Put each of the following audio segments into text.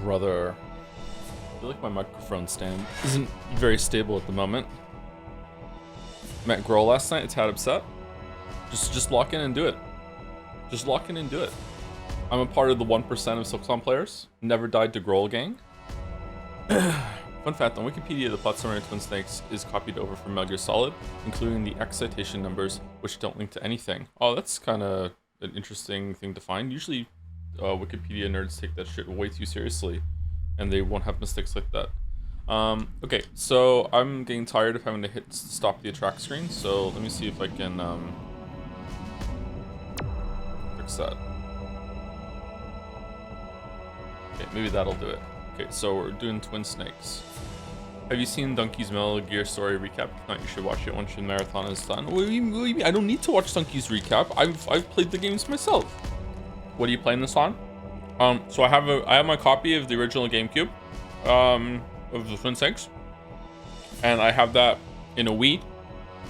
Brother. I feel like my microphone stand isn't very stable at the moment. Met Girl last night, a tad upset. Just lock in and do it. Just lock in and do it. I'm a part of the 1% of Silksong players. Never died to Grohl gang. Fun fact, on Wikipedia, the plot summary of Twin Snakes is copied over from Metal Gear Solid, including the X citation numbers, which don't link to anything. Oh, that's kind of an interesting thing to find. Usually, Wikipedia nerds take that shit way too seriously, and they won't have mistakes like that. Okay, so I'm getting tired of having to hit stop the attract screen, so let me see if I can, fix that. Okay, maybe that'll do it. Okay, so we're doing Twin Snakes. Have you seen Donkey's Metal Gear story recap? If not, you should watch it once your marathon is done. What do you mean? I don't need to watch Donkey's recap. I've played the games myself. What are you playing this on? So I have my copy of the original GameCube, of the Twin Snakes, and I have that in a Wii,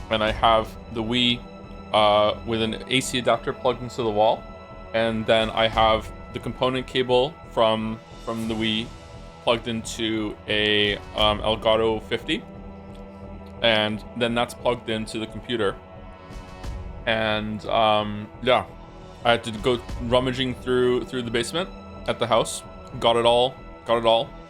and I have the Wii with an AC adapter plugged into the wall, and then I have the component cable from the Wii plugged into a Elgato 50, and then that's plugged into the computer. And yeah, I had to go rummaging through the basement at the house, got it all,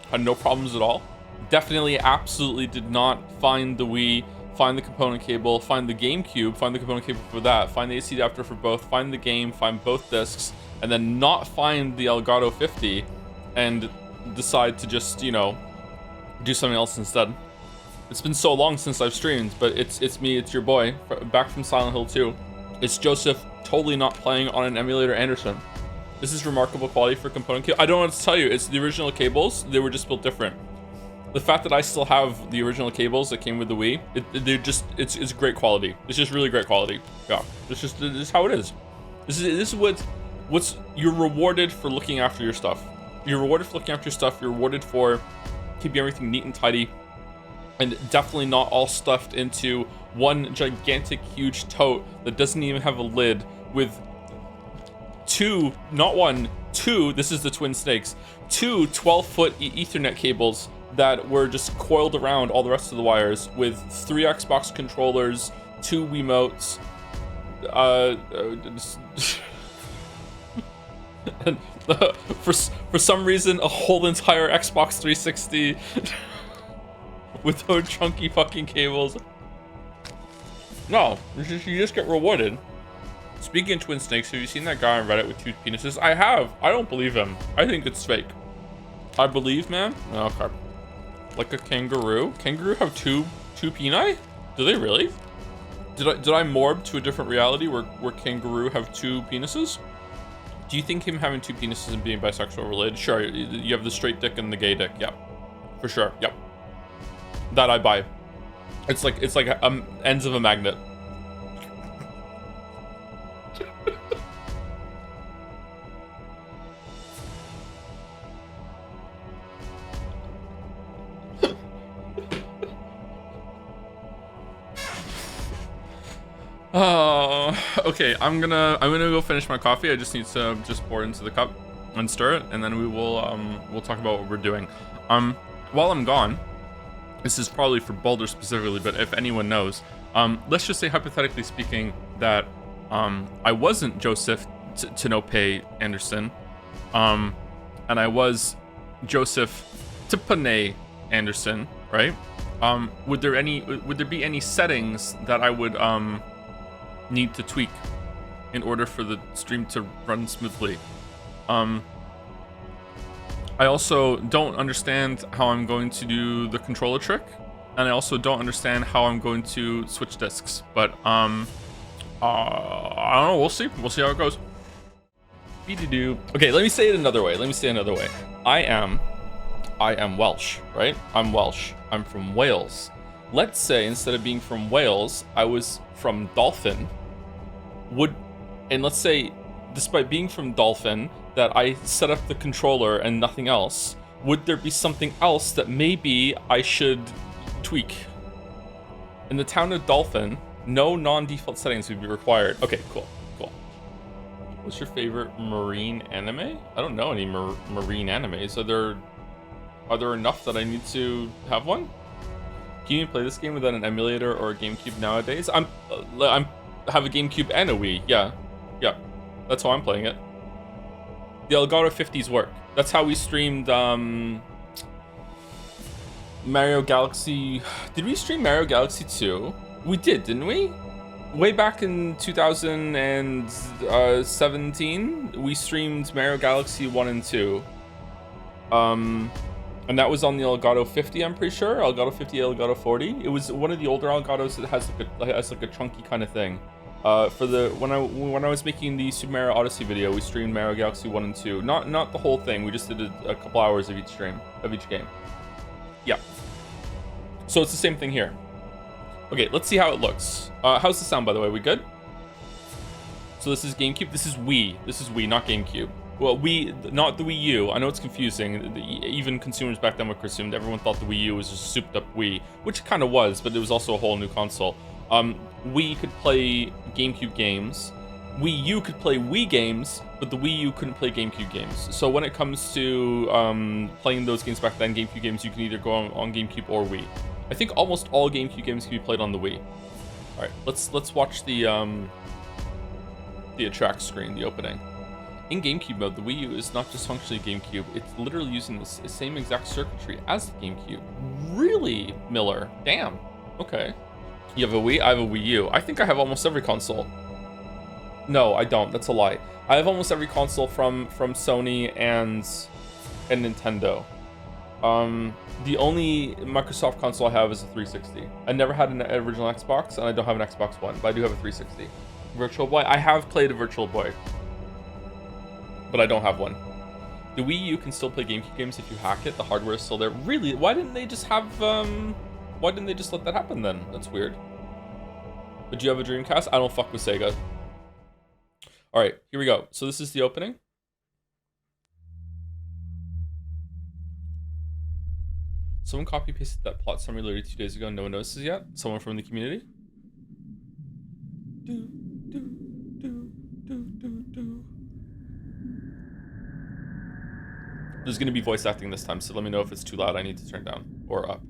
had no problems at all. Definitely absolutely did not find the Wii, find the component cable, find the GameCube, find the component cable for that, find the AC adapter for both, find the game, find both discs, and then not find the Elgato 50 and decide to just, you know, do something else instead. It's been so long since I've streamed, but it's me, it's your boy, back from Silent Hill 2. It's Joseph, totally not playing on an emulator Anderson. This is remarkable quality for component cable. I don't know what to tell you, it's the original cables, they were just built different. The fact that I still have the original cables that came with the Wii, it's great quality. It's just really great quality. Yeah, this is how it is. This is what's you're rewarded for looking after your stuff. You're rewarded for looking after your stuff. You're rewarded for keeping everything neat and tidy, and definitely not all stuffed into one gigantic, huge tote that doesn't even have a lid with two, not one, two, this is the Twin Snakes, two 12-foot Ethernet cables that were just coiled around all the rest of the wires with 3 Xbox controllers, 2 Wiimotes, and for some reason a whole entire Xbox 360 with those chunky fucking cables. No, you just get rewarded. Speaking of Twin Snakes, have you seen that guy on Reddit with 2 penises? I have. I don't believe him. I think it's fake. I believe, man. Okay. Like a kangaroo. Kangaroo have two peni? Do they really? Did I morb to a different reality where kangaroo have 2 penises? Do you think him having 2 penises and being bisexual related? Sure, you have the straight dick and the gay dick. Yep, for sure. Yep, that I buy. It's like ends of a magnet. Oh, okay. I'm gonna go finish my coffee. I just need to pour it into the cup and stir it, and then we'll talk about what we're doing. While I'm gone, this is probably for Boulder specifically, but if anyone knows, let's just say hypothetically speaking that I wasn't Joseph Tinope Anderson, and I was Joseph Tipane Anderson, right? Would there be any settings that I would need to tweak in order for the stream to run smoothly? I also don't understand how I'm going to do the controller trick, and I also don't understand how I'm going to switch discs, but I don't know, we'll see how it goes. Okay, let me say it another way. I am Welsh, right? I'm Welsh. I'm from Wales. Let's say instead of being from Wales, I was from Dolphin. And let's say, despite being from Dolphin, that I set up the controller and nothing else, would there be something else that maybe I should tweak? In the town of Dolphin, no non-default settings would be required. Okay, cool. What's your favorite marine anime? I don't know any marine animes. Are there enough that I need to have one? Can you play this game without an emulator or a GameCube nowadays? I have a GameCube and a Wii. Yeah. That's how I'm playing it. The Elgato 50s work. That's how we streamed Mario Galaxy. Did we stream Mario Galaxy 2? We did, didn't we? Way back in 2017, we streamed Mario Galaxy 1 and 2. And that was on the Elgato 50, I'm pretty sure. Elgato 50, Elgato 40. It was one of the older Elgatos that has like a chunky kind of thing. When I was making the Super Mario Odyssey video, we streamed Mario Galaxy 1 and 2. Not the whole thing. We just did a couple hours of each stream of each game. Yeah. So it's the same thing here. Okay, let's see how it looks. How's the sound, by the way? We good? So this is GameCube. This is Wii. This is Wii, not GameCube. Well, Wii, not the Wii U. I know it's confusing. Even consumers back then were consumed. Everyone thought the Wii U was just a souped up Wii, which it kind of was, but it was also a whole new console. Wii could play GameCube games. Wii U could play Wii games, but the Wii U couldn't play GameCube games. So when it comes to playing those games back then, GameCube games, you can either go on GameCube or Wii. I think almost all GameCube games can be played on the Wii. All right, let's watch the attract screen, the opening. In GameCube mode, the Wii U is not just functionally GameCube; it's literally using the same exact circuitry as the GameCube. Really, Miller? Damn. Okay. You have a Wii? I have a Wii U. I think I have almost every console. No, I don't. That's a lie. I have almost every console from Sony and Nintendo. The only Microsoft console I have is a 360. I never had an original Xbox, and I don't have an Xbox One, but I do have a 360. Virtual Boy? I have played a Virtual Boy, but I don't have one. The Wii U can still play GameCube games if you hack it. The hardware is still there. Really? Why didn't they just have, why didn't they just let that happen then? That's weird. But do you have a Dreamcast? I don't fuck with Sega. All right, here we go. So this is the opening. Someone copy-pasted that plot summary literally 2 days ago. No one notices yet. Someone from the community. There's gonna be voice acting this time, so let me know if it's too loud. I need to turn down or up.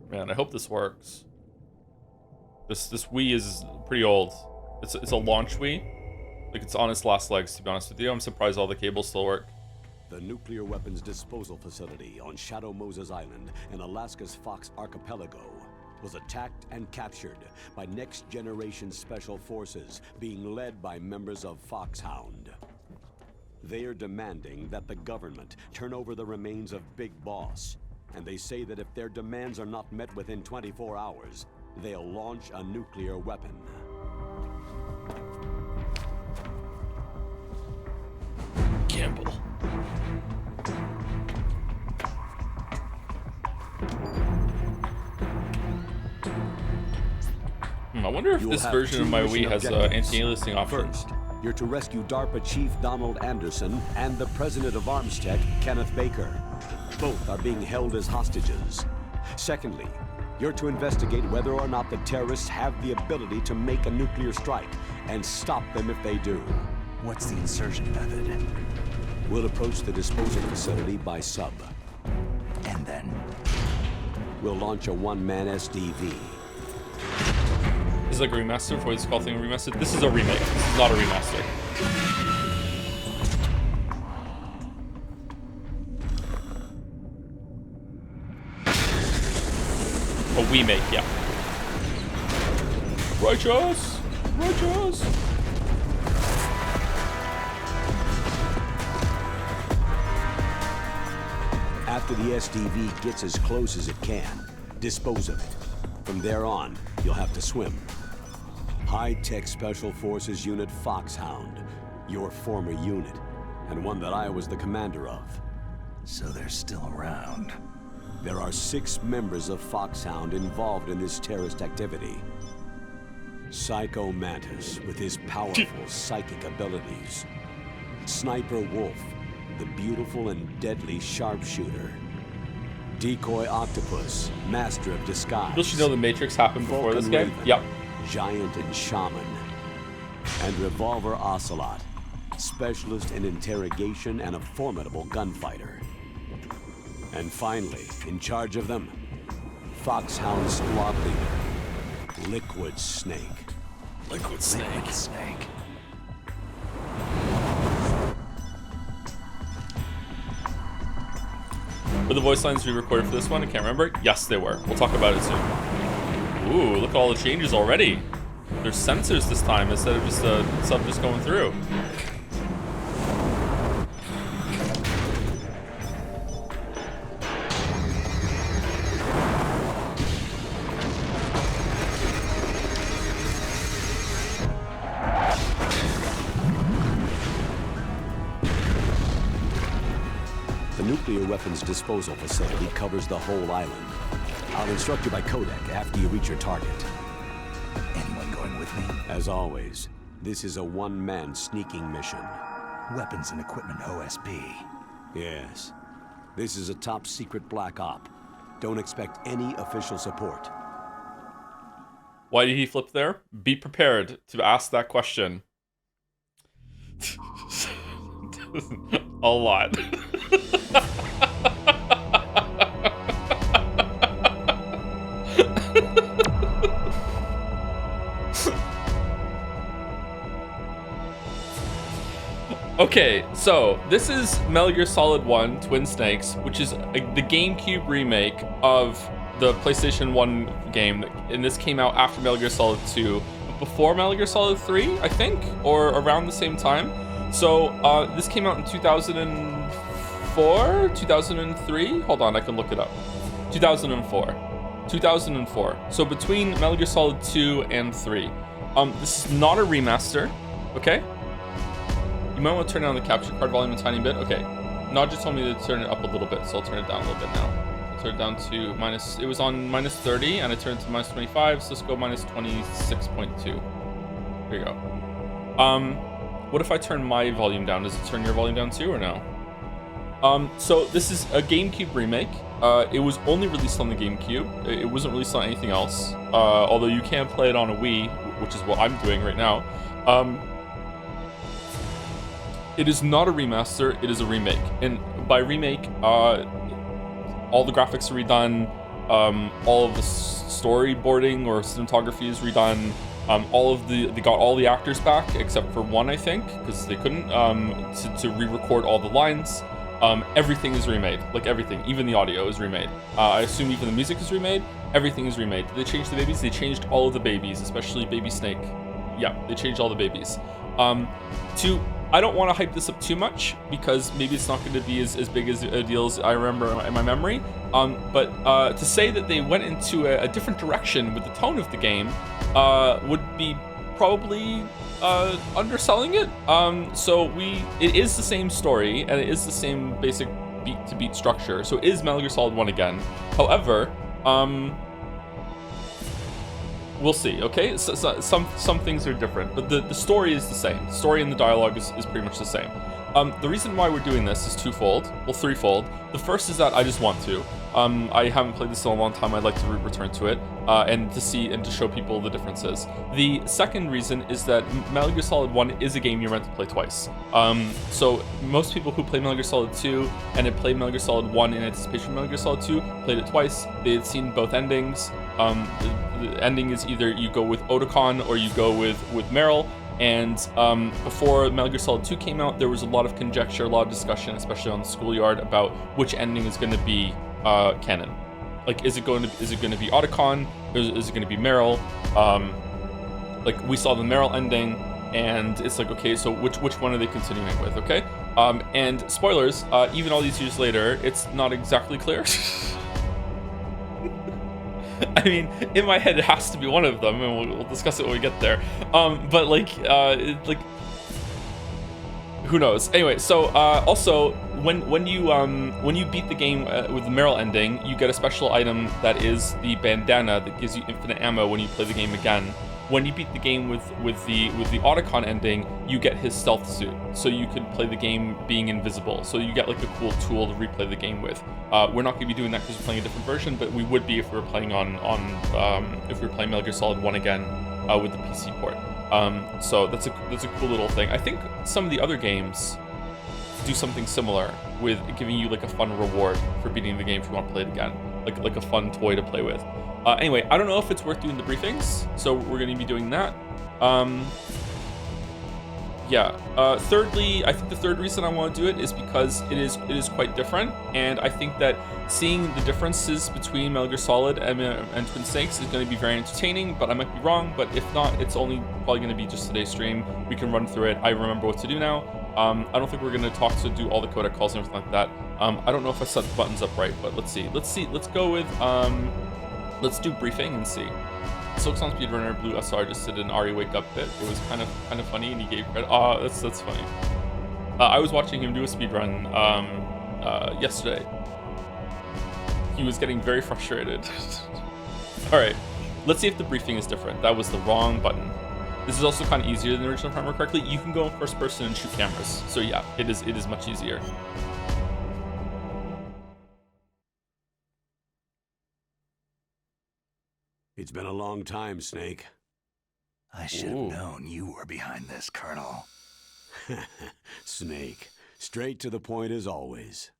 Man, I hope this works. This Wii is pretty old. It's a launch Wii. Like, it's on its last legs, to be honest with you. I'm surprised all the cables still work. The nuclear weapons disposal facility on Shadow Moses Island in Alaska's Fox Archipelago was attacked and captured by next-generation special forces being led by members of Foxhound. They are demanding that the government turn over the remains of Big Boss, and they say that if their demands are not met within 24 hours, they'll launch a nuclear weapon. Campbell. I wonder if this version of my Wii has anti-aliasing options. First, you're to rescue DARPA Chief Donald Anderson and the President of Armstech, Kenneth Baker. Both are being held as hostages. Secondly, you're to investigate whether or not the terrorists have the ability to make a nuclear strike and stop them if they do. What's the insertion method? We'll approach the disposal facility by sub. And then? We'll launch a one-man SDV. This is like a remaster before this call thing remastered. This is a remake. This is not a remaster. A remake, yeah. Righteous! Righteous! After the SDV gets as close as it can, dispose of it. From there on, you'll have to swim. High-tech Special Forces Unit Foxhound, your former unit, and one that I was the commander of. So they're still around. There are 6 members of Foxhound involved in this terrorist activity. Psycho Mantis, with his powerful psychic abilities. Sniper Wolf, the beautiful and deadly sharpshooter. Decoy Octopus, master of disguise. Don't you know the Matrix happened before Vulcan this game? Raven, Yep. Giant and Shaman. And Revolver Ocelot, specialist in interrogation and a formidable gunfighter. And finally, in charge of them, Foxhound squad leader, Liquid Snake. Liquid Snake. Liquid Snake. Were the voice lines re-recorded for this one? I can't remember. Yes, they were. We'll talk about it soon. Ooh, look at all the changes already. There's sensors this time instead of just stuff just going through. The nuclear weapons disposal facility covers the whole island. I'll instruct you by codec after you reach your target. Anyone going with me? As always, this is a one-man sneaking mission. Weapons and equipment OSP. Yes. This is a top-secret black op. Don't expect any official support. Why did he flip there? Be prepared to ask that question. A lot. Okay, so this is Metal Gear Solid 1 Twin Snakes, which is the GameCube remake of the PlayStation 1 game, and this came out after Metal Gear Solid 2, before Metal Gear Solid 3, I think, or around the same time. So this came out in 2004, 2003. Hold on, I can look it up. 2004. So between Metal Gear Solid 2 and 3. This is not a remaster, okay? You might want to turn down the capture card volume a tiny bit. Okay, Naja told me to turn it up a little bit, so I'll turn it down a little bit now. I'll turn it down to minus, it was on minus 30, and I turned it to minus 25, so let's go minus 26.2. Here you go. What if I turn my volume down? Does it turn your volume down too, or no? So this is a GameCube remake. It was only released on the GameCube. It wasn't released on anything else. Although you can play it on a Wii, which is what I'm doing right now. It is not a remaster, it is a remake. And by remake, all the graphics are redone, all of the storyboarding or cinematography is redone, they got all the actors back, except for one, I think, because they couldn't, to re-record all the lines. Everything is remade, like everything, even the audio is remade. I assume even the music is remade, everything is remade. Did they change the babies? They changed all of the babies, especially Baby Snake. Yeah, they changed all the babies. I don't want to hype this up too much because maybe it's not going to be as big as a deal as I remember in my memory. But to say that they went into a different direction with the tone of the game would be probably underselling it. It is the same story and it is the same basic beat-to-beat structure. So it is Metal Gear Solid 1 again. However, we'll see, okay? So, some things are different, but the story is the same. The story and the dialogue is pretty much the same. The reason why we're doing this is twofold, well, threefold. The first is that I just want to. I haven't played this in a long time. I'd like to return to it and to see and to show people the differences. The second reason is that Metal Gear Solid 1 is a game you're meant to play twice. So most people who play Metal Gear Solid 2 and had played Metal Gear Solid 1 in anticipation of Metal Gear Solid 2 played it twice. They had seen both endings. The ending is either you go with Otacon or you go with Meryl. And before Metal Gear Solid 2 came out, there was a lot of conjecture, a lot of discussion, especially on the schoolyard, about which ending is going to be canon. Like, is it going to be Otacon, or is it going to be Meryl? Like, we saw the Meryl ending, and it's like, okay, so which one are they continuing with? Okay, and spoilers, even all these years later, it's not exactly clear. I mean, in my head, it has to be one of them, and we'll discuss it when we get there. But like, Who knows? Anyway, so also when you beat the game with the Meryl ending, you get a special item that is the bandana that gives you infinite ammo when you play the game again. When you beat the game with the Otacon ending, you get his stealth suit, so you could play the game being invisible. So you get like a cool tool to replay the game with. We're not going to be doing that because we're playing a different version, but we would be if we were playing if we were playing Metal Gear Solid 1 again with the PC port. So that's a cool little thing. I think some of the other games do something similar with giving you like a fun reward for beating the game if you want to play it again, like a fun toy to play with. Anyway, I don't know if it's worth doing the briefings, so we're going to be doing that. Thirdly, I think the third reason I want to do it is because it is quite different, and I think that seeing the differences between Metal Gear Solid and Twin Snakes is going to be very entertaining, but I might be wrong. But if not, it's only probably going to be just today's stream. We can run through it. I remember what to do now. I don't think we're going to talk to do all the codec calls and everything like that. I don't know if I set the buttons up right, but let's see. Let's go with let's do briefing and see. Silksong Speedrunner Blue SR just did an Ari wake up bit. It was kind of funny, and he gave credit. Oh, that's funny. I was watching him do a speedrun yesterday. He was getting very frustrated. All right, let's see if the briefing is different. That was the wrong button. This is also kind of easier than the original, if I remember correctly. You can go in first person and shoot cameras. So yeah, it is much easier. It's been a long time, Snake. I should have known you were behind this, Colonel. Snake, straight to the point as always.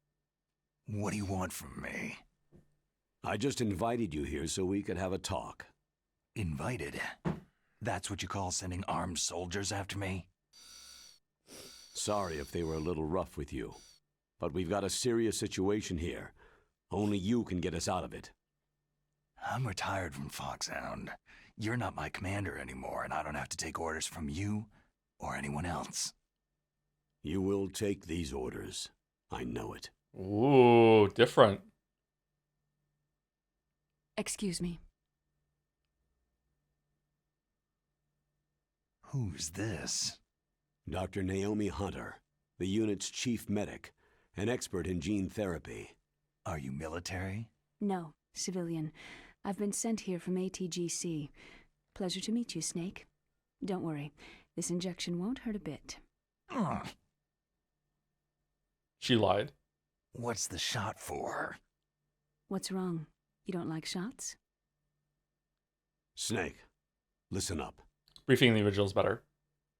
What do you want from me? I just invited you here so we could have a talk. Invited? That's what you call sending armed soldiers after me? Sorry if they were a little rough with you, but we've got a serious situation here. Only you can get us out of it. I'm retired from Foxhound. You're not my commander anymore, and I don't have to take orders from you or anyone else. You will take these orders. I know it. Ooh, different. Excuse me. Who's this? Dr. Naomi Hunter, the unit's chief medic, an expert in gene therapy. Are you military? No, civilian. I've been sent here from ATGC. Pleasure to meet you, Snake. Don't worry, this injection won't hurt a bit. She lied. What's the shot for? What's wrong? You don't like shots? Snake, listen up. Briefing in the original is better.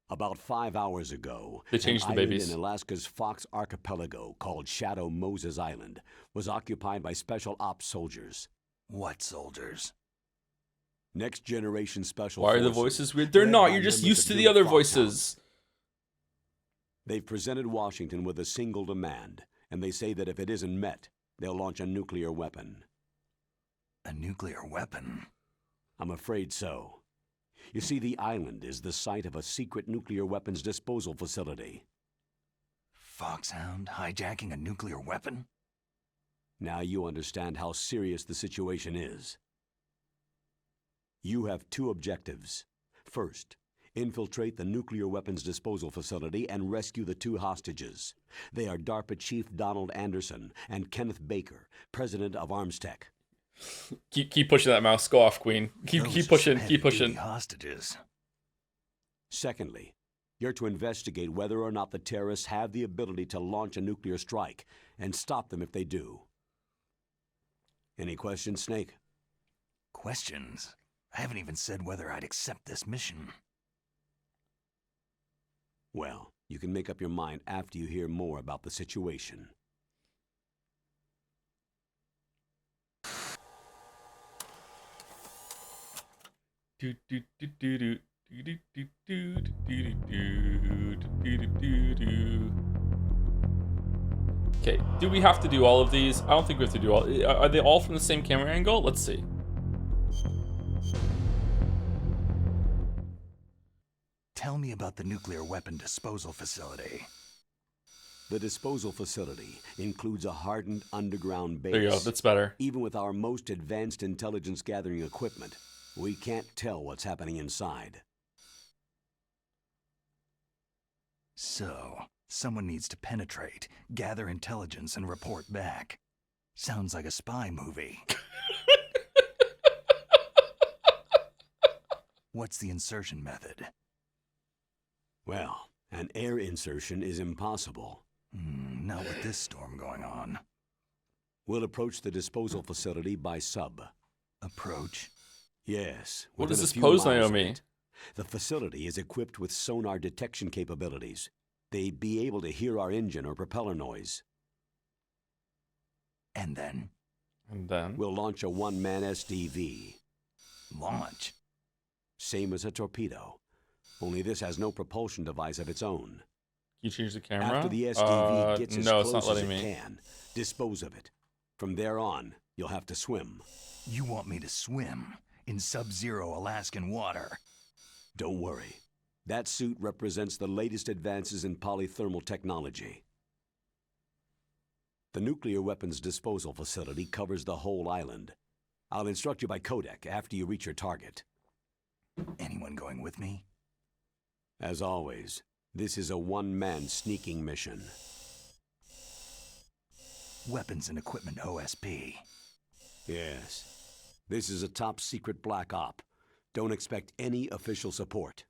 About 5 hours ago, They changed an the island babies. in Alaska's Fox Archipelago called Shadow Moses Island was occupied by Special Ops soldiers. What soldiers? Next generation special Why are the forces, voices weird? They're led not. by You're just members used of to the Unit other Foxhound. voices. They've presented Washington with a single demand, and they say that if it isn't met, they'll launch a nuclear weapon. A nuclear weapon? I'm afraid so. You see, the island is the site of a secret nuclear weapons disposal facility. Foxhound hijacking a nuclear weapon? Now you understand how serious the situation is. You have two objectives. First, infiltrate the nuclear weapons disposal facility and rescue the two hostages. They are DARPA Chief Donald Anderson and Kenneth Baker, president of ArmsTech. Keep pushing that mouse. Go off, Queen. Keep pushing. Keep pushing. Hostages. Secondly, you're to investigate whether or not the terrorists have the ability to launch a nuclear strike and stop them if they do. Any questions, Snake? Questions? I haven't even said whether I'd accept this mission. Well, you can make up your mind after you hear more about the situation. Okay, do we have to do all of these? I don't think we have to do all. Are they all from the same camera angle? Let's see. Tell me about the nuclear weapon disposal facility. The disposal facility includes a hardened underground base. There you go. That's better. Even with our most advanced intelligence gathering equipment, we can't tell what's happening inside. So, Someone needs to penetrate, gather intelligence, and report back. Sounds like a spy movie. What's the insertion method? Well, an air insertion is impossible. Not with this storm going on. We'll approach the disposal facility by sub. Approach? Yes. What does within a this few pose, miles of Naomi? it. The facility is equipped with sonar detection capabilities. They'd be able to hear our engine or propeller noise. And then? And then? We'll launch a one-man SDV. Launch? Same as a torpedo. Only this has no propulsion device of its own. Can you change the camera? After the SDV gets as no, it's close not as letting it me. can, dispose of it. From there on, you'll have to swim. You want me to swim in sub-zero Alaskan water? Don't worry. That suit represents the latest advances in polythermal technology. The nuclear weapons disposal facility covers the whole island. I'll instruct you by codec after you reach your target. Anyone going with me? As always, this is a one-man sneaking mission. Weapons and equipment OSP. Yes. This is a top-secret black op. Don't expect any official support.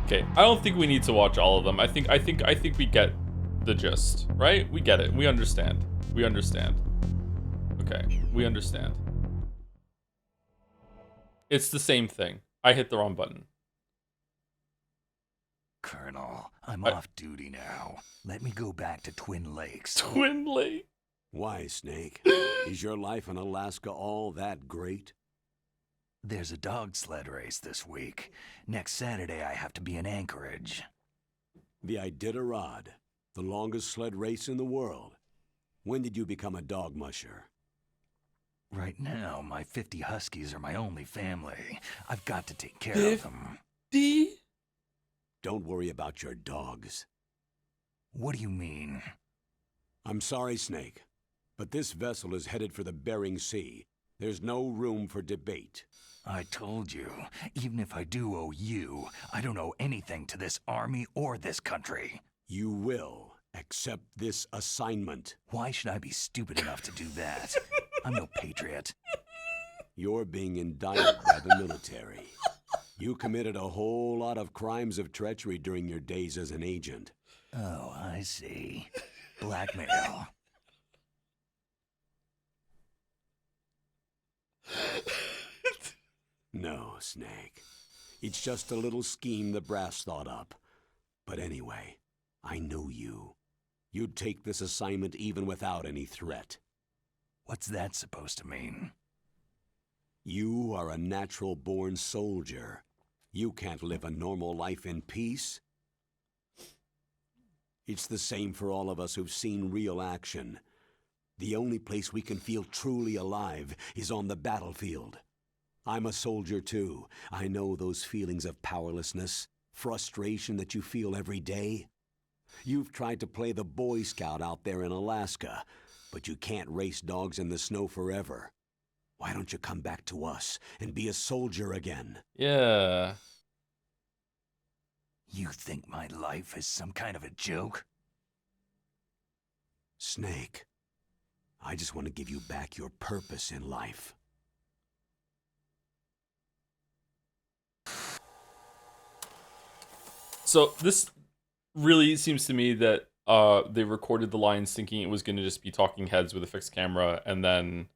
Okay, I don't think we need to watch all of them. I think we get the gist, right? We get it. We understand. We understand. Okay, we understand. It's the same thing. I hit the wrong button. Colonel, I'm off duty now. Let me go back to Twin Lakes. Twin Lake. Why, Snake? Is your life in Alaska all that great? There's a dog sled race this week. Next Saturday, I have to be in Anchorage. The Iditarod, the longest sled race in the world. When did you become a dog musher? Right now, my 50 huskies are my only family. I've got to take care of them. D. Don't worry about your dogs. What do you mean? I'm sorry, Snake, but this vessel is headed for the Bering Sea. There's no room for debate. I told you, even if I do owe you, I don't owe anything to this army or this country. You will accept this assignment. Why should I be stupid enough to do that? I'm no patriot. You're being indicted by the military. You committed a whole lot of crimes of treachery during your days as an agent. Oh, I see. Blackmail. No, Snake. It's just a little scheme the brass thought up. But anyway, I know you. You'd take this assignment even without any threat. What's that supposed to mean? You are a natural-born soldier. You can't live a normal life in peace. It's the same for all of us who've seen real action. The only place we can feel truly alive is on the battlefield. I'm a soldier too. I know those feelings of powerlessness, frustration that you feel every day. You've tried to play the Boy Scout out there in Alaska, but you can't race dogs in the snow forever. Why don't you come back to us and be a soldier again? Yeah. You think my life is some kind of a joke? Snake, I just want to give you back your purpose in life. So this really seems to me that they recorded the lines thinking it was going to just be talking heads with a fixed camera, and then,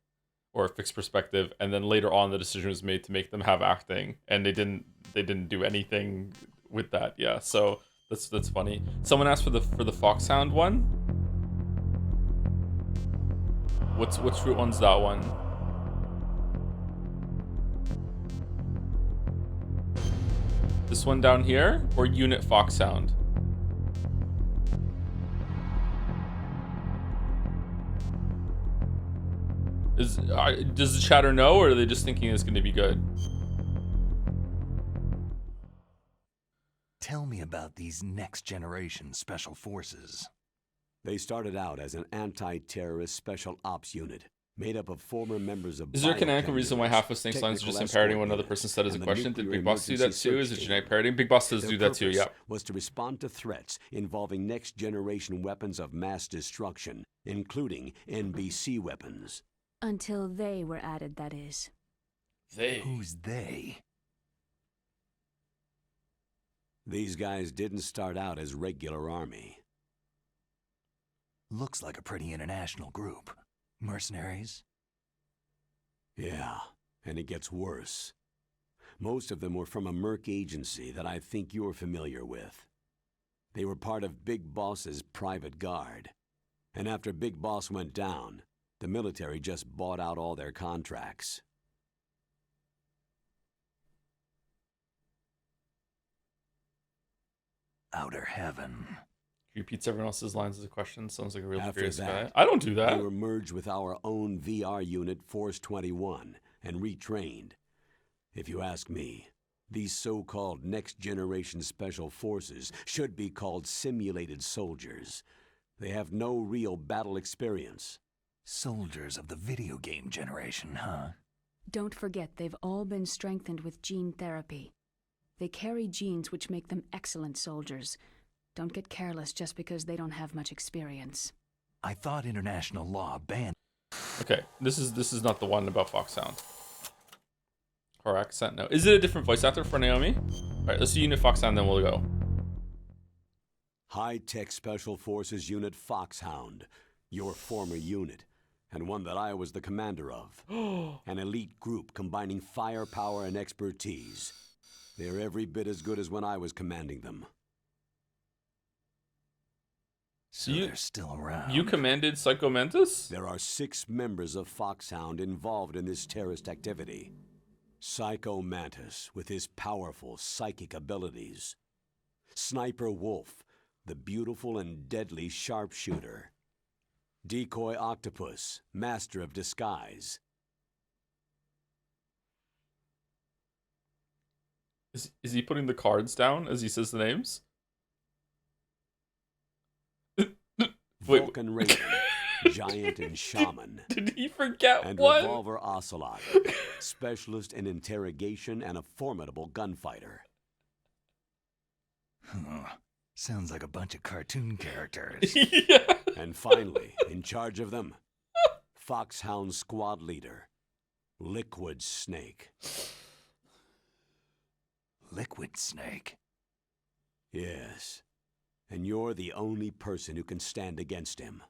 or a fixed perspective, and then later on the decision was made to make them have acting, and they didn't do anything with that. Yeah, so that's funny. Someone asked for the Foxhound one. Which route one's that one? This one down here, or Unit Foxhound? Does the chatter know, or are they just thinking it's going to be good? Tell me about these next-generation special forces. They started out as an anti-terrorist special ops unit. made up of former members of. Is there a canonical reason why half of Snake's lines are just him parroting what another person said as a question? Did Big Boss do that too? Is it genetic parroting? Big Boss does do that too, yeah. Was to respond to threats involving next-generation weapons of mass destruction, including NBC weapons. Until they were added, that is. They. Who's they? These guys didn't start out as regular army. Looks like a pretty international group. Mercenaries? Yeah, and it gets worse. Most of them were from a merc agency that I think you're familiar with. They were part of Big Boss's private guard. And after Big Boss went down, the military just bought out all their contracts. Outer heaven. He repeats everyone else's lines as a question. Sounds like a real After curious guy. that, I don't do that. They were merged with our own VR unit, Force 21, and retrained. If you ask me, these so-called next-generation special forces should be called simulated soldiers. They have no real battle experience. Soldiers of the video game generation, huh? Don't forget, they've all been strengthened with gene therapy. They carry genes which make them excellent soldiers. Don't get careless just because they don't have much experience. I thought international law banned. Okay, this is not the one about Foxhound. Or accent, no. Is it a different voice actor for Naomi? Alright, let's do Unit Foxhound, then we'll go. High-tech Special Forces Unit Foxhound, your former unit, and one that I was the commander of. An elite group combining firepower and expertise. They're every bit as good as when I was commanding them. So they're still around. You commanded Psycho Mantis? There are 6 members of Foxhound involved in this terrorist activity. Psycho Mantis, with his powerful psychic abilities. Sniper Wolf, the beautiful and deadly sharpshooter. Decoy Octopus, master of disguise. Is he putting the cards down as he says the names? Vulcan Raven, Giant and Shaman. Did he forget and one? Revolver Ocelot, specialist in interrogation and a formidable gunfighter. Sounds like a bunch of cartoon characters. Yeah. And finally, in charge of them, Foxhound Squad Leader, Liquid Snake. Liquid Snake? Yes. And you're the only person who can stand against him.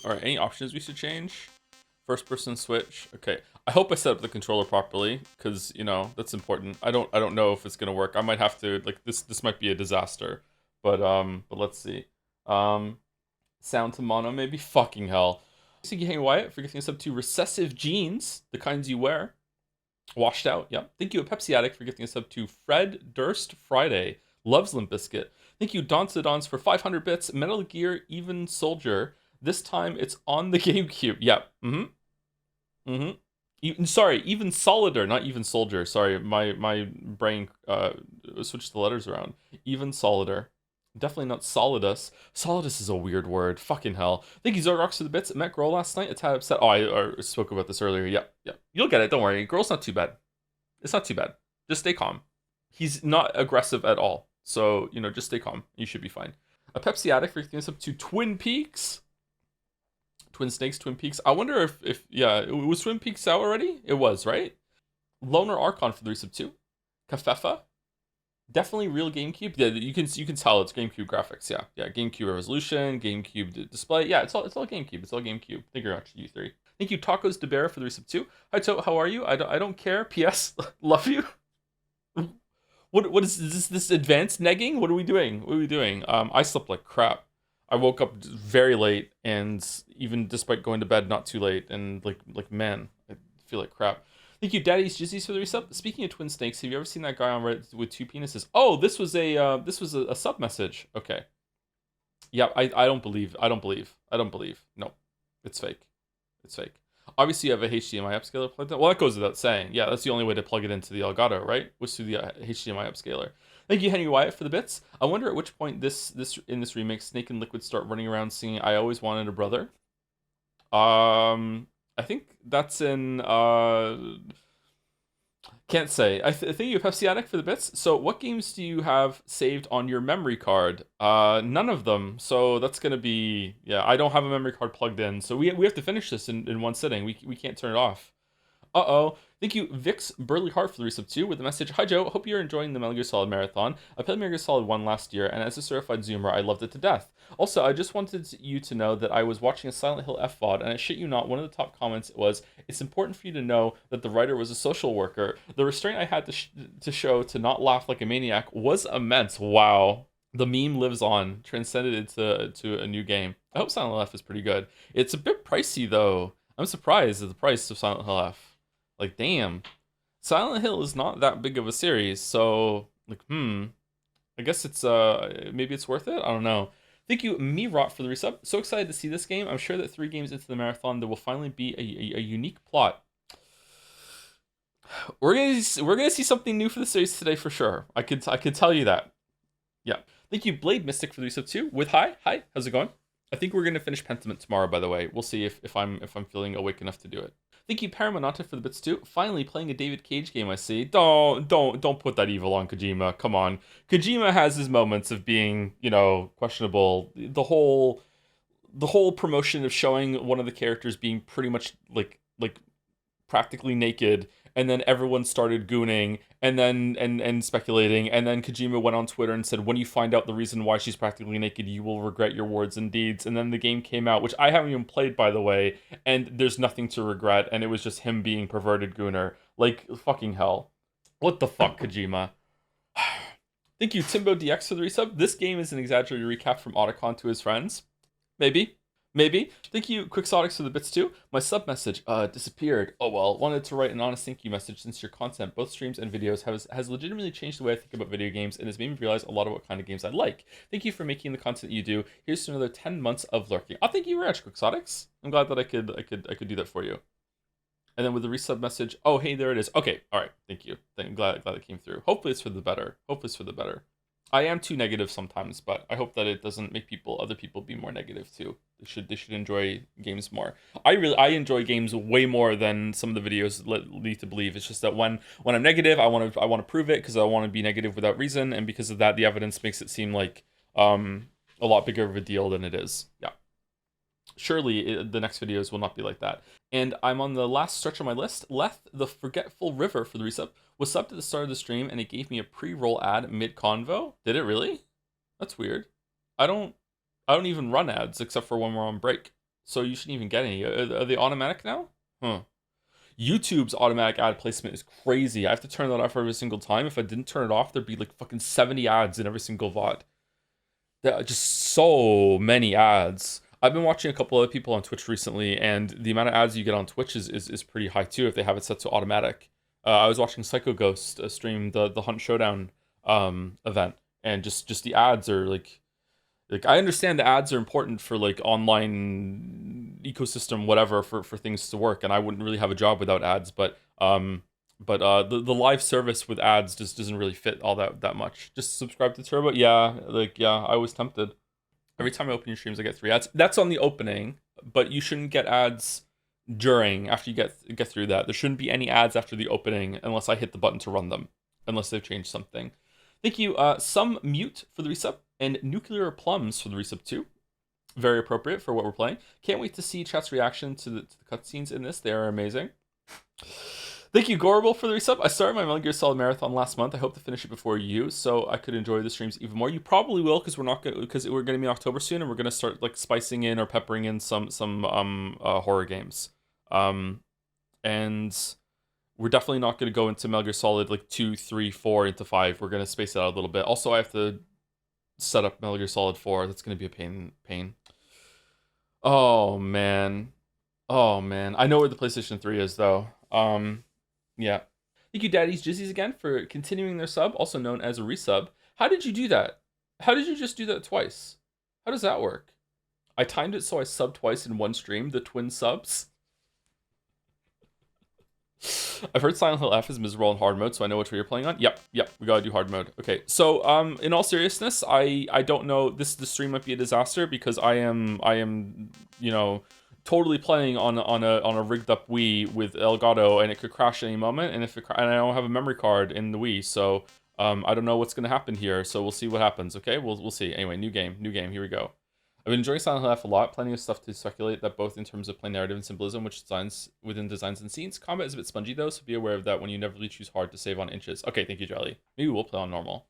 Alright, any options we should change? First person switch. Okay. I hope I set up the controller properly, because, you know, that's important. I don't know if it's gonna work. I might have to, like, this might be a disaster. But let's see. Sound to mono, maybe? Fucking hell. Thank you, Hey Wyatt, for getting us up to recessive jeans, the kinds you wear. Washed out, yep. Thank you, a Pepsi Addict, for getting us up to Fred Durst Friday. Loves Limp Bizkit. Thank you, Dons for 500 bits. Metal Gear Even Soldier. This time it's on the GameCube. Yep. Sorry, Even Solider, not Even Soldier. Sorry, my brain switched the letters around. Even Solider. Definitely not Solidus. Solidus is a weird word. Fucking hell. Thank you, Zorgox, for the bits. I met Girl last night. A tad upset. Oh, I spoke about this earlier. Yep. You'll get it. Don't worry. Girl's not too bad. It's not too bad. Just stay calm. He's not aggressive at all. So, you know, just stay calm. You should be fine. A Pepsi Addict for getting us up to Twin Peaks. Twin Snakes, Twin Peaks. I wonder if yeah, was Twin Peaks out already? It was, right? Loner Archon for the resub 2. Kafefa. Definitely real GameCube. Yeah, you can tell it's GameCube graphics. Yeah, GameCube resolution, GameCube display. Yeah, it's all GameCube. It's all GameCube. Thank you very much, U3. Thank you, Tacos de Bear, for the resub 2. Hi Tote, how are you? I don't care. P.S. Love you. What is this advanced negging? What are we doing? I slept like crap. I woke up very late, and even despite going to bed not too late, and like man, I feel like crap. Thank you, Daddy's Jizzies, for the resub. Speaking of Twin Snakes, have you ever seen that guy on Reddit with 2 penises? Oh, this was a sub message. Okay. Yeah, I don't believe. No, it's fake. Obviously, you have a HDMI upscaler plugged in. Well, that goes without saying. Yeah, that's the only way to plug it into the Elgato, right? Was through the HDMI upscaler. Thank you, Henry Wyatt, for the bits. I wonder at which point in this remake, Snake and Liquid start running around singing "I Always Wanted a Brother." I think that's in. Can't say. Thank you, Pepsi Addict, for the bits. So, what games do you have saved on your memory card? None of them. So that's gonna be, yeah. I don't have a memory card plugged in, so we have to finish this in one sitting. We can't turn it off. Uh-oh. Thank you, Vix Burley Hart, for the resub 2 with the message, "Hi Joe, hope you're enjoying the Metal Gear Solid Marathon. I played Metal Gear Solid 1 last year, and as a certified Zoomer, I loved it to death. Also, I just wanted you to know that I was watching a Silent Hill FVOD, and I shit you not, one of the top comments was, it's important for you to know that the writer was a social worker. The restraint I had to show to not laugh like a maniac was immense." Wow. The meme lives on, transcended into a new game. I hope Silent Hill F is pretty good. It's a bit pricey, though. I'm surprised at the price of Silent Hill F. Like, damn. Silent Hill is not that big of a series, so, like, I guess it's, maybe it's worth it? I don't know. Thank you, Mirot, for the resub. So excited to see this game. I'm sure that 3 games into the marathon, there will finally be a unique plot. We're gonna see something new for the series today for sure. I could tell you that. Yeah. Thank you, Blade Mystic, for the resub too. With hi, how's it going? I think we're gonna finish Pentiment tomorrow, by the way. We'll see if I'm feeling awake enough to do it. Thank you, Paramonata, for the bits too. Finally playing a David Cage game, I see. Don't put that evil on Kojima. Come on. Kojima has his moments of being, you know, questionable. The whole promotion of showing one of the characters being pretty much like practically naked, and then everyone started gooning and then and speculating, and then Kojima went on Twitter and said, when you find out the reason why she's practically naked, you will regret your words and deeds. And then the game came out, which I haven't even played, by the way, and there's nothing to regret, and it was just him being perverted gooner. Like, fucking hell. What the fuck, Kojima? Thank you, Timbo DX, for the resub. This game is an exaggerated recap from Otacon to his friends. Maybe. Thank you, Quixotics, for the bits too. My sub message disappeared. Oh well. Wanted to write an honest thank you message since your content, both streams and videos, has legitimately changed the way I think about video games and has made me realize a lot of what kind of games I like. Thank you for making the content you do. Here's to another 10 months of lurking. Oh, thank you very much, Quixotics. I'm glad that I could do that for you. And then with the resub message, oh hey, there it is. Okay, all right, thank you. I'm glad it came through. Hopefully it's for the better. I am too negative sometimes, but I hope that it doesn't make other people be more negative too. They should enjoy games more. I enjoy games way more than some of the videos lead to believe. It's just that when I'm negative, I want to prove it because I want to be negative without reason, and because of that, the evidence makes it seem like a lot bigger of a deal than it is. Yeah. Surely the next videos will not be like that. And I'm on the last stretch of my list. Leth the Forgetful River, for the resub, was subbed at the start of the stream, and it gave me a pre-roll ad mid-convo. Did it really? That's weird. I don't even run ads except for when we're on break. So you shouldn't even get any. Are they automatic now? Huh. YouTube's automatic ad placement is crazy. I have to turn that off every single time. If I didn't turn it off, there'd be like fucking 70 ads in every single VOD. There are just so many ads. I've been watching a couple other people on Twitch recently, and the amount of ads you get on Twitch is pretty high too if they have it set to automatic. I was watching Psycho Ghost stream the Hunt Showdown event, and just the ads are like I understand the ads are important for like online ecosystem whatever for things to work, and I wouldn't really have a job without ads, but the live service with ads just doesn't really fit all that much. Just subscribe to Turbo. Yeah, I was tempted. Every time I open your streams, I get 3 ads. That's on the opening, but you shouldn't get ads after you get through that. There shouldn't be any ads after the opening unless I hit the button to run them, unless they've changed something. Thank you, Some Mute, for the resub, and Nuclear Plums for the resub too. Very appropriate for what we're playing. Can't wait to see chat's reaction to the cutscenes in this. They are amazing. Thank you, Gorable, for the resub. I started my Metal Gear Solid Marathon last month. I hope to finish it before you, so I could enjoy the streams even more. You probably will, because we're going to be in October soon, and we're going to start like spicing in or peppering in some horror games. And we're definitely not going to go into Metal Gear Solid like 2, 3, 4 into 5. We're going to space it out a little bit. Also, I have to set up Metal Gear Solid 4. That's going to be a pain. Oh man. I know where the PlayStation 3 is though. Yeah. Thank you, Daddy's Jizzies, again for continuing their sub, also known as a resub. How did you do that? How did you just do that twice? How does that work? I timed it so I subbed twice in one stream, the twin subs. I've heard Silent Hill F is miserable in hard mode, so I know which way you're playing on. Yep, we gotta do hard mode. Okay, so in all seriousness, I don't know. The stream might be a disaster because I am you know, totally playing on a rigged up Wii with Elgato, and it could crash any moment. And and I don't have a memory card in the Wii, so I don't know what's gonna happen here. So we'll see what happens. Okay, we'll see. Anyway, new game. Here we go. I've been enjoying Silent Hill F a lot, plenty of stuff to speculate that both in terms of play narrative and symbolism, which designs within designs and scenes. Combat is a bit spongy though, so be aware of that when you never really choose hard to save on inches. Okay, thank you, Jolly. Maybe we'll play on normal.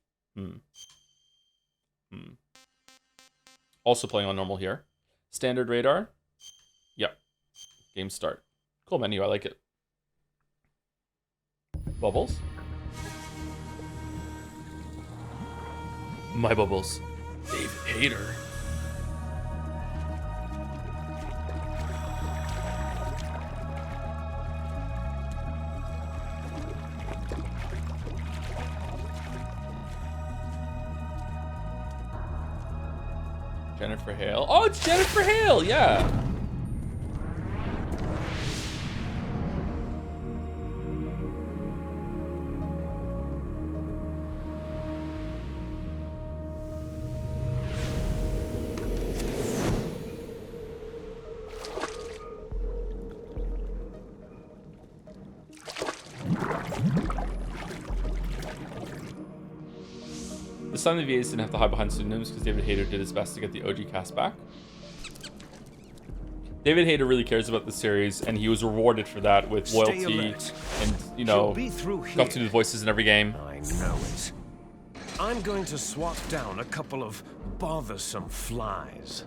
Also playing on normal here. Standard radar. Yep. Game start. Cool menu, I like it. Bubbles. My bubbles. David Hayter. Jennifer Hale. Oh, it's Jennifer Hale, yeah. This time the VAs didn't have to hide behind pseudonyms because David Hayter did his best to get the OG cast back. David Hayter really cares about the series, and he was rewarded for that with loyalty and, you know, got to do the voices in every game. I know it. I'm going to swat down a couple of bothersome flies.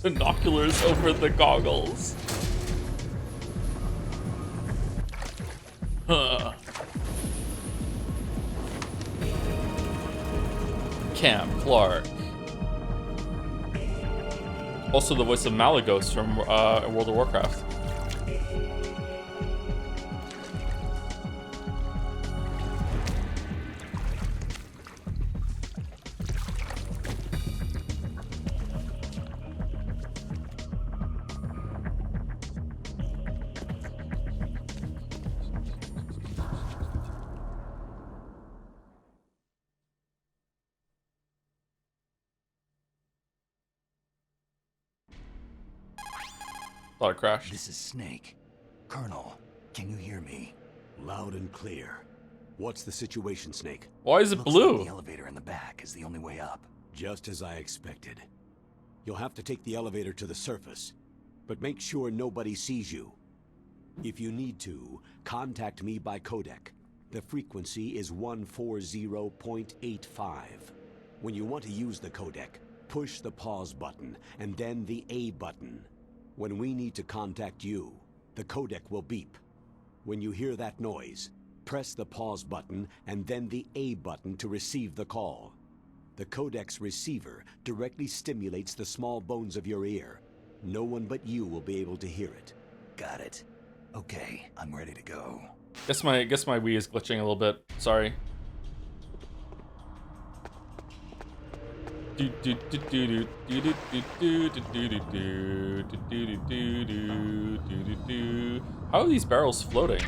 Binoculars over the goggles. Cam Clark. Also the voice of Malagos from World of Warcraft. Thought it crashed. This is Snake. Colonel, can you hear me? Loud and clear. What's the situation, Snake? Why is it Looks blue? like the elevator in the back is the only way up. Just as I expected. You'll have to take the elevator to the surface, but make sure nobody sees you. If you need to, contact me by codec. The frequency is 140.85. When you want to use the codec, push the pause button and then the A button. When we need to contact you, the codec will beep. When you hear that noise, press the pause button and then the A button to receive the call. The codec's receiver directly stimulates the small bones of your ear. No one but you will be able to hear it. Got it. Okay, I'm ready to go. Guess my Wii is glitching a little bit. Sorry. How are these barrels floating?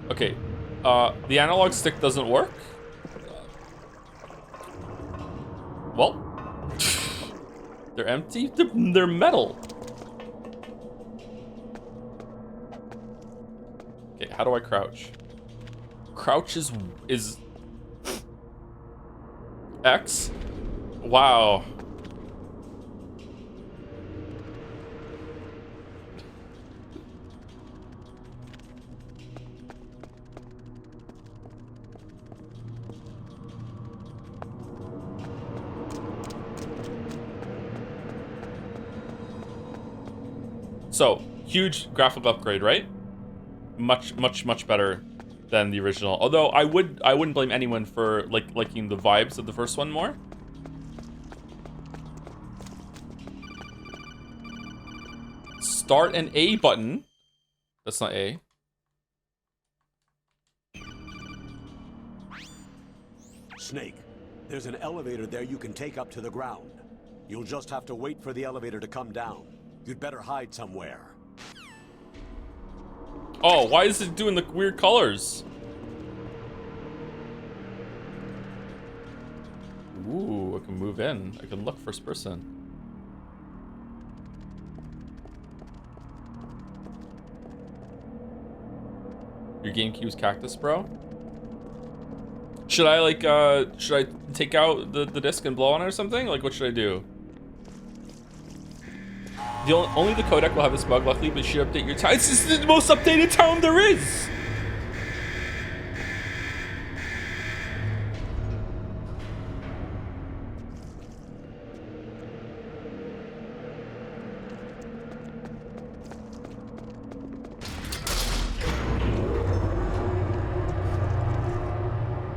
Okay, the analog stick doesn't work. Well, they're empty. They're metal. Okay, how do I crouch? Crouch is X? Wow. So, huge graphical upgrade, right? Much better than the original. Although I wouldn't blame anyone for liking the vibes of the first one more. Start an A button. That's not A. Snake, There's an elevator there you can take up to the ground. You'll just have to wait for the elevator to come down. You'd better hide somewhere. Oh, why is it doing the weird colors? Ooh, I can move in. I can look first person. Your GameCube's cactus, bro? Should I like, should I take out the disc and blow on it or something? Like, what should I do? Only the codec will have this bug, luckily, but you should update your town. This is the most updated town there is!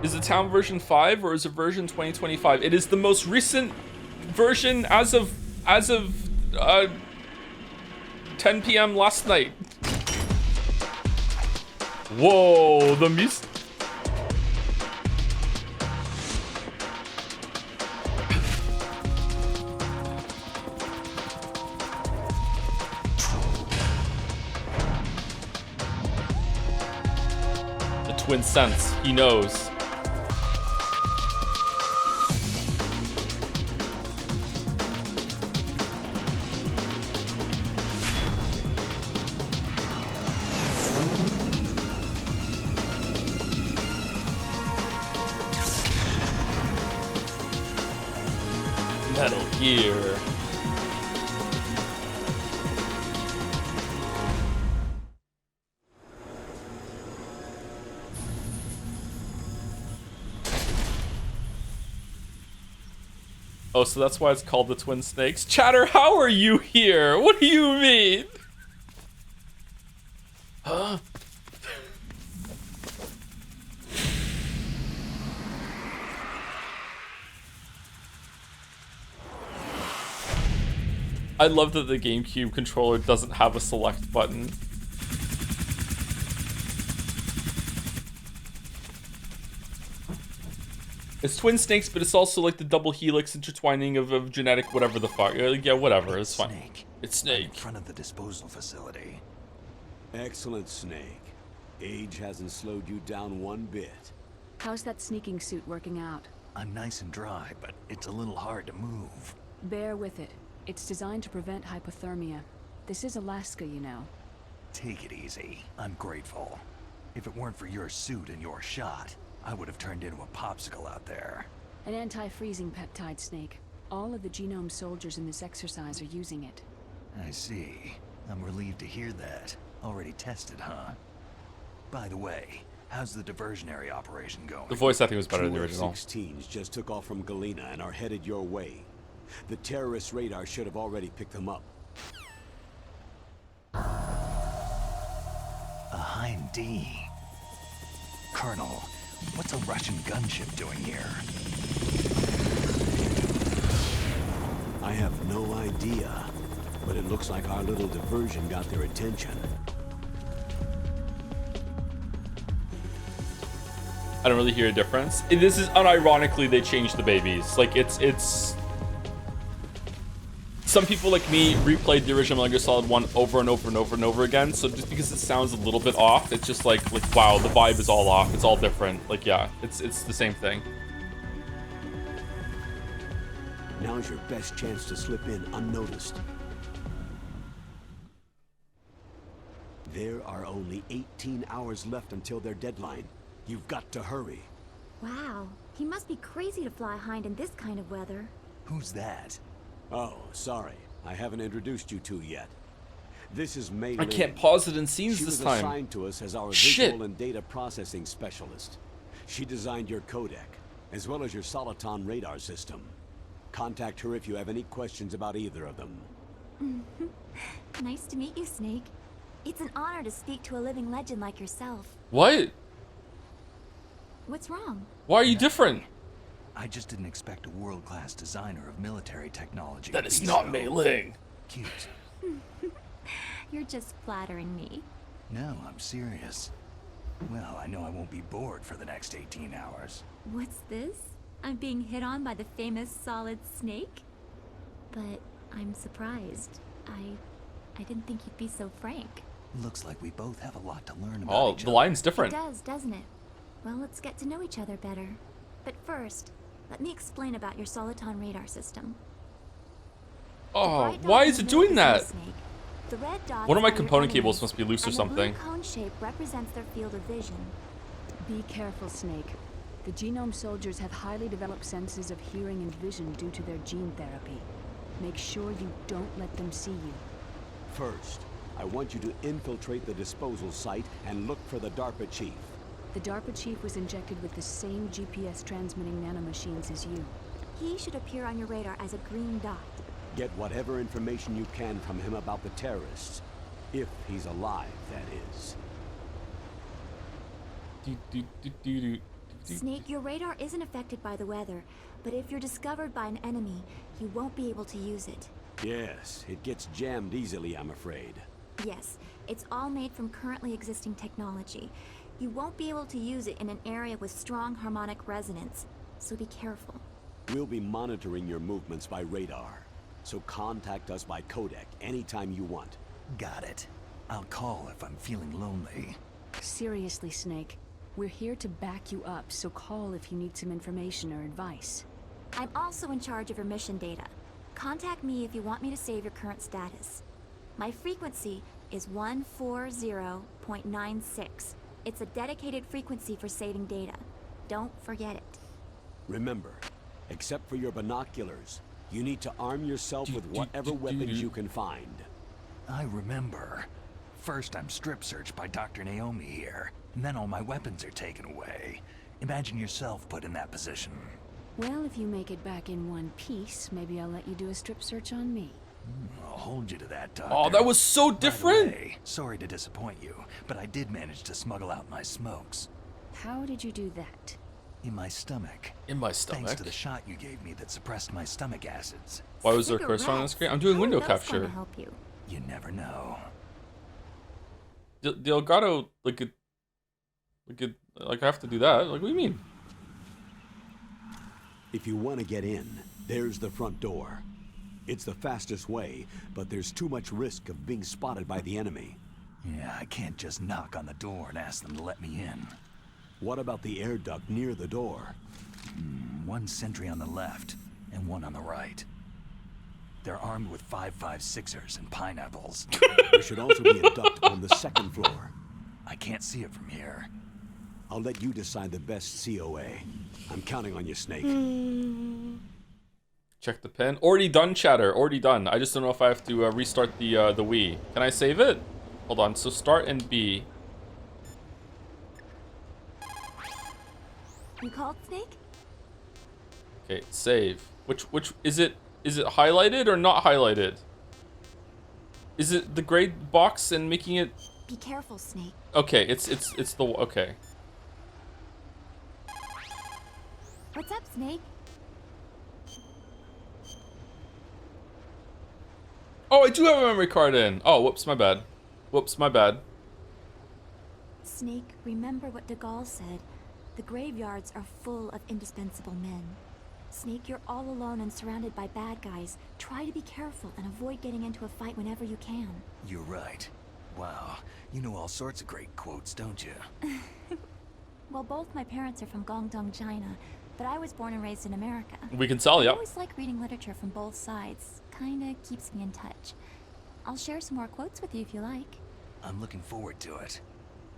Is the town version 5 or is it version 2025? It is the most recent version as of 10 p.m. last night. Whoa, the music. The twin sense, he knows. Metal Gear. Oh, so that's why it's called the Twin Snakes. Chatter, how are you here? What do you mean? Huh? I love that the GameCube controller doesn't have a select button. It's Twin Snakes, but it's also like the double helix intertwining of genetic whatever the fuck. Yeah, whatever, it's fine. Snake. It's Snake. In front of the disposal facility. Excellent, Snake. Age hasn't slowed you down one bit. How's that sneaking suit working out? I'm nice and dry, but it's a little hard to move. Bear with it. It's designed to prevent hypothermia. This is Alaska, you know. Take it easy. I'm grateful. If it weren't for your suit and your shot, I would have turned into a popsicle out there. An anti-freezing peptide, Snake. All of the genome soldiers in this exercise are using it. I see. I'm relieved to hear that. Already tested, huh? By the way, how's the diversionary operation going? The voice, I think, was better than the Two original. F-16s just took off from Galena and are headed your way. The terrorist radar should have already picked them up. A Hind D. Colonel, what's a Russian gunship doing here? I have no idea, but it looks like our little diversion got their attention. I don't really hear a difference. This is unironically they changed the babies. Like it's. Some people like me replayed the original Metal Gear Solid 1 over and over and over and over again. So just because it sounds a little bit off, it's just like wow, the vibe is all off. It's all different. Like yeah, it's the same thing. Now's your best chance to slip in unnoticed. There are only 18 hours left until their deadline. You've got to hurry. Wow, he must be crazy to fly Hind in this kind of weather. Who's that? Oh, sorry. I haven't introduced you two yet. This is May. I can't pause it in scenes She this was time. assigned to us as our Shit. visual and data processing specialist. She designed your codec, as well as your Soliton radar system. Contact her if you have any questions about either of them. Nice to meet you, Snake. It's an honor to speak to a living legend like yourself. What? What's wrong? Why are you different? I just didn't expect a world-class designer of military technology. That to is be not so Mei Ling. Cute. You're just flattering me. No, I'm serious. Well, I know I won't be bored for the next 18 hours. What's this? I'm being hit on by the famous Solid Snake? But I'm surprised. I didn't think you'd be so frank. Looks like we both have a lot to learn about Oh, each the other. line's It different. does, doesn't it? Well, let's get to know each other better. But first, let me explain about your Soliton radar system. The Oh, bright dot why in is the it middle doing is that? your snake. The red dots One of my are your component cables enemies, must be loose or and something. The blue cone shape represents their field of vision. Be careful, Snake. The genome soldiers have highly developed senses of hearing and vision due to their gene therapy. Make sure you don't let them see you. First, I want you to infiltrate the disposal site and look for the DARPA Chief. The DARPA Chief was injected with the same GPS transmitting nanomachines as you. He should appear on your radar as a green dot. Get whatever information you can from him about the terrorists. If he's alive, that is. Snake, your radar isn't affected by the weather, but if you're discovered by an enemy, you won't be able to use it. Yes, it gets jammed easily, I'm afraid. Yes, it's all made from currently existing technology. You won't be able to use it in an area with strong harmonic resonance, so be careful. We'll be monitoring your movements by radar, so contact us by codec anytime you want. Got it. I'll call if I'm feeling lonely. Seriously, Snake. We're here to back you up, so call if you need some information or advice. I'm also in charge of your mission data. Contact me if you want me to save your current status. My frequency is 140.96. It's a dedicated frequency for saving data. Don't forget it. Remember, except for your binoculars, you need to arm yourself with whatever weapons you can find. I remember. First I'm strip searched by Dr. Naomi here, and then all my weapons are taken away. Imagine yourself put in that position. Well, if you make it back in one piece, maybe I'll let you do a strip search on me. I'll hold you to that, Doctor. Oh, that was so By the different. way, sorry to disappoint you, but I did manage to smuggle out my smokes. How did you do that? In my stomach. In my Thanks stomach. to the shot you gave me that suppressed my stomach acids. Why was there a cursor on the screen? I'm doing How window are those going capture. to help you? You never know. The Elgato, like I have to do that. Like, what do you mean? If you want to get in, there's the front door. It's the fastest way, but there's too much risk of being spotted by the enemy. Yeah, I can't just knock on the door and ask them to let me in. What about the air duct near the door? One sentry on the left, and one on the right. They're armed with 5.56ers and pineapples. There should also be a duct on the second floor. I can't see it from here. I'll let you decide the best COA. I'm counting on you, Snake. Check the pen. Already done, chatter. Already done. I just don't know if I have to restart the Wii. Can I save it? Hold on. So start and B. You called, Snake? Okay, save. Which is it? Is it highlighted or not highlighted? Is it the gray box and making it? Be careful, Snake. Okay, it's the okay. What's up, Snake? Oh, I do have a memory card in. Oh, whoops, my bad. Whoops, my bad. Snake, remember what de Gaulle said. The graveyards are full of indispensable men. Snake, you're all alone and surrounded by bad guys. Try to be careful and avoid getting into a fight whenever you can. You're right. Wow, you know all sorts of great quotes, don't you? Well, both my parents are from Guangdong, China, but I was born and raised in America. We can tell, I yeah. always like reading literature from both sides. Kinda keeps me in touch. I'll share some more quotes with you if you like. I'm looking forward to it.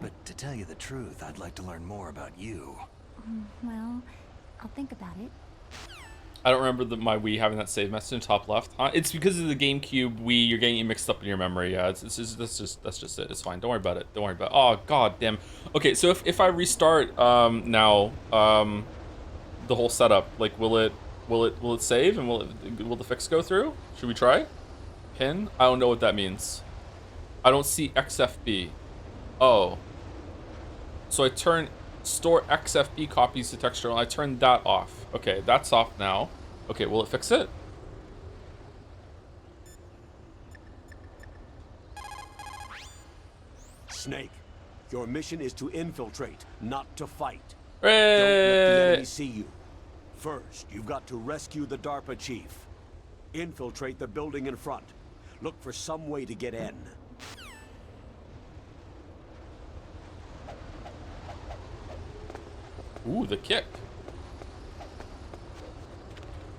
But to tell you the truth, I'd like to learn more about you. Well, I'll think about it. I don't remember my Wii having that save message in top left. Huh? It's because of the GameCube Wii. You're getting it mixed up in your memory. Yeah, that's just it. It's fine. Don't worry about it. Don't worry about it. Oh god damn. Okay, so if I restart now the whole setup, like will it save and will the fix go through? Should we try? Pin? I don't know what that means. I don't see XFB. Oh. So I turn store XFB copies to texture. I turn that off. Okay, that's off now. Okay, will it fix it? Snake, your mission is to infiltrate, not to fight. Don't let the Hey! enemy see you. First, you've got to rescue the DARPA Chief. Infiltrate the building in front. Look for some way to get in. Ooh, the kick.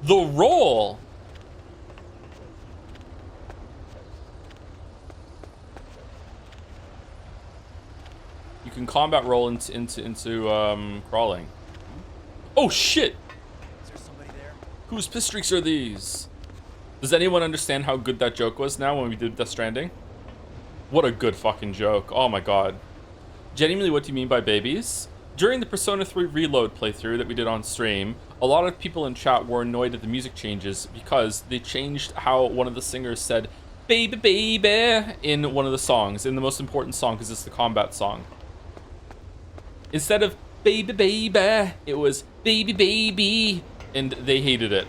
The roll. You can combat roll into crawling. Oh shit! Is there somebody there? Whose piss streaks are these? Does anyone understand how good that joke was now when we did Death Stranding? What a good fucking joke. Oh my god. Genuinely, what do you mean by babies? During the Persona 3 Reload playthrough that we did on stream, a lot of people in chat were annoyed at the music changes because they changed how one of the singers said, baby, baby, in one of the songs, in the most important song, because it's the combat song. Instead of baby, baby, it was baby, baby, and they hated it.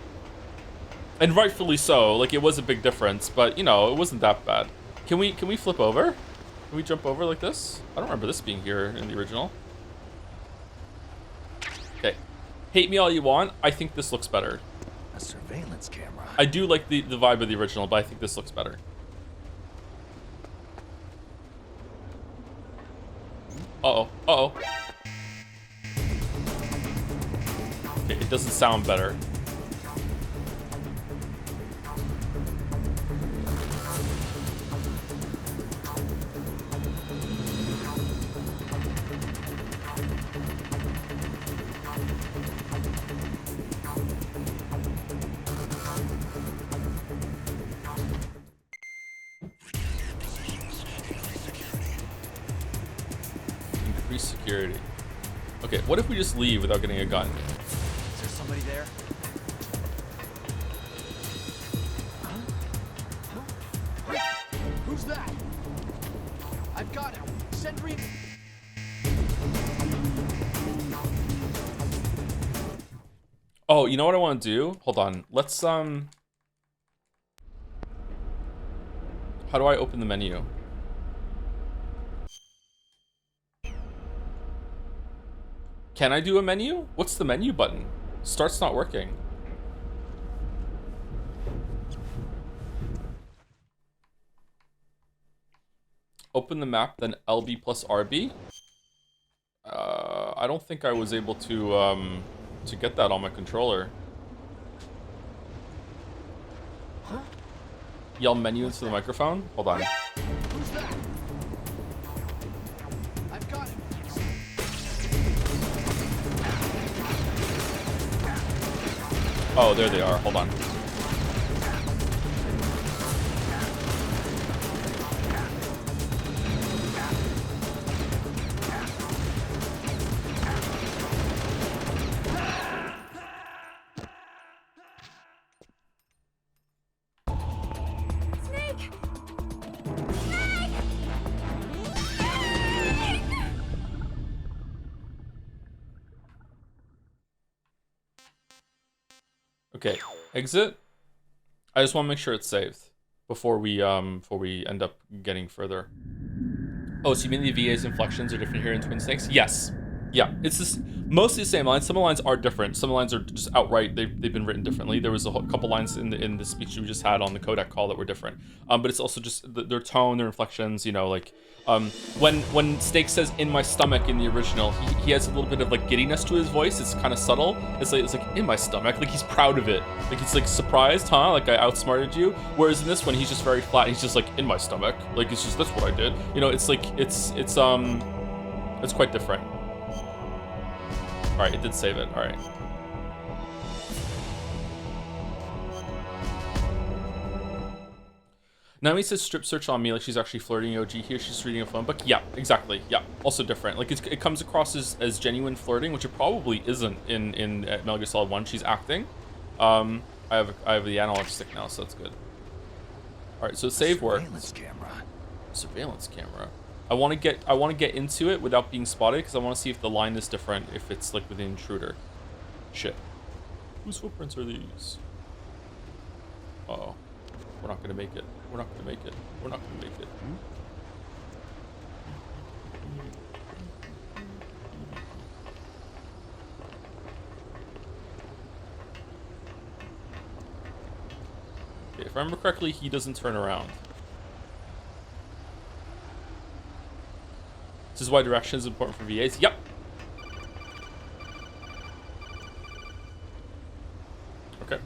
And rightfully so, like, it was a big difference, but, you know, it wasn't that bad. Can we flip over? Can we jump over like this? I don't remember this being here in the original. Okay. Hate me all you want. I think this looks better. A surveillance camera. I do like the vibe of the original, but I think this looks better. Uh-oh. Uh-oh. Okay, it doesn't sound better. Security. Okay, what if we just leave without getting a gun? Is there somebody there? Who's that? I've got him. Send re. Oh, you know what I want to do? Hold on. Let's How do I open the menu? Can I do a menu? What's the menu button? Start's not working. Open the map, then LB plus RB. I don't think I was able to get that on my controller. Huh? Yell menu into the microphone. Hold on. Who's that? I've got him. Oh, there they are. Hold on. Snake! Okay, exit. I just want to make sure it's saved before we end up getting further. Oh, so you mean the VA's inflections are different here in Twin Snakes? Yes. Yeah, it's just mostly the same lines. Some of the lines are different. Some of the lines are just outright, they've been written differently. There was a couple lines in the speech we just had on the codec call that were different. But it's also just their tone, their inflections, you know, like when Snake says "in my stomach" in the original, he has a little bit of like giddiness to his voice. It's kind of subtle. It's like "in my stomach," like he's proud of it. Like he's like surprised, huh? Like I outsmarted you. Whereas in this one, he's just very flat. He's just like "in my stomach." Like it's just that's what I did. You know, it's like it's quite different. All right, it did save it. All right. Naomi says strip search on me like she's actually flirting OG here. She's reading a phone book. Yeah, exactly. Yeah, also different. Like it comes across as genuine flirting, which it probably isn't in Metal Gear Solid 1. She's acting. I have the analog stick now, so that's good. All right, so save work. Surveillance camera. Surveillance camera. I want to get into it without being spotted because I want to see if the line is different, if it's like with the intruder. Shit. Whose footprints are these? Uh-oh. We're not gonna make it. We're not gonna make it. We're not gonna make it. Okay, if I remember correctly, he doesn't turn around. This is why direction is important for VAs. Yep. Okay.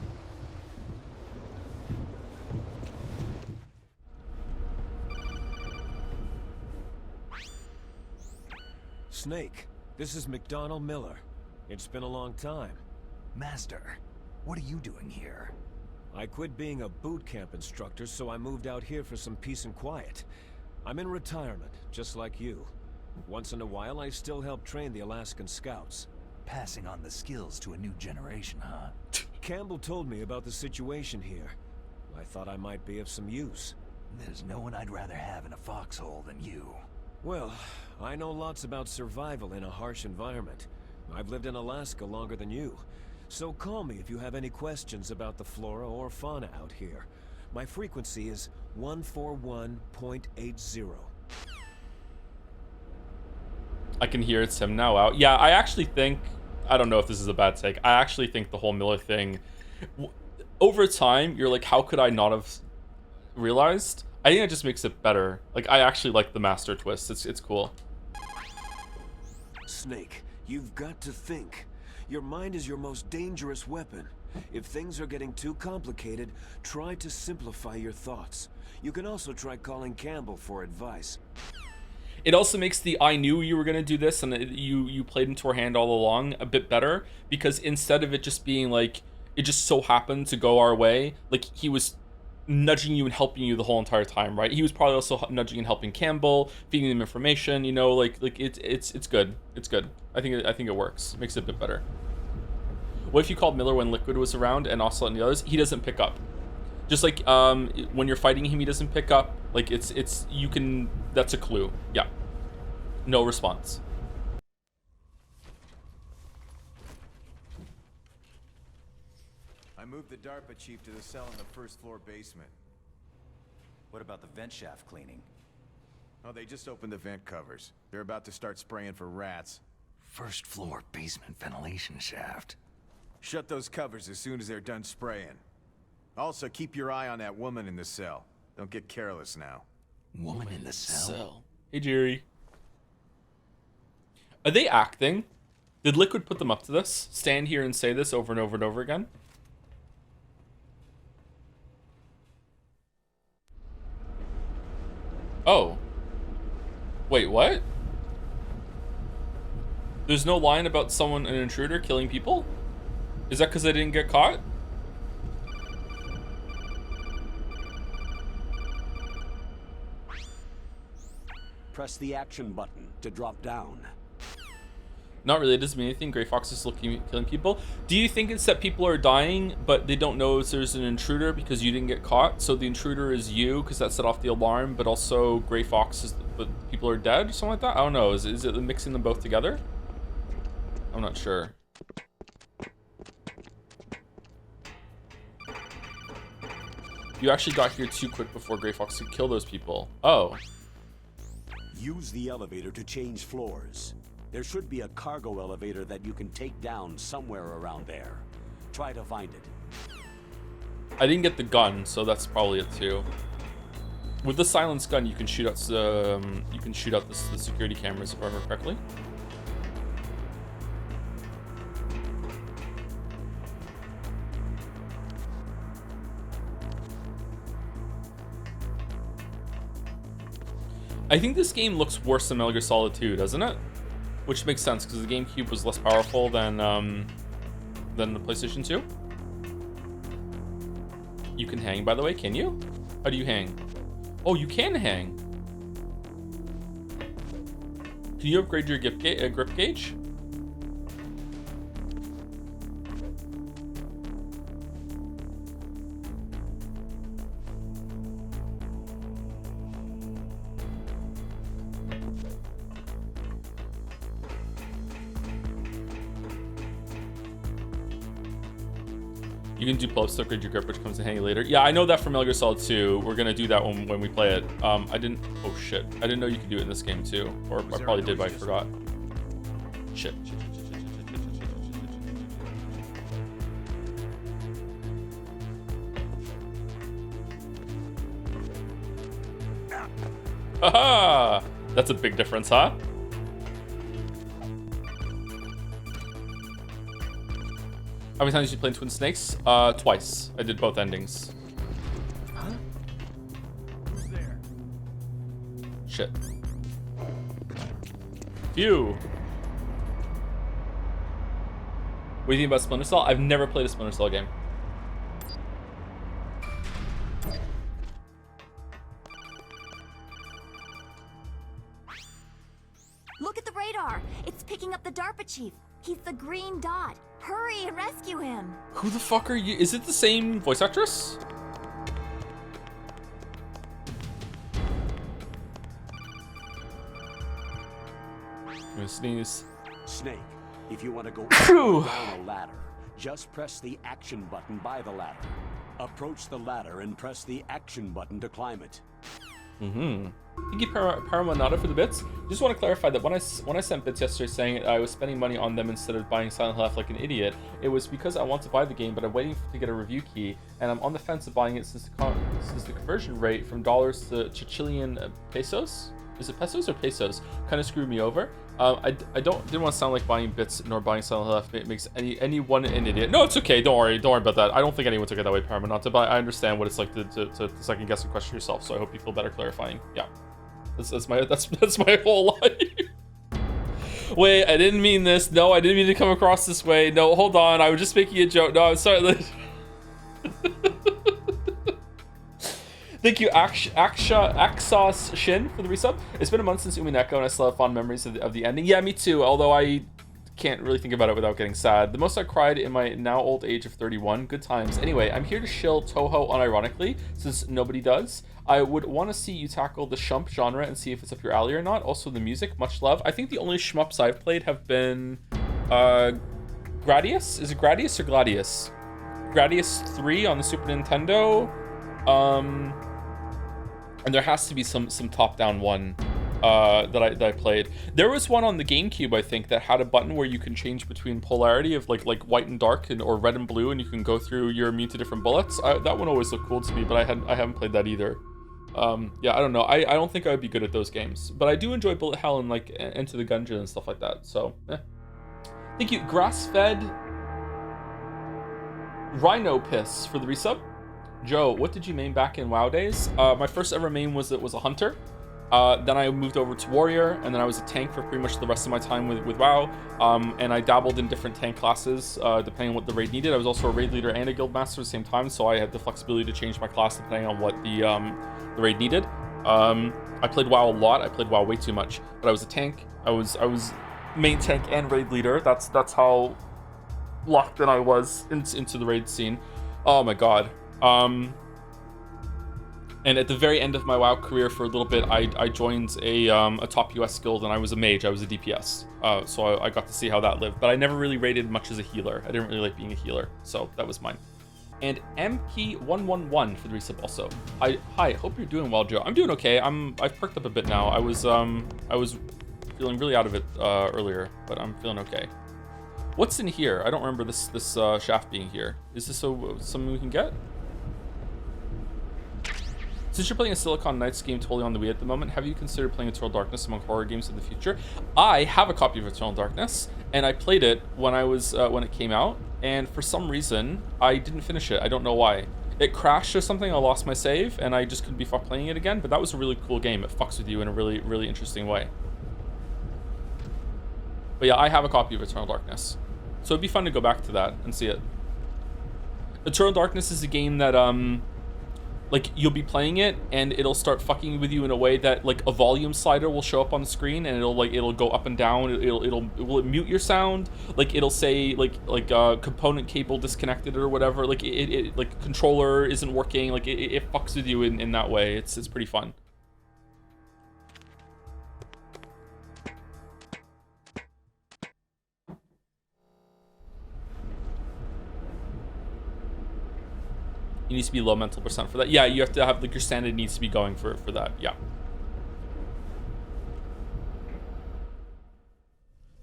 Snake, this is McDonnell Miller. It's been a long time. Master, what are you doing here? I quit being a boot camp instructor, so I moved out here for some peace and quiet. I'm in retirement, just like you. Once in a while, I still help train the Alaskan Scouts. Passing on the skills to a new generation, huh? Campbell told me about the situation here. I thought I might be of some use. There's no one I'd rather have in a foxhole than you. Well, I know lots about survival in a harsh environment. I've lived in Alaska longer than you. So call me if you have any questions about the flora or fauna out here. My frequency is 141.80. I can hear it's him now out. Yeah, I actually think, I don't know if this is a bad take, I actually think the whole Miller thing, over time, you're like, how could I not have realized? I think it just makes it better. Like, I actually like the master twist. It's cool. Snake, you've got to think. Your mind is your most dangerous weapon. If things are getting too complicated, try to simplify your thoughts. You can also try calling Campbell for advice. It also makes the I knew you were going to do this and you played into our hand all along a bit better, because instead of it just being like, it just so happened to go our way, like he was nudging you and helping you the whole entire time, right? He was probably also nudging and helping Campbell, feeding him information, you know, like it's good. It's good. I think it works. It makes it a bit better. What if you called Miller when Liquid was around and Ocelot and the others? He doesn't pick up. Just like when you're fighting him, he doesn't pick up. Like it's you can, that's a clue. Yeah. No response. I moved the DARPA Chief to the cell in the first floor basement. What about the vent shaft cleaning? Oh, they just opened the vent covers. They're about to start spraying for rats. First floor basement ventilation shaft. Shut those covers as soon as they're done spraying. Also, keep your eye on that woman in the cell. Don't get careless now. Woman in the cell? Hey, Jerry. Are they acting? Did Liquid put them up to this? Stand here and say this over and over and over again? Oh. Wait, what? There's no line about someone, an intruder, killing people? Is that because they didn't get caught? Press the action button to drop down. Not really, it doesn't mean anything. Gray Fox is killing people. Do you think it's that people are dying, but they don't know if there's an intruder because you didn't get caught? So the intruder is you because that set off the alarm, but also Gray Fox is, but people are dead or something like that? I don't know. Is it mixing them both together? I'm not sure. You actually got here too quick before Gray Fox could kill those people. Oh. Use the elevator to change floors. There should be a cargo elevator that you can take down somewhere around there. Try to find it. I didn't get the gun, so that's probably it too. With the silence gun, you can shoot out the security cameras, if I remember correctly. I think this game looks worse than Metal Gear Solid 2, doesn't it? Which makes sense because the GameCube was less powerful than the PlayStation 2. You can hang, by the way, can you? How do you hang? Oh, you can hang. Can you upgrade your grip gauge? You can do pull-ups to upgrade your grip, which comes in handy later. Yeah, I know that from Metal Gear Solid 2. We're gonna do that when we play it. I didn't. Oh shit! I didn't know you could do it in this game too, or I probably did, but I forgot. Shit. Haha! That's a big difference, huh? How many times did you play Twin Snakes? Twice. I did both endings. Huh? Who's there? Shit. Phew. What do you think about Splinter Cell? I've never played a Splinter Cell game. Look at the radar. It's picking up the DARPA Chief. He's the green dot. Hurry and rescue him. Who the fuck are you? Is it the same voice actress? I'm gonna sneeze. Snake, if you want to go Phew. down a ladder, just press the action button by the ladder. Approach the ladder and press the action button to climb it. Mm-hmm. Thank you, Paramonata, for the bits. Just want to clarify that when I sent bits yesterday saying I was spending money on them instead of buying Silent Hill like an idiot, it was because I want to buy the game, but I'm waiting to get a review key, and I'm on the fence of buying it since the conversion rate from dollars to Chilean pesos. Is it pesos or pesos? Kind of screwed me over. I didn't want to sound like buying bits nor buying Silent Hill if it makes anyone an idiot. No, it's okay. Don't worry about that. I don't think anyone took it that way, Paramonata, but I understand what it's like to second guess and question yourself. So I hope you feel better clarifying. Yeah, that's my whole life. Wait, I didn't mean this. No, I didn't mean to come across this way. No, hold on. I was just making a joke. No, I'm sorry. Thank you, Axos Shin, for the resub. It's been a month since Umineko, and I still have fond memories of the ending. Yeah, me too, although I can't really think about it without getting sad. The most I cried in my now old age of 31. Good times. Anyway, I'm here to shill Toho unironically, since nobody does. I would want to see you tackle the shump genre and see if it's up your alley or not. Also, the music, much love. I think the only shmups I've played have been Gradius? Is it Gradius or Gladius? Gradius 3 on the Super Nintendo. And there has to be some top-down one that I played. There was one on the GameCube, I think, that had a button where you can change between polarity of like white and dark or red and blue, and you can go through, you're immune to different bullets. That one always looked cool to me, but I haven't played that either. Yeah, I don't know. I don't think I would be good at those games, but I do enjoy Bullet Hell and like Enter the Gungeon and stuff like that. So, thank you, Grass-Fed Rhino Piss, for the resub. Joe, what did you main back in WoW days? My first ever main was a hunter. Then I moved over to warrior, and then I was a tank for pretty much the rest of my time with WoW. And I dabbled in different tank classes depending on what the raid needed. I was also a raid leader and a guild master at the same time, so I had the flexibility to change my class depending on what the raid needed. I played WoW a lot. I played WoW way too much, but I was a tank. I was main tank and raid leader. That's how locked in I was into the raid scene. Oh my god. And at the very end of my WoW career for a little bit, I joined a top US guild, and I was a mage. I was a DPS. So I got to see how that lived. But I never really raided much as a healer. I didn't really like being a healer. So that was mine. And MP111 for the resub also. Hi, hope you're doing well, Joe. I'm doing okay. I've perked up a bit now. I was feeling really out of it earlier, but I'm feeling okay. What's in here? I don't remember this shaft being here. Is this something we can get? Since you're playing a Silicon Knights game totally on the Wii at the moment, have you considered playing Eternal Darkness among horror games in the future? I have a copy of Eternal Darkness, and I played it when it came out, and for some reason, I didn't finish it. I don't know why. It crashed or something, I lost my save, and I just couldn't be fucked playing it again, but that was a really cool game. It fucks with you in a really, really interesting way. But yeah, I have a copy of Eternal Darkness. So it'd be fun to go back to that and see it. Eternal Darkness is a game that, like, you'll be playing it and it'll start fucking with you in a way that, like, a volume slider will show up on the screen and it'll go up and down. Will mute your sound? Like, it'll say like component cable disconnected or whatever. Like like controller isn't working. Like it fucks with you in that way. It's pretty fun. You need to be low mental percent for that. Yeah, you have to have, like, your sanity needs to be going for that. Yeah.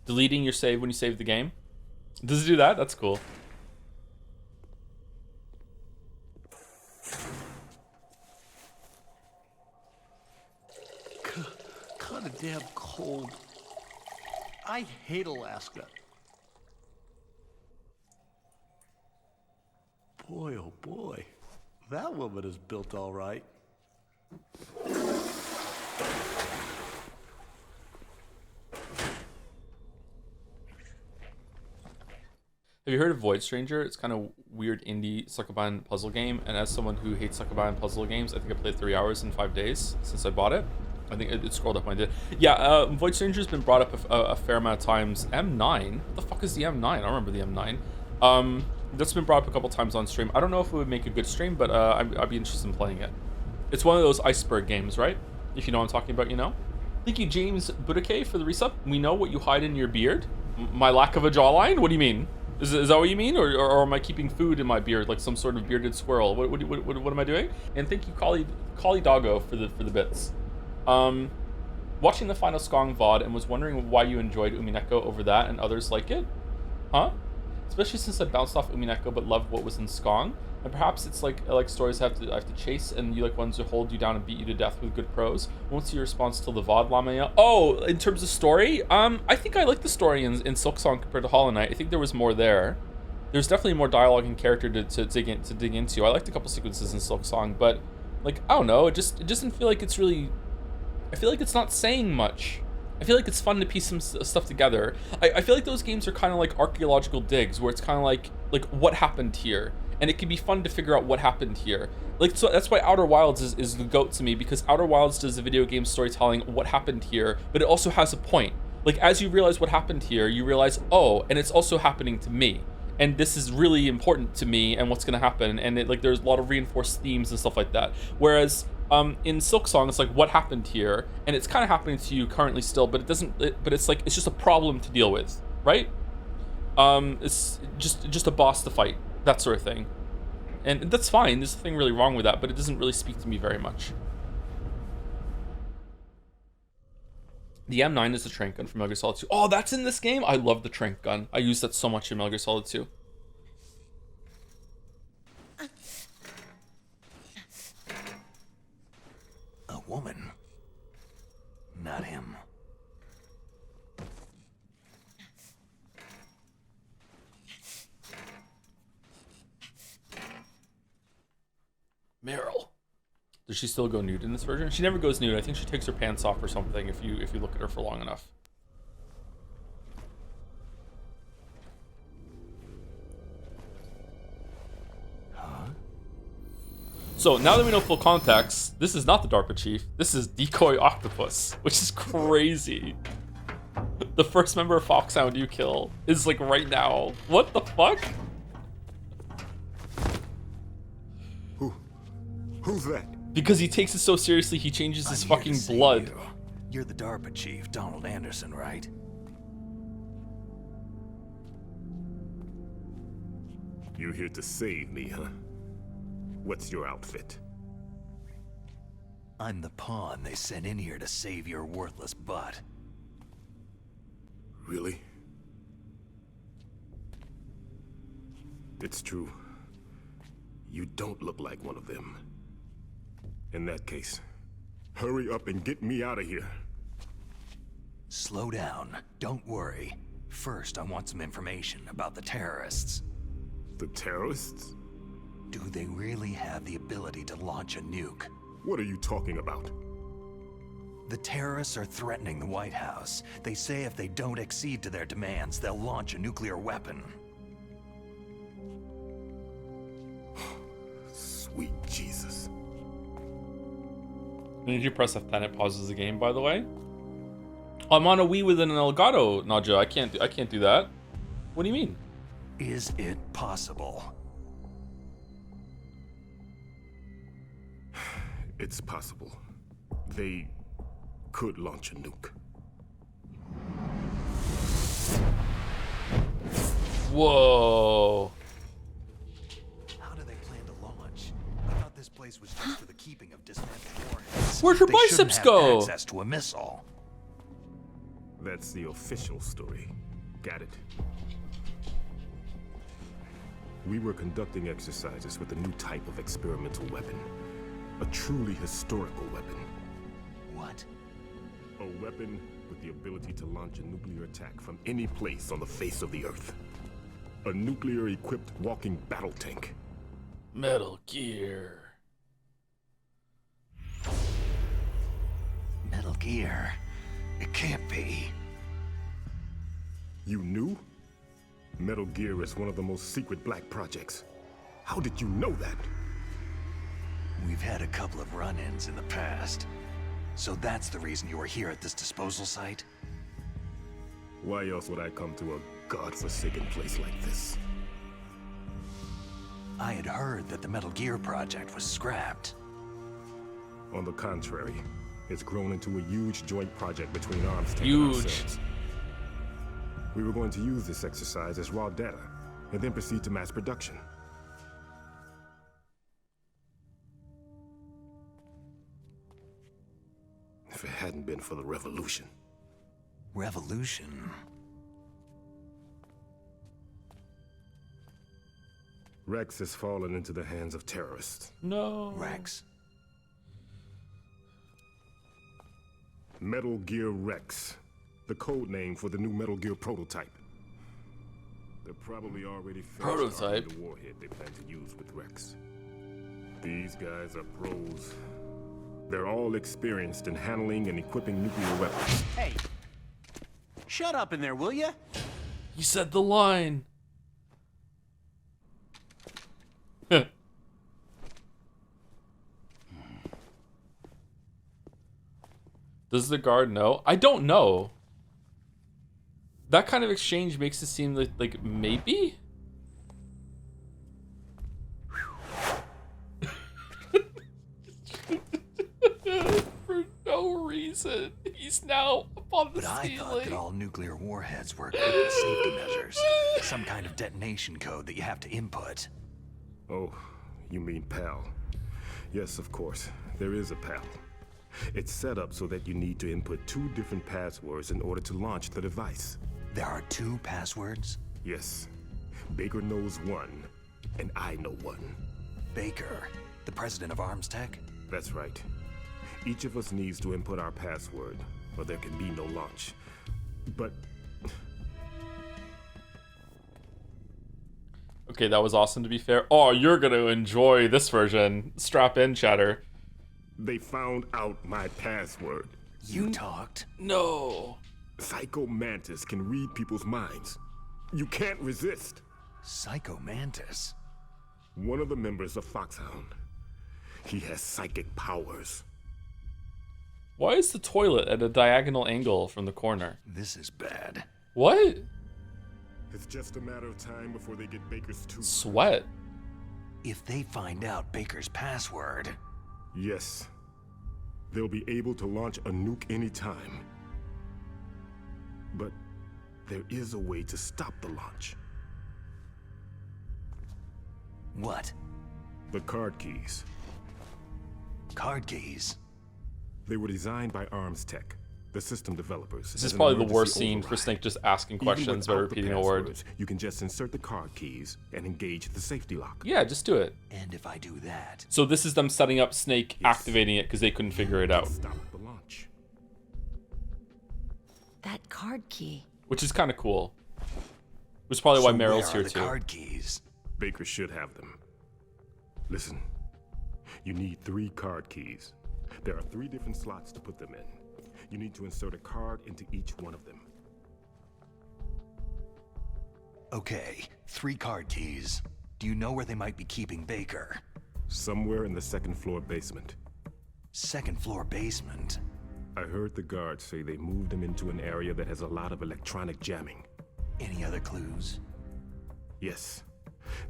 Deleting your save when you save the game. Does it do that? That's cool. damn cold. I hate Alaska. Boy, oh boy. That woman is built all right. Have you heard of Void Stranger? It's kind of weird indie suckaban puzzle game, and as someone who hates suckaban puzzle games, I think I played 3 hours in 5 days since I bought it. I think it scrolled up when I did. Yeah, Void Stranger's been brought up a fair amount of times. M9? What the fuck is the M9? I don't remember the M9. That's been brought up a couple times on stream. I don't know if it would make a good stream, but I'd be interested in playing it. It's one of those iceberg games, right? If you know what I'm talking about, you know? Thank you, James Budake, for the resub. We know what you hide in your beard. My lack of a jawline? What do you mean? Is that what you mean? Or am I keeping food in my beard like some sort of bearded squirrel? What am I doing? And thank you, Collie Doggo, for the bits. Watching the final Skong VOD and was wondering why you enjoyed Umineko over that and others like it? Huh? Especially since I bounced off Umineko but loved what was in Skong. And perhaps it's like I like stories I have to chase, and you like ones who hold you down and beat you to death with good prose. Won't see your response till the VOD, Lamaya. Oh, in terms of story, I think I like the story in Silksong compared to Hollow Knight. I think there was more there. There's definitely more dialogue and character to dig into. I liked a couple sequences in Silksong, but like I don't know, it doesn't feel like it's really. I feel like it's not saying much. I feel like it's fun to piece some stuff together. I feel like those games are kind of like archaeological digs, where it's kind of like what happened here. And it can be fun to figure out what happened here. Like, so that's why Outer Wilds is the GOAT to me, because Outer Wilds does the video game storytelling, what happened here, but it also has a point. Like, as you realize what happened here, you realize, oh, and it's also happening to me. And this is really important to me and what's gonna happen. And there's a lot of reinforced themes and stuff like that. Whereas in Silksong, it's like, what happened here? And it's kind of happening to you currently still, but but it's like, it's just a problem to deal with, right? It's just a boss to fight. That sort of thing. And that's fine, there's nothing really wrong with that, but it doesn't really speak to me very much. The M9 is the trank gun from Metal Gear Solid 2. Oh, that's in this game? I love the trank gun. I use that so much in Metal Gear Solid 2. A woman. Not him. Meryl. Does she still go nude in this version? She never goes nude. I think she takes her pants off or something if you look at her for long enough. Huh? So now that we know full context, this is not the DARPA Chief. This is Decoy Octopus, which is crazy. The first member of Foxhound you kill is like right now. What the fuck? Who's that? Because he takes it so seriously, he changes his fucking blood. You're the DARPA Chief, Donald Anderson, right? You're here to save me, huh? What's your outfit? I'm the pawn they sent in here to save your worthless butt. Really? It's true. You don't look like one of them. In that case, hurry up and get me out of here. Slow down. Don't worry. First, I want some information about the terrorists. The terrorists? Do they really have the ability to launch a nuke? What are you talking about? The terrorists are threatening the White House. They say if they don't accede to their demands, they'll launch a nuclear weapon. Sweet Jesus. Did you press F10? It pauses the game, by the way. I'm on a Wii with an Elgato, Nadja. I can't do that. What do you mean? Is it possible? It's possible. They could launch a nuke. Whoa. How do they plan to launch? I thought this place was just for the keeping of dismantled warheads. Where'd her They biceps shouldn't have go? access to a missile. That's the official story. Got it. We were conducting exercises with a new type of experimental weapon. A truly historical weapon. What? A weapon with the ability to launch a nuclear attack from any place on the face of the Earth. A nuclear-equipped walking battle tank. Metal Gear. Metal Gear? It can't be. You knew? Metal Gear is one of the most secret black projects. How did you know that? We've had a couple of run-ins in the past. So that's the reason you were here at this disposal site? Why else would I come to a godforsaken place like this? I had heard that the Metal Gear project was scrapped. On the contrary, it's grown into a huge joint project between Arms Tech and Huge. ourselves. We were going to use this exercise as raw data, and then proceed to mass production. If it hadn't been for the revolution. Revolution? Rex has fallen into the hands of terrorists. No. Rex? Metal Gear Rex, the code name for the new Metal Gear prototype. They're probably already finished Prototype? the warhead they plan to use with Rex. These guys are pros. They're all experienced in handling and equipping nuclear weapons. Hey, shut up in there, will ya? You said the line. Does the guard know? I don't know. That kind of exchange makes it seem like maybe? For no reason. He's now up on the But I thought ceiling. that all nuclear warheads were equipped with safety measures. Some kind of detonation code that you have to input. Oh, you mean PAL. Yes, of course. There is a PAL. It's set up so that you need to input 2 different passwords in order to launch the device. There are 2 passwords? Yes. Baker knows one, and I know one. Baker, the president of Arms Tech? That's right. Each of us needs to input our password, or there can be no launch. But Okay, that was awesome to be fair. Oh, you're gonna enjoy this version. Strap in, chatter. they found out my password. You talked? No. Psycho Mantis can read people's minds. You can't resist. Psycho Mantis? One of the members of Foxhound. He has psychic powers. Why is the toilet at a diagonal angle from the corner? This is bad. What? It's just a matter of time before they get Baker's tooth. Sweat. If they find out Baker's password... Yes. They'll be able to launch a nuke anytime. But there is a way to stop the launch. What? The card keys. Card keys? They were designed by Arms Tech, the system developers. This is as an probably the emergency worst scene for override. Snake just asking Even questions by without the repeating a word. passwords, you can just insert the card keys and engage the safety lock. Yeah, just do it. And if I do that... So this is them setting up Snake, Yes. activating it because they couldn't figure it out. Stop the launch. That card key. Which is kind of cool. Which is probably why So Meryl's where here are the too. card keys? Baker should have them. Listen, you need 3 card keys. There are 3 different slots to put them in. You need to insert a card into each one of them. Okay, 3 card keys. Do you know where they might be keeping Baker? Somewhere in the 2nd floor basement. 2nd floor basement? I heard the guards say they moved him into an area that has a lot of electronic jamming. Any other clues? Yes.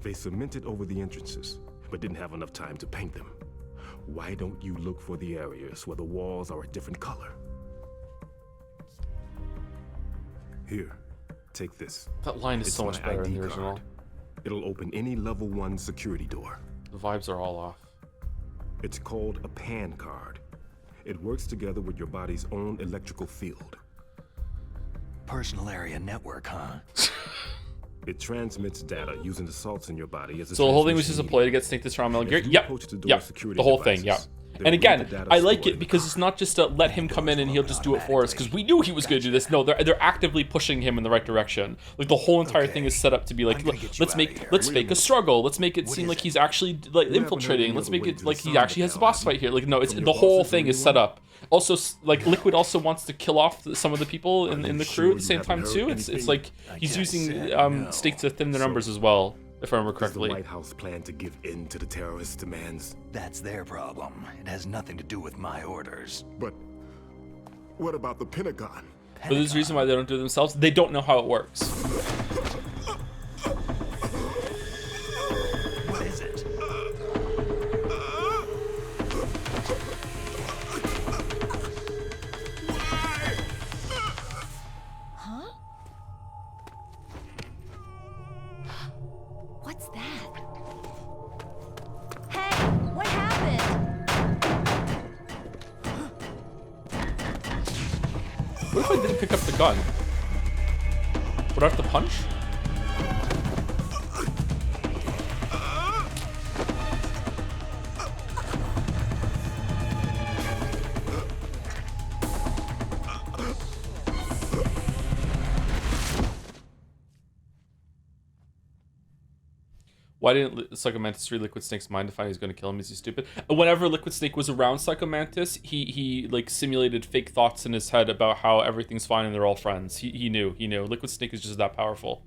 They cemented over the entrances, but didn't have enough time to paint them. Why don't you look for the areas where the walls are a different color? Here, take this. That line is It's so much my better in ID the original. card. It'll open any level 1 security door. The vibes are all off. It's called a PAN card. It works together with your body's own electrical field. Personal area network, huh? It transmits data using the salts in your body as a So the whole thing was just a transmission ploy to get Snake to surround Metal Gear? If you Yep. approach the door Yep. security The whole thing, yeah. devices, And again, I like it because it's not just a let him come in and he'll just do it for us, because we knew he was going to do this. No, they're actively pushing him in the right direction. Like the whole entire thing is set up to be like, let's fake a struggle. Let's make it seem like he's actually like infiltrating. Let's make it like he actually has a boss fight here. Like no, it's the whole thing is set up. Also, like Liquid also wants to kill off some of the people in the crew at the same time too. It's like he's using Snake to thin their numbers as well, if I remember correctly. Does the White House plan to give in to the terrorists' demands? That's their problem. It has nothing to do with my orders. But what about the Pentagon? But there's a reason why they don't do it themselves. They don't know how it works. What is it? Huh? What's that? Hey, what happened? What if I didn't pick up the gun? Would I have to punch? Why didn't Psycho Mantis read Liquid Snake's mind to find he's going to kill him? Is he stupid? Whenever Liquid Snake was around Psycho Mantis, he like simulated fake thoughts in his head about how everything's fine and they're all friends. He knew. Liquid Snake is just that powerful.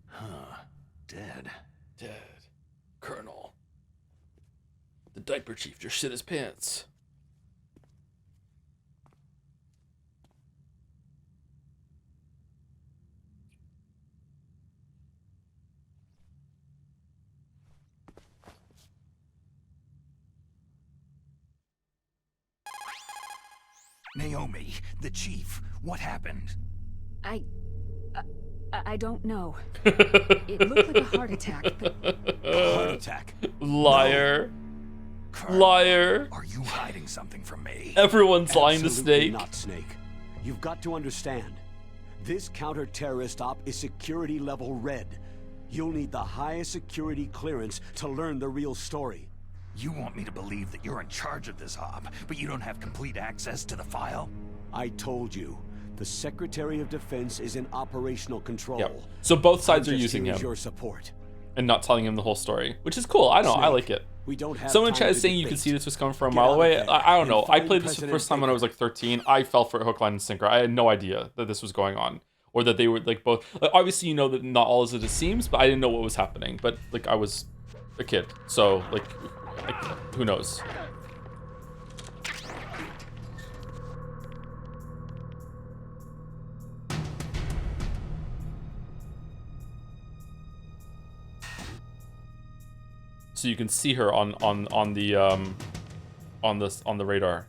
Huh. Dead. Colonel. The diaper chief just shit his pants. Naomi, the chief, what happened? I don't know. It looked like a heart attack, but... A heart attack? Liar. No. Colonel, Liar. Are you hiding something from me? Everyone's lying to Absolutely Snake. not, Snake. You've got to understand. This counter-terrorist op is security level red. You'll need the highest security clearance to learn the real story. You want me to believe that you're in charge of this op, but you don't have complete access to the file? I told you. The Secretary of Defense is in operational control. Yep. So both sides I'm are just using here as him your support. and not telling him the whole story, which is cool. I know. I like it. We don't have Someone in time chat is to saying you debate. can see this was coming from a Get mile out of away. there I don't and know. I find played this the President first time when I was like 13. I fell for it hook, line, and sinker. I had no idea that this was going on, or that they were like both. Like, obviously, you know that not all is as it seems, but I didn't know what was happening. But like, I was a kid, so like who knows? So you can see her on the radar.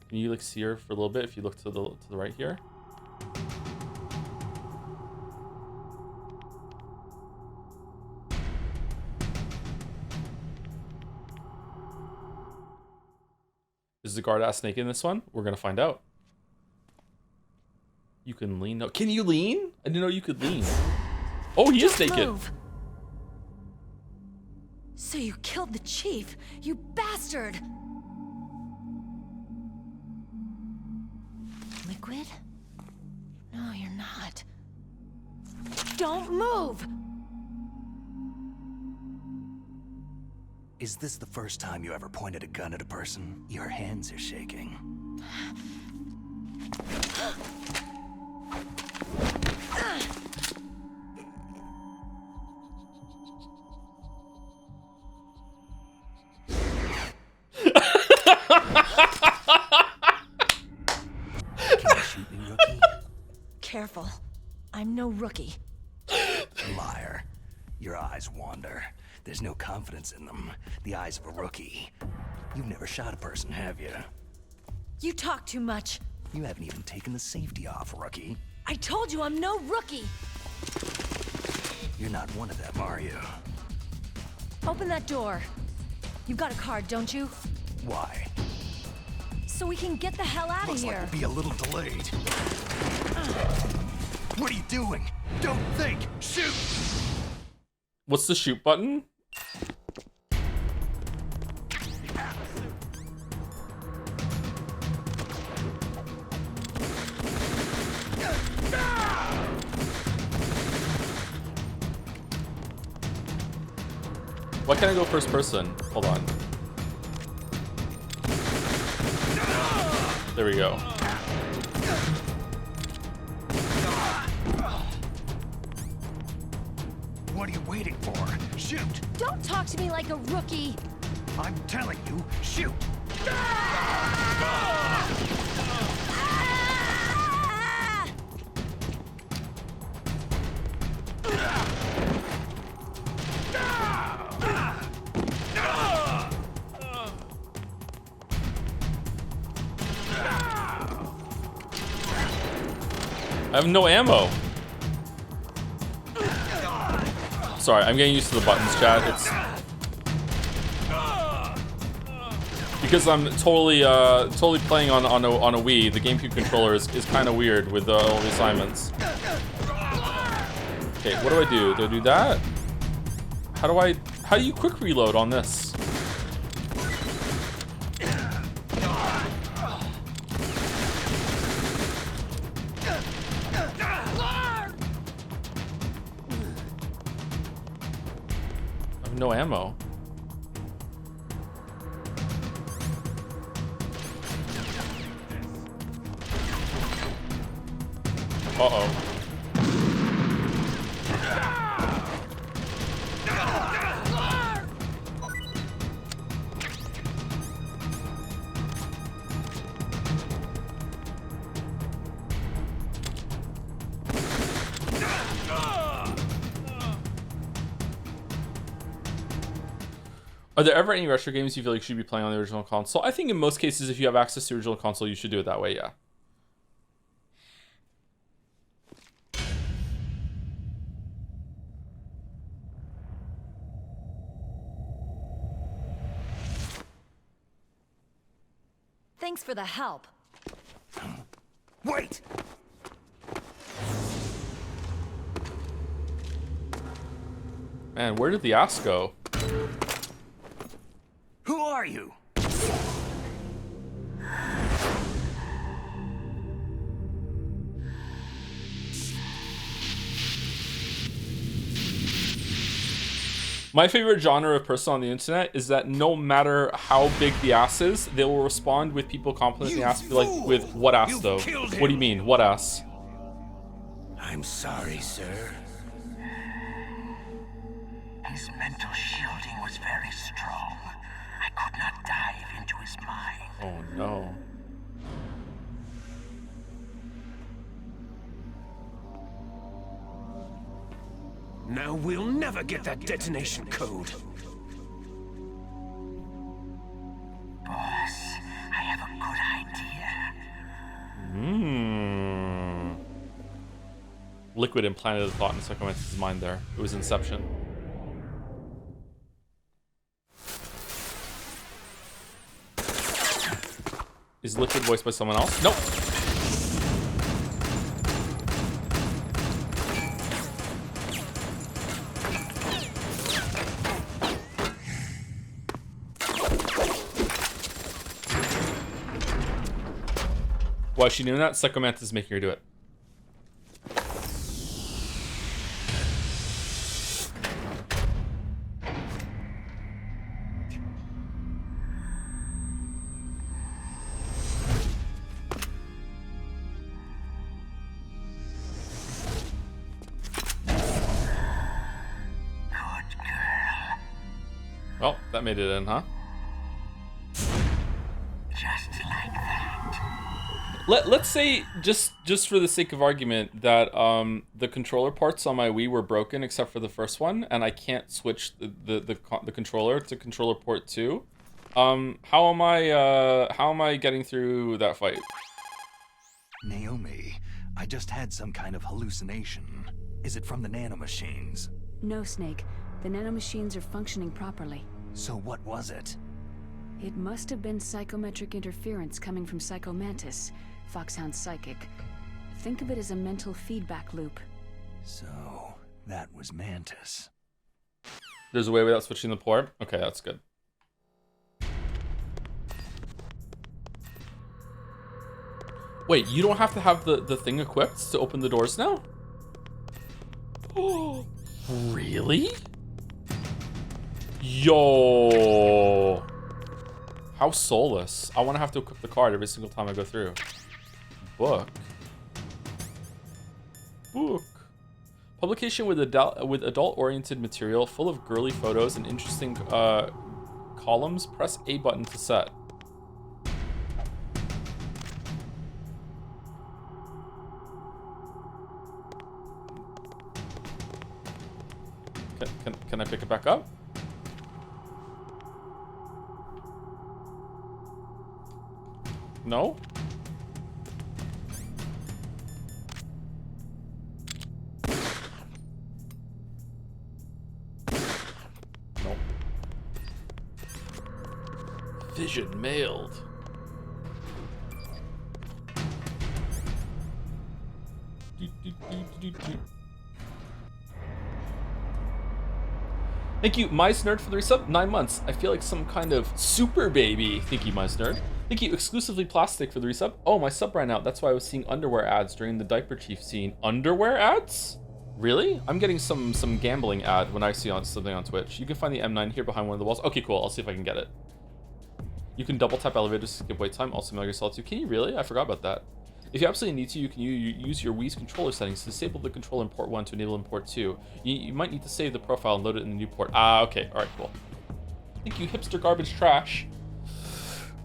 Can you like see her for a little bit if you look to the right here? Is the guard ass snake in this one? We're gonna find out. You can lean. No, can you lean? I didn't know you could lean. Oh, he is naked. Move. So you killed the chief, you bastard! Liquid? No, you're not. Don't move! Is this the first time you ever pointed a gun at a person? Your hands are shaking. Careful. I'm no rookie. Liar. Your eyes wander. There's no confidence in them. The eyes of a rookie. You've never shot a person, have you? You talk too much. You haven't even taken the safety off, rookie. I told you I'm no rookie! You're not one of them, are you? Open that door. You've got a card, don't you? Why? So we can get the hell out of Looks here. like we'll be a little delayed. What are you doing? Don't think! Shoot! What's the shoot button? Why can't I go first person? Hold on. There we go. What are you waiting for? Shoot! Don't talk to me like a rookie! I'm telling you, shoot! I have no ammo. Sorry, I'm getting used to the buttons, chat. It's because I'm totally playing on a Wii. The GameCube controller is kind of weird with all the assignments. Okay, what do I do? Do I do that? How do you quick reload on this? No ammo. Uh-oh. Are there ever any retro games you feel like you should be playing on the original console? I think in most cases, if you have access to the original console, you should do it that way, yeah. Thanks for the help. Wait! Man, where did the ass go? Who are you? My favorite genre of person on the internet is that no matter how big the ass is, they will respond with people complimenting the ass, be like, with what ass though? What do you mean, what ass? I'm sorry, sir. His mental shielding was very strong. I could not dive into his mind. Oh no. Now we'll never get that detonation code. Boss, I have a good idea. Liquid implanted a thought in Psychomantis' mind there. It was Inception. Is Liquid voiced by someone else? Nope. Why is she doing that? Psychomantis is making her do it. Well, that made it in, huh? Just like that. Let's say, just for the sake of argument, that the controller parts on my Wii were broken except for the first one, and I can't switch the controller to controller port 2. How am I getting through that fight? Naomi, I just had some kind of hallucination. Is it from the nanomachines? No, Snake. The nanomachines are functioning properly. So what was it? It must have been psychometric interference coming from Psychomantis, Foxhound's psychic. Think of it as a mental feedback loop. So, that was Mantis. There's a way without switching the port? Okay, that's good. Wait, you don't have to have the thing equipped to open the doors now? Oh, really? Yo. How soulless. I want to have to equip the card every single time I go through. Book. Book. Publication with adult-oriented material, full of girly photos and interesting columns. Press A button to set. Can I pick it back up? No? No. Vision mailed. Thank you, Meisnerd, for the resub. 9 months. I feel like some kind of super baby. Thank you, Meisnerd. Thank you, Exclusively Plastic, for the resub. Oh, my sub ran out. That's why I was seeing underwear ads during the DARPA Chief scene. Underwear ads? Really? I'm getting some gambling ad when I see something on Twitch. You can find the M9 here behind one of the walls. Okay, cool. I'll see if I can get it. You can double tap elevators to skip wait time. Also, Metal Gear Solid 2. Can you really? I forgot about that. If you absolutely need to, you can use your Wii's controller settings to disable the controller in port 1 to enable in port 2. You might need to save the profile and load it in the new port. Ah, okay. Alright, cool. Thank you, hipster garbage trash,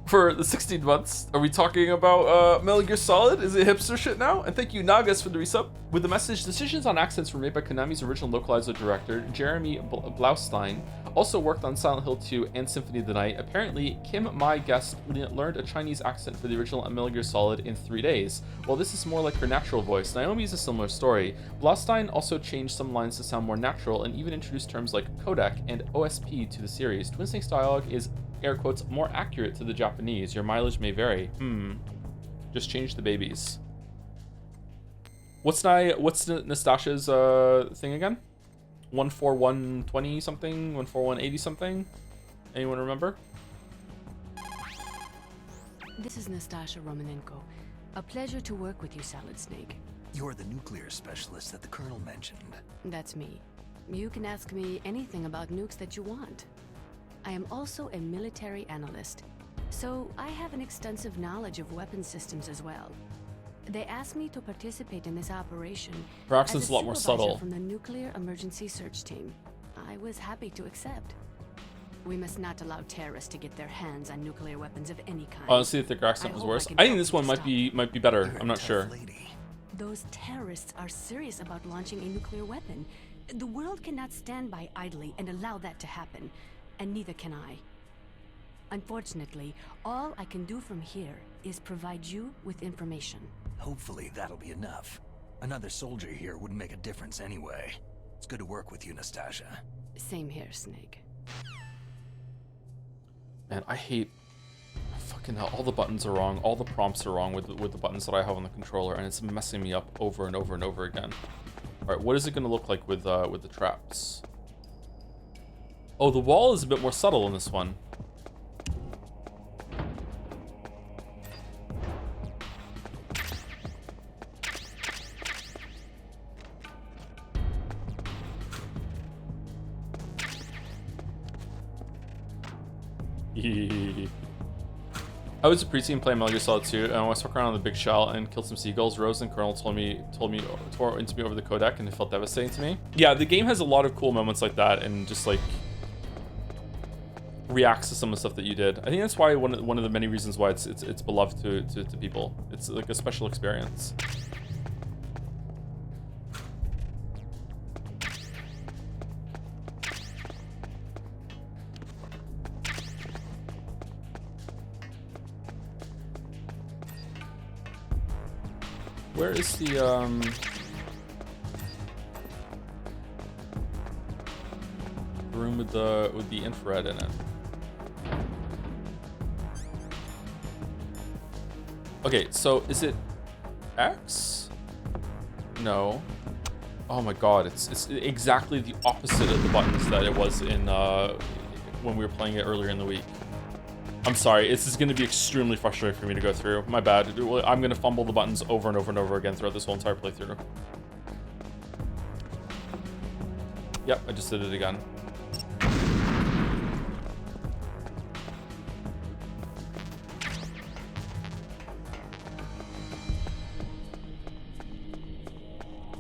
for the 16 months. Are we talking about Metal Gear Solid? Is it hipster shit now? And thank you, Nagas, for the resub. With the message, decisions on accents were made by Konami's original localizer director, Jeremy Blaustein. Also worked on Silent Hill 2 and Symphony of the Night. Apparently, Kim, my guest, learned a Chinese accent for the original Metal Gear Solid in 3 days. While this is more like her natural voice, Naomi is a similar story. Blaustein also changed some lines to sound more natural and even introduced terms like codec and OSP to the series. Twin Snake's dialogue is, air quotes, more accurate to the Japanese. Your mileage may vary. Just change the babies. What's Nastasha's thing again? 14120 something? 14180 something? Anyone remember? This is Nastasha Romanenko. A pleasure to work with you, Salad Snake. You're the nuclear specialist that the Colonel mentioned. That's me. You can ask me anything about nukes that you want. I am also a military analyst, so I have an extensive knowledge of weapon systems as well. They asked me to participate in this operation Her accent's a lot more subtle. from the Nuclear Emergency Search Team. I was happy to accept. We must not allow terrorists to get their hands on nuclear weapons of any kind. Honestly, if the accent was worse. I think this one might be better. I'm not sure. Those terrorists are serious about launching a nuclear weapon. The world cannot stand by idly and allow that to happen, and neither can I. Unfortunately, all I can do from here is provide you with information. Hopefully that'll be enough. Another soldier here wouldn't make a difference anyway. It's good to work with you, Nastasha. Same here, Snake. Man, I hate... Fucking hell, all the buttons are wrong. All the prompts are wrong with the buttons that I have on the controller, and it's messing me up over and over and over again. Alright, what is it going to look like with the traps? Oh, the wall is a bit more subtle in this one. I was a preteen playing Metal Gear Solid 2, and I was walking around on the big shell and killed some seagulls. Rose and Colonel tore into me over the codec, and it felt devastating to me. Yeah, the game has a lot of cool moments like that, and just like reacts to some of the stuff that you did. I think that's why one of the many reasons why it's beloved to people. It's like a special experience. Where is the room with the infrared in it? Okay, so is it X? No. Oh my god, it's exactly the opposite of the buttons that it was in when we were playing it earlier in the week. I'm sorry, this is going to be extremely frustrating for me to go through. My bad. I'm going to fumble the buttons over and over and over again throughout this whole entire playthrough. Yep, I just did it again.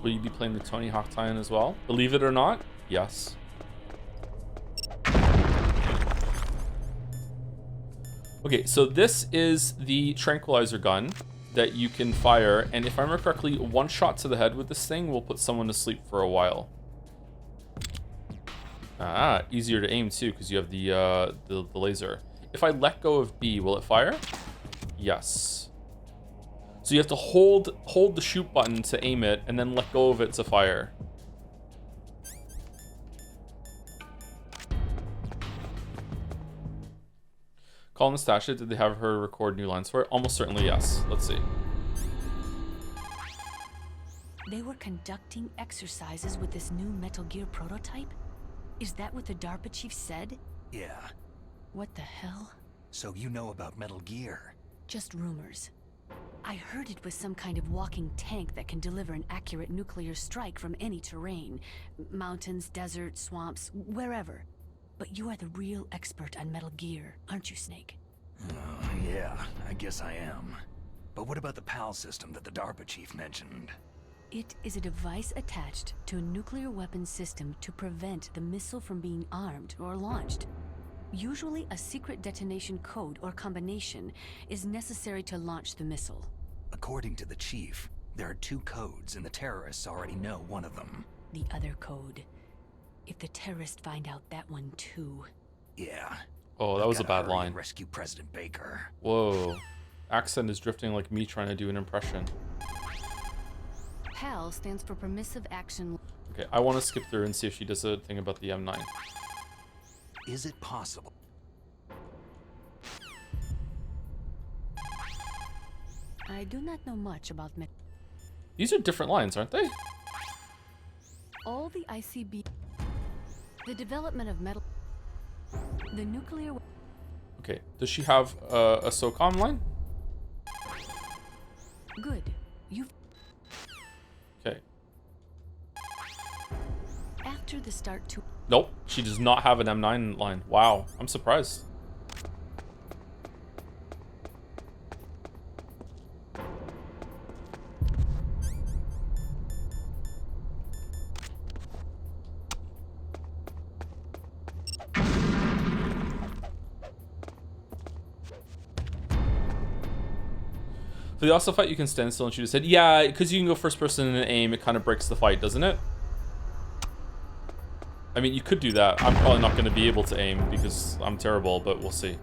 Will you be playing the Tony Hawk tie-in as well? Believe it or not, yes. Okay, so this is the tranquilizer gun that you can fire, and if I remember correctly, one shot to the head with this thing will put someone to sleep for a while. Ah, easier to aim too, because you have the laser. If I let go of B, will it fire? Yes. So you have to hold the shoot button to aim it, and then let go of it to fire. Call Nastasha, did they have her record new lines for it? Almost certainly yes. Let's see. They were conducting exercises with this new Metal Gear prototype? Is that what the DARPA Chief said? Yeah. What the hell? So you know about Metal Gear? Just rumors. I heard it was some kind of walking tank that can deliver an accurate nuclear strike from any terrain. Mountains, desert, swamps, wherever. But you are the real expert on Metal Gear, aren't you, Snake? Yeah, I guess I am. But what about the PAL system that the DARPA chief mentioned? It is a device attached to a nuclear weapons system to prevent the missile from being armed or launched. Usually, a secret detonation code or combination is necessary to launch the missile. According to the chief, there are 2 codes and the terrorists already know one of them. The other code. If the terrorists find out that one too. Yeah. Oh, that was a bad line. Rescue President Baker. Whoa. Accent is drifting like me trying to do an impression. PAL stands for Permissive Action. Okay, I want to skip through and see if she does a thing about the M9. Is it possible? I do not know much about These are different lines, aren't they? all the ICB. The development of metal. The nuclear. Okay, does she have a SOCOM line? Good. You've. Okay. After the start to. Nope, she does not have an M9 line. Wow, I'm surprised. For the Ocelot fight, you can stand still and shoot his head. Yeah, because you can go first person and aim, it kind of breaks the fight, doesn't it? I mean, you could do that. I'm probably not going to be able to aim because I'm terrible, but we'll see.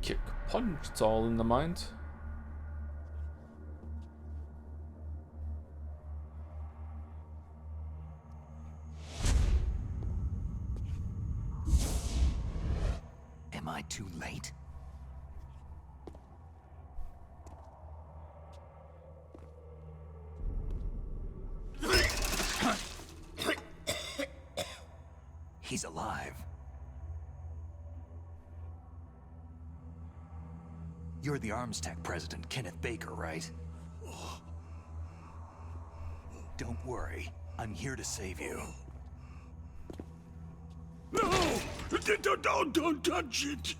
Kick, punch, it's all in the mind. Am I too late? He's alive. You're the Arms Tech President, Kenneth Baker, right? Don't worry. I'm here to save you. No! Don't touch it!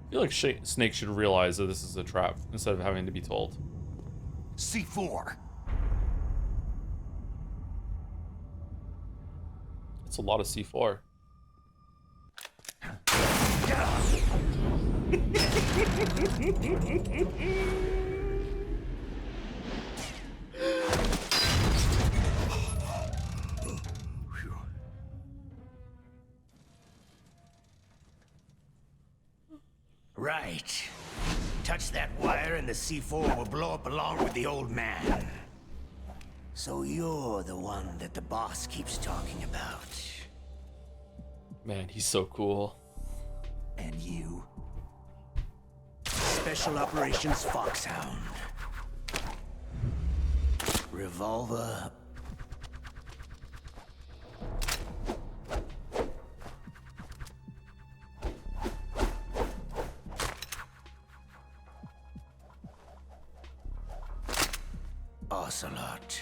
I feel like Snake should realize that this is a trap instead of having to be told. C4. It's a lot of C4. Right. Touch that wire and the C4 will blow up along with the old man. So you're the one that the boss keeps talking about. Man, he's so cool. And you? Special Operations Foxhound. Revolver. Ocelot.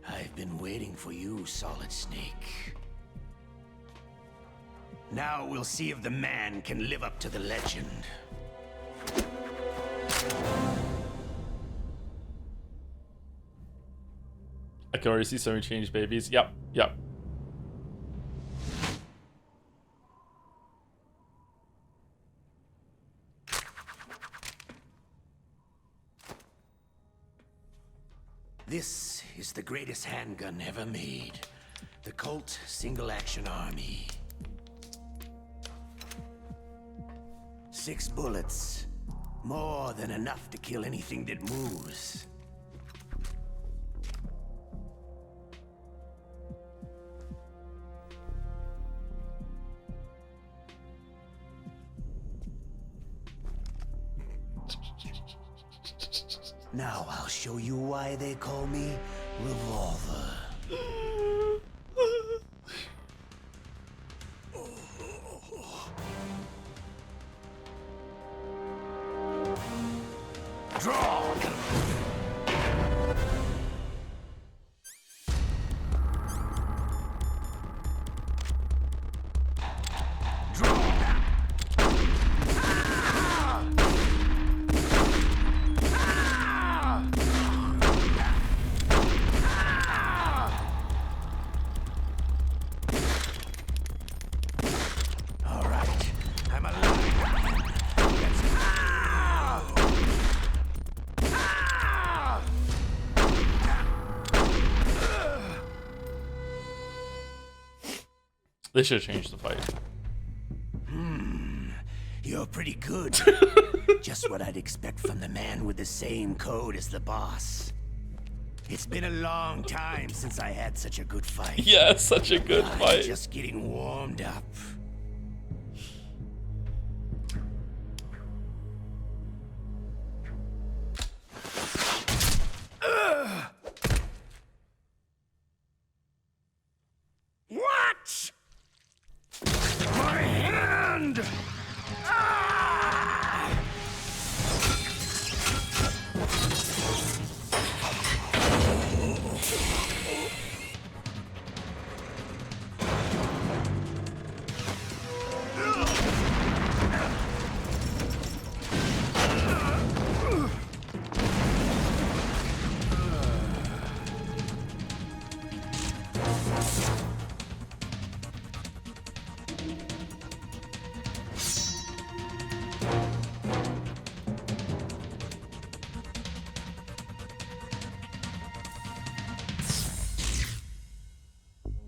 I've been waiting for you, Solid Snake. Now we'll see if the man can live up to the legend. I can already see some change babies. Yep, yep. This is the greatest handgun ever made. The Colt Single Action Army. 6 bullets. More than enough to kill anything that moves. Now I'll show you why they call me Revolver. Draw! They should have changed the fight. You're pretty good. Just what I'd expect from the man with the same code as the boss. It's been a long time since I had such a good fight. Yeah, such a good fight. Just getting warmed up. What? My hand!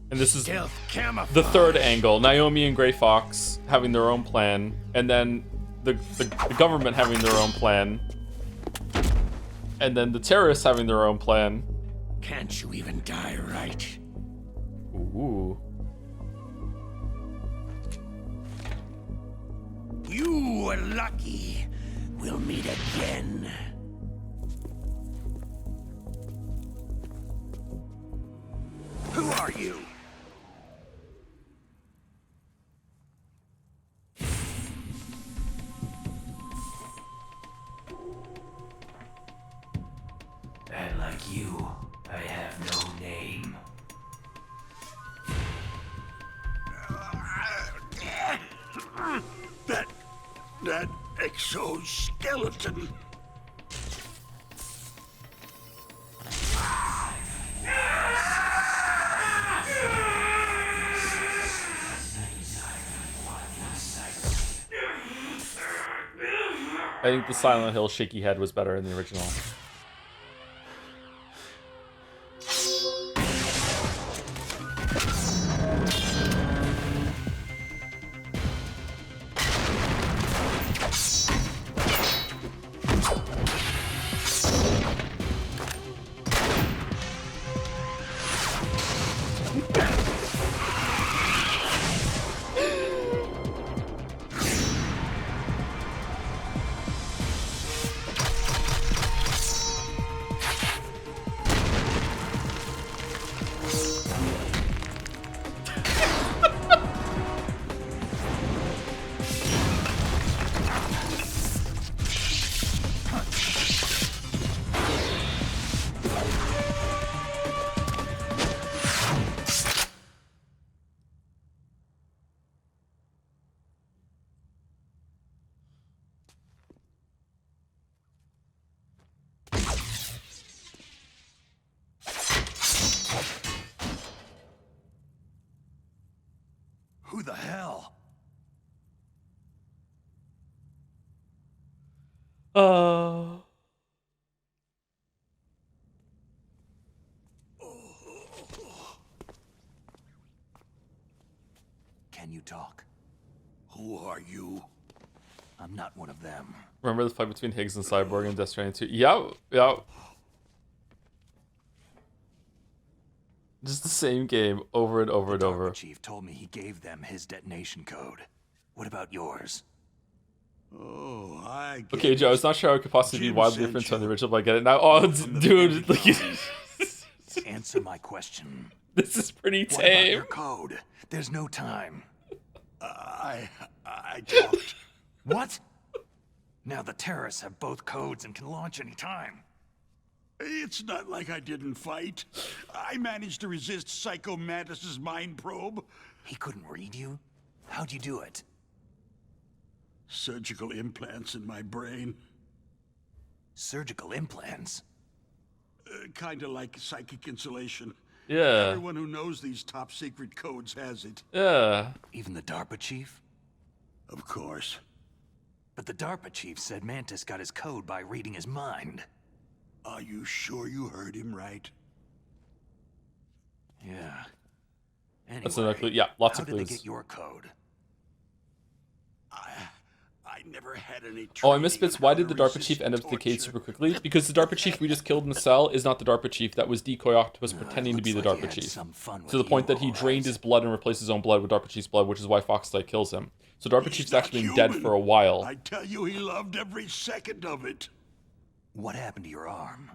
And this is the third angle. Naomi and Grey Fox having their own plan, and then the government having their own plan, and then the terrorists having their own plan. Can't you even die right? Ooh. You were lucky. We'll meet again. Who are you? And like you, I have no name. That exoskeleton. I think the Silent Hill shaky head was better in the original. talk. Who are you? I'm not one of them. Remember the fight between Higgs and Cyborg in Death Stranding 2? Yep, yep. Just the same game over and over and over. The Chief told me he gave them his detonation code. What about yours? Oh, I get Okay, Joe, I was not sure how it could possibly be wildly different from the original, but I get it now. Oh, dude, look at Answer my question. this is pretty What about tame. your code? There's no time. I talked. What? Now the terrorists have both codes and can launch any time. It's not like I didn't fight. I managed to resist Psycho Mantis's mind probe. He couldn't read you? How'd you do it? Surgical implants in my brain. Surgical implants? Kinda like psychic insulation. Yeah. Everyone who knows these top secret codes has it. Yeah. Even the DARPA Chief? Of course. But the DARPA Chief said Mantis got his code by reading his mind. Are you sure you heard him right? Yeah. Anyway, That's another clue. Yeah, lots how of did they clues. get your code? I never had any Oh, I training missed bits. on Why how did to the DARPA resist Chief end up with the cage torture. super quickly? Because the DARPA Chief we just killed in the cell is not the DARPA Chief. That was Decoy Octopus pretending to be the looks like he DARPA had Chief. some fun with To the point you, that he all drained right. his blood and replaced his own blood with DARPA Chief's blood, which is why Foxlight kills him. So DARPA He's Chief's not actually been dead human. for a while. I tell you, he loved every second of it. What happened to your arm?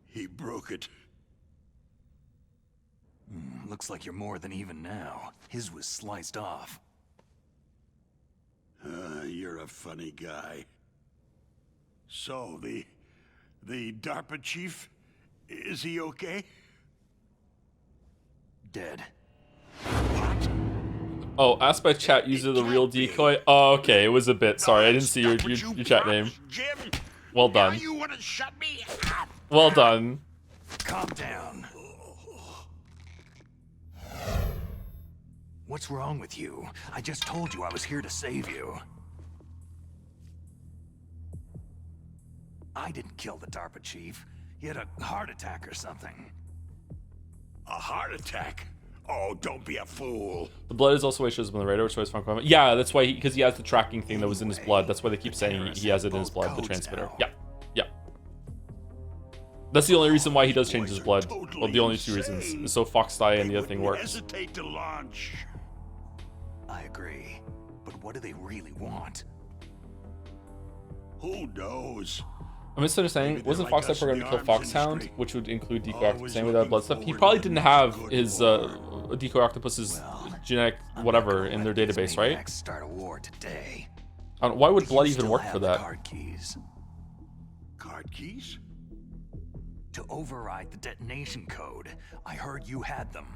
He broke it. Looks like you're more than even now. His was sliced off. You're a funny guy. So, the DARPA chief, is he okay? Dead. Oh, asked by chat user the real Decoy. Oh, okay, it was a bit. Sorry, I didn't see your chat name. Jim, Well done. you want to shut me up? Well done. Calm down. What's wrong with you? I just told you I was here to save you. I didn't kill the DARPA chief. He had a heart attack or something. A heart attack? Oh, don't be a fool. The blood is also why he shows up on the radar, which is fun. Yeah, that's why because he has the tracking thing that was in his blood. That's why they keep saying he has it in his blood, the transmitter. Yeah, yeah. That's the only reason why he does change his blood. Well, the only two reasons. Is so Fox die and the other thing works. Hesitate to launch. I agree. But what do they really want? Who knows? I'm misunderstanding. Maybe Wasn't they're like Foxlight us in programmed the to kill arms Foxhound, industry. which would include Decoy Octopus, Always same without looking blood stuff? He forward probably to didn't the have next his good Decoy Octopus's genetic whatever in their database, right? Start a war today. Why would Do blood you even still work have for the that? Card keys Card keys? to override the detonation code. I heard you had them.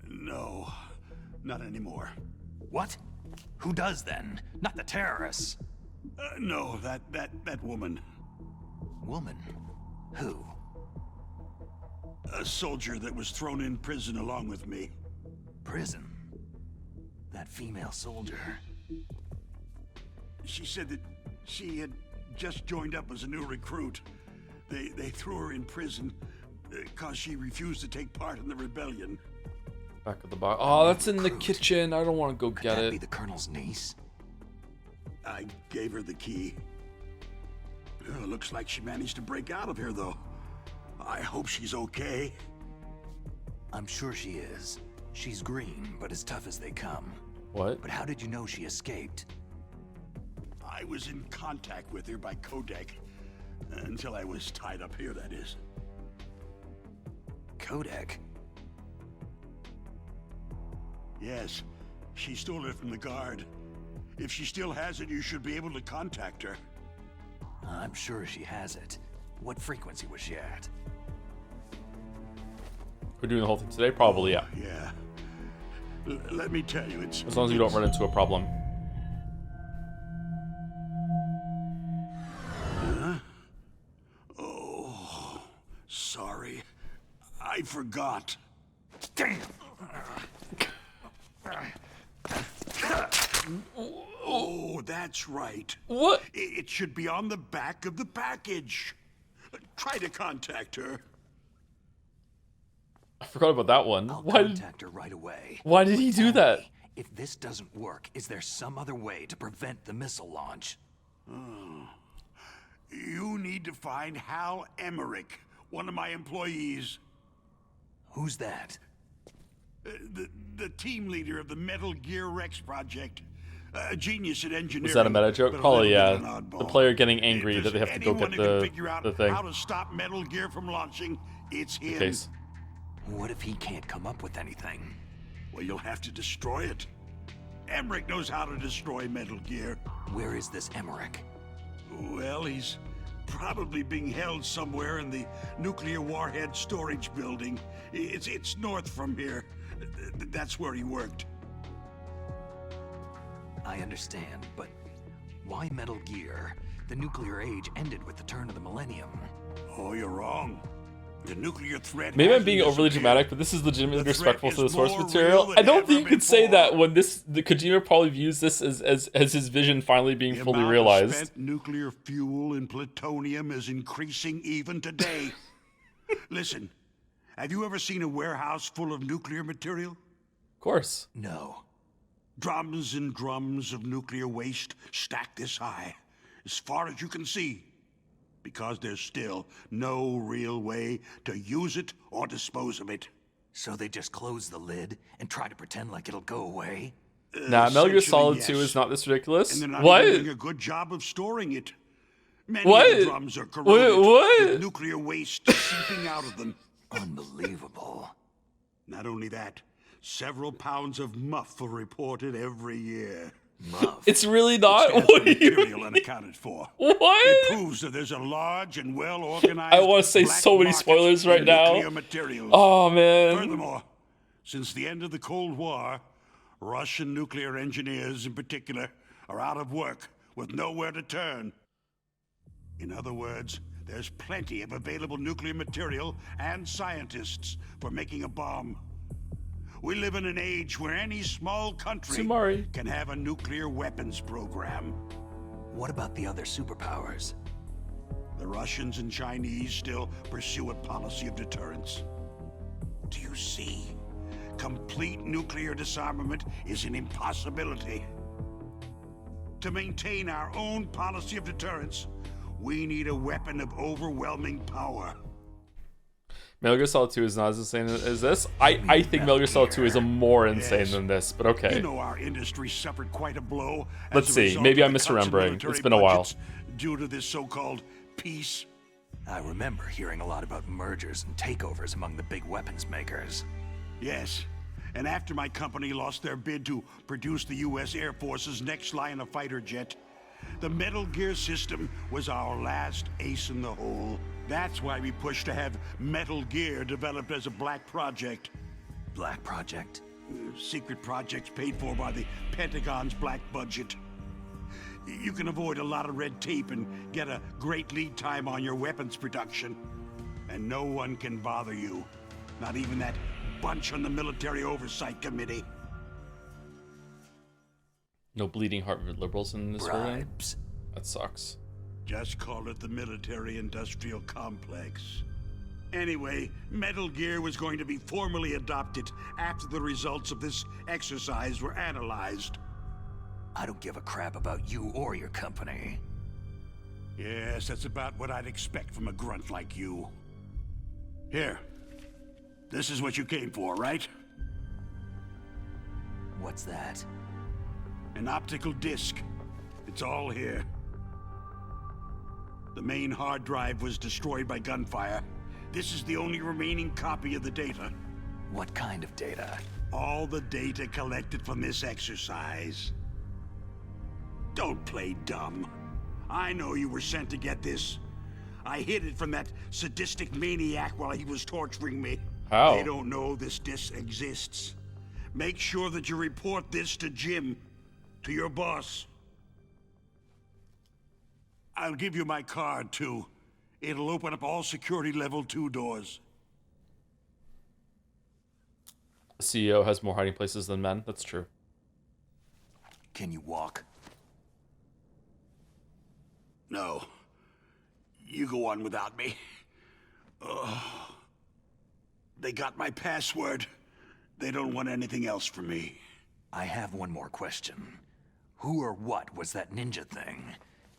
No, not anymore. What? Who does then? Not the terrorists. No, that woman. Woman? Who? A soldier that was thrown in prison along with me. Prison? That female soldier. She said that she had just joined up as a new recruit. They threw her in prison because she refused to take part in the rebellion. Back of the box. Oh, that's in the kitchen. I don't want to go Could get that it. be the Colonel's niece? I gave her the key. Looks like she managed to break out of here, though. I hope she's okay. I'm sure she is. She's green, but as tough as they come. What? But how did you know she escaped? I was in contact with her by codec. Until I was tied up here, that is. Codec? Yes, she stole it from the guard. If she still has it, you should be able to contact her. I'm sure she has it. What frequency was she at? We're doing the whole thing today? Probably, yeah. Yeah. Let me tell you, it's... As long as we don't run into a problem. Huh? Oh, sorry. I forgot. Damn! Oh, that's right. What? It should be on the back of the package. Try to contact her. I forgot about that one. I'll Why did contact her right away. he do that? If this doesn't work, is there some other way to prevent the missile launch? You need to find Hal Emmerich, one of my employees. Who's that? The team leader of the Metal Gear Rex project. A genius at engineering. Was that a meta joke? but a Probably, little yeah. bit of an The oddball. player getting angry If that they have to go there's get anyone who can figure out the thing. how to stop Metal Gear from launching, it's him. Case. What if he can't come up with anything? Well, you'll have to destroy it. Emmerich knows how to destroy Metal Gear. Where is this Emmerich? Well, he's probably being held somewhere in the nuclear warhead storage building. It's north from here. That's where he worked. I understand, but why Metal Gear? The nuclear age ended with the turn of the millennium. Oh, you're wrong. The nuclear threat. Maybe I'm hasn't being overly disappeared. dramatic, but this is legitimately The threat disrespectful to the is source more material. real than I don't think you ever could say before. that when the Kojima probably views this as his vision finally being The fully amount of realized. spent nuclear fuel and plutonium is increasing even today. Listen, have you ever seen a warehouse full of nuclear material? Of course. No. Drums and drums of nuclear waste stacked this high, as far as you can see, because there's still no real way to use it or dispose of it. So they just close the lid and try to pretend like it'll go away? Nah, Metal Gear Essentially, Solid 2 yes. is not this ridiculous. And they're not What? even doing a good job of storing it. Many What? of the drums are corroded What? with nuclear waste seeping out of them. Unbelievable. Not only that, several pounds of muff are reported every year. Muff. It's really not. Stands What for do you material mean? unaccounted for. What? It proves that there's a large and well-organized. I wanna say black so many market spoilers in right now. nuclear materials. Oh man. Furthermore, since the end of the Cold War, Russian nuclear engineers in particular are out of work with nowhere to turn. In other words, there's plenty of available nuclear material and scientists for making a bomb. We live in an age where any small country Sumari. can have a nuclear weapons program. What about the other superpowers? The Russians and Chinese still pursue a policy of deterrence. Do you see? Complete nuclear disarmament is an impossibility. To maintain our own policy of deterrence, we need a weapon of overwhelming power. Metal Gear Solid 2 is not as insane as this. I think Metal Gear Solid 2 is a more insane Yes. than this, but okay. You know our industry suffered quite a blow. as Let's a see. result Maybe of I'm the cuts in misremembering. military It's been a while. budgets due to this so-called peace. I remember hearing a lot about mergers and takeovers among the big weapons makers. Yes. And after my company lost their bid to produce the U.S. Air Force's next line of fighter jet, the Metal Gear system was our last ace in the hole. That's why we pushed to have Metal Gear developed as a black project. Black Project? Secret projects paid for by the Pentagon's black budget. You can avoid a lot of red tape and get a great lead time on your weapons production. And no one can bother you. Not even that bunch on the Military Oversight Committee. No bleeding heart liberals in this version. Bribes. That sucks. Just call it the military-industrial complex. Anyway, Metal Gear was going to be formally adopted after the results of this exercise were analyzed. I don't give a crap about you or your company. Yes, that's about what I'd expect from a grunt like you. Here. This is what you came for, right? What's that? An optical disc. It's all here. The main hard drive was destroyed by gunfire. This is the only remaining copy of the data. What kind of data? All the data collected from this exercise. Don't play dumb. I know you were sent to get this. I hid it from that sadistic maniac while he was torturing me. How? They don't know this disc exists. Make sure that you report this to Jim, to your boss. I'll give you my card, too. It'll open up all security level 2 doors. The CEO has more hiding places than men. That's true. Can you walk? No. You go on without me. They got my password. They don't want anything else from me. I have one more question. Who or what was that ninja thing?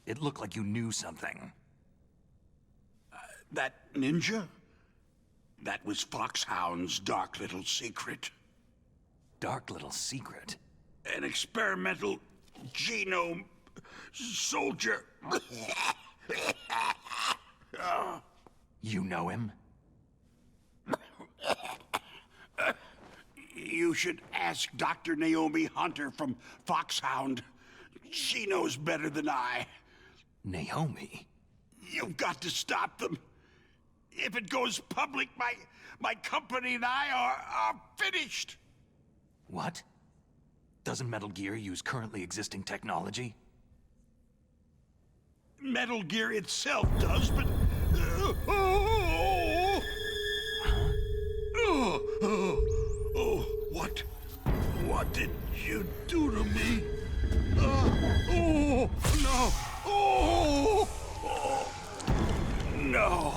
It looked like you knew something. That ninja? That was Foxhound's dark little secret. Dark little secret? An experimental genome soldier. You know him? You should ask Dr. Naomi Hunter from Foxhound. She knows better than I. Naomi? You've got to stop them. If it goes public, my company and I are finished. What? Doesn't Metal Gear use currently existing technology? Metal Gear itself does, but... What did you do to me? No,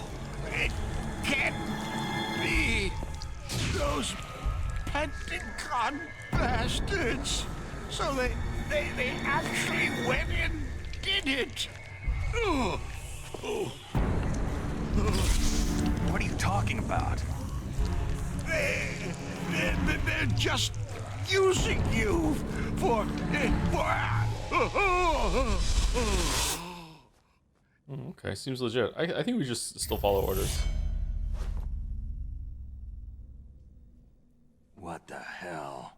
it can't be. Those Pentagon bastards. So they actually went and did it. What are you talking about? They're just using you for... Okay, seems legit. I think we just still follow orders. What the hell?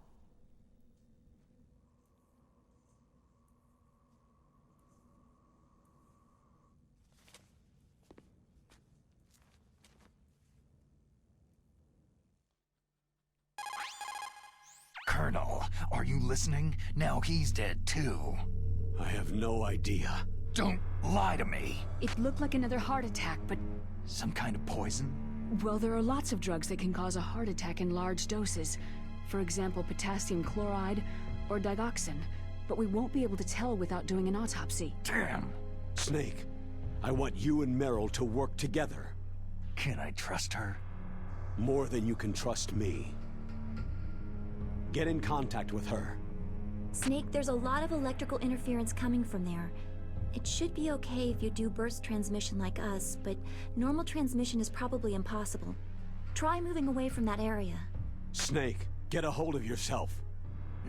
Colonel, are you listening? Now he's dead too. I have no idea. Don't lie to me. It looked like another heart attack, but... Some kind of poison? Well, there are lots of drugs that can cause a heart attack in large doses. For example, potassium chloride or digoxin. But we won't be able to tell without doing an autopsy. Damn. Snake, I want you and Meryl to work together. Can I trust her? More than you can trust me. Get in contact with her. Snake, there's a lot of electrical interference coming from there. It should be okay if you do burst transmission like us, but normal transmission is probably impossible. Try moving away from that area. Snake, get a hold of yourself.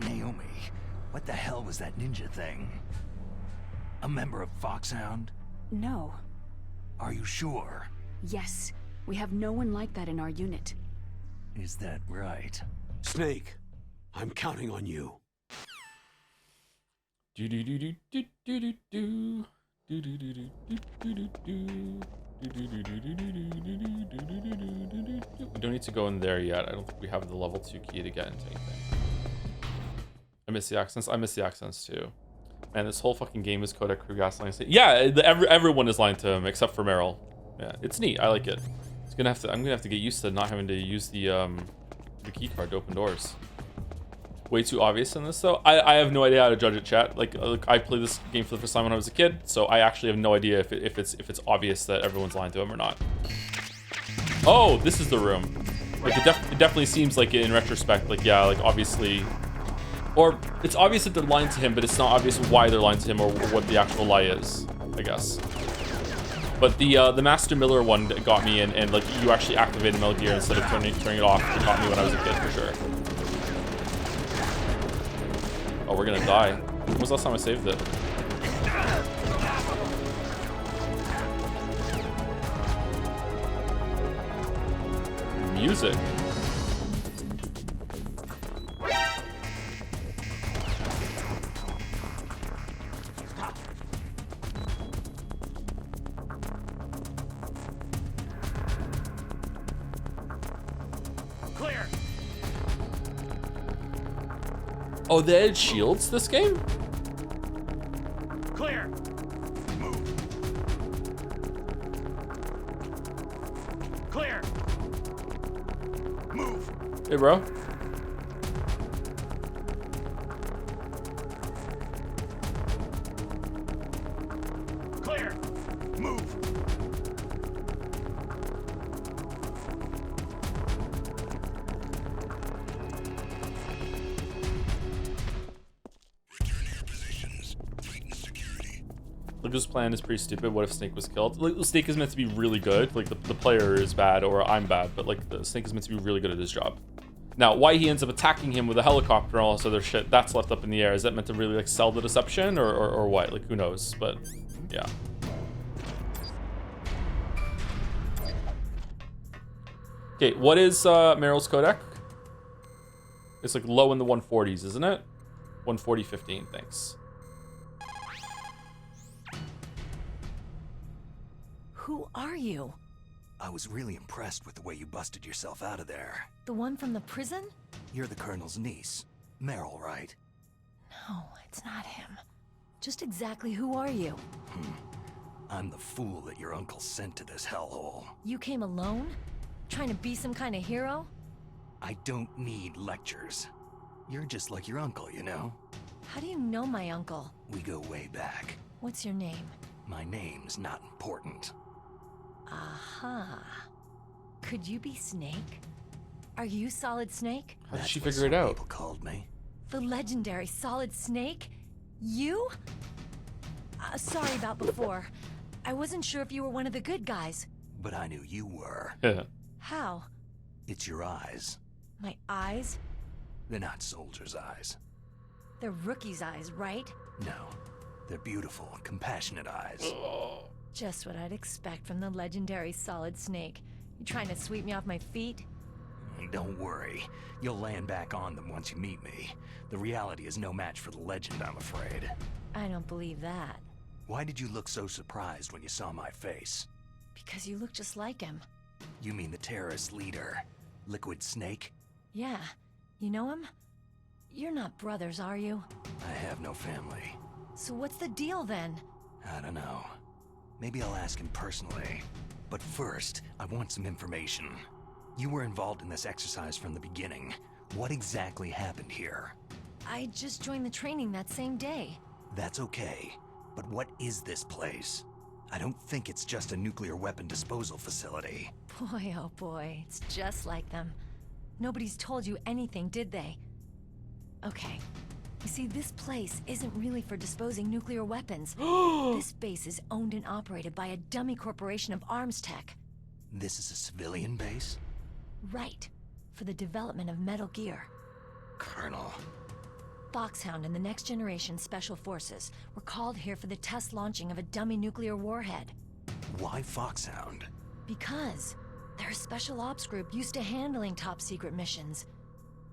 Naomi, what the hell was that ninja thing? A member of Foxhound? No. Are you sure? Yes. We have no one like that in our unit. Is that right? Snake, I'm counting on you. We don't need to go in there yet. I don't think we have the level 2 key to get into anything. I miss the accents. I miss the accents too. Man, this whole fucking game is Kodak Crew gaslighting. Yeah, everyone is lying to him except for Meryl. Yeah, it's neat. I like it. I'm gonna have to get used to not having to use the key card to open doors. Way too obvious in this though. I have no idea how to judge it, chat. Like I played this game for the first time when I was a kid, so I actually have no idea if it's obvious that everyone's lying to him or not. Oh, this is the room. Like it definitely seems like in retrospect, like yeah, like obviously, or it's obvious that they're lying to him, but it's not obvious why they're lying to him or what the actual lie is, I guess. But the Master Miller one that got me, and like you actually activated Metal Gear instead of turning it off, it got me when I was a kid for sure. Oh, we're gonna die. When was the last time I saved it? Music. Clear. Oh, they had shields this game? Clear. Move. Clear. Move. Hey, bro. Clear. Move. Like, this plan is pretty stupid. What if Snake was killed? Like, Snake is meant to be really good. Like, the player is bad, or I'm bad, but like, the Snake is meant to be really good at his job. Now, why he ends up attacking him with a helicopter and all this other shit, that's left up in the air. Is that meant to really, like, sell the deception, or what? Like, who knows? But, yeah. Okay, what is Meryl's codec? It's, like, low in the 140s, isn't it? 140.15, thanks. Who are you? I was really impressed with the way you busted yourself out of there. The one from the prison? You're the Colonel's niece. Meryl, right? No, it's not him. Just exactly who are you? I'm the fool that your uncle sent to this hellhole. You came alone? Trying to be some kind of hero? I don't need lectures. You're just like your uncle, you know? How do you know my uncle? We go way back. What's your name? My name's not important. Aha. Could you be Snake? Are you Solid Snake? How did she figure it out? People called me. The legendary Solid Snake? You? Sorry about before. I wasn't sure if you were one of the good guys. But I knew you were. How? It's your eyes. My eyes? They're not soldiers' eyes. They're rookies' eyes, right? No. They're beautiful, compassionate eyes. Just what I'd expect from the legendary Solid Snake. You trying to sweep me off my feet? Don't worry. You'll land back on them once you meet me. The reality is no match for the legend, I'm afraid. I don't believe that. Why did you look so surprised when you saw my face? Because you look just like him. You mean the terrorist leader, Liquid Snake? Yeah. You know him? You're not brothers, are you? I have no family. So what's the deal then? I don't know. Maybe I'll ask him personally. But first, I want some information. You were involved in this exercise from the beginning. What exactly happened here? I just joined the training that same day. That's okay. But what is this place? I don't think it's just a nuclear weapon disposal facility. Boy, oh boy, it's just like them. Nobody's told you anything, did they? Okay. You see, this place isn't really for disposing nuclear weapons. This base is owned and operated by a dummy corporation of arms tech. This is a civilian base? Right. For the development of Metal Gear. Colonel. Foxhound and the Next Generation Special Forces were called here for the test launching of a dummy nuclear warhead. Why Foxhound? Because they're a special ops group used to handling top-secret missions.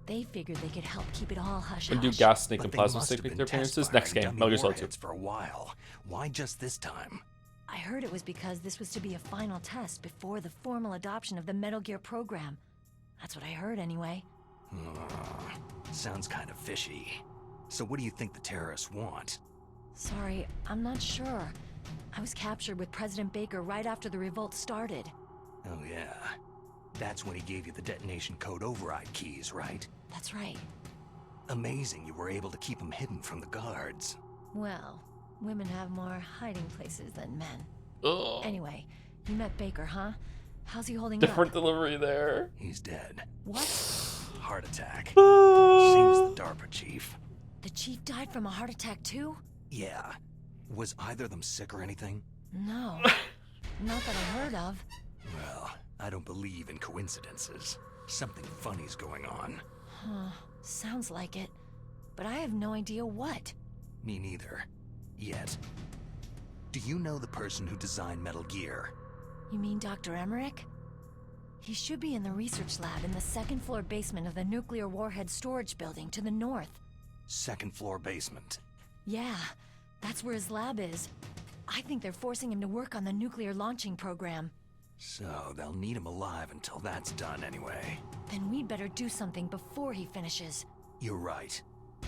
They figured they could help keep it all hush-hush. And do Gas Snake and Plasma Snake make their appearances? Next game, Metal Gear Solid 2. For a while. Why just this time? I heard it was because this was to be a final test before the formal adoption of the Metal Gear program. That's what I heard anyway. Sounds kind of fishy. So what do you think the terrorists want? Sorry, I'm not sure. I was captured with President Baker right after the revolt started. Oh yeah. That's when he gave you the detonation code override keys, right? That's right. Amazing you were able to keep them hidden from the guards. Well, women have more hiding places than men. Ugh. Anyway, you met Baker, huh? How's he holding Different up? delivery there. He's dead. What? Heart attack. Seems the DARPA Chief. The chief died from a heart attack too? Yeah. Was either of them sick or anything? No. Not that I heard of. Well, I don't believe in coincidences. Something funny's going on. Huh. Sounds like it. But I have no idea what. Me neither. Yet. Do you know the person who designed Metal Gear? You mean Dr. Emmerich? He should be in the research lab in the second-floor basement of the nuclear warhead storage building to the north. Second floor basement. Yeah, that's where his lab is. I think they're forcing him to work on the nuclear launching program. So they'll need him alive until that's done anyway. Then we'd better do something before he finishes. You're right.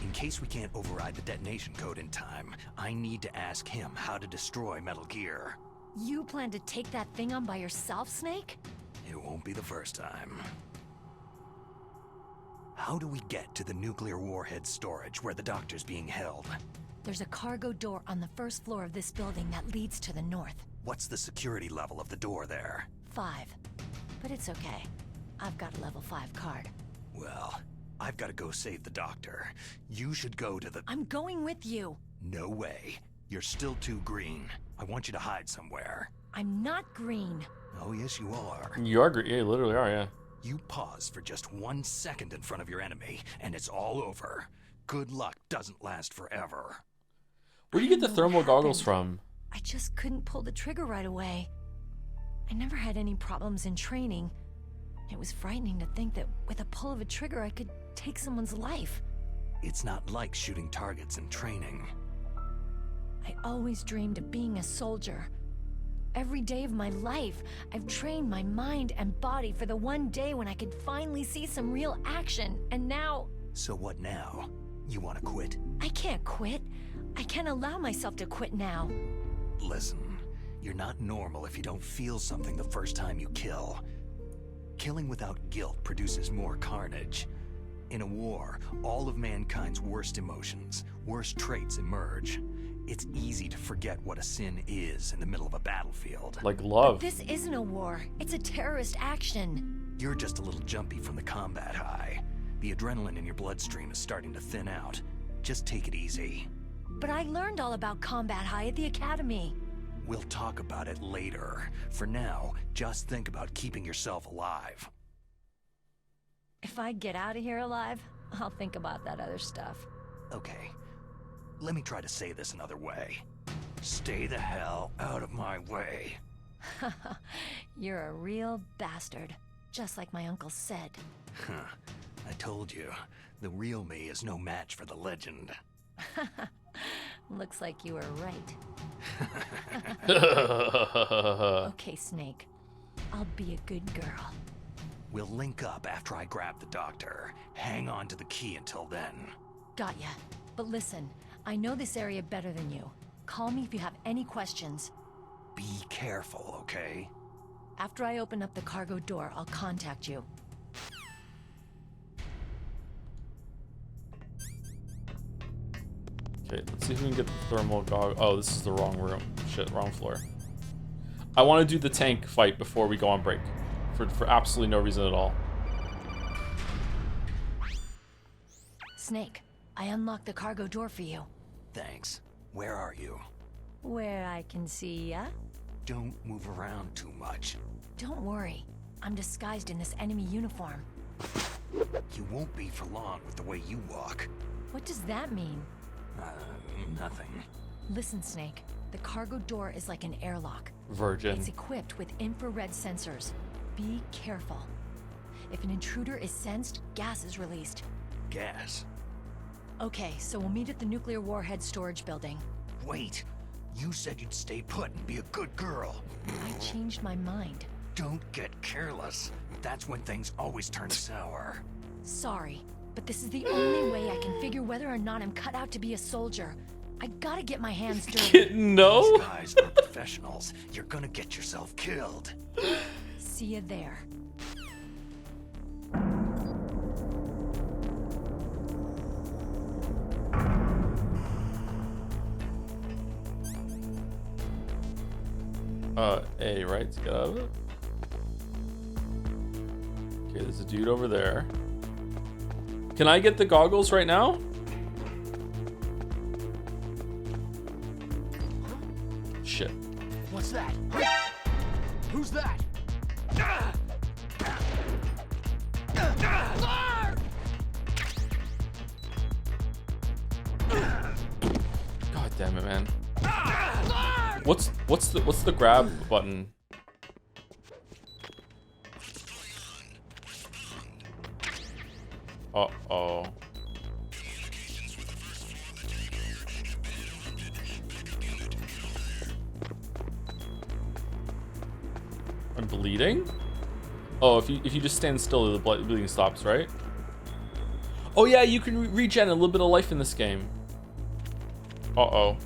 In case we can't override the detonation code in time, I need to ask him how to destroy Metal Gear. You plan to take that thing on by yourself, Snake? It won't be the first time. How do we get to the nuclear warhead storage where the doctor's being held? There's a cargo door on the first floor of this building that leads to the north. What's the security level of the door there? 5. But it's okay. I've got a level 5 card. Well, I've got to go save the doctor. You should go to the... I'm going with you. No way. You're still too green. I want you to hide somewhere. I'm not green. Oh, yes, you are. You are green. Yeah, you literally are, yeah. You pause for just 1 second in front of your enemy, and it's all over. Good luck doesn't last forever. Where do you get the thermal goggles from? I just couldn't pull the trigger right away. I never had any problems in training. It was frightening to think that with a pull of a trigger I could take someone's life. It's not like shooting targets in training. I always dreamed of being a soldier. Every day of my life, I've trained my mind and body for the one day when I could finally see some real action, and now... So what now? You want to quit? I can't quit. I can't allow myself to quit now. Listen, you're not normal if you don't feel something the first time you kill. Killing without guilt produces more carnage. In a war, all of mankind's worst emotions, worst traits emerge. It's easy to forget what a sin is in the middle of a battlefield. Like love. But this isn't a war. It's a terrorist action. You're just a little jumpy from the combat high. The adrenaline in your bloodstream is starting to thin out. Just take it easy. But I learned all about combat high at the academy. We'll talk about it later. For now, just think about keeping yourself alive. If I get out of here alive, I'll think about that other stuff. Okay. Let me try to say this another way. Stay the hell out of my way. You're a real bastard. Just like my uncle said. I told you, the real me is no match for the legend. Looks like you were right. Okay, Snake. I'll be a good girl. We'll link up after I grab the doctor. Hang on to the key until then. Got ya. But listen, I know this area better than you. Call me if you have any questions. Be careful, okay? After I open up the cargo door, I'll contact you. Okay, let's see if we can get the thermal gog. Oh, this is the wrong room. Shit, wrong floor. I want to do the tank fight before we go on break. For absolutely no reason at all. Snake, I unlocked the cargo door for you. Thanks. Where are you? Where I can see ya. Don't move around too much. Don't worry. I'm disguised in this enemy uniform. You won't be for long with the way you walk. What does that mean? Nothing. Listen, Snake. The cargo door is like an airlock. Virgin. It's equipped with infrared sensors. Be careful. If an intruder is sensed, gas is released. Gas? Okay, so we'll meet at the nuclear warhead storage building. Wait. You said you'd stay put and be a good girl. I changed my mind. Don't get careless. That's when things always turn sour. Sorry, but this is the only way I can figure whether or not I'm cut out to be a soldier. I gotta get my hands dirty. No! These guys are professionals. You're gonna get yourself killed. See you there. A, right? To get out of it. Okay, there's a dude over there. Can I get the goggles right now? Shit. What's that? Who's that? God damn it, man. What's the grab button? Uh-oh. I'm bleeding? Oh, if you just stand still, the bleeding stops, right? Oh yeah, you can regen a little bit of life in this game. Uh-oh.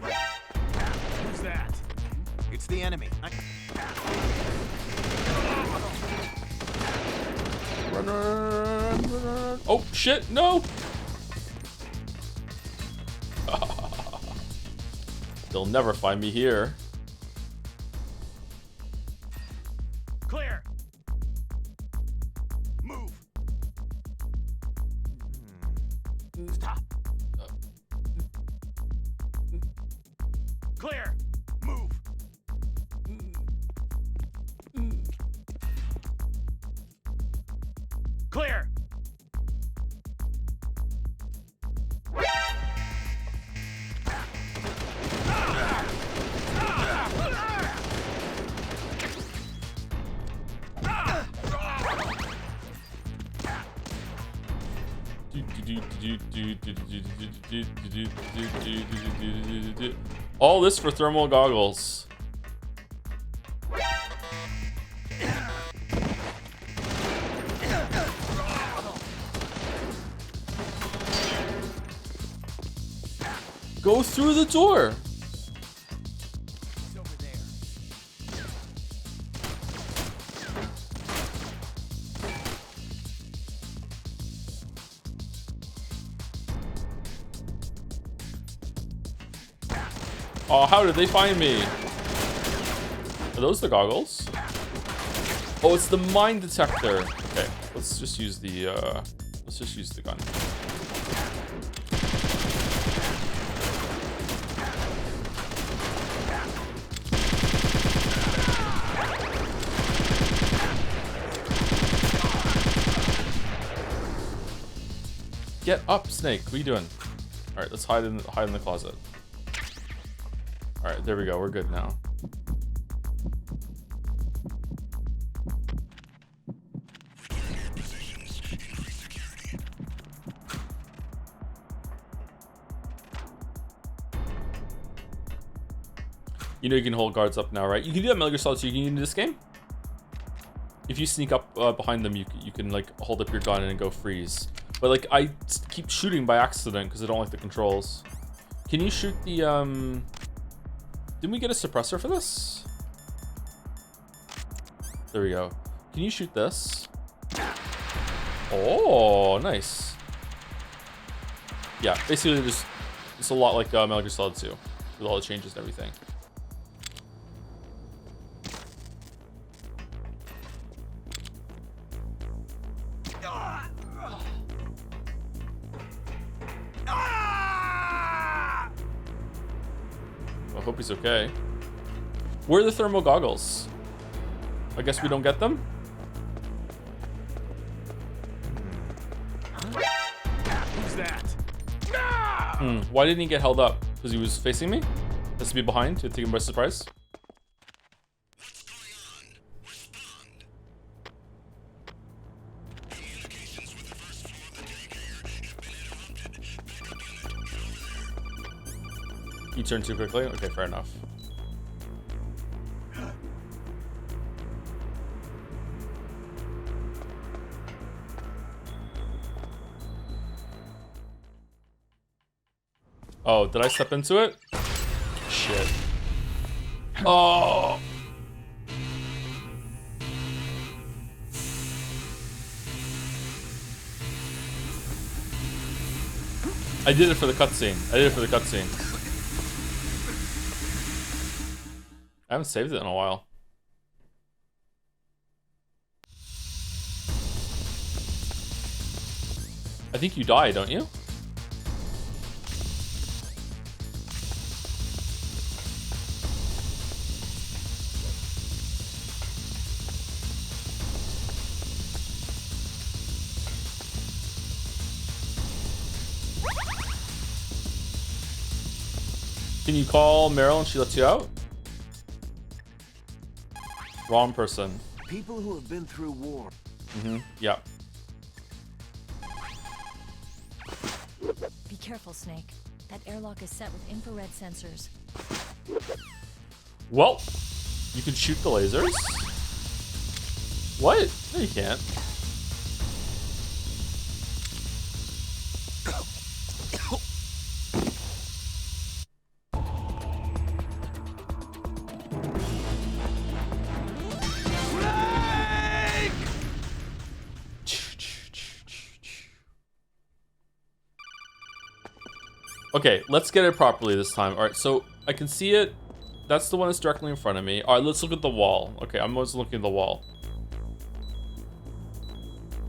Who's that? It's the enemy. Run. Oh shit, no! They'll never find me here. Clear. Move. Clear! All this for thermal goggles. Go through the door. Oh, how did they find me? Are those the goggles? Oh, it's the mine detector. Okay, let's just use the gun. Get up, Snake. What are you doing? All right, let's hide in the closet. All right, there we go. We're good now. You know you can hold guards up now, right? You can do that Metal Gear Solid 2. You can do this game. If you sneak up behind them, you can like hold up your gun and go freeze. But like I keep shooting by accident because I don't like the controls. Can you shoot the Didn't we get a suppressor for this? There we go. Can you shoot this? Oh, nice. Yeah, basically just it's a lot like Metal Gear Solid 2 with all the changes and everything. I hope he's okay. Where are the thermal goggles? I guess we don't get them? Who's that? Why didn't he get held up? Because he was facing me? Has to be behind to take him by surprise? You turned too quickly? Okay, fair enough. Oh, did I step into it? Shit. Oh! I did it for the cutscene. I haven't saved it in a while. I think you die, don't you? Can you call Meryl and she lets you out? Wrong person. People who have been through war. Yeah. Be careful, Snake. That airlock is set with infrared sensors. Well, you can shoot the lasers. What? No, you can't. Okay, let's get it properly this time. All right, so I can see it. That's the one that's directly in front of me. All right, let's look at the wall. Okay, I'm always looking at the wall.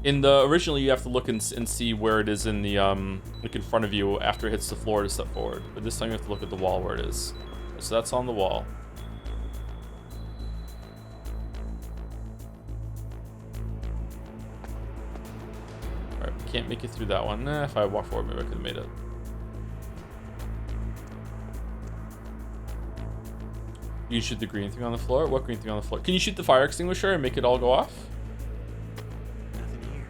In the originally, you have to look and see where it is in the like in front of you after it hits the floor to step forward. But this time you have to look at the wall where it is. So that's on the wall. make it through that one. If I walk forward, maybe I could have made it. You shoot the green thing on the floor? What green thing on the floor? Can you shoot the fire extinguisher and make it all go off? Nothing here.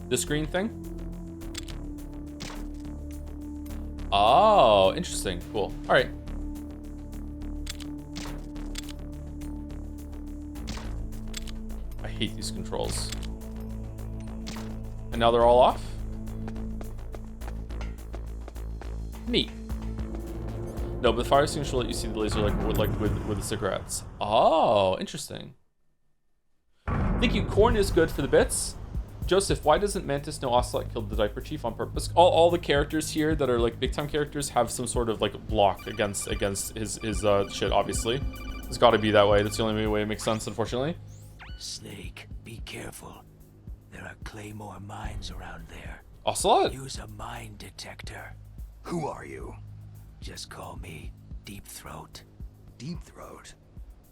This green thing? Oh, interesting. Cool. All right. I hate these controls. And now they're all off? Neat. No, but the fire extinguisher will let you see the laser with the cigarettes. Oh, interesting. Thank you. Corn is good for the bits. Joseph, why doesn't Mantis know Ocelot killed the DARPA Chief on purpose? All the characters here that are like big time characters have some sort of like block against his shit, obviously. It's gotta be that way. That's the only way it makes sense, unfortunately. Snake, be careful. There are Claymore mines around there. Ocelot? Use a mine detector. Who are you? Just call me Deep Throat. Deep Throat?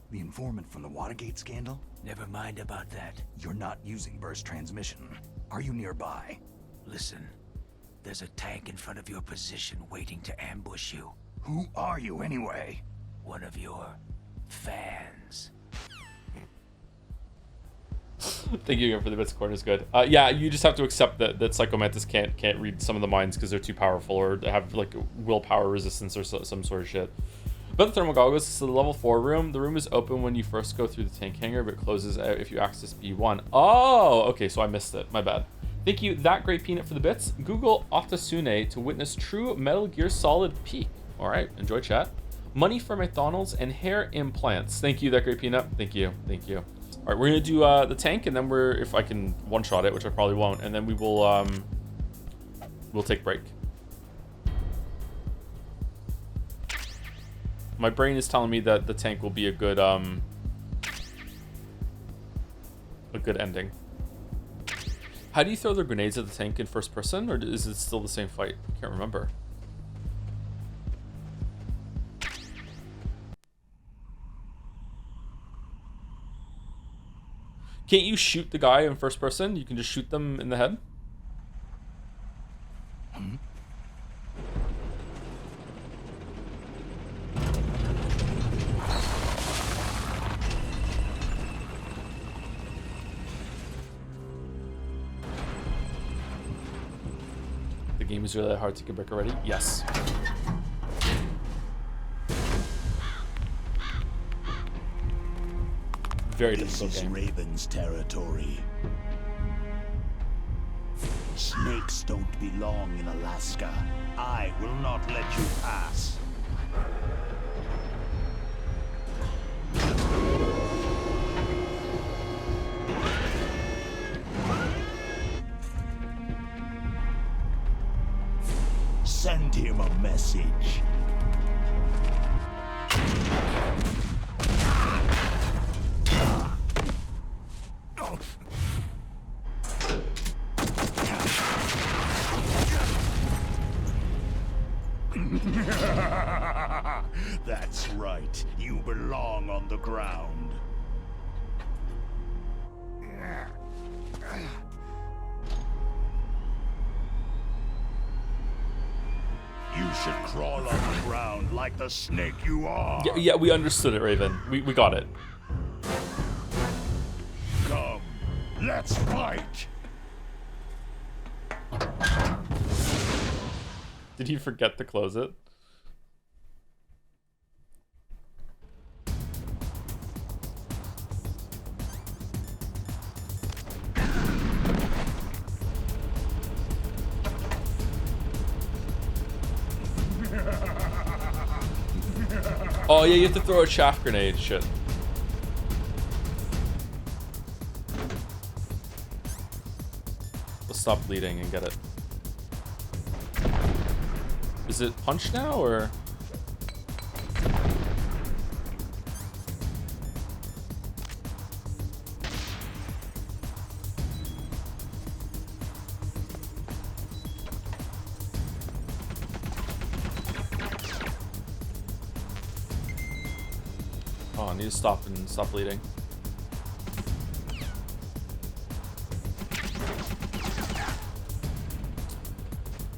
The informant from the Watergate scandal? Never mind about that. You're not using burst transmission. Are you nearby? Listen, there's a tank in front of your position waiting to ambush you. Who are you anyway? One of your fans. Thank you again for the bits. Corn is good. Yeah, you just have to accept that Psycho Mantis can't read some of the minds because they're too powerful or have like willpower resistance or some sort of shit. But the thermal goggles, so the level 4 room. The room is open when you first go through the tank hangar, but closes out if you access B1. Oh, okay, so I missed it. My bad. Thank you, That Great Peanut, for the bits. Google Otasune to witness true Metal Gear Solid peak. All right, enjoy chat. Money for McDonald's and hair implants. Thank you, That Great Peanut. Thank you, thank you. All right, we're gonna do the tank, and then if I can one-shot it, which I probably won't, and then we will we'll take break. My brain is telling me that the tank will be a good ending. How do you throw the grenades at the tank in first person, or is it still the same fight? I can't remember. Can't you shoot the guy in first person? You can just shoot them in the head? The game is really hard to get break already? Yes. Very difficult This is game. Raven's territory. Snakes don't belong in Alaska. I will not let you pass. Send him a message. That's right. You belong on the ground. You should crawl on the ground like the snake you are. Yeah, we understood it, Raven. We got it. Come, let's fight. Did he forget to close it? Oh yeah, you have to throw a chaff grenade. Shit. Let's stop bleeding and get it. Is it punch now or? Oh, I need to stop bleeding.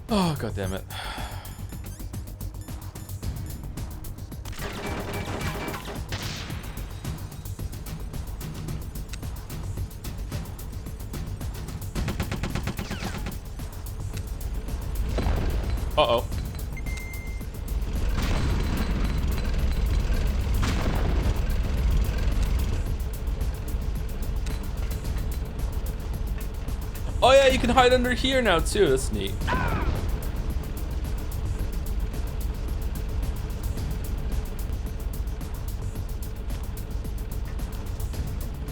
Oh, god damn it. Uh-oh. Oh yeah, you can hide under here now too. That's neat.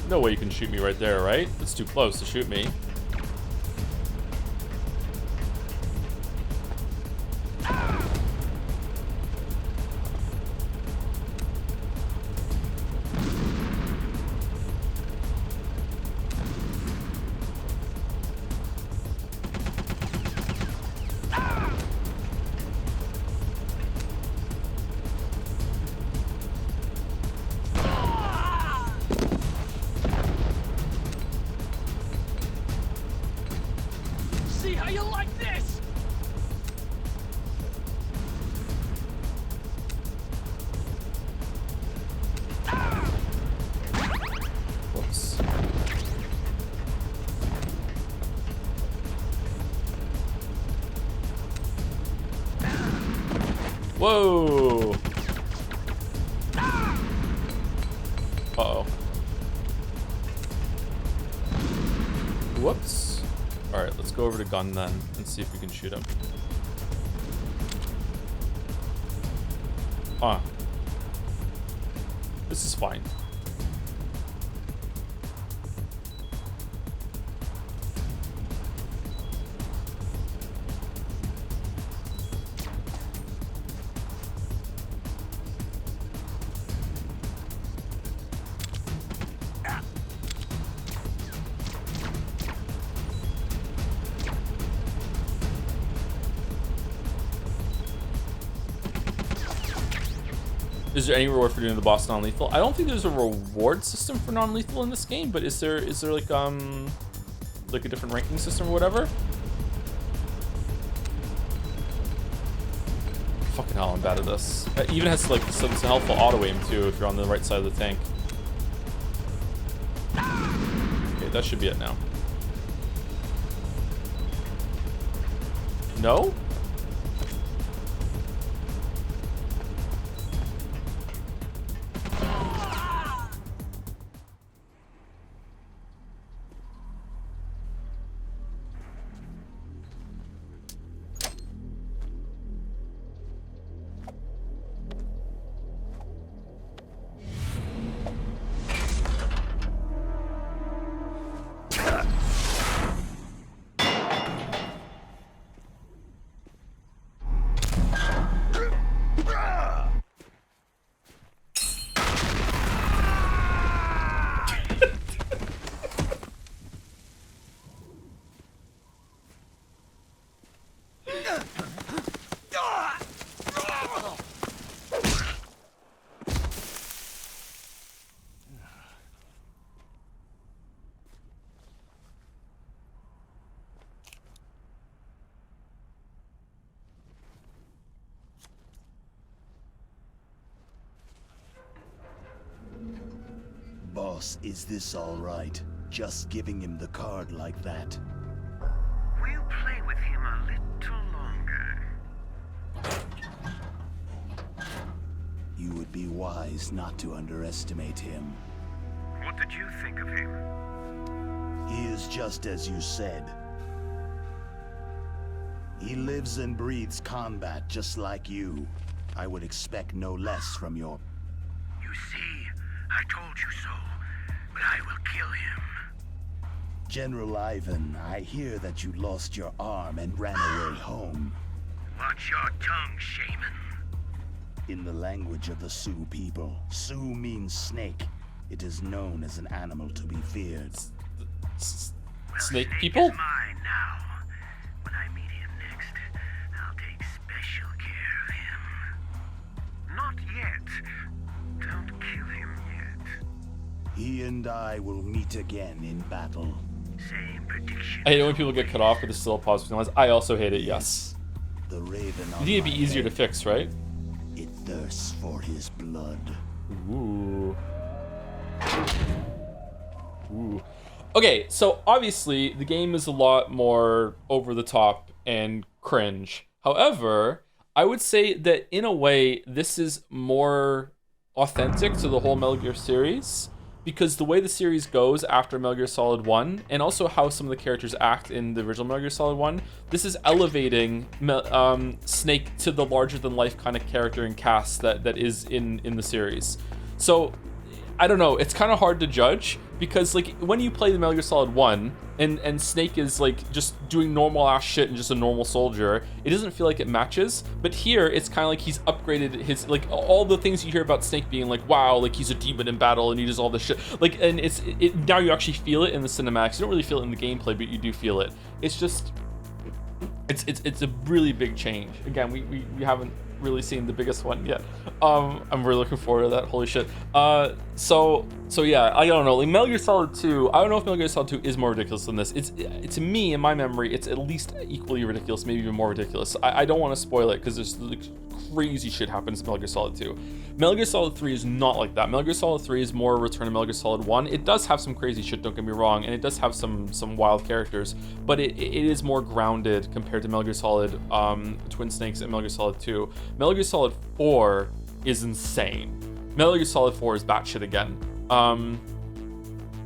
No way you can shoot me right there, right? It's too close to shoot me. See how you like this? Whoops. Whoa. Uh-oh. Whoops. Alright, let's go over to gun then and see if we can shoot him. Ah. This is fine. Is there any reward for doing the boss non-lethal? I don't think there's a reward system for non-lethal in this game, but is there like a different ranking system or whatever? Fucking hell, I'm bad at this. It even has like some helpful auto aim too if you're on the right side of the tank. Okay, that should be it now. No? Boss, is this all right? Just giving him the card like that? We'll play with him a little longer. You would be wise not to underestimate him. What did you think of him? He is just as you said. He lives and breathes combat just like you. I would expect no less from your... You see, I told you so, but I will kill him. General Ivan, I hear that you lost your arm and ran away home. Watch your tongue, shaman. In the language of the Sioux people, Sioux means snake. It is known as an animal to be feared. Snake people? Is mine now. When I meet him next, I'll take special care of him. Not yet. Don't kill him He and I will meet again in battle. Same prediction. I hate it when people get cut off, but there's still a pause between lines. I also hate it, yes. The raven You on think it'd be my easier to head, fix, right? It thirsts for his blood. Ooh. Ooh. Okay, so obviously the game is a lot more over the top and cringe. However, I would say that in a way, this is more authentic to the whole Metal Gear series, because the way the series goes after Metal Gear Solid 1, and also how some of the characters act in the original Metal Gear Solid 1, this is elevating Snake to the larger-than-life kind of character and cast that is in the series. So, I don't know, it's kind of hard to judge, because like when you play the Metal Gear Solid 1 and Snake is like just doing normal ass shit and just a normal soldier, it doesn't feel like it matches. But here it's kind of like he's upgraded his, like all the things you hear about Snake being like, wow, like he's a demon in battle and he does all this shit, like, and it now you actually feel it in the cinematics. You don't really feel it in the gameplay, but you do feel it. It's just it's a really big change. Again, we haven't really seen the biggest one yet. I'm really looking forward to that. Holy shit. So yeah, I don't know. Like Metal Gear Solid 2, I don't know if Metal Gear Solid 2 is more ridiculous than this. It's to me, in my memory, it's at least equally ridiculous, maybe even more ridiculous. I don't want to spoil it because there's like crazy shit happens in Metal Gear Solid 2. Metal Gear Solid 3 is not like that. Metal Gear Solid 3 is more a return to Metal Gear Solid 1. It does have some crazy shit, don't get me wrong, and it does have some wild characters, but it is more grounded compared to Metal Gear Solid Twin Snakes and Metal Gear Solid 2. Metal Gear Solid 4 is insane. Metal Gear Solid 4 is batshit again.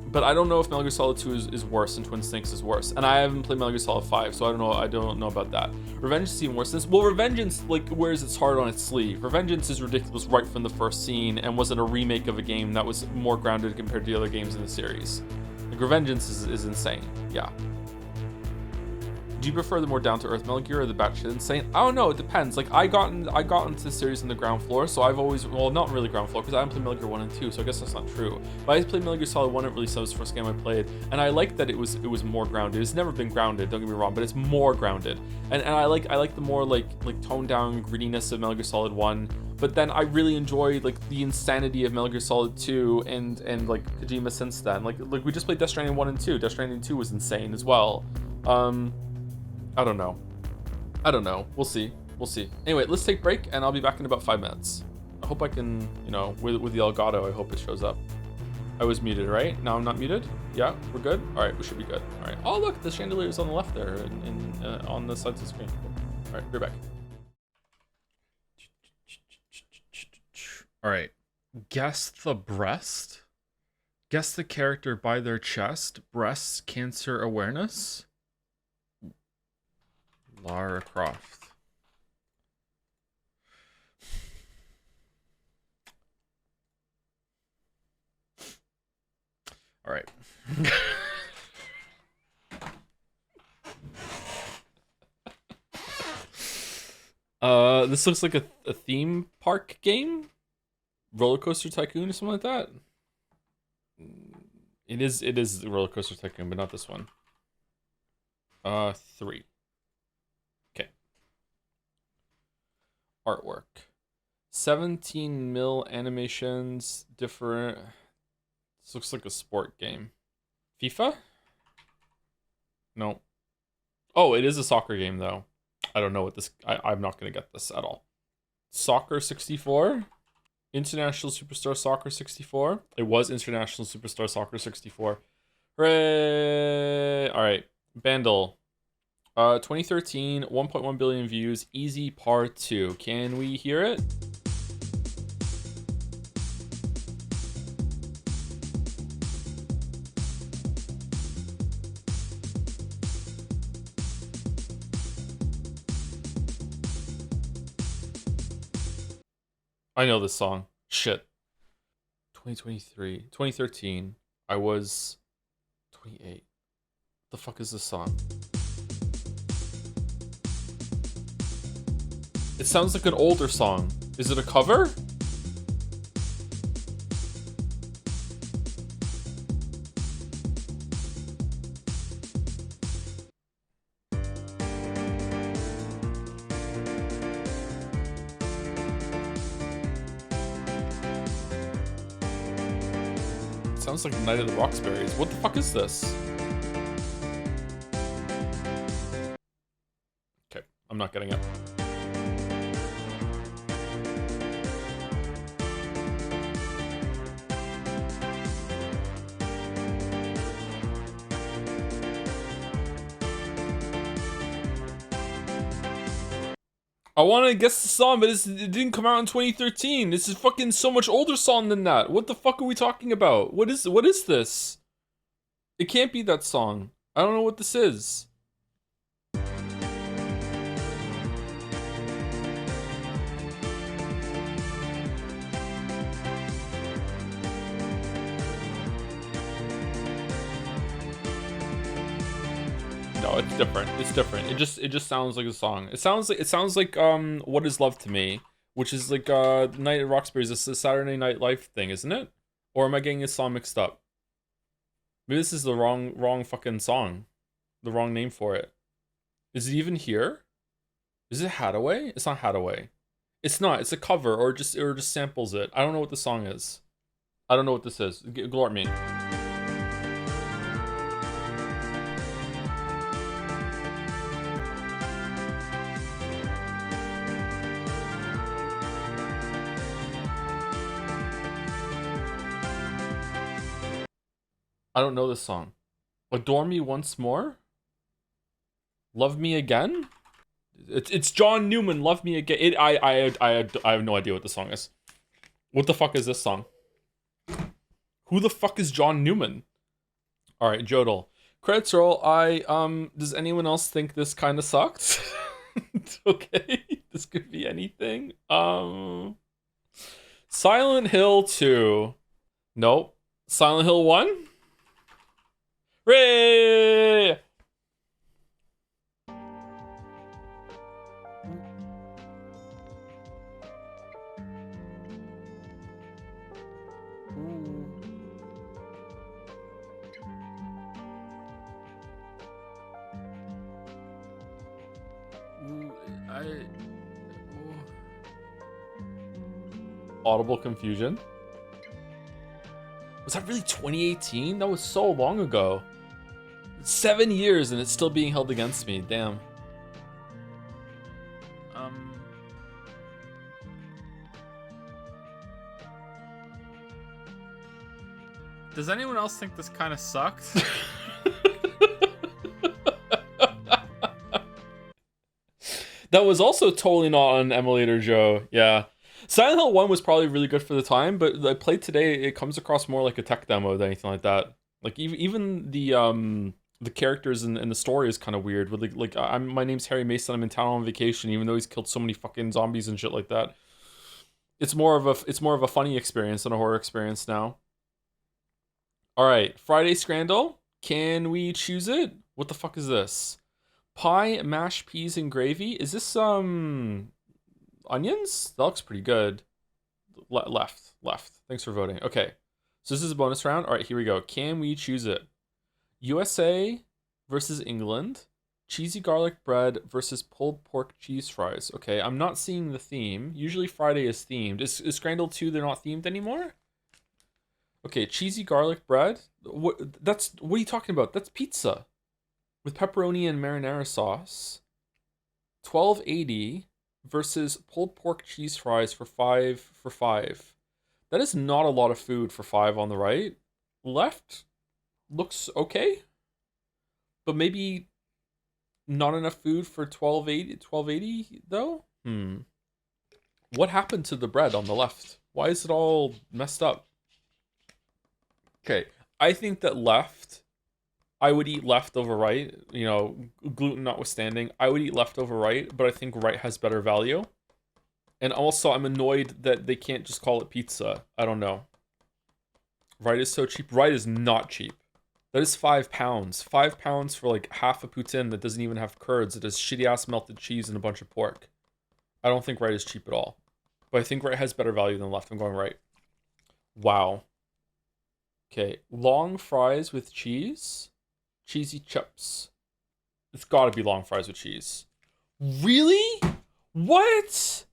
But I don't know if Metal Gear Solid 2 is worse and Twin Snakes is worse. And I haven't played Metal Gear Solid 5, so I don't know about that. Revengeance is even worse. Well, Revengeance like wears its heart on its sleeve. Revengeance is ridiculous right from the first scene and wasn't a remake of a game that was more grounded compared to the other games in the series. Like Revengeance is insane. Yeah. Do you prefer the more down-to-earth Metal Gear or the batshit insane? I don't know, it depends. Like I got into the series in the ground floor, so I've always, well, not really ground floor because I haven't played Metal Gear 1 and 2, so I guess that's not true. But I played Metal Gear Solid 1 at release, that was the first game I played, and I liked that it was more grounded. It's never been grounded, don't get me wrong, but it's more grounded. And I like the more like toned down grittiness of Metal Gear Solid 1. But then I really enjoyed like the insanity of Metal Gear Solid 2 and like Kojima since then. Like we just played Death Stranding 1 and 2. Death Stranding 2 was insane as well. I don't know. We'll see. Anyway, let's take a break and I'll be back in about 5 minutes. I hope I can, you know, with the Elgato, I hope it shows up. I was muted, right? Now I'm not muted? Yeah, we're good? All right, we should be good. All right. Oh, look, the chandelier is on the left there on the sides of the screen. All right, we're back. All right. Guess the breast? Guess the character by their chest. Breast cancer awareness? Lara Croft. All right. This looks like a theme park game? Roller Coaster Tycoon or something like that? It is Roller Coaster Tycoon, but not this one. 3. Okay. Artwork. 17 mil animations, different. This looks like a sport game. FIFA? No. Oh, it is a soccer game though. I don't know what this, I'm not gonna get this at all. Soccer 64? International Superstar Soccer 64? It was International Superstar Soccer 64. Hooray! Alright. Bandle. 2013, 1.1 billion views, Easy Part 2. Can we hear it? I know this song. Shit. 2013. I was 28. The fuck is this song? It sounds like an older song. Is it a cover? Sounds like Night of the Roxburies. What the fuck is this? Okay, I'm not getting it. I want to guess the song, but it didn't come out in 2013. This is fucking so much older song than that. What the fuck are we talking about? What is this? It can't be that song. I don't know what this is. No, it's different. It's different. It just sounds like a song. It sounds like What Is Love to Me, which is like Night at Roxbury's. It's a Saturday Night Live thing, isn't it? Or am I getting this song mixed up? Maybe this is the wrong fucking song. The wrong name for it. Is it even here? Is it Hadaway? It's not Hadaway. It's not. It's a cover or just samples it. I don't know what the song is. I don't know what this is. Glort me. I don't know this song. Adore Me Once More? Love Me Again? It's John Newman, Love Me Again. I have no idea what the song is. What the fuck is this song? Who the fuck is John Newman? Alright, Jodel. Credits roll. Does anyone else think this kind of sucked? Okay, this could be anything. Silent Hill 2. Nope. Silent Hill 1? Ray! Audible confusion. Was that really 2018? That was so long ago. 7 years and it's still being held against me. Damn. Does anyone else think this kind of sucked? That was also totally not on Emulator Joe. Yeah. Silent Hill 1 was probably really good for the time, but I played today, it comes across more like a tech demo than anything like that. Like even the characters and the story is kind of weird. With my name's Harry Mason. I'm in town on vacation, even though he's killed so many fucking zombies and shit like that. It's more of a funny experience than a horror experience now. All right, Friday Scrandal. Can we choose it? What the fuck is this? Pie, mashed peas, and gravy. Is this onions? That looks pretty good. Left. Thanks for voting. Okay, so this is a bonus round. All right, here we go. Can we choose it? USA versus England. Cheesy garlic bread versus pulled pork cheese fries. Okay, I'm not seeing the theme. Usually Friday is themed. Is Scrandal 2, they're not themed anymore? Okay, cheesy garlic bread. What are you talking about? That's pizza with pepperoni and marinara sauce. $12.80 versus pulled pork cheese fries for $5. That is not a lot of food for $5 on the right. Left looks okay, but maybe not enough food for $12.80 though. What happened to the bread on the left? Why is it all messed up? Okay, I think that left, I would eat left over right, you know, gluten notwithstanding. I would eat left over right, but I think right has better value. And also, I'm annoyed that they can't just call it pizza. I don't know. Right is so cheap. Right is not cheap. That is £5. £5 for like half a poutine that doesn't even have curds. It has shitty ass melted cheese and a bunch of pork. I don't think right is cheap at all. But I think right has better value than left. I'm going right. Wow. Okay, long fries with cheese. Cheesy chips. It's gotta be long fries with cheese. Really? What?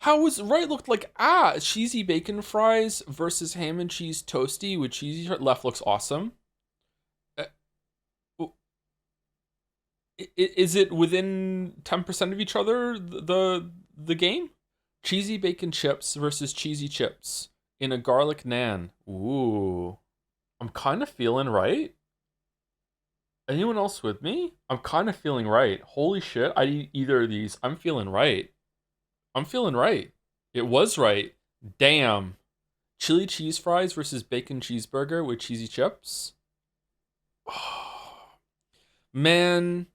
How was right looked like cheesy bacon fries versus ham and cheese toasty with cheesy left looks awesome. Is it within 10% of each other the game? Cheesy bacon chips versus cheesy chips in a garlic naan. Ooh. I'm kind of feeling right. Anyone else with me? I'm kind of feeling right. Holy shit, I eat either of these. I'm feeling right. I'm feeling right. It was right. Damn. Chili cheese fries versus bacon cheeseburger with cheesy chips. Man,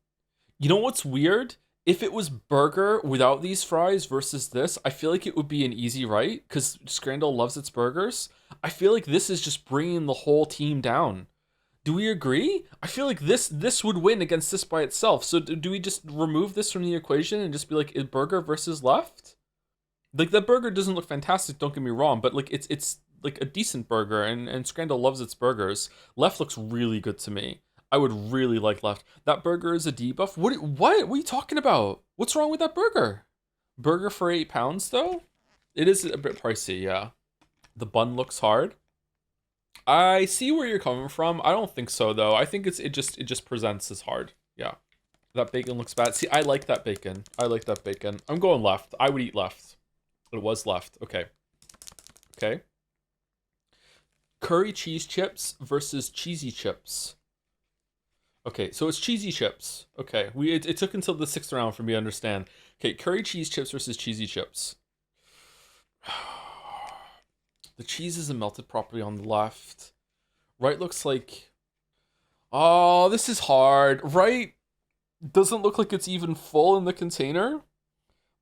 you know what's weird? If it was burger without these fries versus this, I feel like it would be an easy right because Scrandle loves its burgers. I feel like this is just bringing the whole team down. Do we agree? I feel like this would win against this by itself. So do we just remove this from the equation and just be like burger versus left? Like that burger doesn't look fantastic, don't get me wrong, but like it's like a decent burger and Scrandle loves its burgers. Left looks really good to me. I would really like left. That burger is a debuff? What are you talking about? What's wrong with that burger? Burger for £8 though? It is a bit pricey, yeah. The bun looks hard. I see where you're coming from. I don't think so though. I think it just presents as hard. Yeah. That bacon looks bad. See, I like that bacon. I like that bacon. I'm going left. I would eat left. It was left. Okay. Okay. Curry cheese chips versus cheesy chips. Okay, so it's cheesy chips. Okay, it took until the 6th round for me to understand. Okay, curry cheese chips versus cheesy chips. The cheese isn't melted properly on the left. Right looks like... Oh, this is hard. Right doesn't look like it's even full in the container,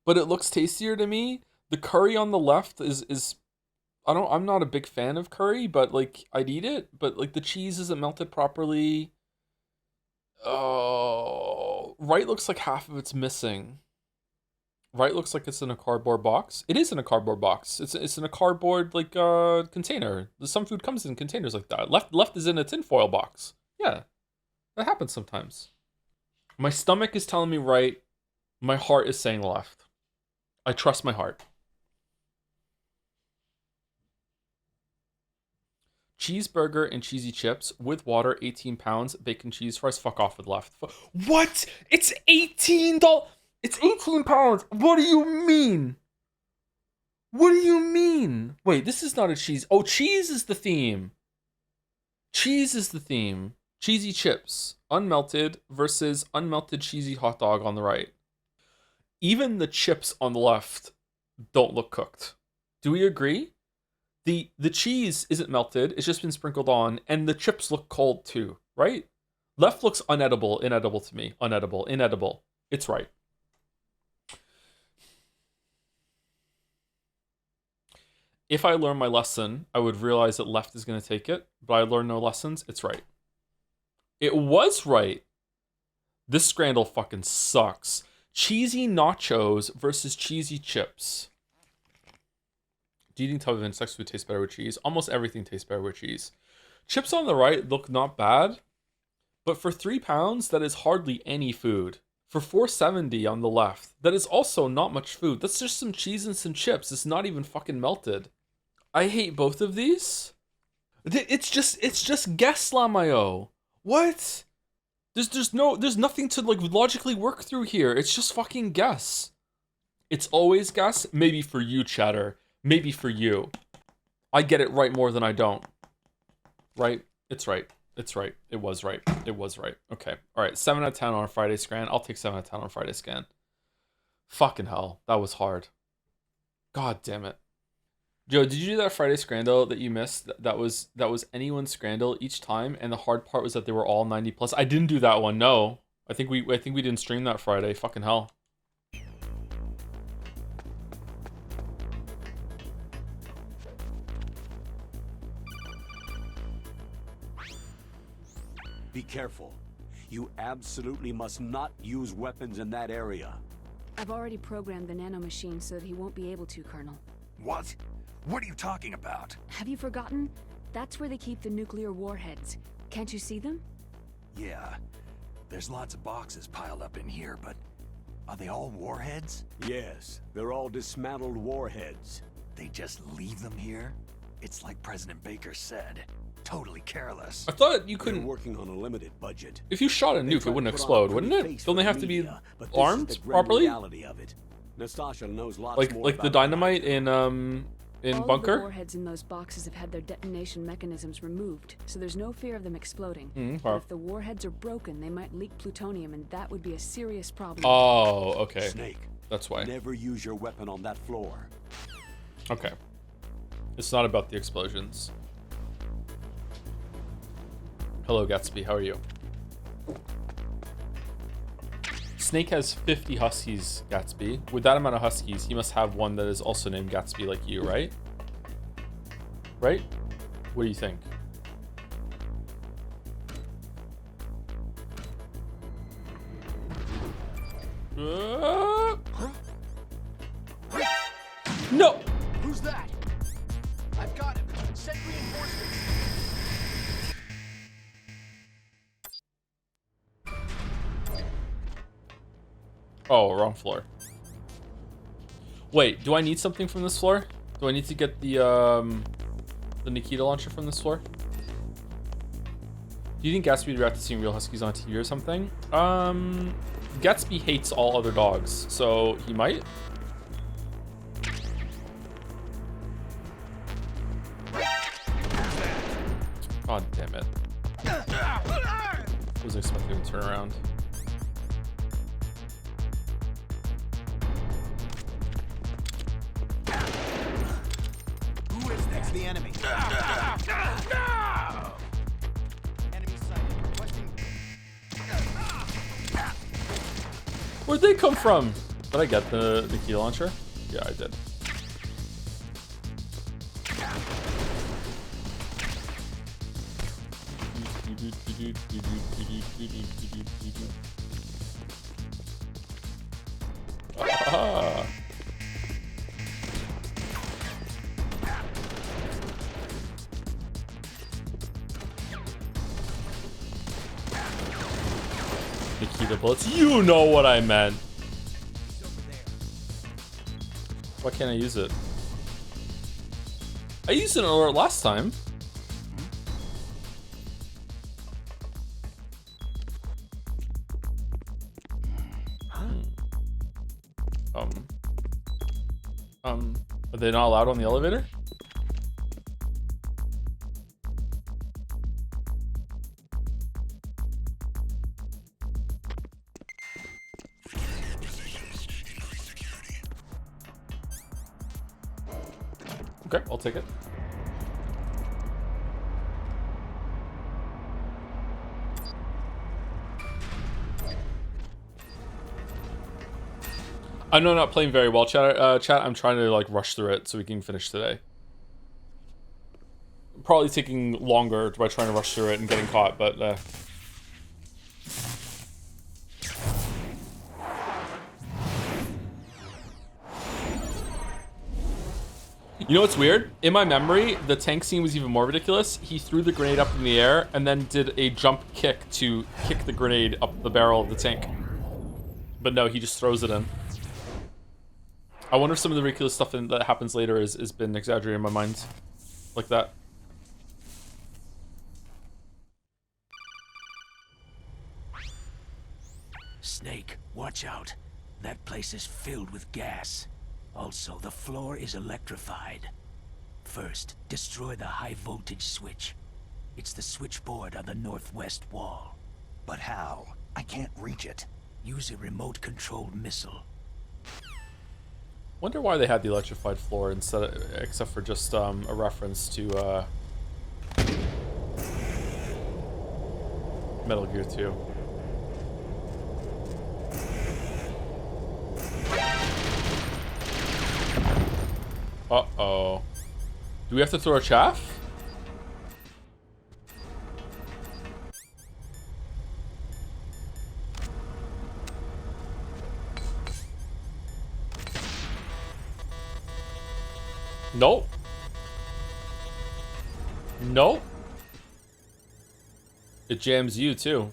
but it looks tastier to me. The curry on the left is I'm not a big fan of curry, but like I'd eat it, but like the cheese isn't melted properly. Oh, right looks like half of it's missing. Right looks like it's in a cardboard box. It is in a cardboard box. It's in a cardboard like container. Some food comes in containers like that. Left is in a tinfoil box. Yeah, that happens sometimes. My stomach is telling me right. My heart is saying left. I trust my heart. Cheeseburger and cheesy chips with water, £18. Bacon cheese fries. Fuck off with left. What? It's $18. It's £18. What do you mean? What do you mean? Wait, this is not a cheese. Oh, cheese is the theme. Cheese is the theme. Cheesy chips, unmelted versus unmelted cheesy hot dog on the right. Even the chips on the left don't look cooked. Do we agree? The cheese isn't melted, it's just been sprinkled on, and the chips look cold too, right? Left looks unedible, inedible to me. Unedible, inedible. It's right. If I learn my lesson, I would realize that left is going to take it, but I learned no lessons, it's right. It was right. This Scrandle fucking sucks. Cheesy nachos versus cheesy chips. Do you think television sex food tastes better with cheese? Almost everything tastes better with cheese. Chips on the right look not bad, but for £3, that is hardly any food. For $4.70 on the left, that is also not much food. That's just some cheese and some chips. It's not even fucking melted. I hate both of these. It's just Geslamayo. What? There's nothing to like logically work through here. It's just fucking guess. It's always guess. Maybe for you, chatter. Maybe for you. I get it right more than I don't. Right? It's right. It's right. It was right. It was right. Okay. All right. 7 out of 10 on a Friday scan. I'll take 7 out of 10 on a Friday scan. Fucking hell. That was hard. God damn it. Joe, did you do that Friday Scrandle that you missed? That was anyone's Scrandle each time, and the hard part was that they were all 90 plus. I didn't do that one. No. I think we didn't stream that Friday. Fucking hell. Be careful. You absolutely must not use weapons in that area. I've already programmed the nanomachine so that he won't be able to, Colonel. What? What are you talking about? Have you forgotten? That's where they keep the nuclear warheads. Can't you see them? Yeah. There's lots of boxes piled up in here, but Are they all warheads? Yes, they're all dismantled warheads. They just leave them here? It's like President Baker said. Totally careless. I thought you They're couldn't. working on a limited budget. If you shot a nuke, it wouldn't explode, wouldn't it? Don't they have to be armed properly? Reality of it. Nastasha knows lots more Like the about dynamite in All Bunker? of the warheads in those boxes have had their detonation mechanisms removed, so there's no fear of them exploding. But if the warheads are broken, they might leak plutonium, and that would be a serious problem. Oh, okay. Snake. That's why. Never use your weapon on that floor. Okay. It's not about the explosions. Hello, Gatsby. How are you? Snake has 50 huskies, Gatsby. With that amount of huskies, he must have one that is also named Gatsby like you, right? Right? What do you think? No! Who's that? I've got him. Send reinforcements. Oh, wrong floor. Wait, do I need something from this floor? Do I need to get the Nikita launcher from this floor? Do you think Gatsby would react to seeing real huskies on TV or something? Gatsby hates all other dogs, so he might. God damn it. Wasn't expecting him to turn around. Who is this? The enemy. Enemy sighted. Requesting. Where'd they come from? Did I get the key launcher? Yeah, I did. Ah. Nikita bullets. You know what I meant. Why can't I use it? I used an alert last time. Are they not allowed on the elevator? Okay, I'll take it. I know I'm not playing very well, chat. I'm trying to like rush through it so we can finish today. Probably taking longer by trying to rush through it and getting caught, but you know what's weird? In my memory, the tank scene was even more ridiculous. He threw the grenade up in the air and then did a jump kick to kick the grenade up the barrel of the tank. But no, he just throws it in. I wonder if some of the ridiculous stuff that happens later has been exaggerated in my mind. Like that. Snake, watch out. That place is filled with gas. Also, the floor is electrified. First, destroy the high voltage switch. It's the switchboard on the northwest wall. But how? I can't reach it. Use a remote-controlled missile. Wonder why they had the electrified floor except for just a reference to Metal Gear 2. Uh-oh. Do we have to throw a chaff? Nope. Nope. It jams you too.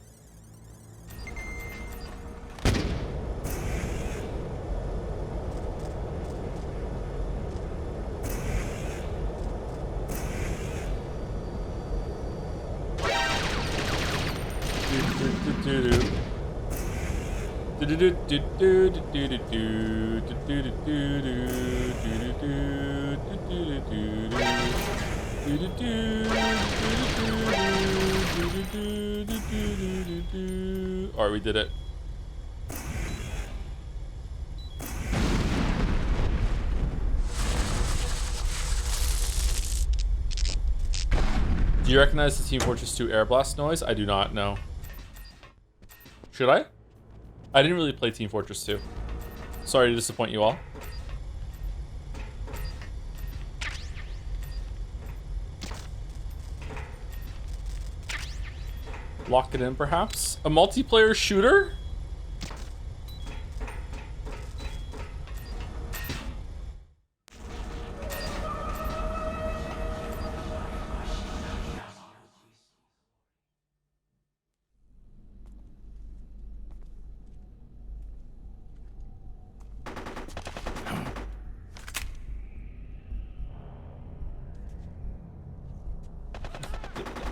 Alright, we did it. Do you recognize the Team Fortress 2 air blast noise? I do not know. Should I? I didn't really play Team Fortress 2. Sorry to disappoint you all. Lock it in, perhaps? A multiplayer shooter?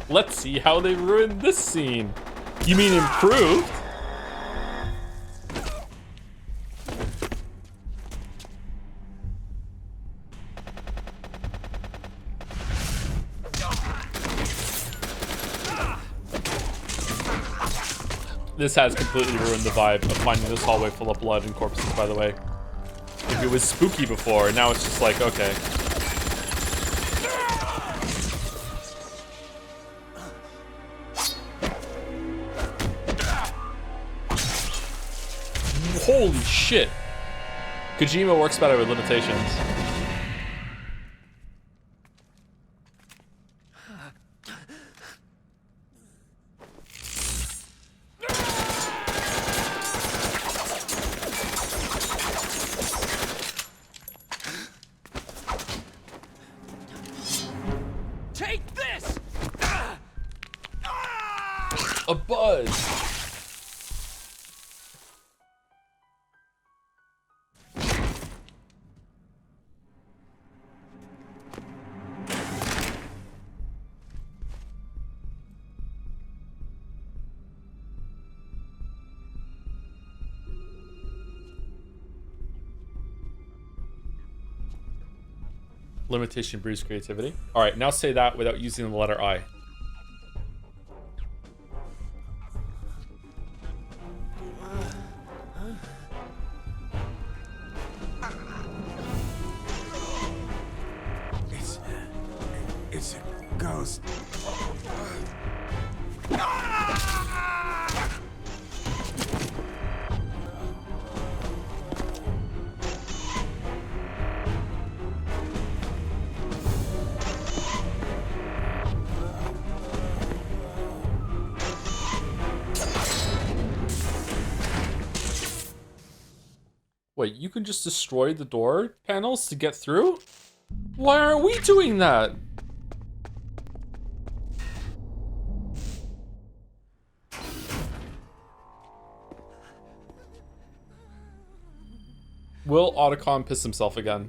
Let's see how they ruined this scene. You mean improved? This has completely ruined the vibe of finding this hallway full of blood and corpses, by the way. If it was spooky before, now it's just like, okay. Holy shit. Kojima works better with limitations. Take this! A buzz. Limitation breeds creativity. All right, now say that without using the letter I. It's a ghost. Wait, you can just destroy the door panels to get through? Why aren't we doing that? Will Otacon piss himself again?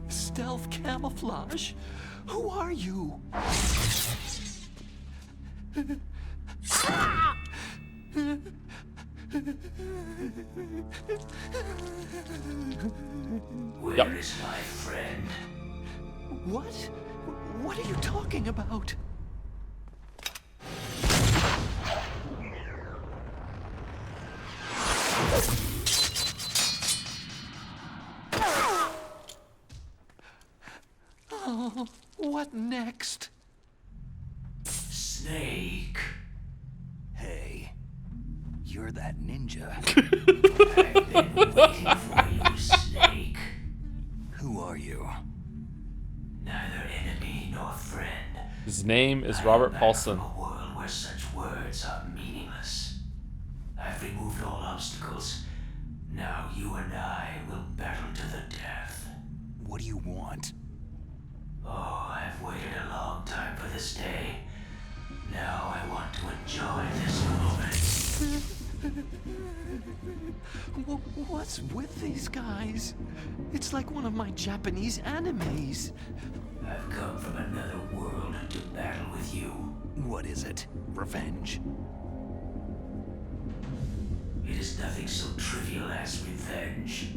Stealth camouflage? Who are you? Where is my friend? What? What are you talking about? Oh, what next? Snake. Hey, you're that ninja. I've been waiting for you, Snake. Who are you? Neither enemy nor friend. His name is Robert Paulson. From a world where such words are meaningless. I've removed all obstacles. Now you and I will battle to the death. What do you want? Oh, I've waited a long time for this day. Now I want to enjoy this moment. What's with these guys? It's like one of my Japanese animes. I've come from another world to battle with you. What is it? Revenge? It is nothing so trivial as revenge.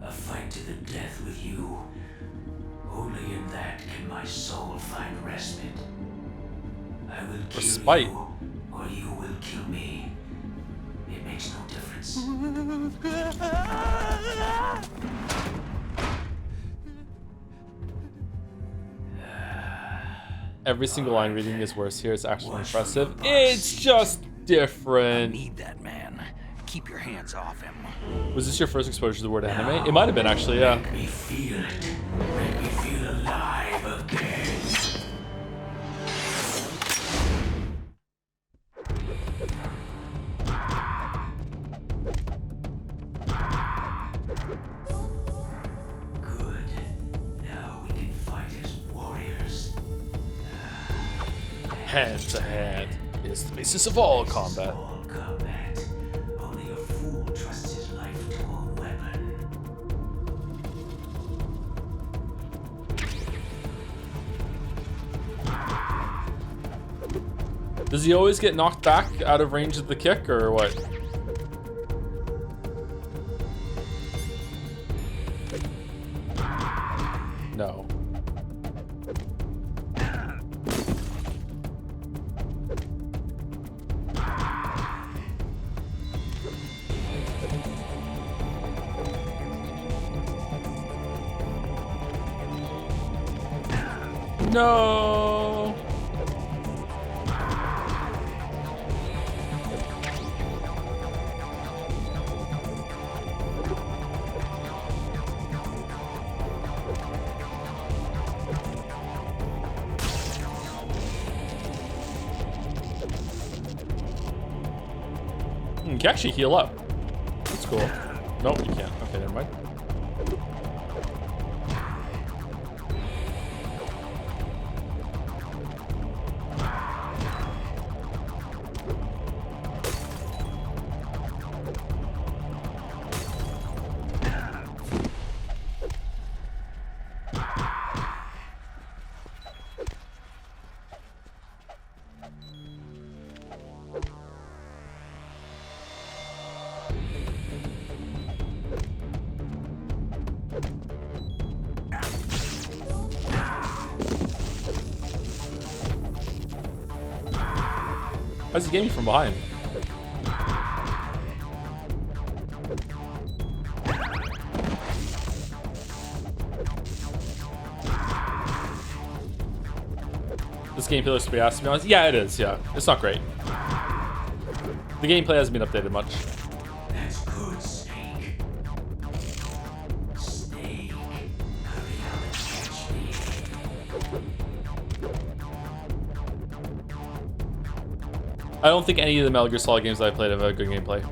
A fight to the death with you. Only in that can my soul find respite. I will kill you, or you will kill me. It makes no difference. Every single line reading is worse here. It's actually impressive. It's just different. I need that man. Keep your hands off him. Was this your first exposure to the word anime? It might have been, actually, yeah. Let me feel it. Let me feel alive again. Good. Now we can fight as warriors. Hand to hand is the basis of all combat. Only a fool trusts his life to a weapon. Does he always get knocked back out of range of the kick, or what? No. No. You can actually heal up. That's cool. Nope, you can't. Okay, never mind. How's he getting from behind? This gameplay looks pretty ass, to be honest. Yeah, it is, yeah. It's not great. The gameplay hasn't been updated much. That's good, Snake. Snake, hurry up and catch me. I don't think any of the Metal Gear Solid games that I played have a good gameplay.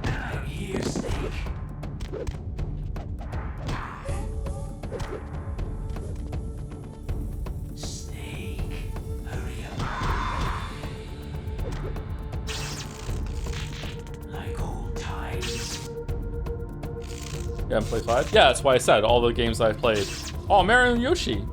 I'm here, Snake. Snake, hurry up. Like old times. You haven't played 5? Yeah, that's why I said all the games I've played. Oh, Meryl and Yoshi.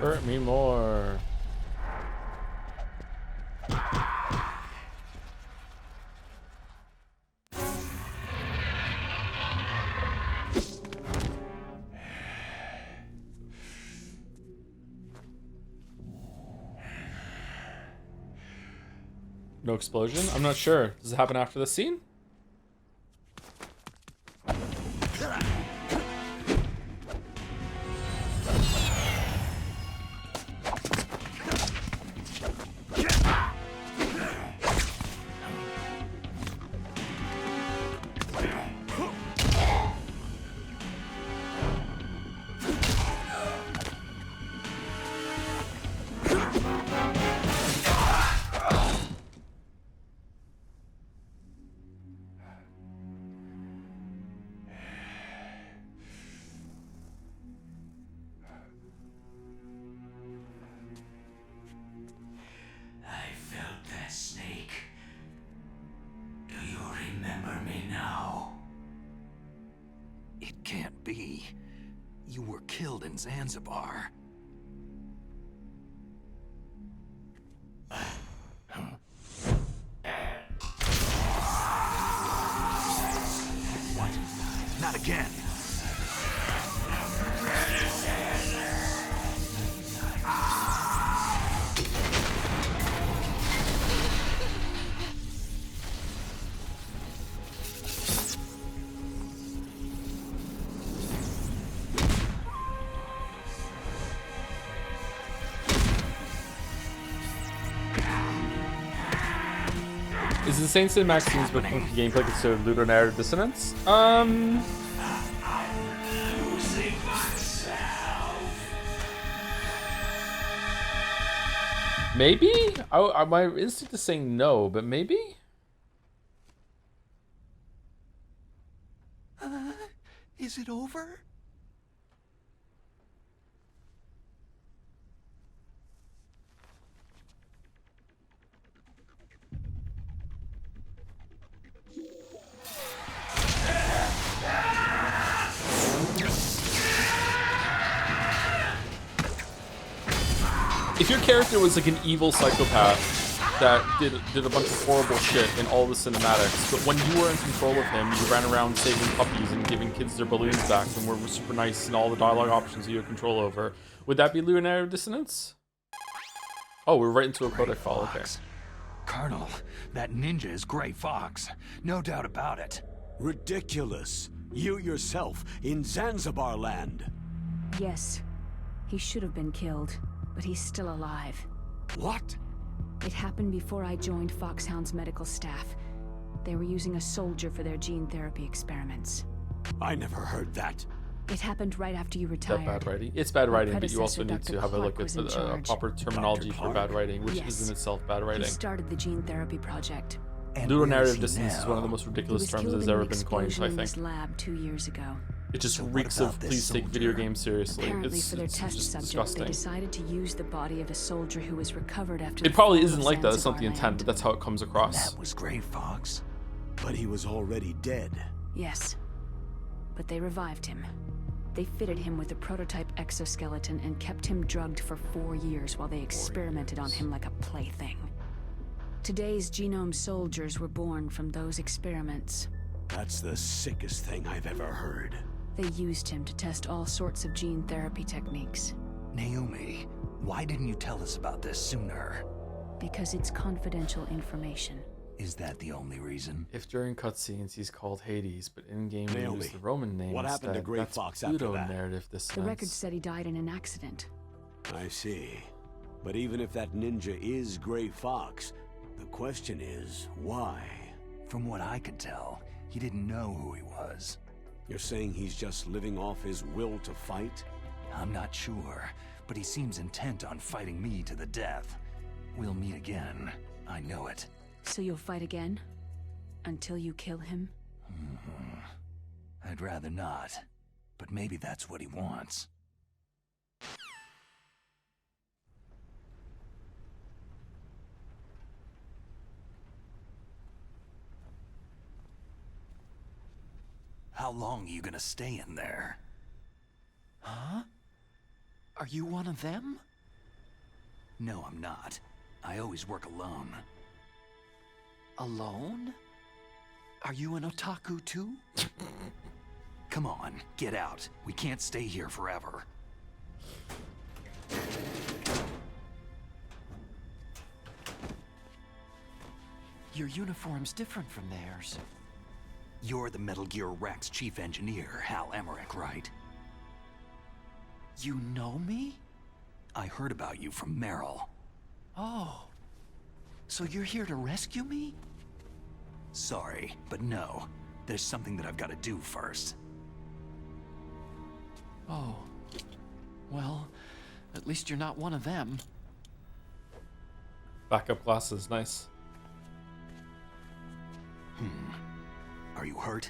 Hurt me more. No explosion? I'm not sure. Does it happen after the scene? You were killed in Zanzibar. What? Not again. Is insane cinematic scenes but funky gameplay considered ludonarrative dissonance? Maybe? My instinct is saying no, but maybe? Is it over? If your character was like an evil psychopath that did a bunch of horrible shit in all the cinematics, but when you were in control of him, you ran around saving puppies and giving kids their balloons back and were super nice and all the dialogue options you had control over, would that be ludonarrative dissonance? Oh, we're right into a codec file, okay. Colonel, that ninja is Gray Fox. No doubt about it. Ridiculous. You yourself in Zanzibar land. Yes. He should have been killed, but he's still alive. What? It happened before I joined Foxhound's medical staff. They were using a soldier for their gene therapy experiments. I never heard that. It happened right after you Is retired. that bad writing? It's bad writing, but you also predecessor, need to Dr. have a look Clark, at was in the charge. proper terminology for bad writing, which Yes. is in itself bad writing. He started the gene therapy project. Ludonarrative dissonance is one of the most ridiculous He was terms that has killed in ever an been coined, explosion I in this think. lab 2 years ago. It just So what reeks about of this please take video soldier? games seriously. Apparently, It's for their test just subject, disgusting. they decided to use the body of a soldier who was recovered after. It probably the fall isn't of like that. That's not the Zanzibar intent, but that's how it comes across. That was Gray Fox. But he was already dead. Yes, but they revived him. They fitted him with a prototype exoskeleton and kept him drugged for 4 years while they experimented on him like a plaything. Today's genome soldiers were born from those experiments. That's the sickest thing I've ever heard. They used him to test all sorts of gene therapy techniques. Naomi, why didn't you tell us about this sooner? Because it's confidential information. Is that the only reason? If during cutscenes he's called Hades, but in-game we Naomi, use the Roman name what happened to instead, Gray that's Fox after that? Narrative dissonance. The record said he died in an accident. I see. But even if that ninja is Gray Fox, the question is, why? From what I could tell, he didn't know who he was. You're saying he's just living off his will to fight? I'm not sure, but he seems intent on fighting me to the death. We'll meet again. I know it. So you'll fight again? Until you kill him? I'd rather not, but maybe that's what he wants. How long are you gonna stay in there? Huh? Are you one of them? No, I'm not. I always work alone. Alone? Are you an otaku too? Come on, get out. We can't stay here forever. Your uniform's different from theirs. You're the Metal Gear Rex chief engineer, Hal Emmerich, right? You know me? I heard about you from Meryl. Oh. So you're here to rescue me? Sorry, but no. There's something that I've got to do first. Oh. Well, at least you're not one of them. Backup glasses, nice. Are you hurt?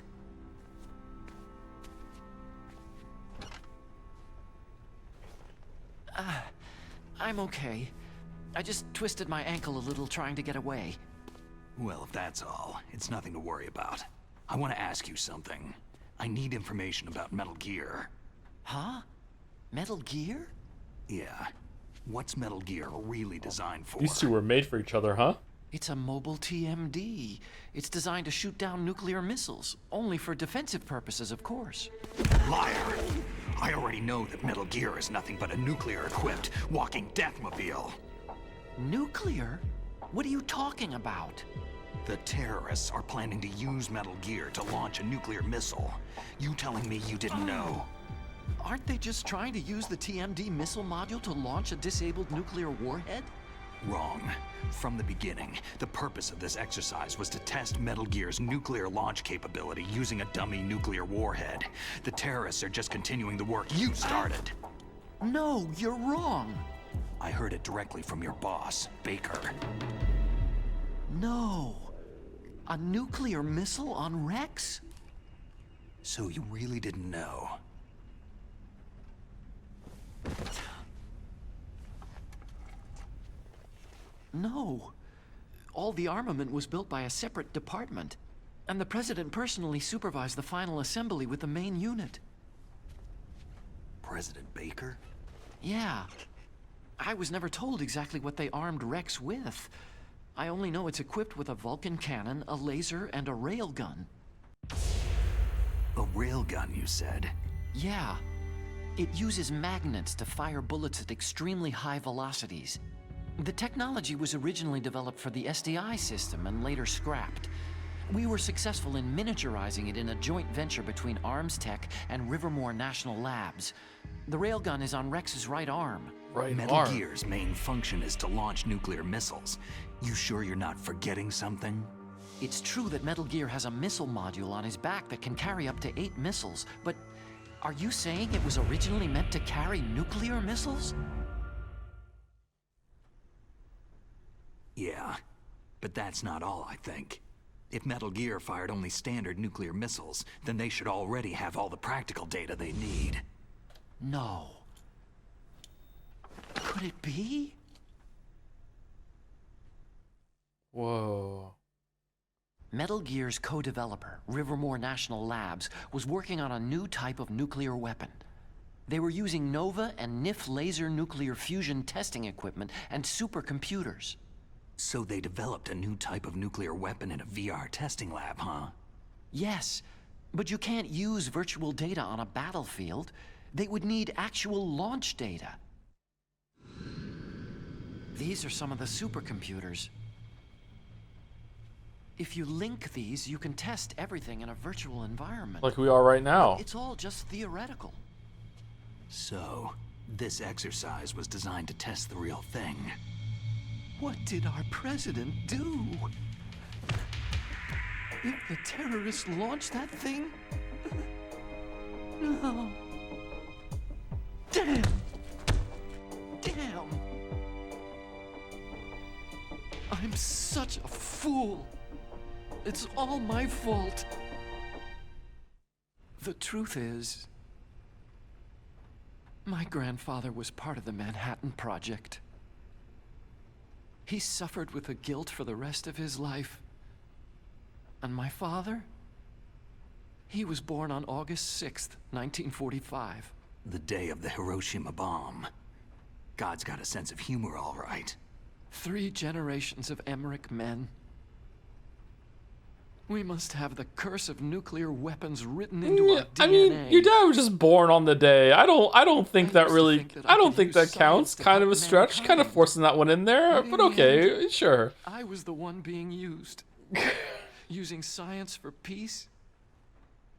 I'm okay. I just twisted my ankle a little trying to get away. Well, if that's all, it's nothing to worry about. I want to ask you something. I need information about Metal Gear. Huh? Metal Gear? Yeah. What's Metal Gear really designed for? These two were made for each other, huh? It's a mobile TMD. It's designed to shoot down nuclear missiles, only for defensive purposes, of course. Liar! I already know that Metal Gear is nothing but a nuclear-equipped walking deathmobile. Nuclear? What are you talking about? The terrorists are planning to use Metal Gear to launch a nuclear missile. You telling me you didn't know? Aren't they just trying to use the TMD missile module to launch a disabled nuclear warhead? Wrong. From the beginning, the purpose of this exercise was to test Metal Gear's nuclear launch capability using a dummy nuclear warhead. The terrorists are just continuing the work you started. No, you're wrong. I heard it directly from your boss, Baker. No. A nuclear missile on Rex? So you really didn't know? No. All the armament was built by a separate department, and the President personally supervised the final assembly with the main unit. President Baker? Yeah. I was never told exactly what they armed Rex with. I only know it's equipped with a Vulcan cannon, a laser, and a railgun. A railgun, you said? Yeah. It uses magnets to fire bullets at extremely high velocities. The technology was originally developed for the SDI system and later scrapped. We were successful in miniaturizing it in a joint venture between Arms Tech and Rivermore National Labs. The railgun is on Rex's right arm. Metal Gear's main function is to launch nuclear missiles. You sure you're not forgetting something? It's true that Metal Gear has a missile module on his back that can carry up to 8 missiles, but are you saying it was originally meant to carry nuclear missiles? Yeah, but that's not all, I think. If Metal Gear fired only standard nuclear missiles, then they should already have all the practical data they need. No. Could it be? Whoa. Metal Gear's co-developer, Rivermore National Labs, was working on a new type of nuclear weapon. They were using NOVA and NIF laser nuclear fusion testing equipment and supercomputers. So they developed a new type of nuclear weapon in a VR testing lab, huh? Yes, but you can't use virtual data on a battlefield. They would need actual launch data. These are some of the supercomputers. If you link these, you can test everything in a virtual environment. Like we are right now. It's all just theoretical. So, this exercise was designed to test the real thing. What did our president do? If the terrorists launched that thing? No. Damn! Damn! I'm such a fool. It's all my fault. The truth is, my grandfather was part of the Manhattan Project. He suffered with the guilt for the rest of his life. And my father? He was born on August 6th, 1945. The day of the Hiroshima bomb. God's got a sense of humor, all right. 3 generations of Emmerich men. We must have the curse of nuclear weapons written into our DNA. I mean, your dad was just born on the day. I don't think that really. I don't think that counts. Kind of a stretch. Kind of forcing that one in there, but okay, sure. I was the one being used. Using science for peace?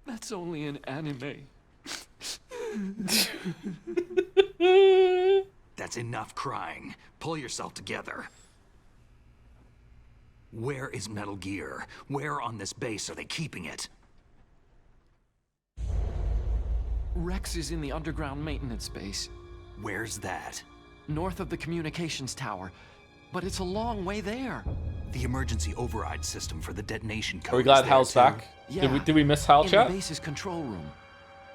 That's only in anime. That's enough crying. Pull yourself together. Where is Metal Gear? Where on this base are they keeping it? Rex is in the underground maintenance base. Where's that? North of the communications tower. But it's a long way there. The emergency override system for the detonation code. Are we glad is Hal's there, too. back? Yeah, Did we miss Hal, chat? In the base's control room.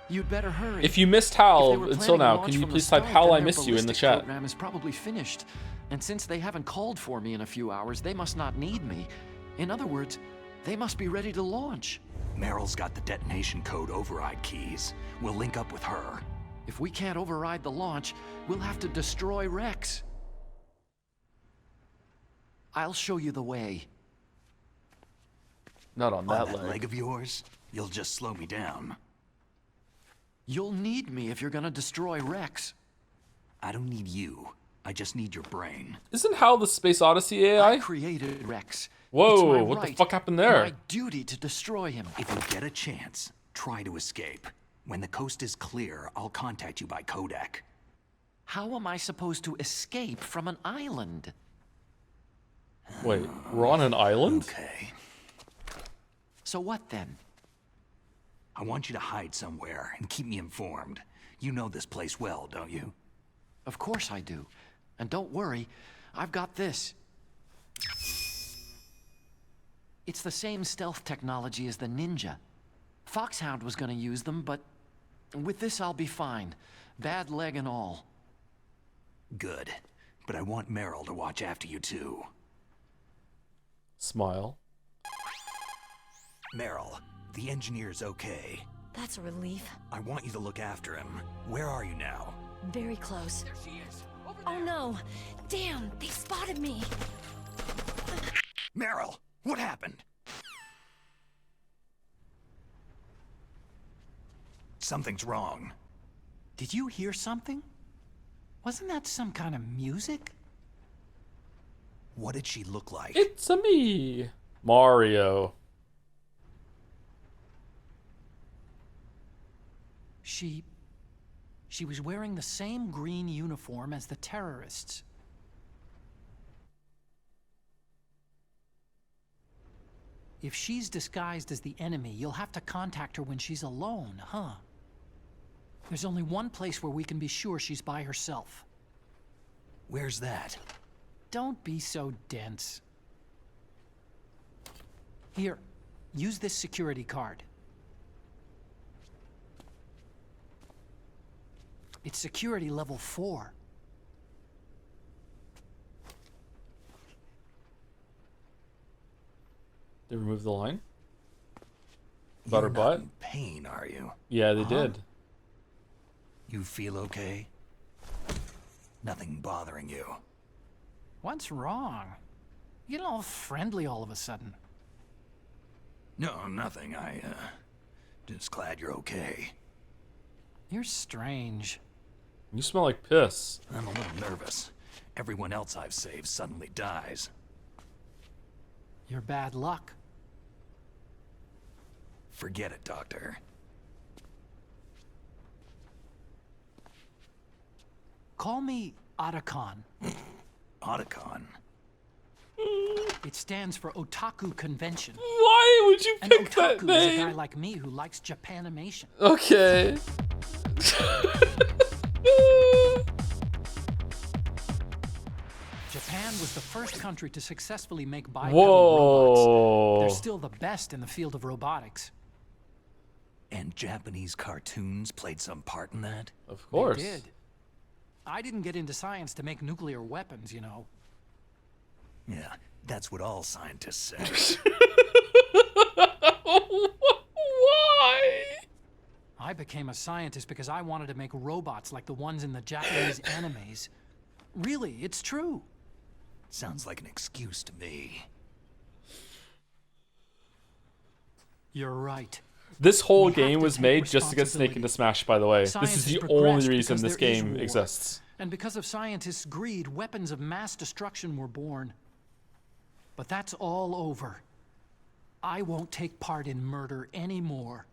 You'd better hurry. If you missed Hal until now, can you please type Hal I missed you in the chat? Program is probably finished. And since they haven't called for me in a few hours, they must not need me. In other words, they must be ready to launch. Meryl's got the detonation code override keys. We'll link up with her. If we can't override the launch, we'll have to destroy Rex. I'll show you the way. Not on that leg of yours? You'll just slow me down. You'll need me if you're gonna destroy Rex. I don't need you. I just need your brain. Isn't Hal the Space Odyssey AI? I created Rex. Whoa, what the fuck happened there? My duty to destroy him. If you get a chance, try to escape. When the coast is clear, I'll contact you by codec. How am I supposed to escape from an island? Wait, we're on an island? Okay. So what then? I want you to hide somewhere and keep me informed. You know this place well, don't you? Of course I do. And don't worry, I've got this. It's the same stealth technology as the Ninja. Foxhound was gonna use them, but with this I'll be fine. Bad leg and all. Good. But I want Meryl to watch after you too. Smile. Meryl, the engineer's okay. That's a relief. I want you to look after him. Where are you now? Very close. There she is. Oh no! Damn, they spotted me! Meryl, what happened? Something's wrong. Did you hear something? Wasn't that some kind of music? What did she look like? It's a me, Mario. She was wearing the same green uniform as the terrorists. If she's disguised as the enemy, you'll have to contact her when she's alone, huh? There's only one place where we can be sure she's by herself. Where's that? Don't be so dense. Here, use this security card. It's security level 4. They removed the line? About her butt? In pain, are you? Yeah, they did. You feel okay? Nothing bothering you? What's wrong? You get all friendly all of a sudden. No, nothing. Just glad you're okay. You're strange. You smell like piss. I'm a little nervous. Everyone else I've saved suddenly dies. You're bad luck. Forget it, Doctor. Call me Otacon. Otacon? It stands for Otaku Convention. Why would you pick that name? Is a guy name? like me who likes Japanimation. Okay. Japan was the first country to successfully make bipedal Whoa. robots. They're still the best in the field of robotics. And Japanese cartoons played some part in that? Of course. They did. I didn't get into science to make nuclear weapons, you know. Yeah, that's what all scientists say. Why? I became a scientist because I wanted to make robots like the ones in the Japanese animes. Really, it's true. Sounds like an excuse to me. You're right. This whole We have game to was take made just to get Snake into Smash, by the way. Science This is has the progressed only reason because this there is game war. exists. And because of scientists' greed, weapons of mass destruction were born. But that's all over. I won't take part in murder anymore.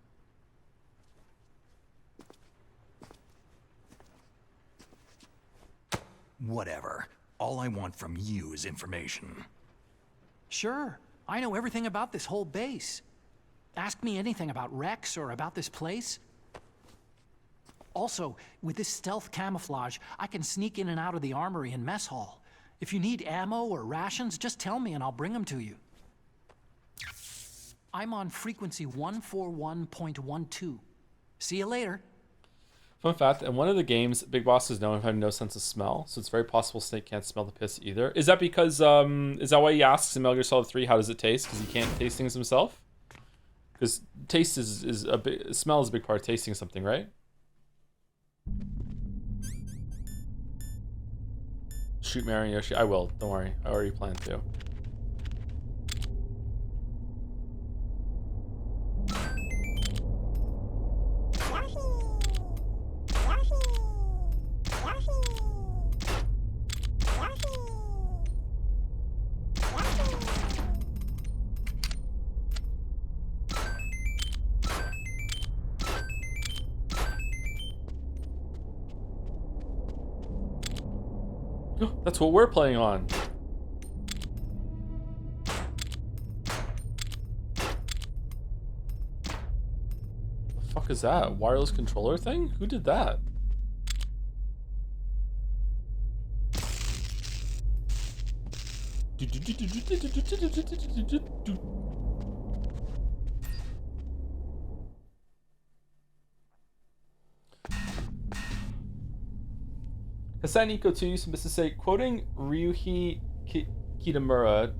Whatever. All I want from you is information. Sure. I know everything about this whole base. Ask me anything about Rex or about this place. Also, with this stealth camouflage, I can sneak in and out of the armory and mess hall. If you need ammo or rations, just tell me and I'll bring them to you. I'm on frequency 141.12. See you later. Fun fact, in one of the games, Big Boss is known for having no sense of smell, so it's very possible Snake can't smell the piss either. Is that because, is that why he asks in Metal Gear Solid 3, how does it taste? Because he can't taste things himself? Because taste is a big, smell is a big part of tasting something, right? Shoot Mary and Yoshi. I will, don't worry. I already planned to. That's what we're playing on. The fuck is that? Wireless controller thing? Who did that? Hasaniko 2 used to say, quoting Ryuhei Kitamura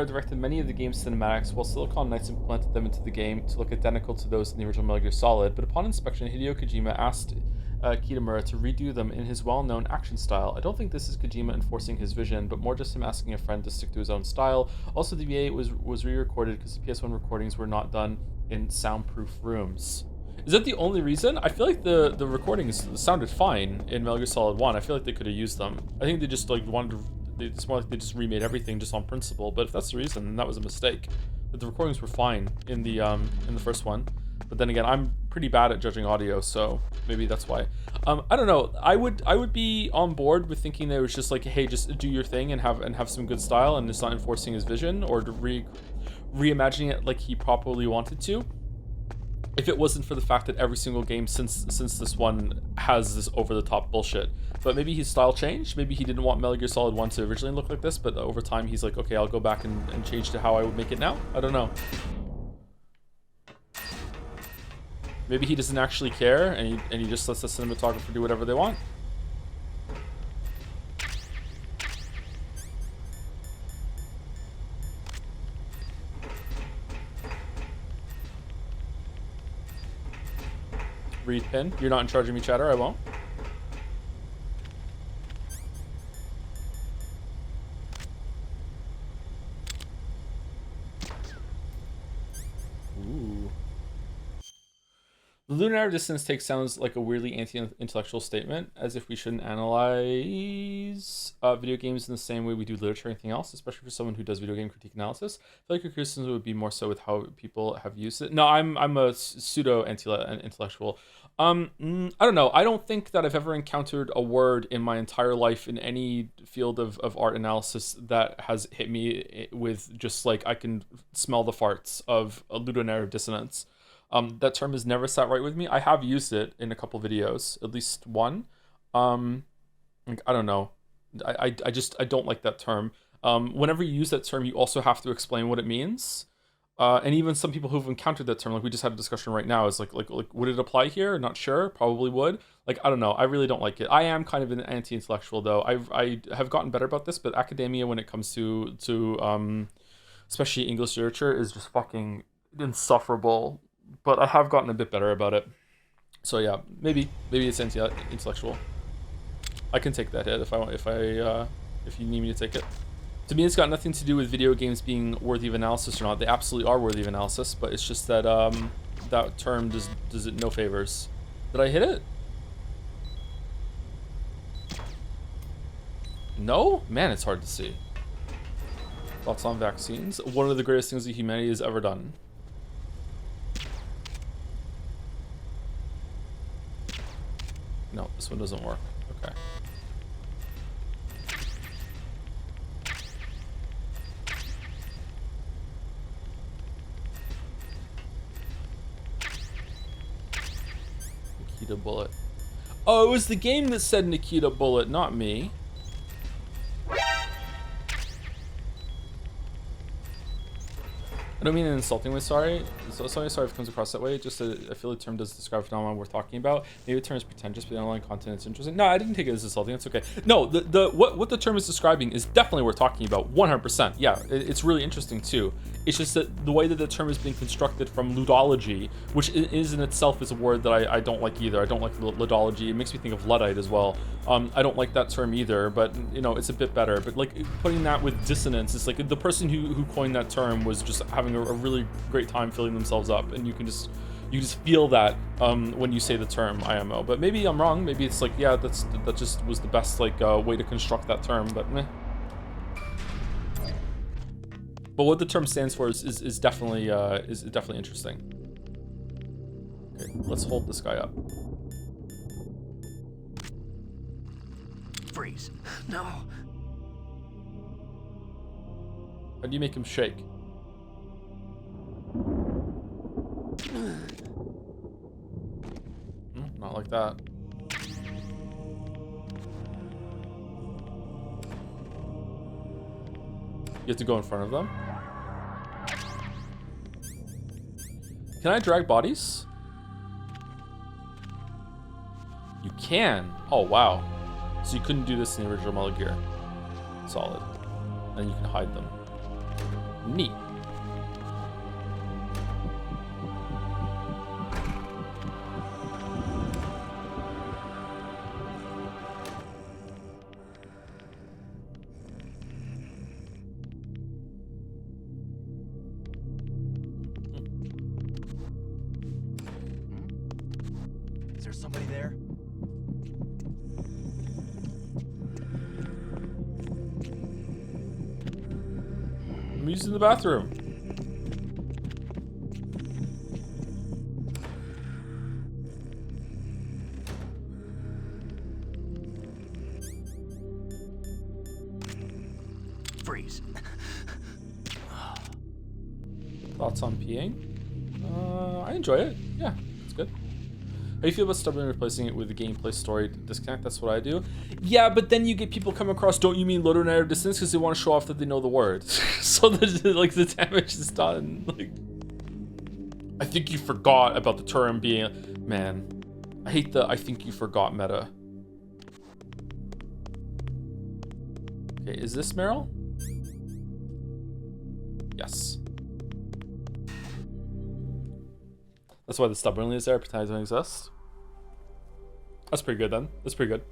directed many of the game's cinematics, while Silicon Knights implemented them into the game to look identical to those in the original Metal Gear Solid, but upon inspection, Hideo Kojima asked Kitamura to redo them in his well-known action style. I don't think this is Kojima enforcing his vision, but more just him asking a friend to stick to his own style. Also, the VA was re-recorded because the PS1 recordings were not done in soundproof rooms. Is that the only reason? I feel like the recordings sounded fine in Metal Gear Solid 1. I feel like they could have used them. I think they just like they just remade everything just on principle. But if that's the reason, then that was a mistake. But the recordings were fine in the first one. But then again, I'm pretty bad at judging audio, so maybe that's why. I don't know. I would be on board with thinking that it was just like, hey, just do your thing and have some good style, and it's not enforcing his vision or reimagining it like he properly wanted to. If it wasn't for the fact that every single game since this one has this over-the-top bullshit. But maybe his style changed. Maybe he didn't want Metal Gear Solid 1 to originally look like this, but over time he's like, okay, I'll go back and change to how I would make it now. I don't know. Maybe he doesn't actually care, and he just lets the cinematographer do whatever they want. Read pin. You're not in charge of me, chatter. I won't. Ooh. The lunar distance take sounds like a weirdly anti-intellectual statement, as if we shouldn't analyze video games in the same way we do literature or anything else, especially for someone who does video game critique analysis. I feel like your criticism would be more so with how people have used it. No, I'm a pseudo intellectual. I don't know. I don't think that I've ever encountered a word in my entire life in any field of art analysis that has hit me with just like I can smell the farts of a ludonarrative dissonance. That term has never sat right with me. I have used it in a couple videos, at least one. Like, I don't know. I don't like that term. Whenever you use that term, you also have to explain what it means. And even some people who've encountered that term, like we just had a discussion right now, is like would it apply here? Not sure. Probably would. Like, I don't know. I really don't like it. I am kind of an anti-intellectual though. I have gotten better about this, but academia, when it comes to especially English literature, is just fucking insufferable. But I have gotten a bit better about it. So yeah, maybe it's anti-intellectual. I can take that hit if you need me to take it. To me, it's got nothing to do with video games being worthy of analysis or not. They absolutely are worthy of analysis, but it's just that that term does it no favors. Did I hit it? No? Man, it's hard to see. Thoughts on vaccines? One of the greatest things that humanity has ever done. No, this one doesn't work. Okay. Nikita Bullet. Oh, it was the game that said Nikita Bullet, not me. I don't mean in an insulting way, sorry. So sorry if it comes across that way. Just I feel the term does describe a phenomenon worth talking about. Maybe the term is pretentious, but the underlying content is interesting. No, I didn't take it as insulting. It's okay. No, what the term is describing is definitely worth talking about. 100%. Yeah, it's really interesting too. It's just that the way that the term is being constructed from ludology, which is in itself is a word that I don't like either. I don't like ludology. It makes me think of Luddite as well. I don't like that term either, but you know, it's a bit better. But like putting that with dissonance, it's like the person who coined that term was just having a really great time filling themselves up, and you just feel that when you say the term IMO. But maybe I'm wrong. Maybe it's like, yeah, that just was the best like way to construct that term. But meh. But what the term stands for is definitely interesting. Okay, let's hold this guy up. Freeze. No. How do you make him shake? Not like that. You have to go in front of them. Can I drag bodies? You can. Oh, wow. So you couldn't do this in the original Metal Gear. Solid. And you can hide them. Neat. Is there somebody there? I'm using the bathroom. Freeze. Thoughts on peeing? I enjoy it. Yeah, it's good. How do you feel about stubbornly replacing it with a gameplay story disconnect? That's what I do. Yeah, but then you get people come across, don't you mean loader narrative distance? Because they want to show off that they know the word. So like the damage is done. Like, I think you forgot about the term being, man, I hate the I think you forgot meta. Okay, is this Meryl? Yes. That's why the stubbornly is there, pretend it doesn't exist. That's pretty good then. That's pretty good.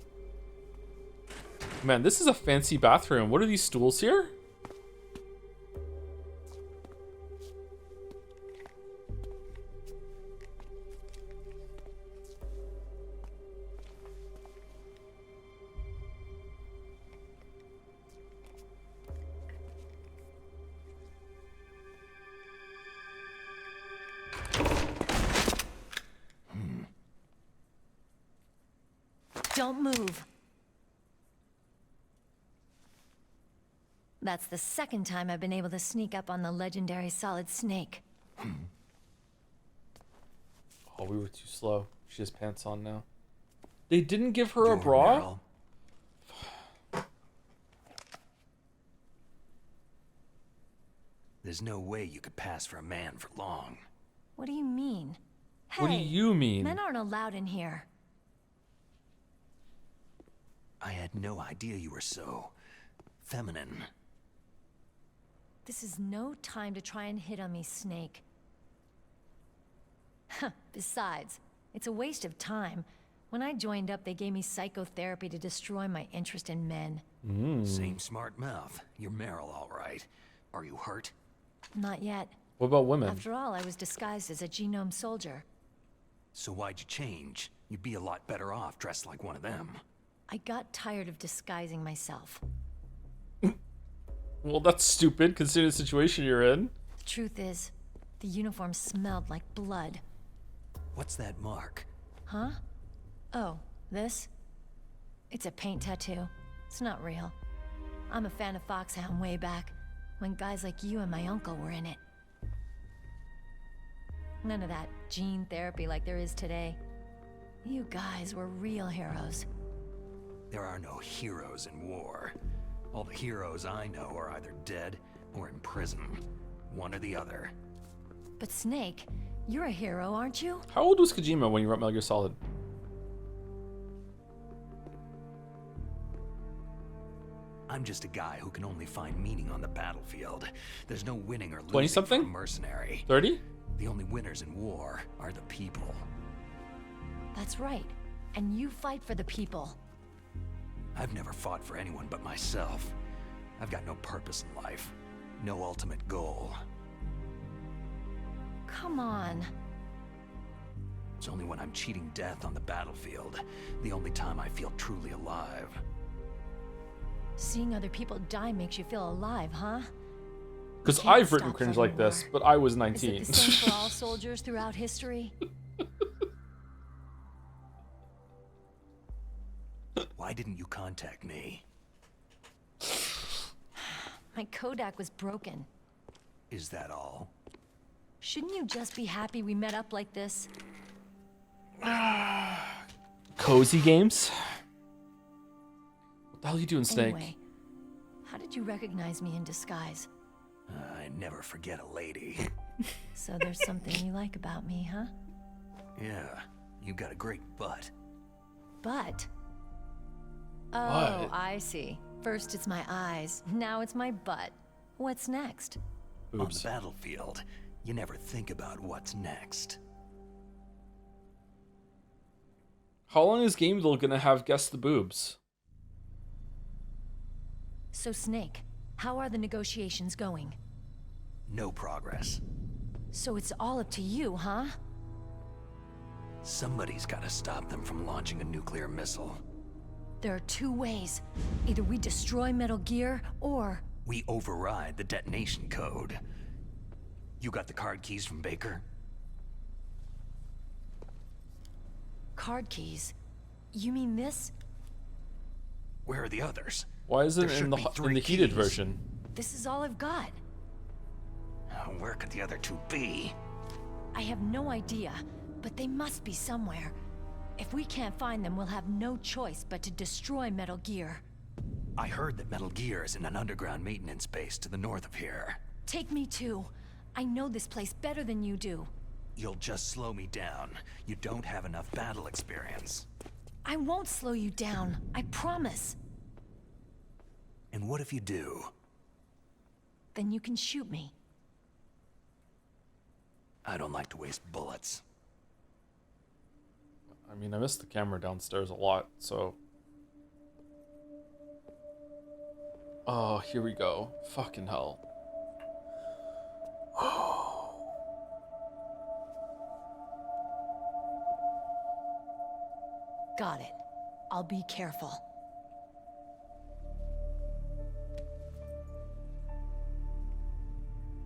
Man, this is a fancy bathroom. What are these stools here? Don't move. That's the second time I've been able to sneak up on the legendary Solid Snake. Oh, we were too slow. She has pants on now. They didn't give her a bra? There's no way you could pass for a man for long. What do you mean? Hey, What do you mean? Men aren't allowed in here. I had no idea you were so feminine. This is no time to try and hit on me, Snake. Besides, it's a waste of time. When I joined up, they gave me psychotherapy to destroy my interest in men. Same smart mouth. You're Meryl, all right. Are you hurt? Not yet. What about women? After all, I was disguised as a genome soldier. So why'd you change? You'd be a lot better off dressed like one of them. I got tired of disguising myself. Well, that's stupid, considering the situation you're in. The truth is, the uniform smelled like blood. What's that mark? Huh? Oh, this? It's a paint tattoo. It's not real. I'm a fan of Foxhound way back, when guys like you and my uncle were in it. None of that gene therapy like there is today. You guys were real heroes. There are no heroes in war. All the heroes I know are either dead or in prison. One or the other. But Snake, you're a hero, aren't you? How old was Kojima when you wrote Metal Gear Solid? I'm just a guy who can only find meaning on the battlefield. There's no winning or losing 20-something? for a mercenary. 30? The only winners in war are the people. That's right. And you fight for the people. I've never fought for anyone but myself. I've got no purpose in life. No ultimate goal. Come on. It's only when I'm cheating death on the battlefield, the only time I feel truly alive. Seeing other people die makes you feel alive, huh? Because I've written cringe like this, but I was 19. Is it the same for all soldiers throughout history? Why didn't you contact me? My Kodak was broken. Is that all? Shouldn't you just be happy we met up like this? Cozy games? What the hell are you doing, Snake? Anyway, how did you recognize me in disguise? I never forget a lady. So there's something you like about me, huh? Yeah, you got a great butt. Butt? Oh, What? I see. First it's my eyes, now it's my butt. What's next? On the battlefield, you never think about what's next. How long is Gameville gonna have guess the boobs? So Snake, how are the negotiations going? No progress. So it's all up to you, huh? Somebody's got to stop them from launching a nuclear missile. There are two ways. Either we destroy Metal Gear, or... We override the detonation code. You got the card keys from Baker? Card keys? You mean this? Where are the others? Why is it There in should the be in three the heated keys. version? This is all I've got. Where could the other two be? I have no idea, but they must be somewhere. If we can't find them, we'll have no choice but to destroy Metal Gear. I heard that Metal Gear is in an underground maintenance base to the north of here. Take me too. I know this place better than you do. You'll just slow me down. You don't have enough battle experience. I won't slow you down, I promise. And what if you do? Then you can shoot me. I don't like to waste bullets. I mean, I missed the camera downstairs a lot, so... Oh, here we go. Fucking hell. Got it. I'll be careful.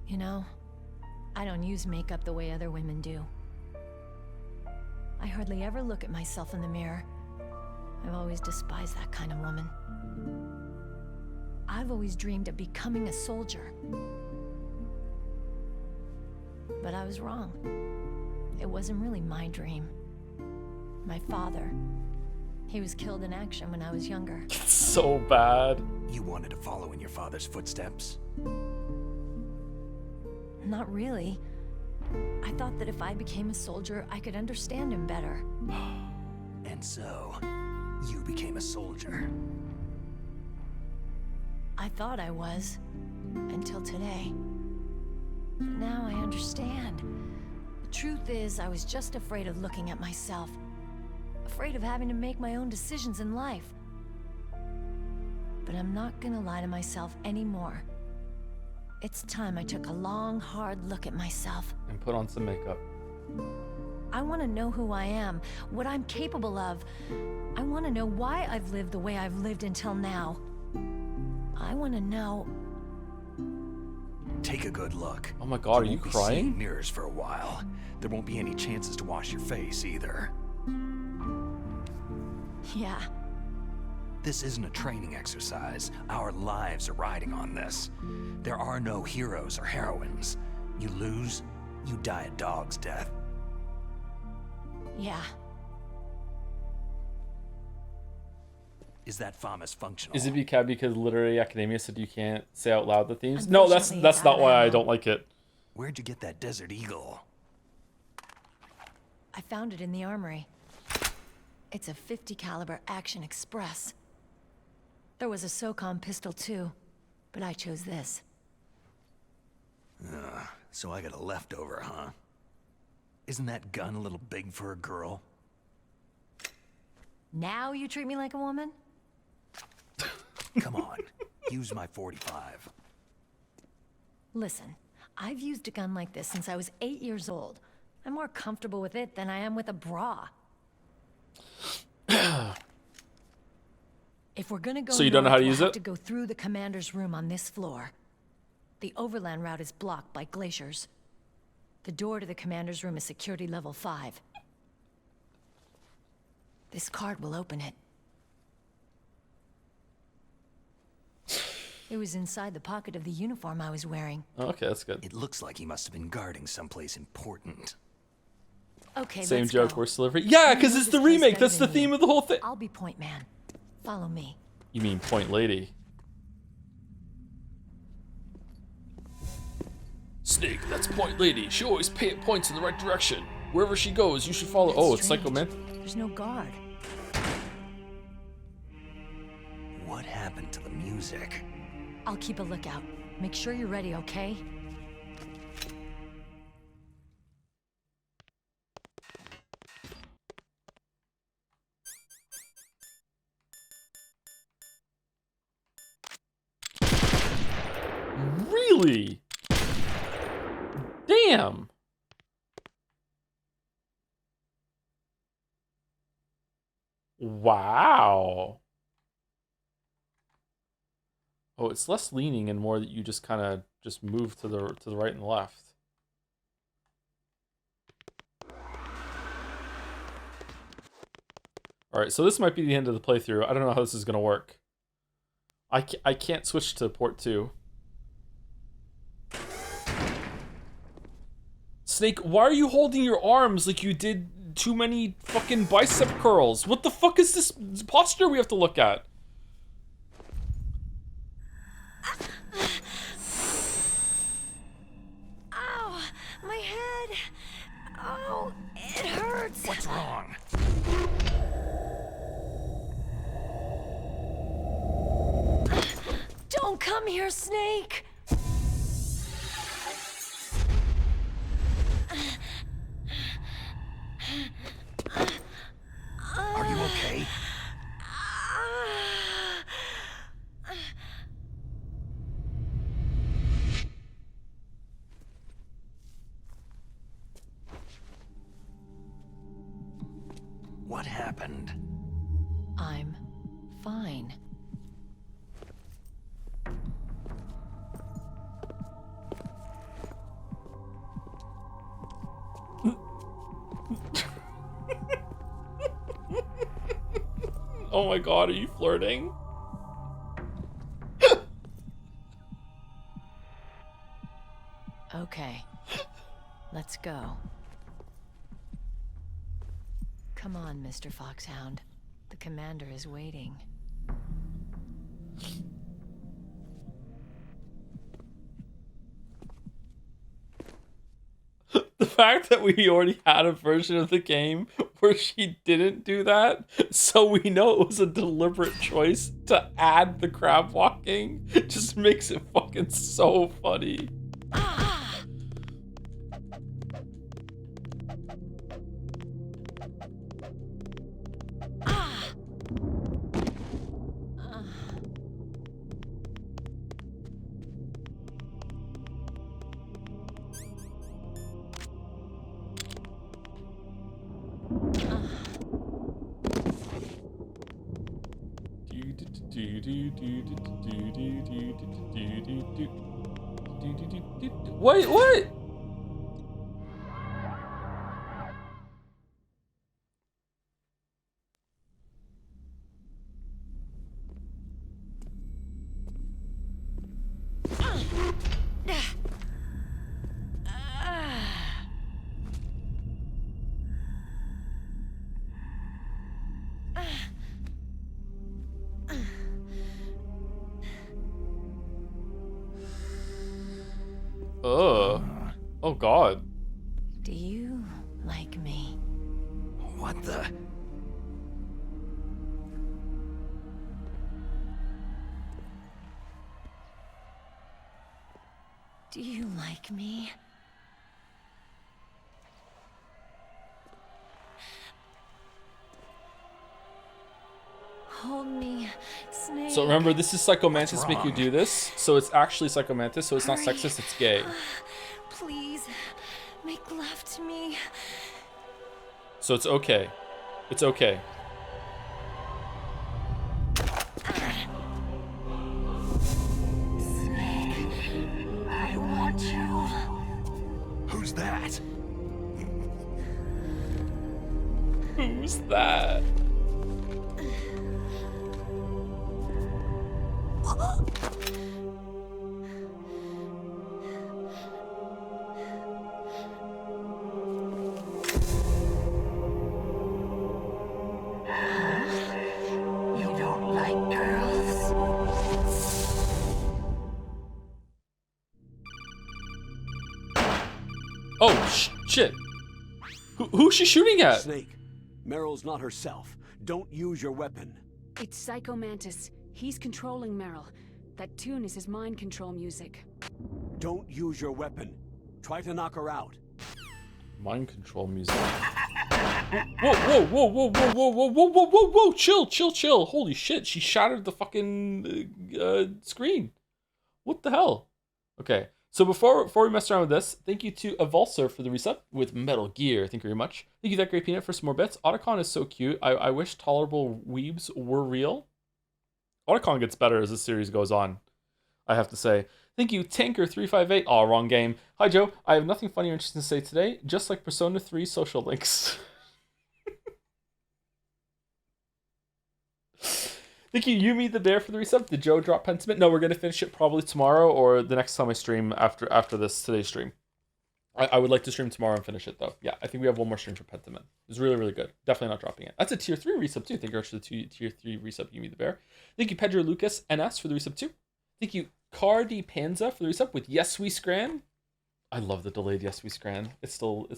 You know, I don't use makeup the way other women do. I hardly ever look at myself in the mirror. I've always despised that kind of woman. I've always dreamed of becoming a soldier. But I was wrong. It wasn't really my dream. My father, he was killed in action when I was younger. So bad. You wanted to follow in your father's footsteps? Not really. I thought that if I became a soldier, I could understand him better. And so, you became a soldier. I thought I was, until today. But now I understand. The truth is, I was just afraid of looking at myself. afraid of having to make my own decisions in life. But I'm not gonna lie to myself anymore. It's time I took a long, hard look at myself. And put on some makeup. I want to know who I am, what I'm capable of. I want to know why I've lived the way I've lived until now. I want to know... Take a good look. Oh my god, are you won't be crying? seeing mirrors for a while. There won't be any chances to wash your face either. Yeah. This isn't a training exercise. Our lives are riding on this. There are no heroes or heroines. You lose, you die a dog's death. Yeah. Is that FAMAS functional? Is it because literary academia said you can't say out loud the themes? No, that's not why I don't like it. Where'd you get that Desert Eagle? I found it in the armory. It's a 50 caliber Action Express. There was a SOCOM pistol too, but I chose this. So I got a leftover, huh? Isn't that gun a little big for a girl? Now you treat me like a woman? Come on, use my 45. Listen, I've used a gun like this since I was 8 years old. I'm more comfortable with it than I am with a bra. If we're gonna go So you don't know how to north, use we'll it? have to go through the commander's room on this floor. The overland route is blocked by glaciers. The door to the commander's room is security level 5. This card will open it. It was inside the pocket of the uniform I was wearing. Oh, okay, that's good. It looks like he must have been guarding someplace important. Okay, Same let's joke, go. worse delivery. Yeah, You because know it's the this place remake. better That's the than theme me. of the whole thing. I'll be point man. Follow me. You mean Point Lady? Snake, that's Point Lady. She always points in the right direction. Wherever she goes, you should follow. That's Oh, it's strange. Psycho Mantis. There's no guard. What happened to the music? I'll keep a lookout. Make sure you're ready, okay? Really? Damn. Wow. Oh, it's less leaning and more that you just kind of just move to the right and left. All right, so this might be the end of the playthrough. I don't know how this is going to work. I can't switch to port 2. Snake, why are you holding your arms like you did too many fucking bicep curls? What the fuck is this posture we have to look at? Ow! My head! Oh, it hurts! What's wrong? Don't come here, Snake! Are you okay? What happened? I'm fine. Oh my god, are you flirting? Okay. Let's go. Come on, Mr. Foxhound. The commander is waiting. The fact that we already had a version of the game where she didn't do that, so we know it was a deliberate choice to add the crab walking, just makes it fucking so funny. Wait, what? Oh God. Do you like me? What the? Do you like me? Hold me, Snake. So remember, this is Psycho Mantis make you do this. So it's actually Psycho Mantis, so it's not sexist, it's gay. Please, make love to me. So it's okay. It's okay. Snake, I want you. Who's that? Who's that? You don't like girls? Oh, shit. Who's she shooting at? Snake, Meryl's not herself. Don't use your weapon. It's Psycho Mantis. He's controlling Meryl. That tune is his mind control music. Don't use your weapon. Try to knock her out. Mind control music. Whoa, whoa, whoa, whoa, whoa, whoa, whoa, whoa, whoa, whoa, whoa, chill, chill, chill. Holy shit, she shattered the fucking screen. What the hell? Okay, so before we mess around with this, thank you to Avulsar for the resub with Metal Gear. Thank you very much. Thank you, That Great Peanut, for some more bits. Otacon is so cute. I wish tolerable weebs were real. Otacon gets better as the series goes on, I have to say. Thank you, Tanker358. Aw, wrong game. Hi, Joe. I have nothing funny or interesting to say today, just like Persona 3 social links. Thank you, Yumi the Bear, for the resub. Did Joe drop Pentiment? No, we're going to finish it probably tomorrow or the next time I stream after today's stream. I would like to stream tomorrow and finish it, though. Yeah, I think we have one more stream for Pentiment. It's really, really good. Definitely not dropping it. That's a tier 3 resub, too. Thank you very much for the tier 3 resub, Yumi the Bear. Thank you, Pedro Lucas NS, for the resub, too. Thank you, Cardi Panza, for the resub with Yes We Scran. I love the delayed Yes We Scran. It still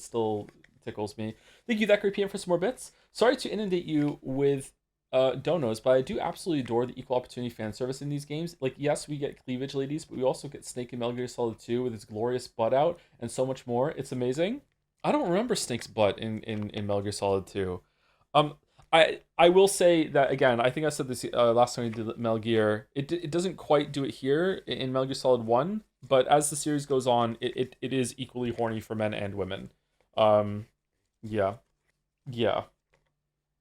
tickles me. Thank you, That Great PM, for some more bits. Sorry to inundate you with donos, but I do absolutely adore the equal opportunity fan service in these games. Like, yes, we get cleavage, ladies, but we also get Snake in Metal Gear Solid 2 with his glorious butt out and so much more. It's amazing. I don't remember Snake's butt in Metal Gear Solid 2. I will say that, again, I think I said this last time we did Metal Gear. It doesn't quite do it here in Metal Gear Solid 1, but as the series goes on, it is equally horny for men and women. Yeah.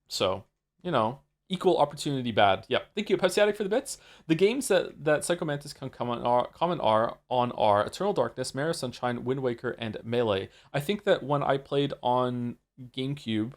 So, you know, equal opportunity bad. Yep. Thank you, Pepsi Addict, for the bits. The games that Psycho Mantis can comment are Eternal Darkness, Mario Sunshine, Wind Waker, and Melee. I think that when I played on GameCube,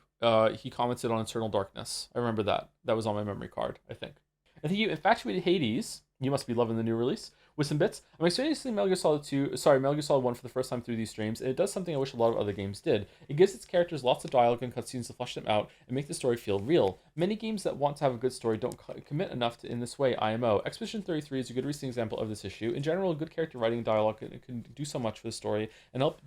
he commented on Eternal Darkness. I remember that. That was on my memory card, I think. And thank you, Infatuated Hades. You must be loving the new release. With some bits, I'm experiencing Metal Gear Solid 1 for the first time through these streams, and it does something I wish a lot of other games did. It gives its characters lots of dialogue and cutscenes to flesh them out and make the story feel real. Many games that want to have a good story don't commit enough in this way, IMO. Expedition 33 is a good recent example of this issue. In general, good character writing and dialogue can do so much for the story and help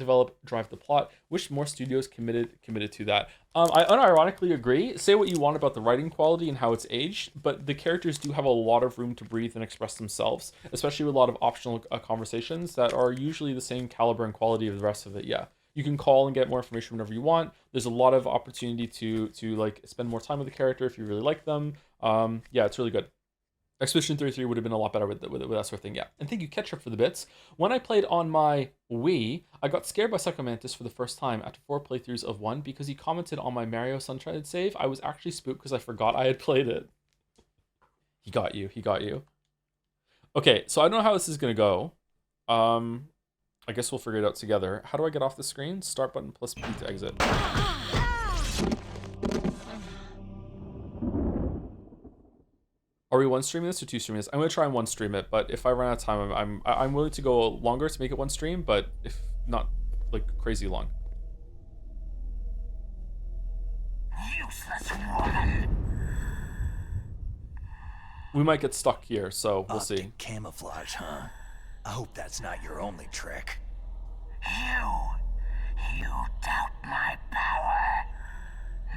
drive the plot. Wish more studios committed to that. I unironically agree. Say what you want about the writing quality and how it's aged, but the characters do have a lot of room to breathe and express themselves, especially with a lot of optional conversations that are usually the same caliber and quality of the rest of it. Yeah, you can call and get more information whenever you want. There's a lot of opportunity to like spend more time with the character if you really like them. Yeah, it's really good. Expedition 33 would have been a lot better with that sort of thing, yeah. And thank you, Ketchup, for the bits. When I played on my Wii, I got scared by Psycho Mantis for the first time after 4 playthroughs of 1 because he commented on my Mario Sunshine save. I was actually spooked because I forgot I had played it. He got you. He got you. Okay, so I don't know how this is gonna go. I guess we'll figure it out together. How do I get off the screen? Start button plus P to exit. Are we one streaming this or two streaming this? I'm gonna try and one stream it, but if I run out of time, I'm willing to go longer to make it one stream, but if not, like crazy long. Useless woman. We might get stuck here, so we'll see. Optic camouflage, huh? I hope that's not your only trick. You doubt my power.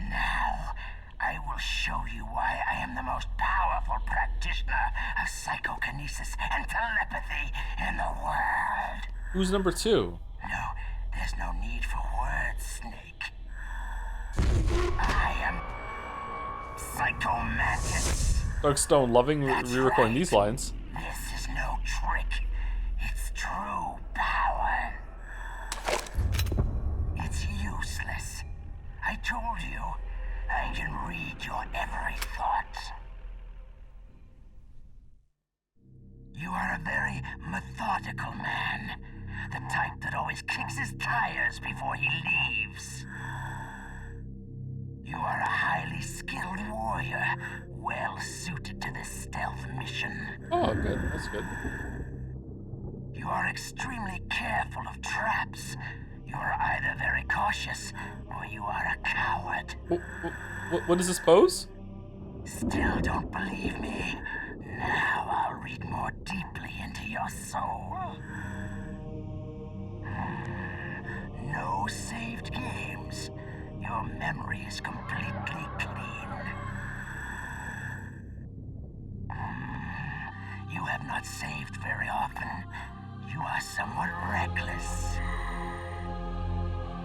Now, I will show you why I am the most powerful practitioner of psychokinesis and telepathy in the world. Who's number 2? No, there's no need for words, Snake. I am Psycho Mantis. Darkstone, loving re-recording these lines. This is no trick. It's true power. It's useless. I told you, I can read your every thought. You are a very methodical man. The type that always kicks his tires before he leaves. You are a highly skilled warrior, well suited to this stealth mission. Oh, good. That's good. You are extremely careful of traps. You are either very cautious, or you are a coward. What is this pose? Still don't believe me? Now I'll read more deeply into your soul. No saved games. Your memory is completely clean. You have not saved very often. You are somewhat reckless.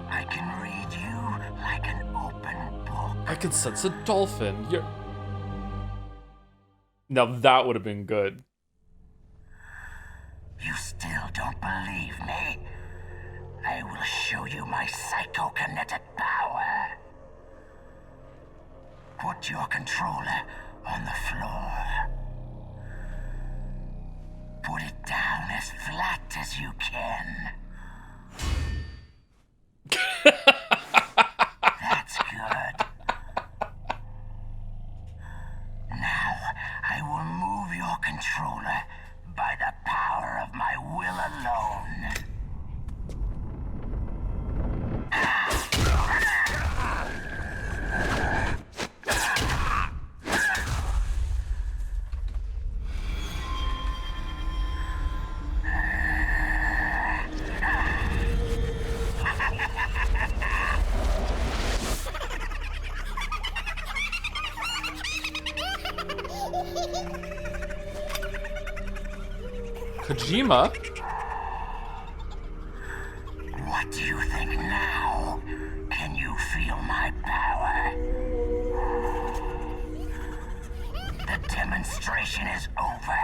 I can read you like an open book. I can sense a dolphin. You're... Now that would have been good. You still don't believe me? I will show you my psychokinetic power. Put your controller on the floor. Put it down as flat as you can. That's good. Now, I will move your controller by the power of my will alone. Kojima? What do you think now? Can you feel my power? The demonstration is over.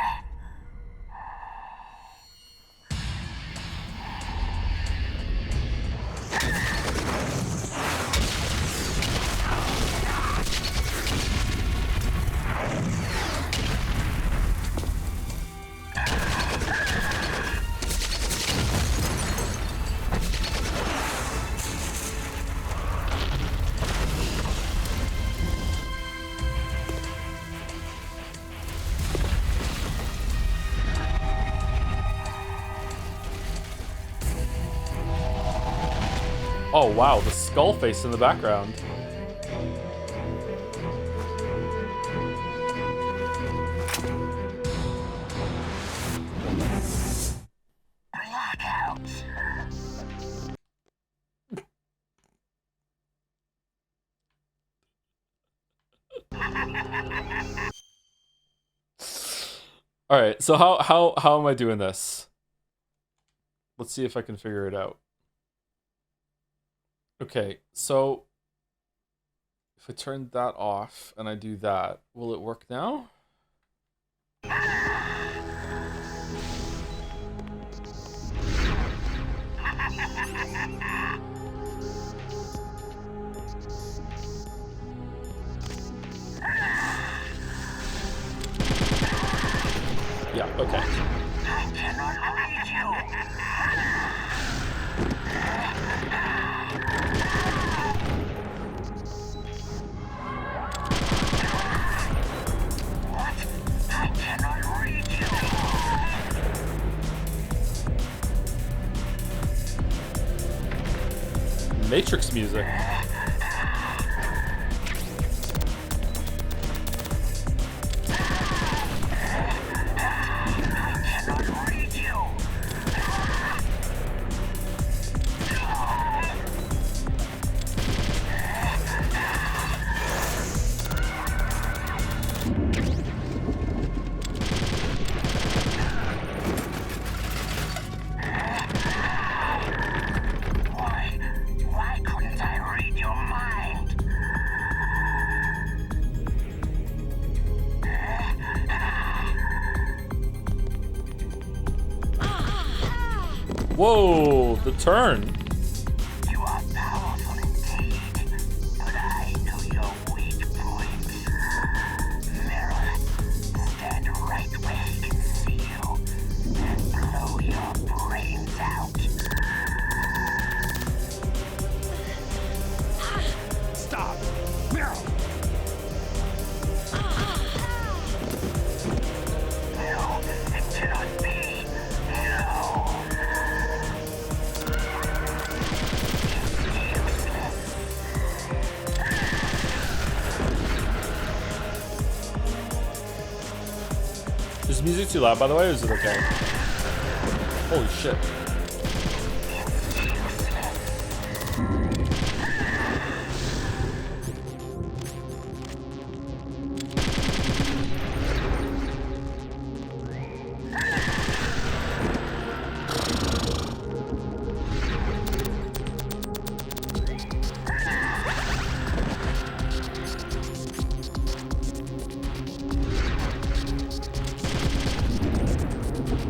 Oh wow, the skull face in the background. Blackout. All right, so how am I doing this? Let's see if I can figure it out. Okay, so if I turn that off and I do that, will it work now? Yeah, okay. I cannot read you. What? I cannot read you. Matrix music. Why couldn't I read your mind? Whoa, the turn. You are powerful indeed, but I know your weak points. Meryl, stand right where he can see you and blow your brains out. Stop! Meryl! No, it cannot be. No. Is music too loud, by the way, or is it okay? Holy shit.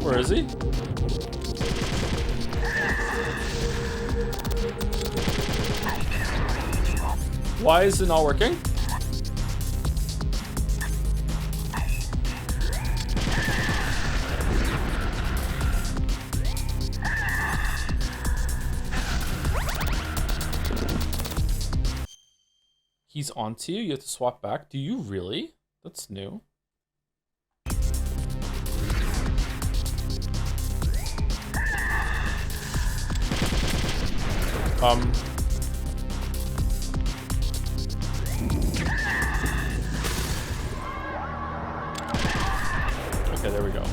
Where is he? Why is it not working? He's onto you? You have to swap back? Do you really? That's new. Okay, there we go.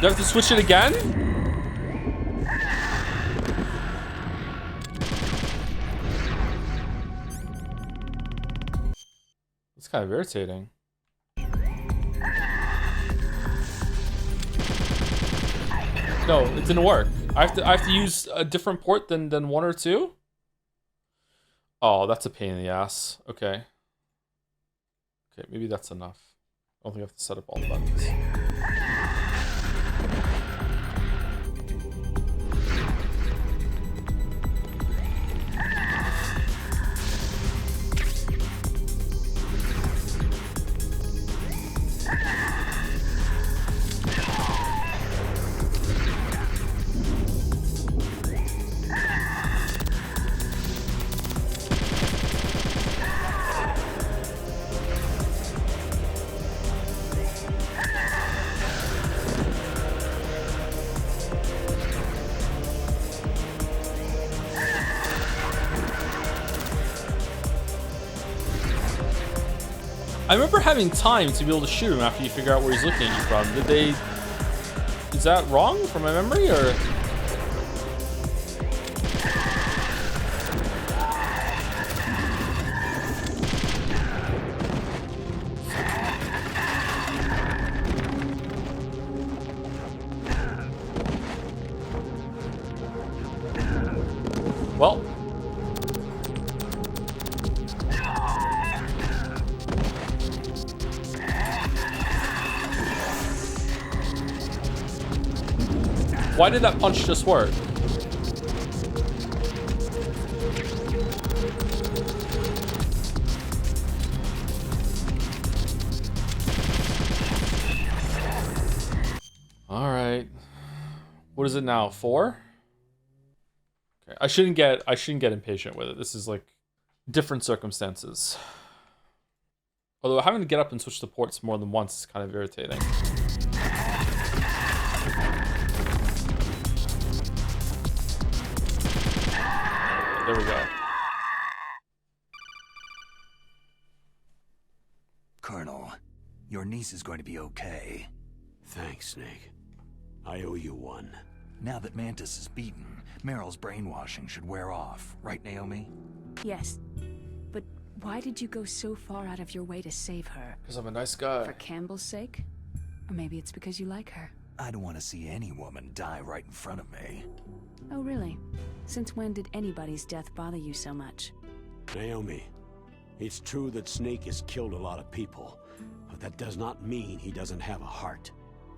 Do I have to switch it again? It's kind of irritating. No, it didn't work. I have to use a different port than 1 or 2? Oh, that's a pain in the ass. Okay. Okay, maybe that's enough. I don't think I have to set up all the buttons. I remember having time to be able to shoot him after you figure out where he's looking at you from. Did they... Is that wrong from my memory, or...? Well. Why did that punch just work? All right. What is it now? 4? Okay. I shouldn't get impatient with it. This is like different circumstances. Although having to get up and switch the ports more than once is kind of irritating. There we go. Colonel, your niece is going to be okay. Thanks, Snake. I owe you one. Now that Mantis is beaten, Meryl's brainwashing should wear off, right, Naomi? Yes. But why did you go so far out of your way to save her? Because I'm a nice guy. For Campbell's sake? Or maybe it's because you like her. I don't want to see any woman die right in front of me. Oh, really? Since when did anybody's death bother you so much? Naomi, it's true that Snake has killed a lot of people, but that does not mean he doesn't have a heart.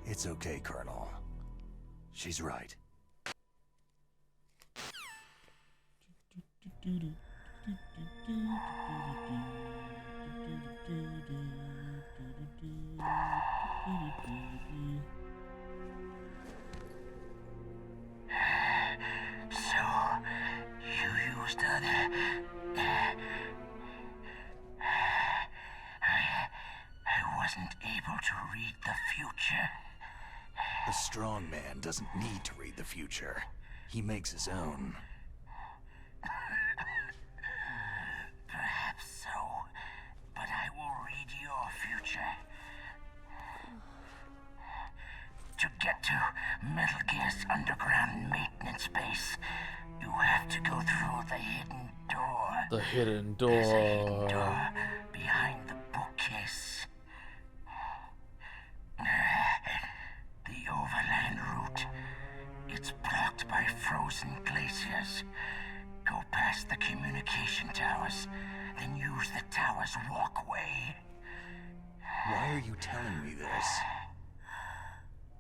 It's okay, Colonel. She's right. So, you used other... I wasn't able to read the future. The strong man doesn't need to read the future. He makes his own. Perhaps so, but I will read your future. To get to Metal Gear's underground maintenance base, you have to go through the hidden door. The hidden There's a hidden door. door behind the bookcase. The overland route. It's blocked by frozen glaciers. Go past the communication towers, then use the tower's walkway. Why are you telling me this?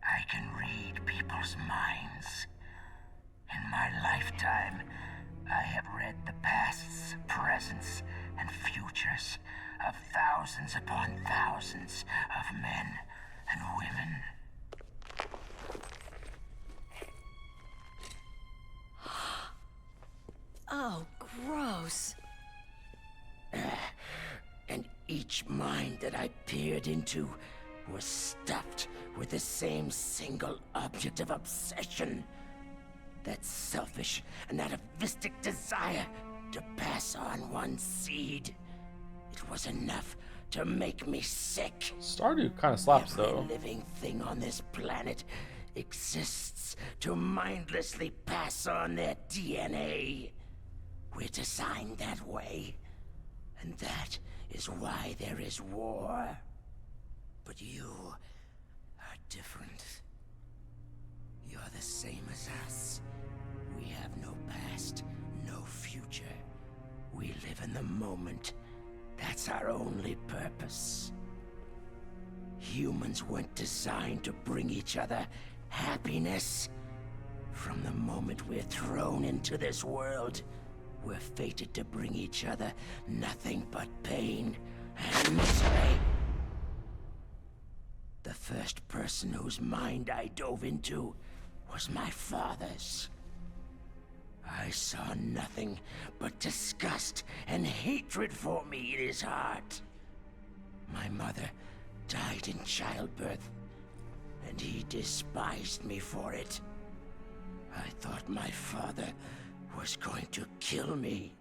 I can read people's minds. In my lifetime, I have read the pasts, presents, and futures of thousands upon thousands of men and women. Oh, gross. And each mind that I peered into was stuffed with the same single object of obsession. That selfish and atavistic desire to pass on one seed. It was enough to make me sick. Stardew kind of slaps Every though. living thing on this planet exists to mindlessly pass on their DNA. We're designed that way. And that is why there is war. But you are different. You're the same as us. We have no past, no future. We live in the moment. That's our only purpose. Humans weren't designed to bring each other happiness. From the moment we're thrown into this world, we're fated to bring each other nothing but pain and misery. The first person whose mind I dove into was my father's. I saw nothing but disgust and hatred for me in his heart. My mother died in childbirth, and he despised me for it. I thought my father was going to kill me.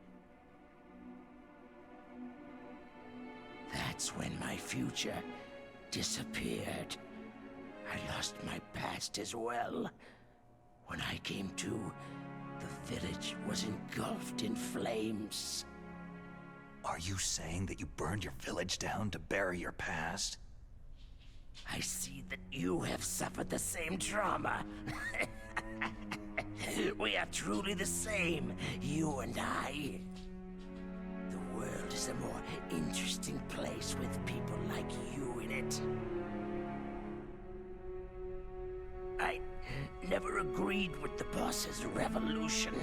That's when my future disappeared. I lost my past as well. When I came to, the village was engulfed in flames. Are you saying that you burned your village down to bury your past? I see that you have suffered the same trauma. We we are truly the same, you and I. The world is a more interesting place with people like you in it. I never agreed with the boss's revolution.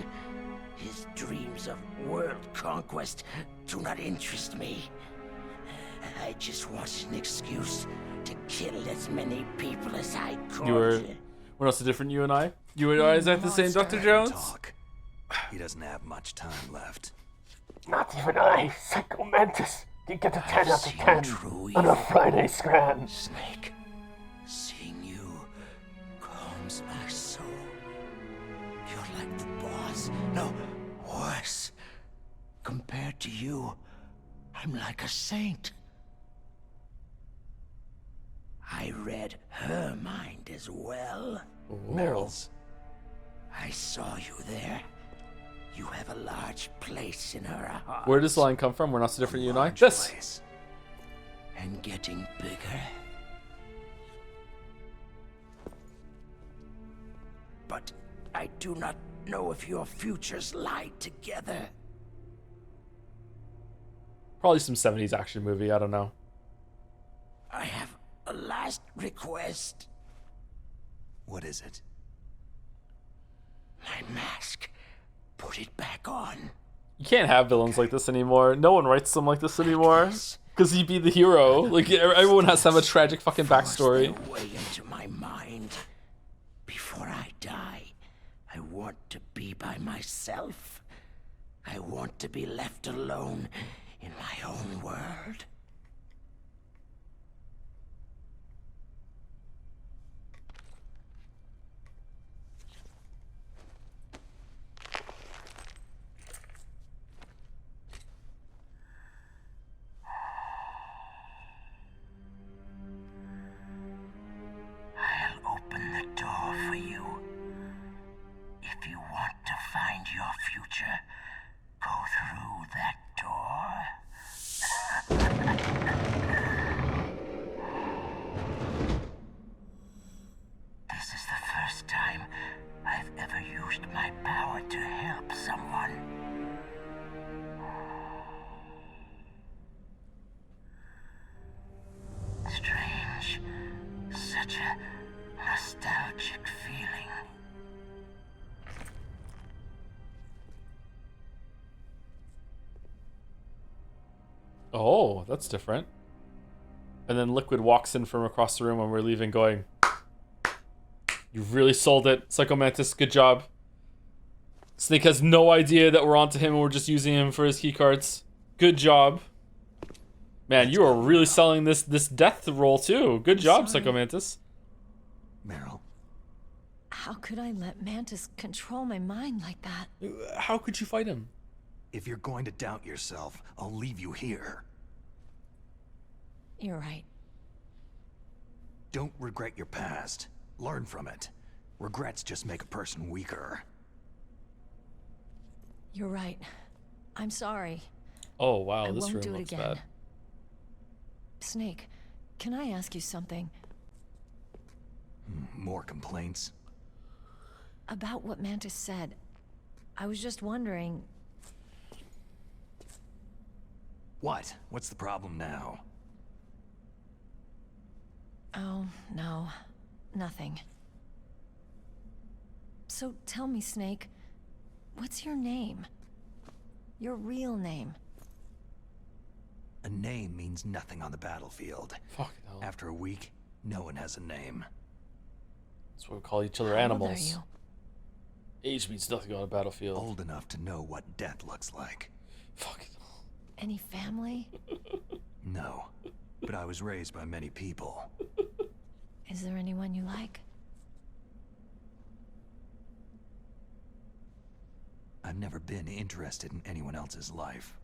His dreams of world conquest do not interest me. I just wanted an excuse to kill as many people as I could. We're not so different, you and I. You and I, is that the same, Dr. Jones? Talk. He doesn't have much time left. Not even I, Psycho Mantis, can get a 10 out of 10 on a Friday scram. Snake, seeing you calms my soul. You're like the boss. No, worse. Compared to you, I'm like a saint. I read her mind as well. Meryl's. I saw you there. You have a large place in her heart. Where does the line come from? We're not so different, you and I. This. Place. And getting bigger. But I do not know if your futures lie together. Probably some 70s action movie, I don't know. I have a last request. What is it? My mask. Put it back on. You can't have villains like this anymore. No one writes them like this anymore. Because he'd be the hero. Like, everyone has to have a tragic fucking backstory. Force their way into my mind. Before I die, I want to be by myself. I want to be left alone in my own world. I'll open the door for you. If you want to find your future, go through that door. This is the first time I've ever used my power to help someone. Strange. Such a nostalgic feeling. Oh, that's different. And then Liquid walks in from across the room when we're leaving going, "You really sold it, Psycho Mantis, good job." Snake has no idea that we're onto him and we're just using him for his keycards. Good job. Man, you are really selling this death roll too. Good job, Psycho Mantis. Meryl. How could I let Mantis control my mind like that? How could you fight him? If you're going to doubt yourself, I'll leave you here. You're right. Don't regret your past. Learn from it. Regrets just make a person weaker. You're right. I'm sorry. Oh wow, I this won't room do it looks again. bad. Snake, can I ask you something? More complaints? About what Mantis said. I was just wondering... What? What's the problem now? Oh, no. Nothing. So tell me, Snake, what's your name? Your real name? A name means nothing on the battlefield. Fuck hell. After a week, no one has a name. That's what we call each other How old animals. are you? Age means nothing on a battlefield. Old enough to know what death looks like. Fuck it. Any family? No, but I was raised by many people. Is there anyone you like? I've never been interested in anyone else's life.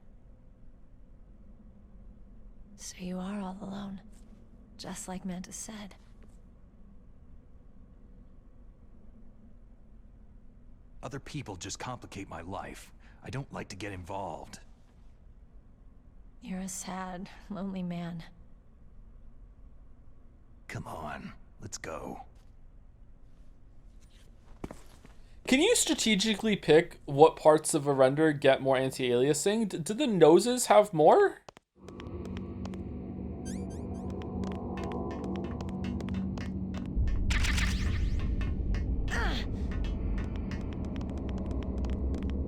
So you are all alone, just like Mantis said. Other people just complicate my life. I don't like to get involved. You're a sad, lonely man. Come on, let's go. Can you strategically pick what parts of a render get more anti-aliasing? Do the noses have more?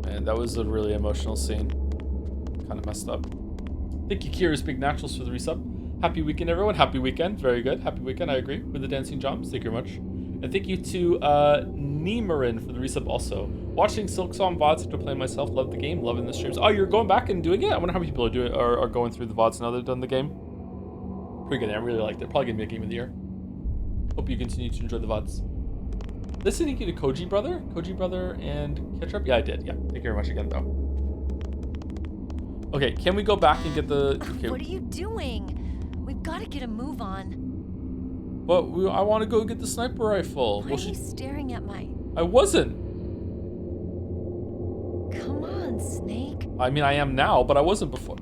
Man, that was a really emotional scene. Kind of messed up. Thank you, Kira's Big Naturals, for the resub. Happy weekend, everyone. Happy weekend. Very good. Happy weekend. I agree with the dancing jumps. Thank you very much. And thank you to Nemerin for the resub also. Watching Silk Song VODs after playing myself. Love the game. Loving the streams. Oh, you're going back and doing it? I wonder how many people are going through the VODs now they've done the game. Pretty good. I really liked it. Probably going to be a game of the year. Hope you continue to enjoy the VODs. Listening to Koji Brother and Ketchup? Yeah, I did. Yeah. Thank you very much again, though. Okay, can we go back and get the... Okay. What are you doing? We've got to get a move on. But I want to go get the sniper rifle. Why are you staring at my... I wasn't. Come on, Snake. I mean, I am now, but I wasn't before.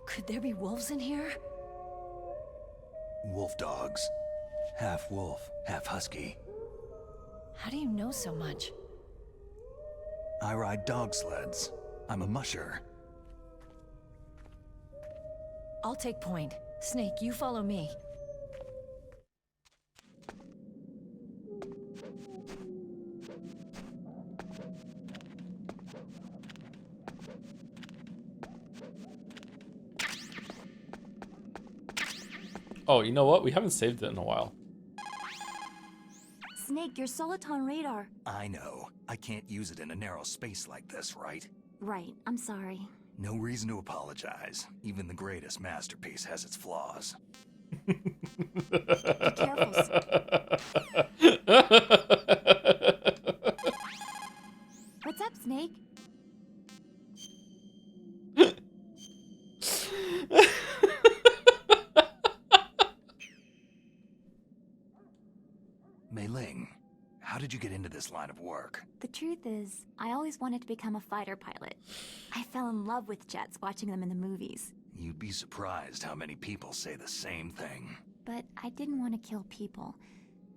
Could there be wolves in here? Wolf dogs. Half wolf, half husky. How do you know so much? I ride dog sleds. I'm a musher. I'll take point. Snake, you follow me. Oh, you know what? We haven't saved it in a while. Snake, your Soliton radar. I know. I can't use it in a narrow space like this, right? Right, I'm sorry. No reason to apologize. Even the greatest masterpiece has its flaws. Be careful. What's up, Snake? Mei Ling, how did you get into this line of work? The truth is, I always wanted to become a fighter pilot. I fell in love with jets watching them in the movies. You'd be surprised how many people say the same thing. But I didn't want to kill people.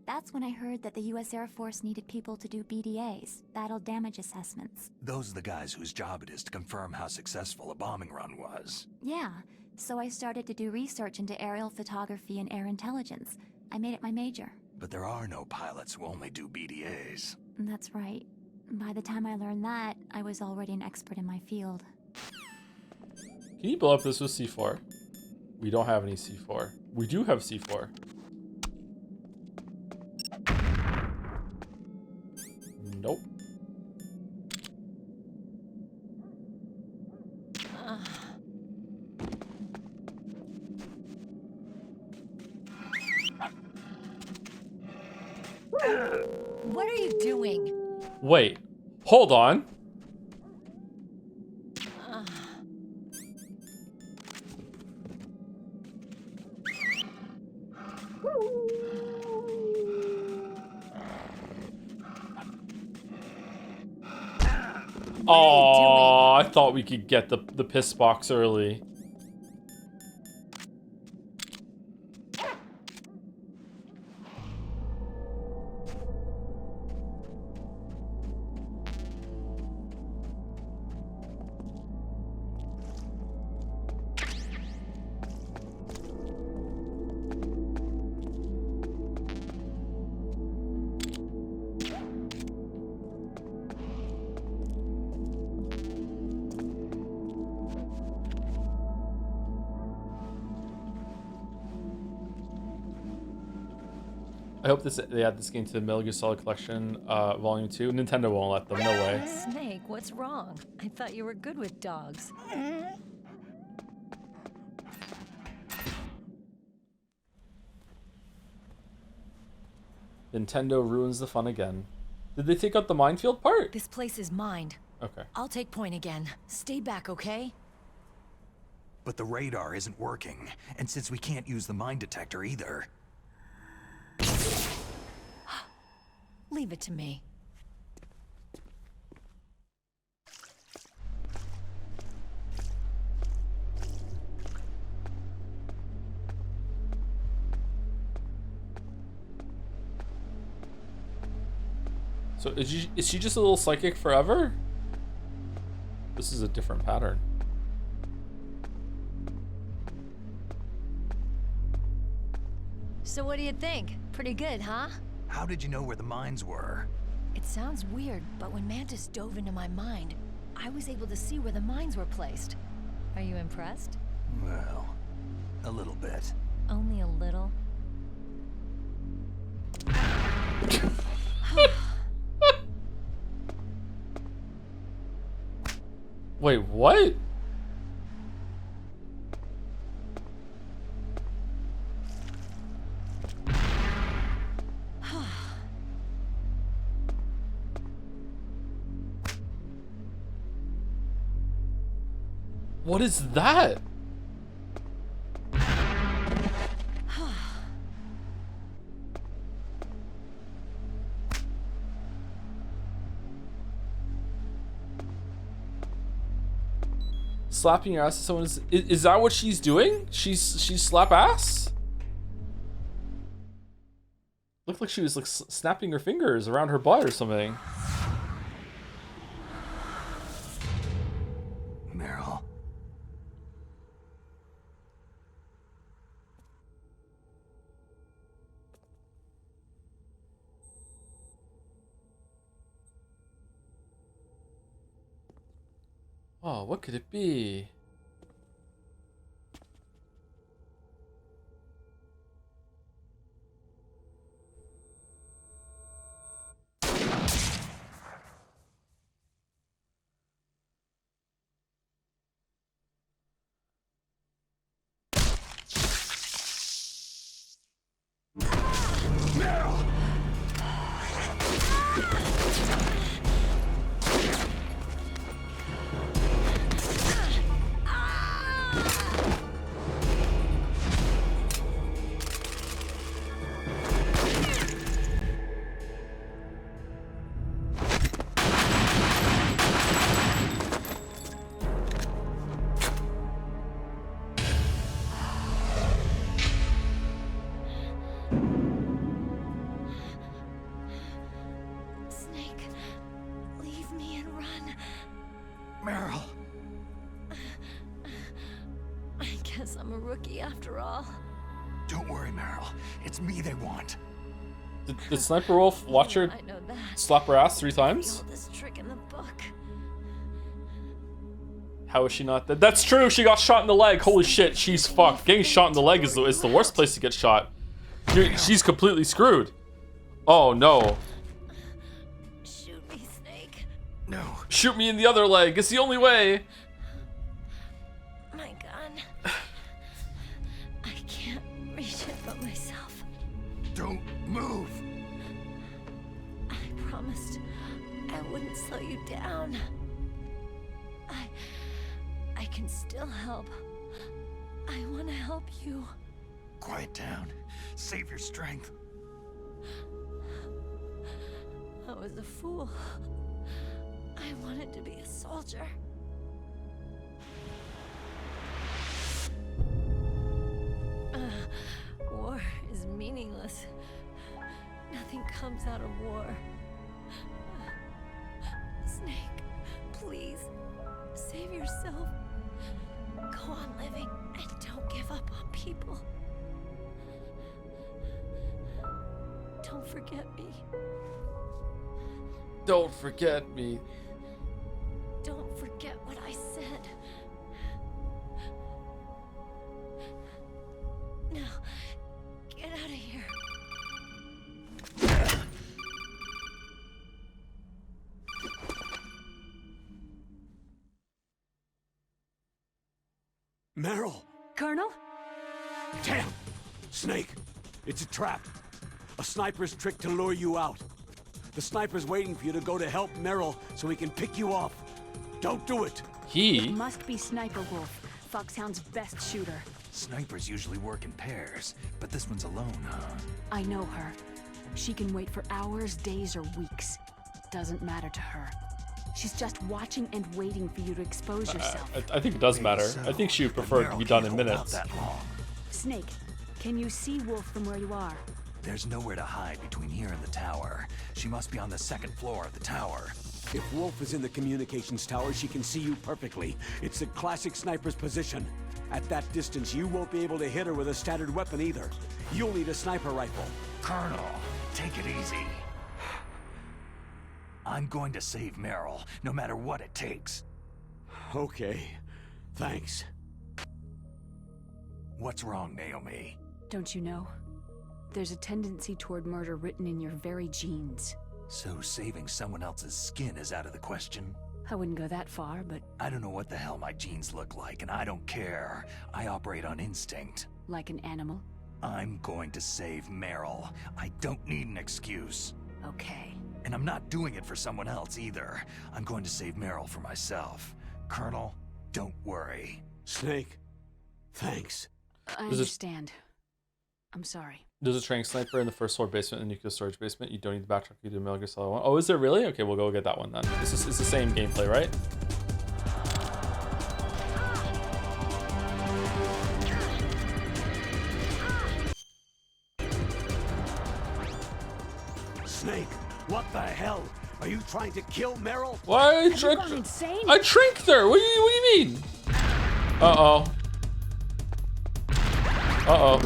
That's when I heard that the US Air Force needed people to do BDAs, battle damage assessments. Those are the guys whose job it is to confirm how successful a bombing run was. Yeah, so I started to do research into aerial photography and air intelligence. I made it my major. But there are no pilots who only do BDAs. That's right. By the time I learned that, I was already an expert in my field. Can you blow up this with C4? We don't have any C4. We do have C4. Nope. What are you doing? Wait, hold on. Oh, I thought we could get the piss box early. I hope they add this game to the Metal Gear Solid Collection Volume 2. Nintendo won't let them, no way. Snake, what's wrong? I thought you were good with dogs. Nintendo ruins the fun again. Did they take out the minefield part? This place is mined. Okay. I'll take point again. Stay back, okay? But the radar isn't working, and since we can't use the mine detector either... Leave it to me. So is she just a little psychic forever? This is a different pattern. So what do you think? Pretty good, huh? How did you know where the mines were? It sounds weird, but when Mantis dove into my mind, I was able to see where the mines were placed. Are you impressed? Well, a little bit. Only a little. Wait, what? What is that? Slapping your ass at someone is that what she's doing? She's slap ass? Looked like she was like snapping her fingers around her butt or something. Meryl. Oh, what could it be? Meryl. I guess I'm a rookie after all. Don't worry, Meryl. It's me they want. Did Sniper Wolf watch her I know that. slap her ass 3 times? This trick in the book. How is she not dead? That's true, she got shot in the leg. Holy shit, she's fucked. Getting shot in the leg is the worst place to get shot. She's completely screwed. Oh no. Shoot me, Snake. No. Shoot me in the other leg. It's the only way. My gun. I can't reach it but myself. Don't move. I promised I wouldn't slow you down. I can still help. I want to help you. Quiet down. Save your strength. I was a fool. I wanted to be a soldier. War is meaningless. Nothing comes out of war. Snake, please, save yourself. Go on living and don't give up on people. Don't forget me. Don't forget me. Don't forget what I said. Now, get out of here. Meryl! Colonel? Damn! Snake! It's a trap. A sniper's trick to lure you out. The sniper's waiting for you to go to help Meryl so he can pick you off. Don't do it! It must be Sniper Wolf, Foxhound's best shooter. Snipers usually work in pairs, but this one's alone, huh? I know her. She can wait for hours, days, or weeks. Doesn't matter to her. She's just watching and waiting for you to expose yourself. I think it does matter. I think she would prefer it to be done in minutes. Snake, can you see Wolf from where you are? There's nowhere to hide between here and the tower. She must be on the second floor of the tower. If Wolf is in the communications tower, she can see you perfectly. It's the classic sniper's position. At that distance, you won't be able to hit her with a standard weapon either. You'll need a sniper rifle. Colonel, take it easy. I'm going to save Meryl, no matter what it takes. Okay. Thanks. What's wrong, Naomi? Don't you know? There's a tendency toward murder written in your very genes. So saving someone else's skin is out of the question? I wouldn't go that far, but... I don't know what the hell my genes look like, and I don't care. I operate on instinct. Like an animal? I'm going to save Meryl. I don't need an excuse. Okay. And I'm not doing it for someone else either. I'm going to save Meryl for myself. Colonel, don't worry. Snake, thanks. I understand. I'm sorry. There's a training sniper in the first floor basement and the nuclear storage basement. You don't need the backtrack. You do Metal Gear Solid 1. Oh, is there really? Okay, we'll go get that one then. It's the same gameplay, right? Snake, what the hell? Are you trying to kill Meryl? Why? Have you gone insane? I trinked her. What do you mean? Uh-oh. Uh-oh.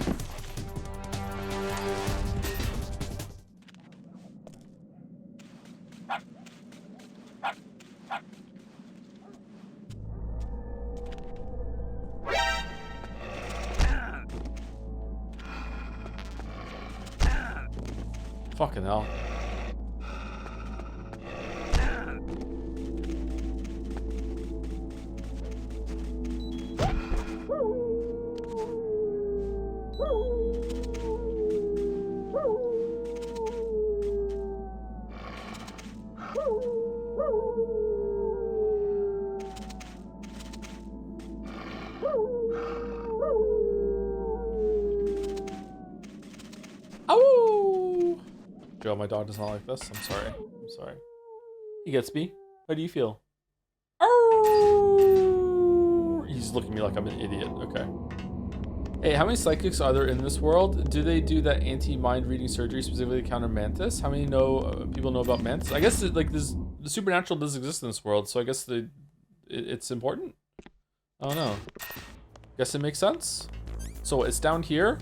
Fucking hell. Joe, my dog does not like this. I'm sorry. I'm sorry. He gets me. How do you feel? He's looking at me like I'm an idiot. Okay. Hey, how many psychics are there in this world? Do they do that anti-mind reading surgery specifically to counter Mantis? How many people know about Mantis? I guess like the supernatural does exist in this world, so I guess it's important. I don't know. Guess it makes sense. So it's down here.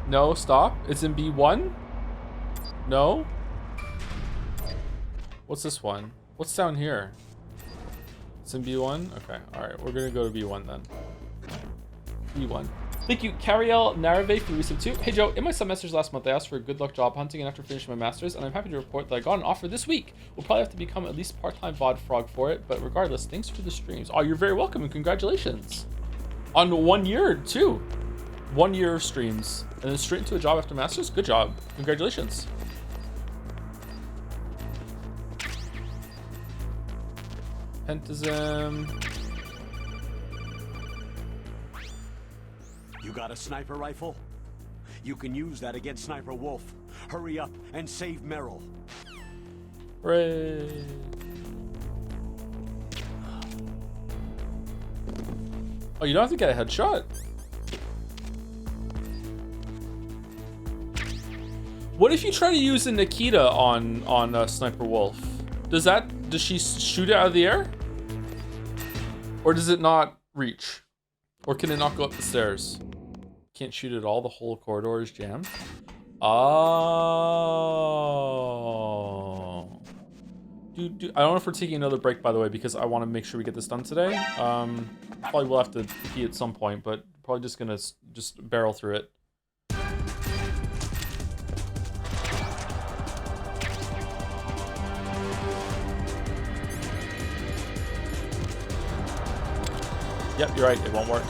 No, stop. It's in B1. No? What's this one? What's down here? It's in B1? Okay, alright. We're gonna go to B1 then. B1. Thank you, Cariel Narave for resub 2. Hey Joe, in my semesters last month, I asked for a good luck job hunting and after finishing my masters, and I'm happy to report that I got an offer this week. We'll probably have to become at least part-time VOD frog for it, but regardless, thanks for the streams. Oh, you're very welcome and congratulations. On 1 year, too. 1 year of streams. And then straight into a job after masters? Good job. Congratulations. Pentism. You got a sniper rifle? You can use that against Sniper Wolf. Hurry up and save Meryl. Hooray. Oh, you don't have to get a headshot? What if you try to use a Nikita on Sniper Wolf? Does she shoot it out of the air? Or does it not reach? Or can it not go up the stairs? Can't shoot at all, the whole corridor is jammed. Oh. I don't know if we're taking another break, by the way, because I want to make sure we get this done today. Probably will have to pee at some point, but probably just gonna barrel through it. Yep, you're right, it won't work.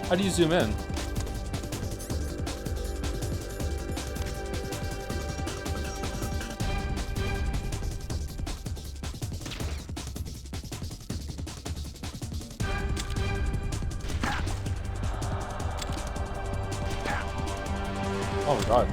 How do you zoom in? Oh my god.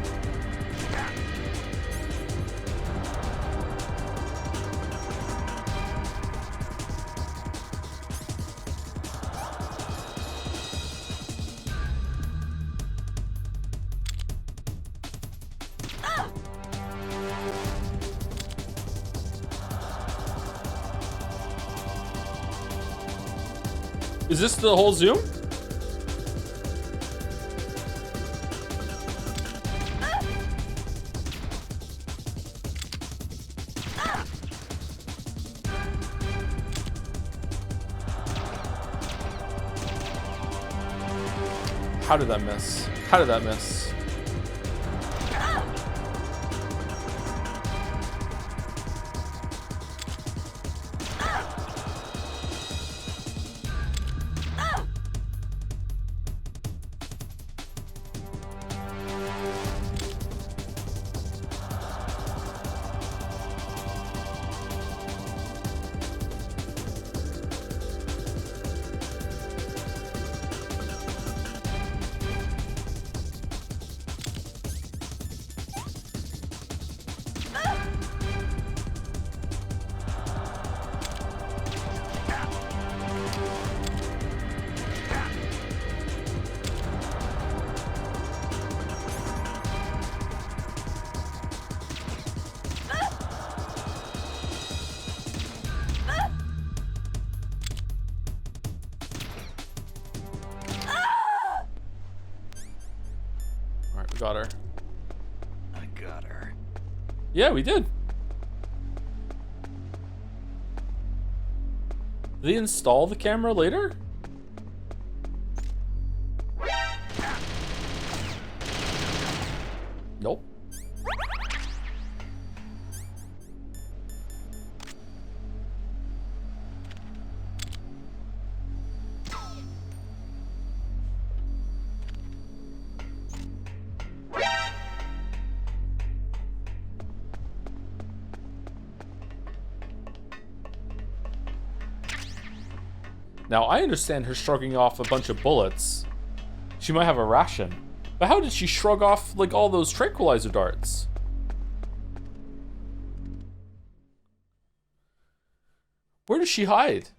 Is this the whole zoom? How did that miss? How did that miss? Got her. I got her. Yeah, we did. Did they install the camera later? Nope. Now, I understand her shrugging off a bunch of bullets. She might have a ration. But how did she shrug off, like, all those tranquilizer darts? Where does she hide?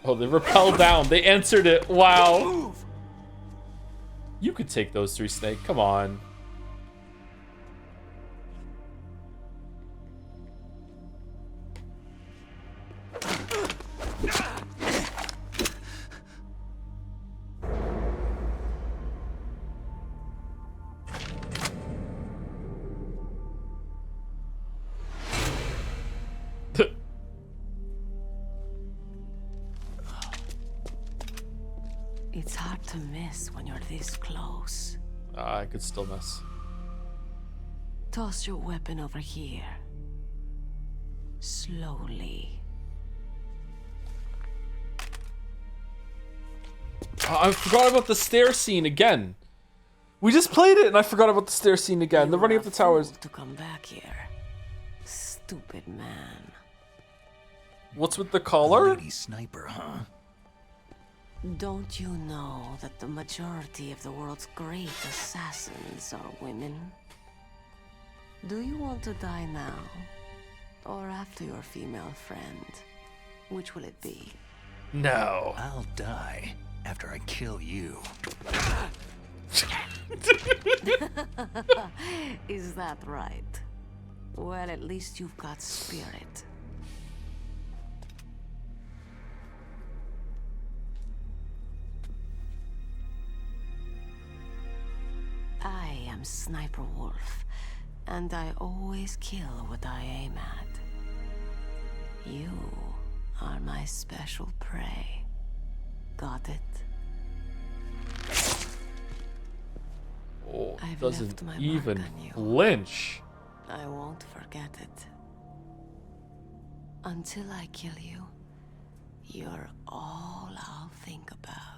Oh, they rappelled down. They answered it. Wow. You could take those three, Snake. Come on. It's hard to miss when you're this close. I could still miss. Toss your weapon over here. Slowly. Oh, I forgot about the stair scene again. We just played it and I forgot about the stair scene again. They're running up the towers. To come back here. Stupid man. What's with the collar? Lady sniper, huh? Don't you know that the majority of the world's great assassins are women? Do you want to die now? Or after your female friend? Which will it be? No. I'll die after I kill you. Is that right? Well, at least you've got spirit. I am Sniper Wolf, and I always kill what I aim at. You are my special prey. Got it? Oh, I've doesn't left my even mark on you. flinch. I won't forget it. Until I kill you, you're all I'll think about.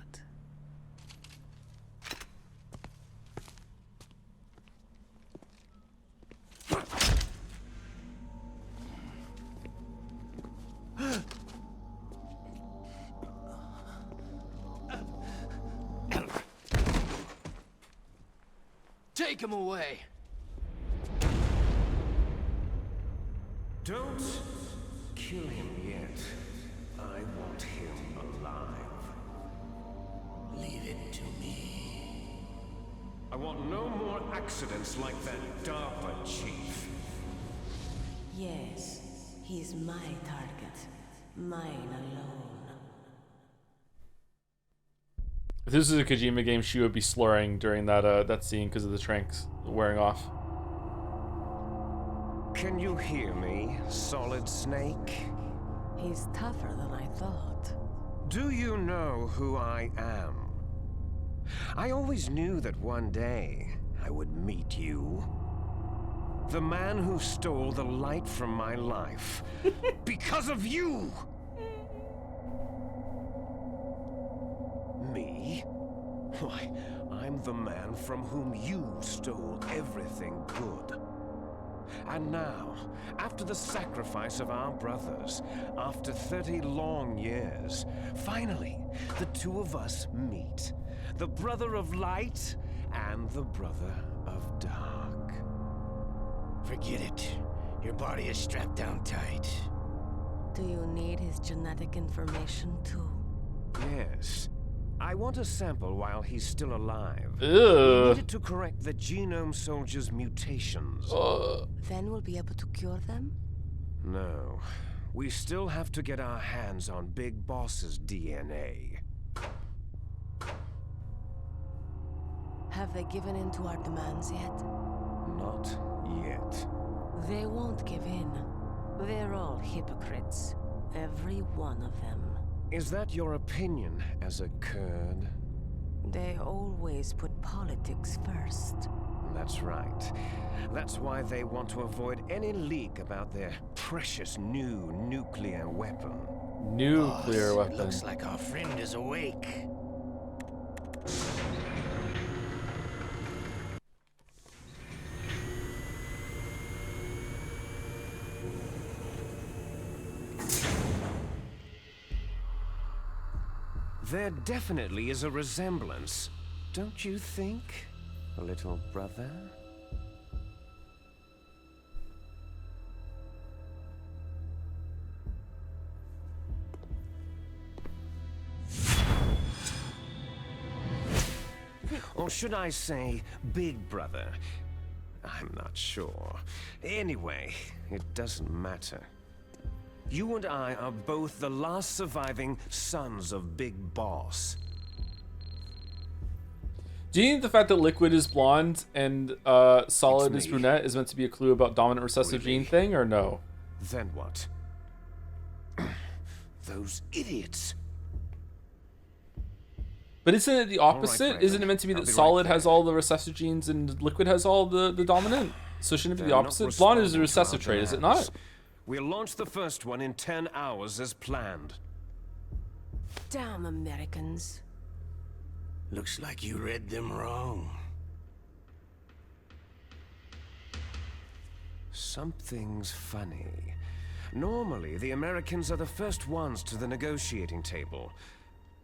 Take him away. Don't kill him yet. I want him alive. Leave it to me. I want no more accidents like that DARPA Chief. Yes, he's my target. Mine alone. If this is a Kojima game, she would be slurring during that scene because of the tranks wearing off. Can you hear me, Solid Snake? He's tougher than I thought. Do you know who I am? I always knew that one day I would meet you. The man who stole the light from my life. Because of you! Me? Why, I'm the man from whom you stole everything good. And now, after the sacrifice of our brothers, after 30 long years, finally, the two of us meet. The brother of light and the brother of dark. Forget it. Your body is strapped down tight. Do you need his genetic information too? Yes. I want a sample while he's still alive. Ew. We needed to correct the Genome Soldier's mutations. Then we'll be able to cure them? No. We still have to get our hands on Big Boss's DNA. Have they given in to our demands yet? Not yet. They won't give in. They're all hypocrites. Every one of them. Is that your opinion as a Kurd? They always put politics first. That's right. That's why they want to avoid any leak about their precious new nuclear weapon. Nuclear weapon. Looks like our friend is awake. There definitely is a resemblance, don't you think, little brother? Or should I say, big brother? I'm not sure. Anyway, it doesn't matter. You and I are both the last surviving sons of Big Boss. Do you think the fact that Liquid is blonde and Solid is brunette is meant to be a clue about dominant recessive gene thing, or no? Then what? Those idiots. But isn't it the opposite? Raven. Isn't it meant to be I'll that be right Solid there. has all the recessive genes and Liquid has all the dominant? So shouldn't it be the They're not opposite? Blonde is a responding to recessive our trait, is it demands. not? We'll launch the first one in 10 hours as planned. Damn Americans. Looks like you read them wrong. Something's funny. Normally, the Americans are the first ones to the negotiating table.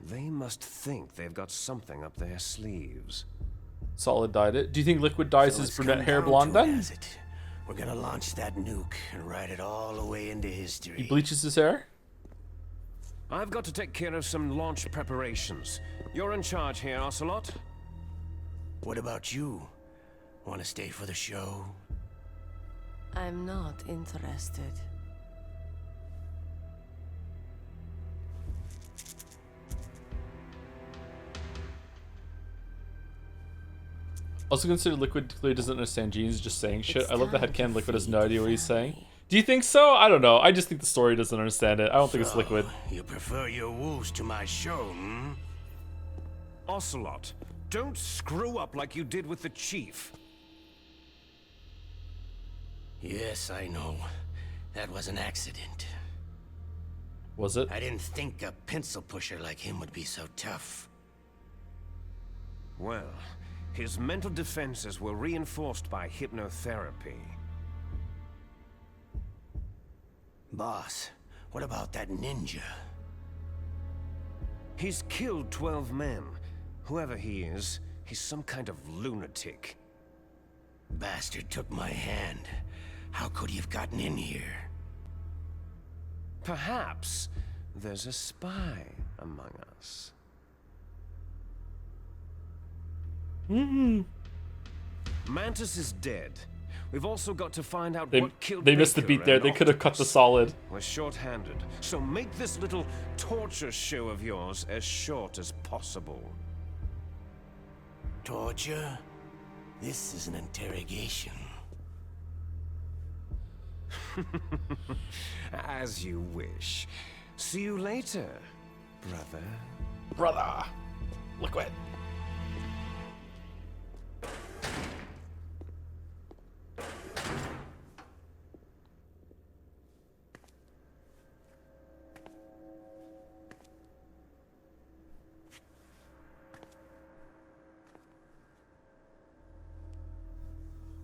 They must think they've got something up their sleeves. Solid dyed it. Do you think Liquid dyes So his it's brunette come hair down blonde to it, then? has it? We're gonna launch that nuke and ride it all the way into history. He bleaches his hair? I've got to take care of some launch preparations. You're in charge here, Ocelot. What about you? Want to stay for the show? I'm not interested. Also consider Liquid clearly doesn't understand genes, just saying shit. I love the headcanon Liquid has no idea what he's saying. Do you think so? I don't know. I just think the story doesn't understand it. I don't think it's Liquid. You prefer your wolves to my show, hmm? Ocelot, don't screw up like you did with the Chief. Yes, I know. That was an accident. Was it? I didn't think a pencil pusher like him would be so tough. Well, his mental defenses were reinforced by hypnotherapy. Boss, what about that ninja? He's killed 12 men. Whoever he is, he's some kind of lunatic. Bastard took my hand. How could he have gotten in here? Perhaps there's a spy among us. Mantis is dead. We've also got to find out what killed They missed the Baker beat there. and They could have cut the solid. We're short-handed, so make this little torture show of yours as short as possible. Torture? This is an interrogation. As you wish. See you later, brother. Brother. Liquid.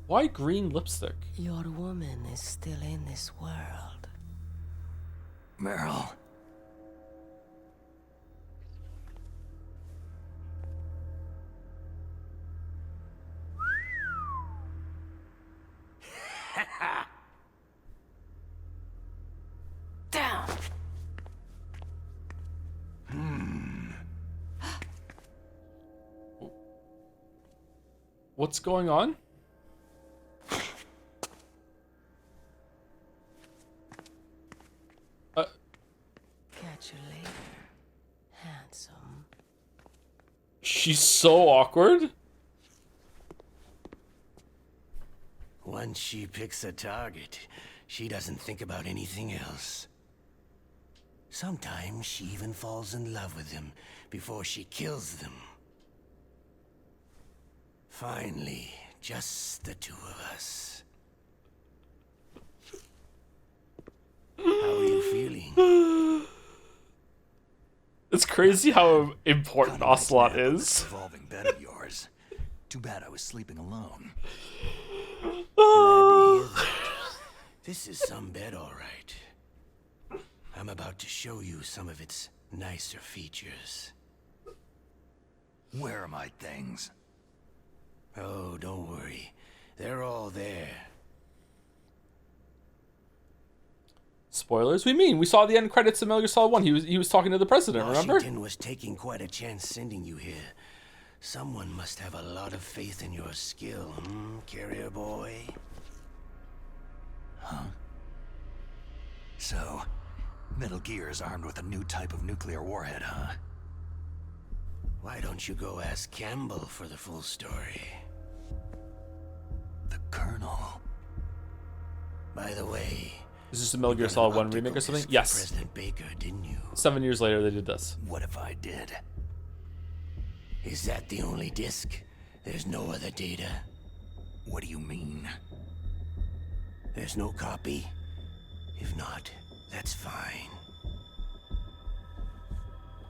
Why green lipstick? Your woman is still in this world. Meryl. Down. What's going on? Catch you later, handsome. She's so awkward. Once she picks a target, she doesn't think about anything else. Sometimes she even falls in love with them before she kills them. Finally, just the two of us. How are you feeling? It's crazy how important Ocelot is. Revolving bed of yours. Too bad I was sleeping alone. Glad to hear that. This is some bed, all right. I'm about to show you some of its nicer features. Where are my things? Oh, don't worry. They're all there. Spoilers? We mean we saw the end credits of Metal Gear Solid 1. He was talking to the president. Remember? Washington was taking quite a chance sending you here. Someone must have a lot of faith in your skill, carrier boy? Huh? So, Metal Gear is armed with a new type of nuclear warhead, huh? Why don't you go ask Campbell for the full story? The Colonel. By the way, Is this a Metal Gear Solid 1 remake or something? Yes. President Baker, didn't you? 7 years later, they did this. What if I did? Is that the only disc? There's no other data? What do you mean? There's no copy? If not, that's fine.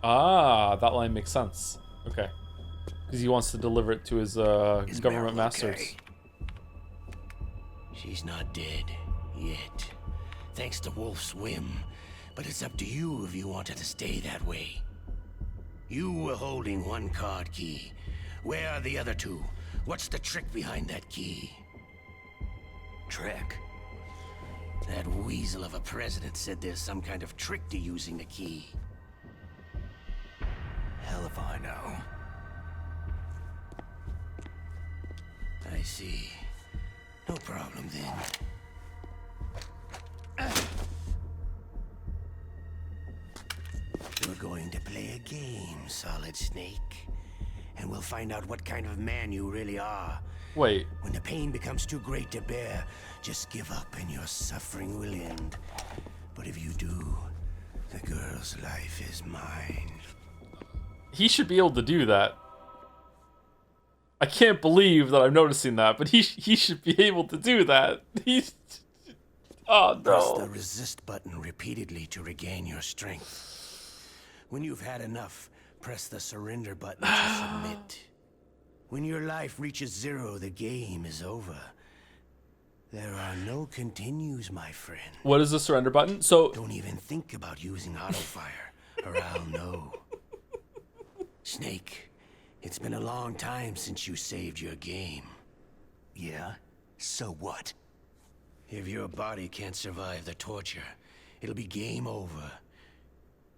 Ah, that line makes sense. Okay. Because he wants to deliver it to his government masters. Okay? She's not dead yet. Thanks to Wolf's whim. But it's up to you if you want her to stay that way. You were holding one card key. Where are the other two? What's the trick behind that key? Trick? That weasel of a president said there's some kind of trick to using the key. Hell if I know. I see. No problem then. We're going to play a game, Solid Snake. And we'll find out what kind of man you really are. Wait. When the pain becomes too great to bear, just give up and your suffering will end. But if you do, the girl's life is mine. He should be able to do that. I can't believe that I'm noticing that, but he should be able to do that. He's... Oh, Press no. the resist button repeatedly to regain your strength. When you've had enough, press the surrender button to submit. When your life reaches 0, the game is over. There are no continues, my friend. What is the surrender button? So don't even think about using auto fire, or I'll know. Snake, it's been a long time since you saved your game. Yeah? So what? If your body can't survive the torture, it'll be game over.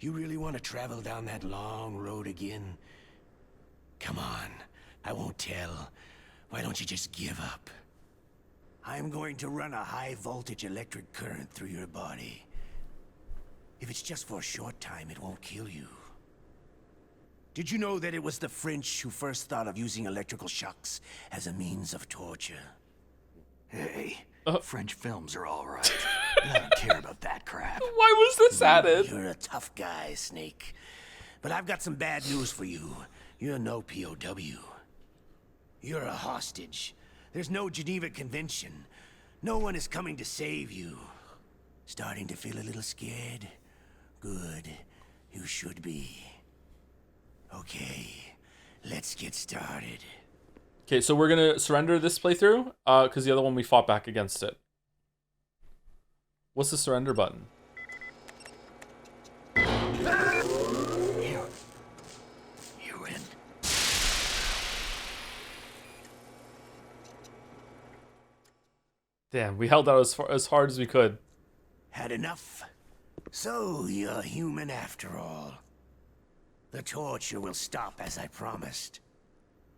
You really want to travel down that long road again? Come on, I won't tell. Why don't you just give up? I'm going to run a high-voltage electric current through your body. If it's just for a short time, it won't kill you. Did you know that it was the French who first thought of using electrical shocks as a means of torture? Hey, French films are all right. I don't care about that crap. Why was this added? You're a tough guy, Snake. But I've got some bad news for you. You're no POW. You're a hostage. There's no Geneva Convention. No one is coming to save you. Starting to feel a little scared? Good. You should be. Okay, let's get started. Okay, so we're gonna surrender this playthrough, because the other one we fought back against it. What's the surrender button? You in? Damn, we held out as hard as we could. Had enough? So you're human after all. The torture will stop as I promised.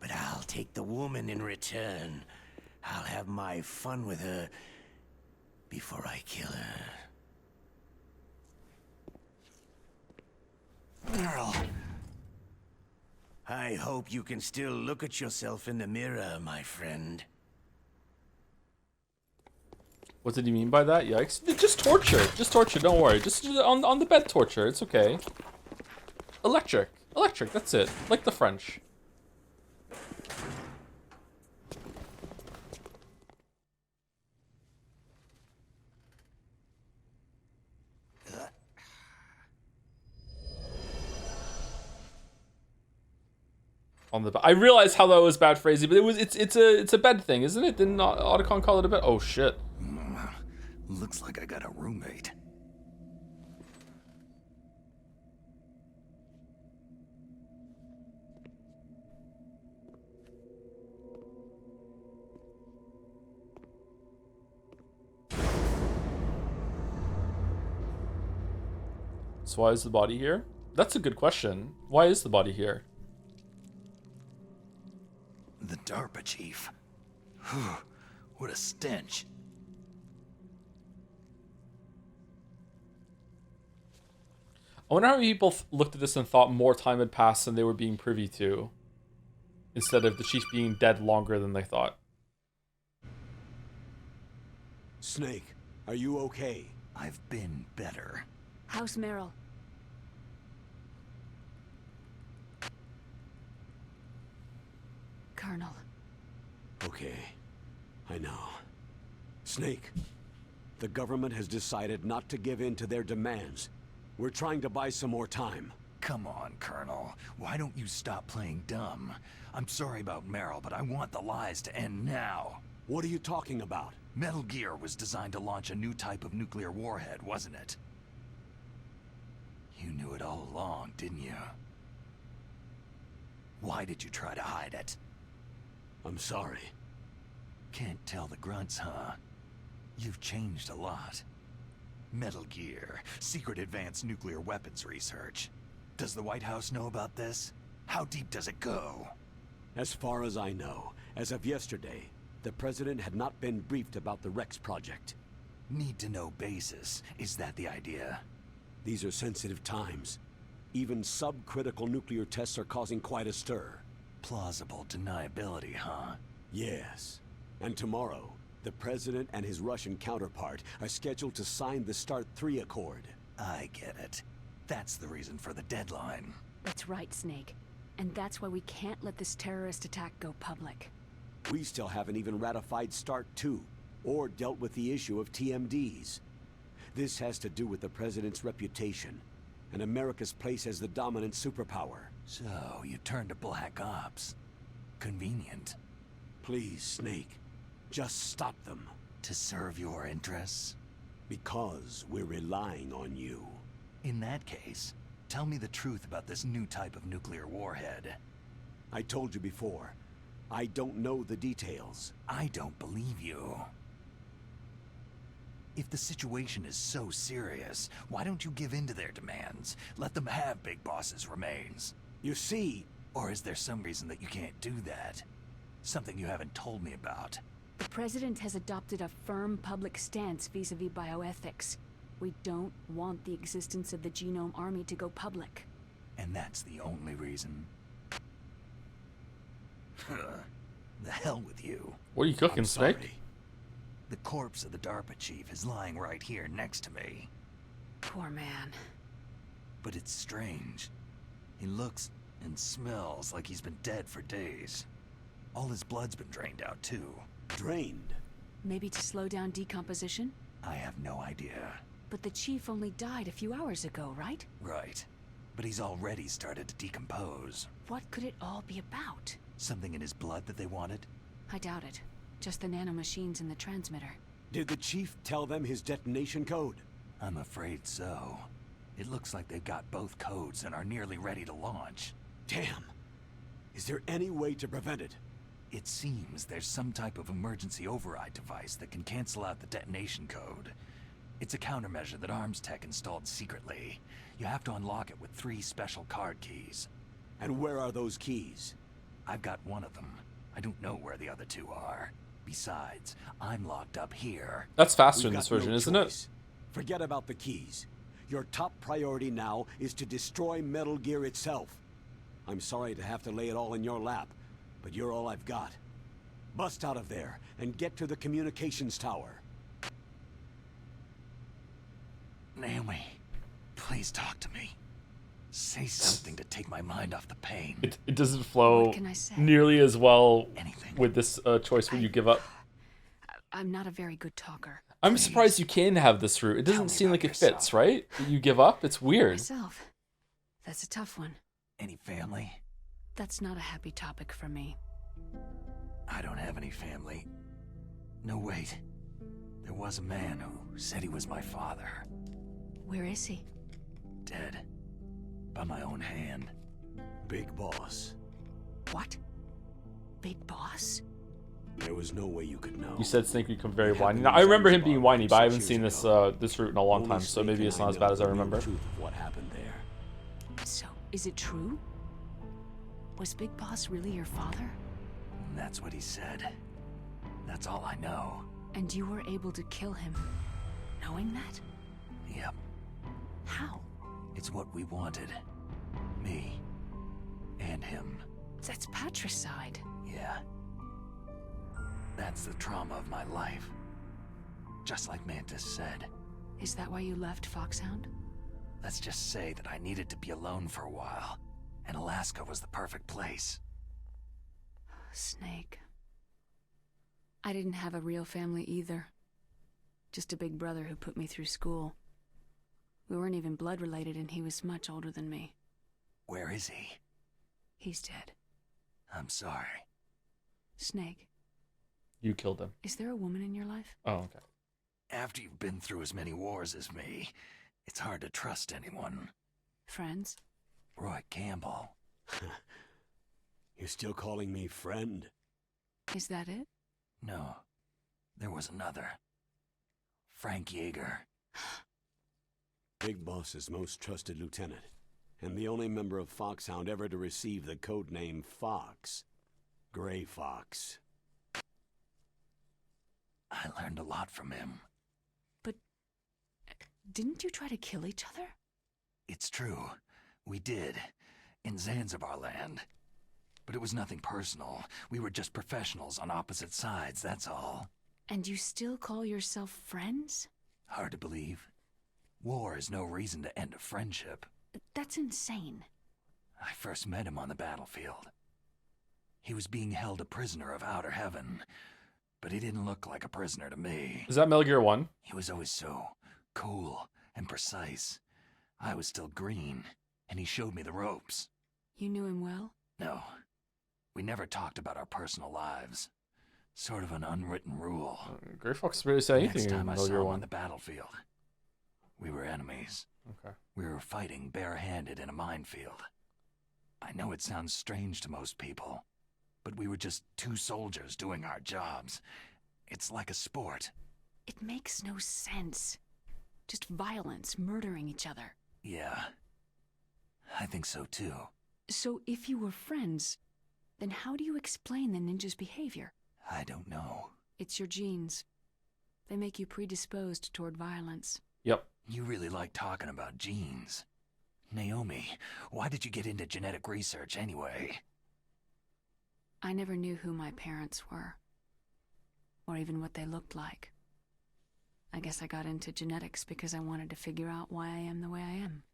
But I'll take the woman in return. I'll have my fun with her before I kill her. Meryl. I hope you can still look at yourself in the mirror, my friend. What did he mean by that? Yikes. Just torture. Just torture, don't worry. Just on the bed torture, it's okay. Electric. Electric, that's it. Like the French. On the I realized how that was bad phrasing, but it's a bed thing, isn't it? Didn't Otacon call it a bed? Oh shit. Looks like I got a roommate. So why is the body here? That's a good question. Why is the body here? The DARPA Chief. What a stench. I wonder how many people looked at this and thought more time had passed than they were being privy to, instead of the chief being dead longer than they thought. Snake, are you okay? I've been better. How's Meryl? Colonel. Okay, I know. Snake, the government has decided not to give in to their demands. We're trying to buy some more time. Come on, Colonel. Why don't you stop playing dumb? I'm sorry about Meryl, but I want the lies to end now. What are you talking about? Metal Gear was designed to launch a new type of nuclear warhead, wasn't it? You knew it all along, didn't you? Why did you try to hide it? I'm sorry. Can't tell the grunts, huh? You've changed a lot. Metal Gear, secret advanced nuclear weapons research. Does the White House know about this? How deep does it go? As far as I know, as of yesterday, the president had not been briefed about the Rex project. Need to know basis. Is that the idea? These are sensitive times. Even subcritical nuclear tests are causing quite a stir. Plausible deniability, huh? Yes. And tomorrow, the president and his Russian counterpart are scheduled to sign the START 3 Accord. I get it. That's the reason for the deadline. That's right, Snake. And that's why we can't let this terrorist attack go public. We still haven't even ratified START 2, or dealt with the issue of TMDs. This has to do with the president's reputation, and America's place as the dominant superpower. So, you turned to Black Ops. Convenient. Please, Snake. Just stop them. To serve your interests? Because we're relying on you. In that case, tell me the truth about this new type of nuclear warhead. I told you before. I don't know the details. I don't believe you. If the situation is so serious, why don't you give in to their demands? Let them have Big Boss's remains. You see... Or is there some reason that you can't do that? Something you haven't told me about. The President has adopted a firm public stance vis-a-vis bioethics. We don't want the existence of the Genome Army to go public. And that's the only reason? The hell with you. What are you cooking, Snake? The corpse of the DARPA Chief is lying right here next to me. Poor man. But it's strange. He looks and smells like he's been dead for days. All his blood's been drained out, too. Drained? Maybe to slow down decomposition? I have no idea. But the Chief only died a few hours ago, right? Right. But he's already started to decompose. What could it all be about? Something in his blood that they wanted? I doubt it. Just the nanomachines in the transmitter. Did the Chief tell them his detonation code? I'm afraid so. It looks like they've got both codes and are nearly ready to launch. Damn. Is there any way to prevent it? It seems there's some type of emergency override device that can cancel out the detonation code. It's a countermeasure that Arms Tech installed secretly. You have to unlock it with 3 special card keys. And where are those keys? I've got one of them. I don't know where the other 2 are. Besides, I'm locked up here. That's faster in this version, isn't it? Forget about the keys. Your top priority now is to destroy Metal Gear itself. I'm sorry to have to lay it all in your lap, but you're all I've got. Bust out of there and get to the communications tower. Naomi, please talk to me. Say something to take my mind off the pain. It doesn't flow What can I say? nearly as well with this choice when you give up. I'm not a very good talker. I'm surprised you can have this route. It doesn't seem like it fits, right? You give up? It's weird. Myself. That's a tough one. Any family? That's not a happy topic for me. I don't have any family. No, wait. There was a man who said he was my father. Where is he? Dead. By my own hand. Big Boss. What? Big Boss? There was no way you could know. You said Snake would become very whiny. Now, I remember him being whiny, but I haven't seen this this route in a long time, so maybe it's not as bad as I remember. What happened there? So, is it true? Was Big Boss really your father? That's what he said. That's all I know. And you were able to kill him, knowing that? Yep. How? It's what we wanted. Me. And him. That's patricide. Yeah. That's the trauma of my life. Just like Mantis said. Is that why you left Foxhound? Let's just say that I needed to be alone for a while, and Alaska was the perfect place. Snake. I didn't have a real family either. Just a big brother who put me through school. We weren't even blood related, and he was much older than me. Where is he? He's dead. I'm sorry. Snake. You killed him. Is there a woman in your life? Oh, okay. After you've been through as many wars as me, it's hard to trust anyone. Friends? Roy Campbell. You're still calling me friend? Is that it? No. There was another. Frank Yeager. Big Boss's most trusted lieutenant, and the only member of Foxhound ever to receive the codename Fox. Gray Fox. I learned a lot from him. But didn't you try to kill each other? It's true. We did. In Zanzibar land. But it was nothing personal. We were just professionals on opposite sides, that's all. And you still call yourself friends? Hard to believe. War is no reason to end a friendship. That's insane. I first met him on the battlefield. He was being held a prisoner of outer heaven, but he didn't look like a prisoner to me. Is that Metal Gear 1? He was always so cool and precise. I was still green, and he showed me the ropes. You knew him well? No. We never talked about our personal lives. Sort of an unwritten rule. Gray Fox barely said anything Next in time I Metal saw Gear him 1. on the battlefield, we were enemies. Okay. We were fighting barehanded in a minefield. I know it sounds strange to most people, but we were just two soldiers doing our jobs. It's like a sport. It makes no sense. Just violence, murdering each other. Yeah, I think so too. So if you were friends, then how do you explain the ninja's behavior? I don't know. It's your genes. They make you predisposed toward violence. Yep. You really like talking about genes. Naomi, why did you get into genetic research anyway? I never knew who my parents were, or even what they looked like. I guess I got into genetics because I wanted to figure out why I am the way I am.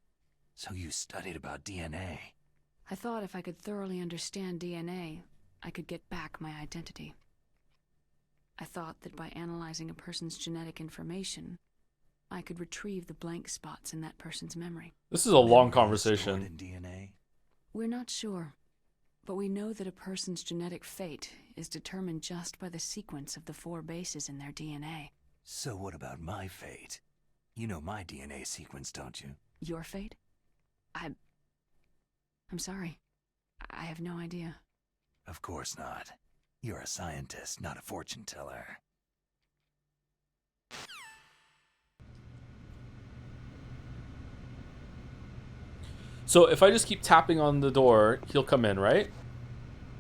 So you studied about DNA? I thought if I could thoroughly understand DNA, I could get back my identity. I thought that by analyzing a person's genetic information, I could retrieve the blank spots in that person's memory. This is a long conversation. In DNA? We're not sure, but we know that a person's genetic fate is determined just by the sequence of the 4 bases in their DNA. So what about my fate? You know my DNA sequence, don't you? Your fate? I'm sorry. I have no idea. Of course not. You're a scientist, not a fortune teller. So if I just keep tapping on the door, he'll come in, right?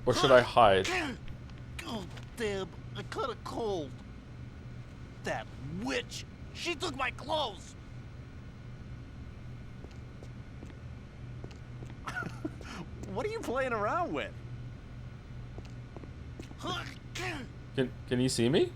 Or should I hide? Oh, damn. I caught a cold. That witch. She took my clothes. What are you playing around with? Can you see me?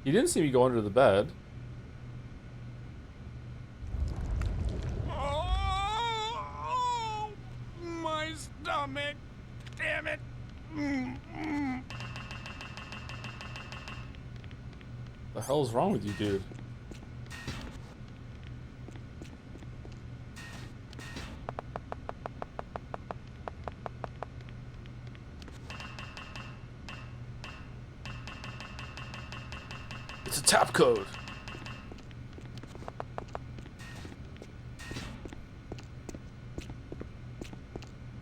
He didn't see me go under the bed. Oh, my stomach. Damn it. The hell's wrong with you, dude? It's a tap code.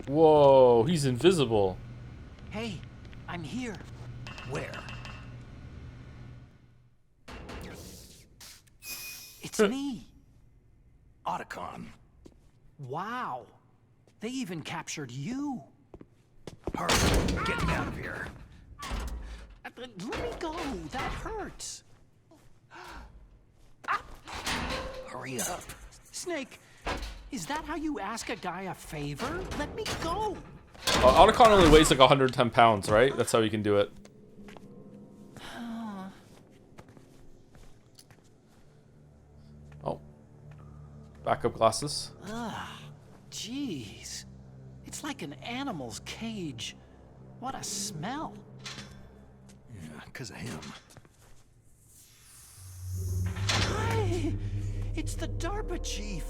Whoa, he's invisible. Hey, I'm here. Where? It's me. Otacon. Wow. They even captured you. Hurry, get me out of here. Let me go. That hurts. Hurry up. Snake, is that how you ask a guy a favor? Let me go. Otacon only weighs like 110 pounds, right? That's how you can do it. Oh. Backup glasses. Ah, jeez. It's like an animal's cage. What a smell. Yeah, 'cause of him. Hi! It's the DARPA Chief.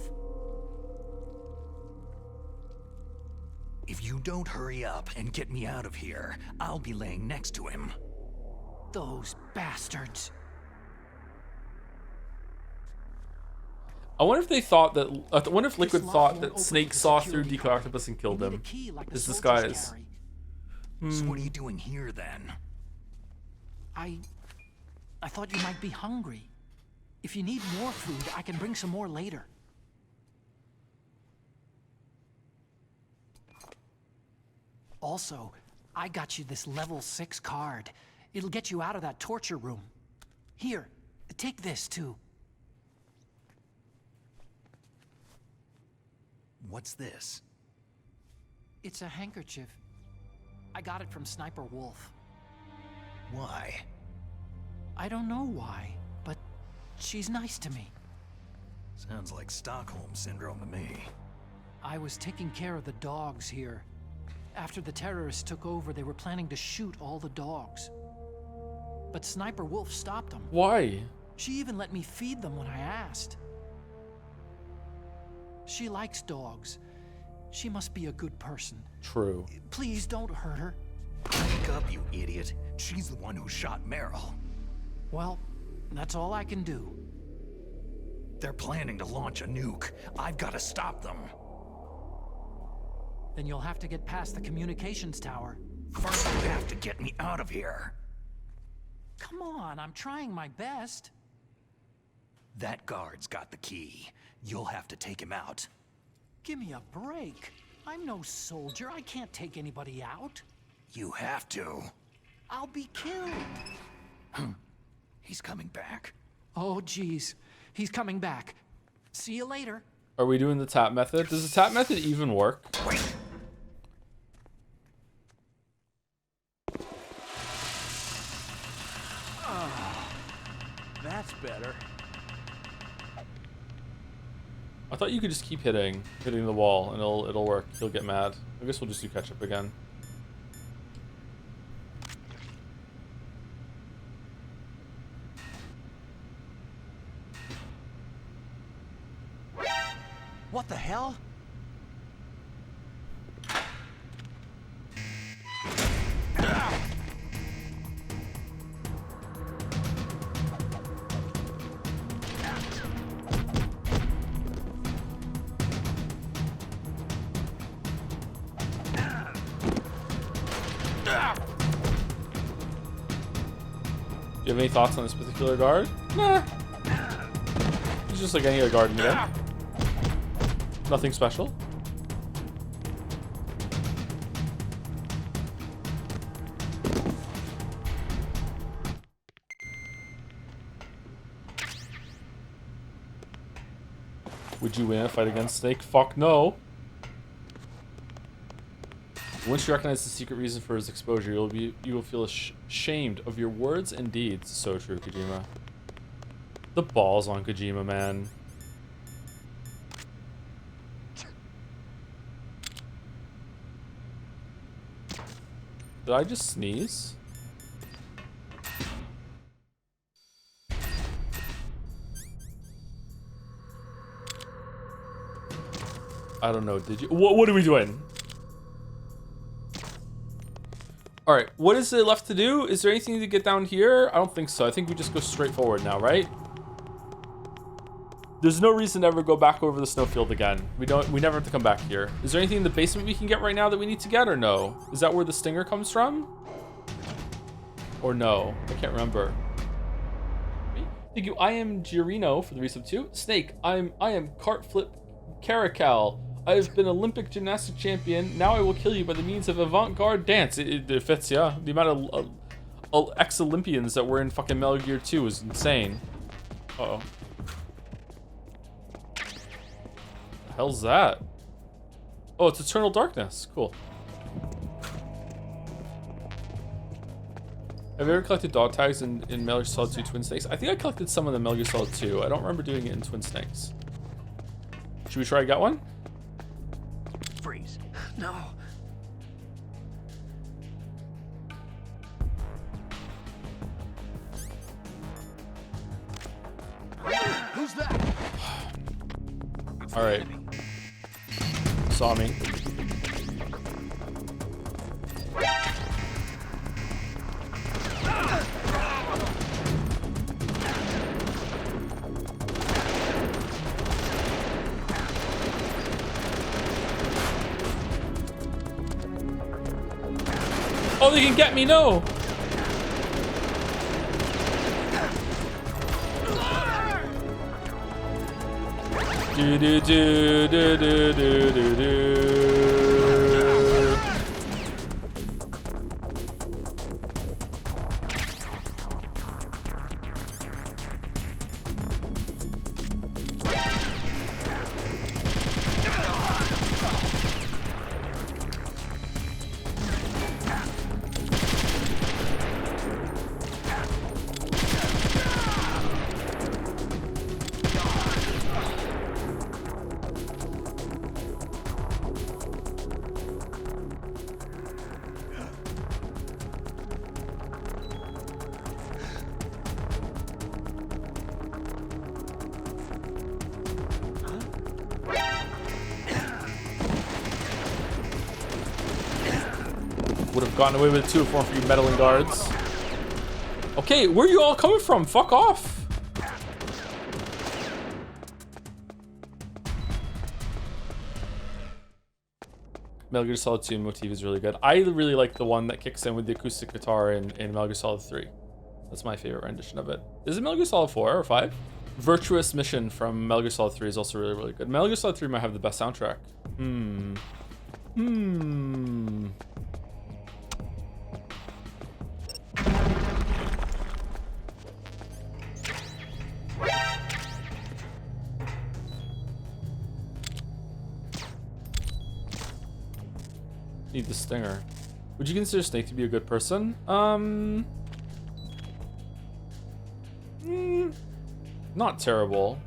If you don't hurry up and get me out of here, I'll be laying next to him. Those bastards. I wonder if they thought that. I wonder if Liquid thought that Snake saw through Deco Octopus and killed him. His disguise. So what are you doing here then? I thought you might be hungry. If you need more food, I can bring some more later. Also, I got you this level 6 card. It'll get you out of that torture room. Here, take this too. What's this? It's a handkerchief. I got it from Sniper Wolf. Why? I don't know why, but she's nice to me. Sounds like Stockholm Syndrome to me. I was taking care of the dogs here. After the terrorists took over, they were planning to shoot all the dogs. but Sniper Wolf stopped them. Why? She even let me feed them when I asked. She likes dogs. She must be a good person. True. Please don't hurt her. Wake up, you idiot. She's the one who shot Meryl. Well, that's all I can do. They're planning to launch a nuke. I've got to stop them. Then you'll have to get past the communications tower. First, you have to get me out of here. Come on, I'm trying my best. That guard's got the key. You'll have to take him out. Give me a break. I'm no soldier. I can't take anybody out. You have to. I'll be killed. He's coming back. Oh, geez. He's coming back. See you later. Are we doing the tap method? Does the tap method even work? Wait. Oh, that's better. I thought you could just keep hitting the wall and it'll work. He'll get mad. I guess we'll just do catch up again. What the hell? Do you have any thoughts on this particular guard? Nah. He's just like any other guard in the game. Nothing special. Would you win a fight against Snake? Fuck no. Once you recognize the secret reason for his exposure, you will feel ashamed of your words and deeds. So true, Kojima. The balls on Kojima, man. Did I just sneeze? I don't know. Did you? What are we doing? All right. What is it left to do? Is there anything to get down here? I don't think so. I think we just go straight forward now, right? There's no reason to ever go back over the snowfield again. We never have to come back here. Is there anything in the basement we can get right now that we need to get, or no? Is that where the stinger comes from? Or no? I can't remember. Thank you. I am Giorino for the resub 2. Snake, I am cart flip Caracal. I have been Olympic gymnastic champion. Now I will kill you by the means of avant-garde dance. It fits, yeah. The amount of ex-Olympians that were in fucking Metal Gear 2 is insane. Uh-oh. The hell's that? Oh, it's Eternal Darkness. Cool. Have you ever collected dog tags in Metal Gear Solid 2 Twin Snakes? I think I collected some in the Metal Gear Solid 2. I don't remember doing it in Twin Snakes. Should we try to get one? Freeze. No. Who's that? All right. Saw me. Oh, they can get me, no! Do do do do do do do do. Would have gotten away with it too if it weren't for you meddling guards. Okay, where are you all coming from? Fuck off. Metal Gear Solid 2 motif is really good. I really like the one that kicks in with the acoustic guitar in Metal Gear Solid 3. That's my favorite rendition of it. Is it Metal Gear Solid 4 or 5? Virtuous Mission from Metal Gear Solid 3 is also really, really good. Metal Gear Solid 3 might have the best soundtrack. Need the stinger. Would you consider Snake to be a good person? Not terrible.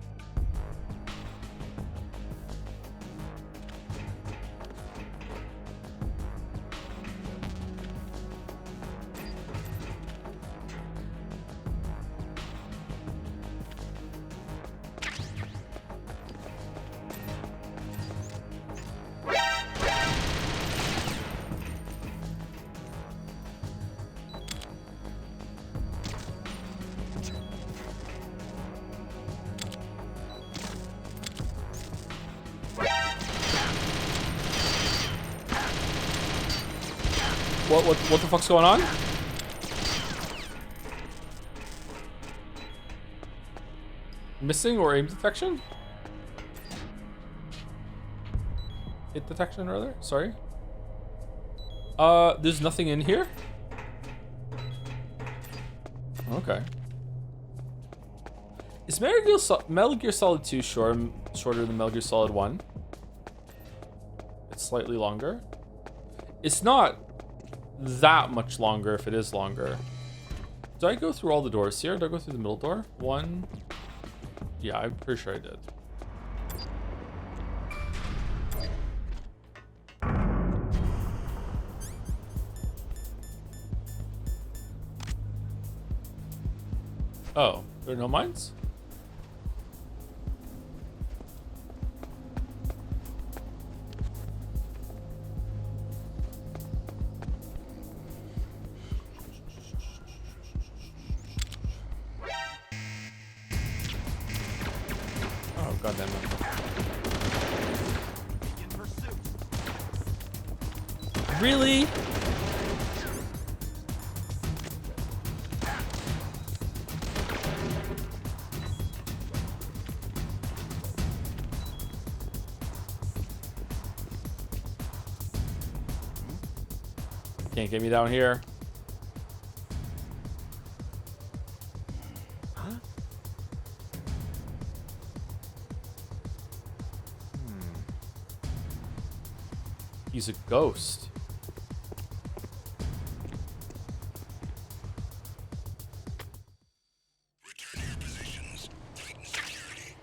What the fuck's going on? Missing or aim detection? Hit detection rather, sorry. There's nothing in here? Okay. Is Metal Gear Solid 2 shorter than Metal Gear Solid 1? It's slightly longer. It's not that much longer if it is longer. Did I go through all the doors here? Did I go through the middle door? One. Yeah, I'm pretty sure I did. Oh, there are no mines? Goddamn it. Really? Can't get me down here. He's a ghost. Return to your positions. Tighten security.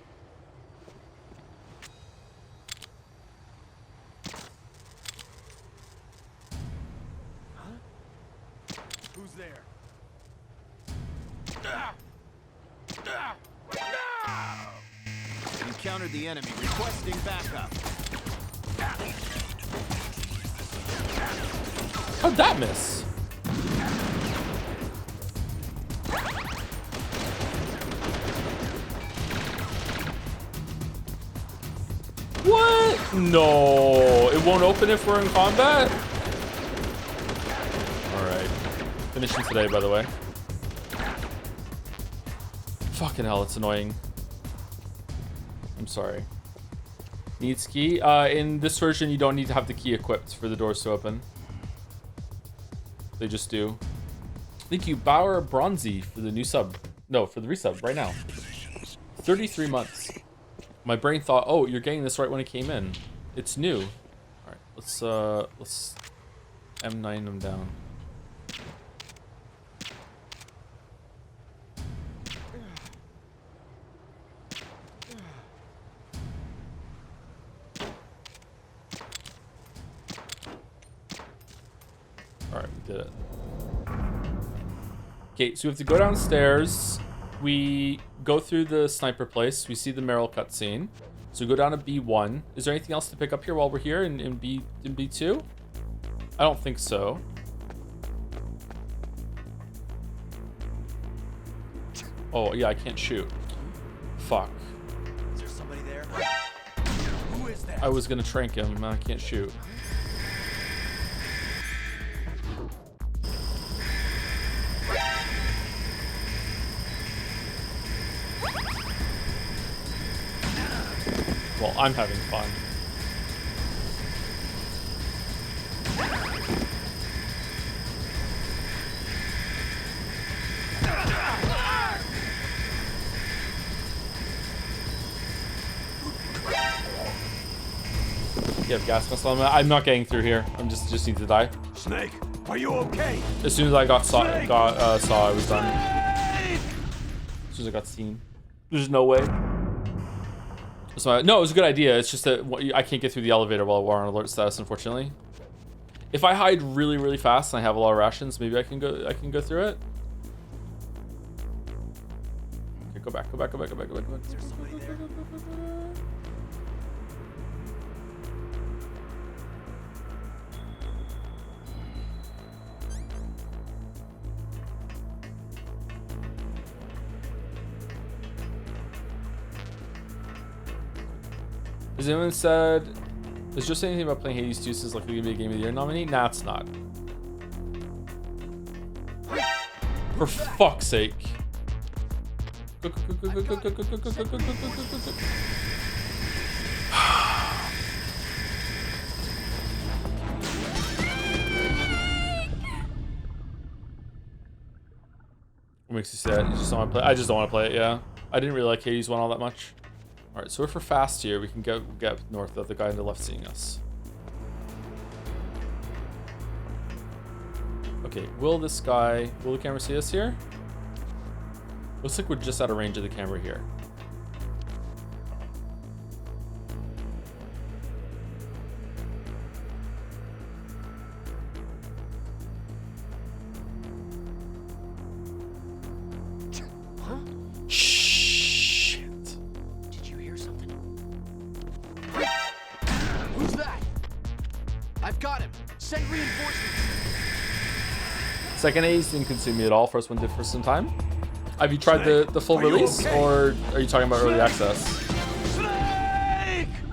Huh? Who's there? Encountered the enemy. Requesting backup. How'd that miss? What? No, it won't open if we're in combat? Alright. Finishing today, by the way. Fucking hell, it's annoying. I'm sorry. Needs key? In this version, you don't need to have the key equipped for the doors to open. They just do. Thank you, Bauer Bronzy, for the new sub. No, for the resub right now. 33 months. My brain thought, oh, you're getting this right when it came in. It's new. All right, let's M9 them down. All right, we did it. Okay, so we have to go downstairs. We go through the sniper place. We see the Meryl cutscene. So we go down to B1. Is there anything else to pick up here while we're here in B2? I don't think so. Oh, yeah, I can't shoot. Fuck. Is there somebody there? Who is that? I was gonna trank him. I can't shoot. Well, I'm having fun. You have gas mask on. I'm not getting through here. I'm just need to die. Snake, are you okay? As soon as I saw I was done. As soon as I got seen. There's no way. So no, it was a good idea. It's just that I can't get through the elevator while we're on alert status, unfortunately. If I hide really, really fast and I have a lot of rations, maybe I can go through it. Okay, go back. Is there somebody there? Has anyone said, is just anything about playing Hades 2 since likely to be a Game of the Year nominee? Nah, it's not. For fuck's sake. What makes you sad? You just don't want to play? I just don't want to play it, yeah. I didn't really like Hades 1 all that much. Alright, so if we're fast here, we can get north of the guy on the left seeing us. Okay, will the camera see us here? Looks like we're just out of range of the camera here. Second A's didn't consume me at all. First one did for some time. Have you tried the full release, or are you talking about early access?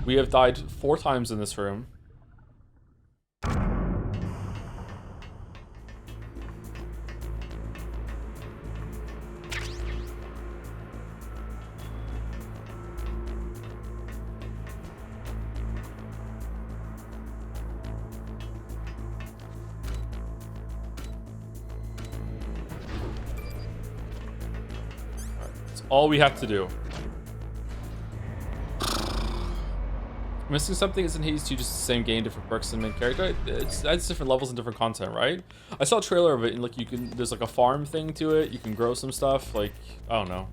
We have died 4 times in this room. All we have to do. Missing something? Isn't Hades 2 just the same game, different perks and main character? It's different levels and different content, right? I saw a trailer of it, and like there's like a farm thing to it. You can grow some stuff. Like, I don't know.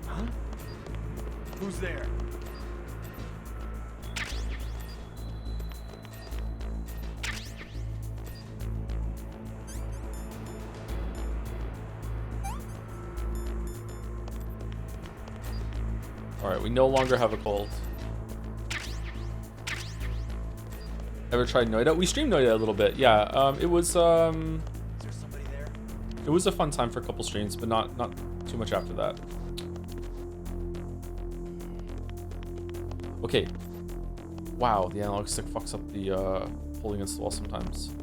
Huh? Who's there? Alright, we no longer have a cold. Ever tried Noida? We streamed Noida a little bit, yeah. It was Is there somebody there? It was a fun time for a couple streams, but not too much after that. Okay. Wow, the analog stick fucks up the holding against the wall sometimes.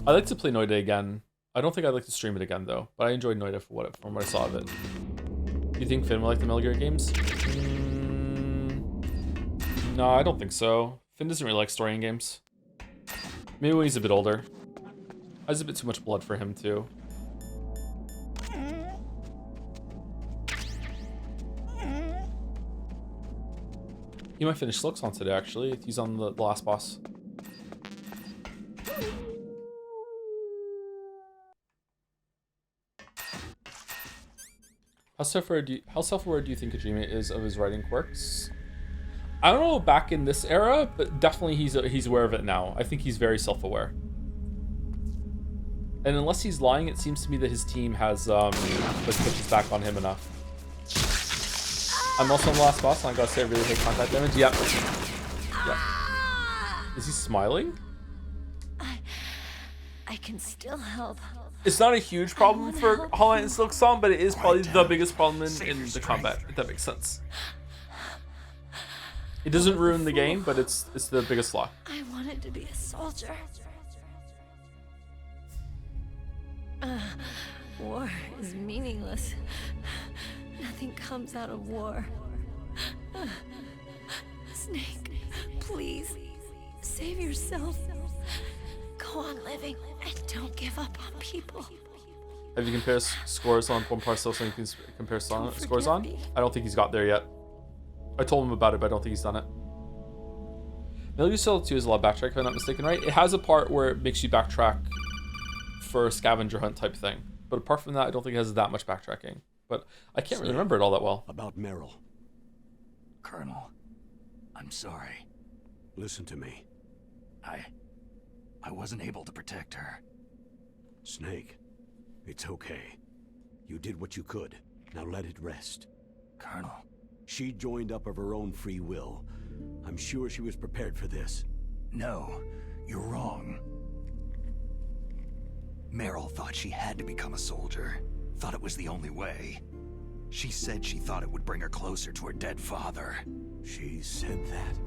I like to play Noida again. I don't think I'd like to stream it again though, but I enjoyed Noida from what I saw of it. Do you think Finn will like the Metal Gear games? No, I don't think so. Finn doesn't really like story in games. Maybe when he's a bit older. Has a bit too much blood for him too. He might finish Sluxon today actually. He's on the last boss. How self-aware do you think Kojima is of his writing quirks? I don't know back in this era, but definitely he's aware of it now. I think he's very self-aware. And unless he's lying, it seems to me that his team has put his back on him enough. I'm also on the last boss, and I gotta say I really hate contact damage. Yep. Yep. Is he smiling? I I can still help. It's not a huge problem for Hollow Knight and Silk Song, but it is probably the biggest problem in the combat, if that makes sense. It doesn't ruin the game, but it's the biggest flaw. I wanted to be a soldier. War is meaningless. Nothing comes out of war. Snake, please, save yourself. Go on living and don't give up on people. Have you compared scores on one parcel so you can compare scores on? I don't think he's got there yet. I told him about it, but I don't think he's done it. Metal Gear Solid 2 is a lot of backtrack, if I'm not mistaken, right? It has a part where it makes you backtrack for a scavenger hunt type thing. But apart from that, I don't think it has that much backtracking. But I can't really remember it all that well. About Meryl. Colonel, I'm sorry. Listen to me. I wasn't able to protect her. Snake, it's okay. You did what you could. Now let it rest. Colonel. She joined up of her own free will. I'm sure she was prepared for this. No, you're wrong. Meryl thought she had to become a soldier. Thought it was the only way. She said she thought it would bring her closer to her dead father. She said that?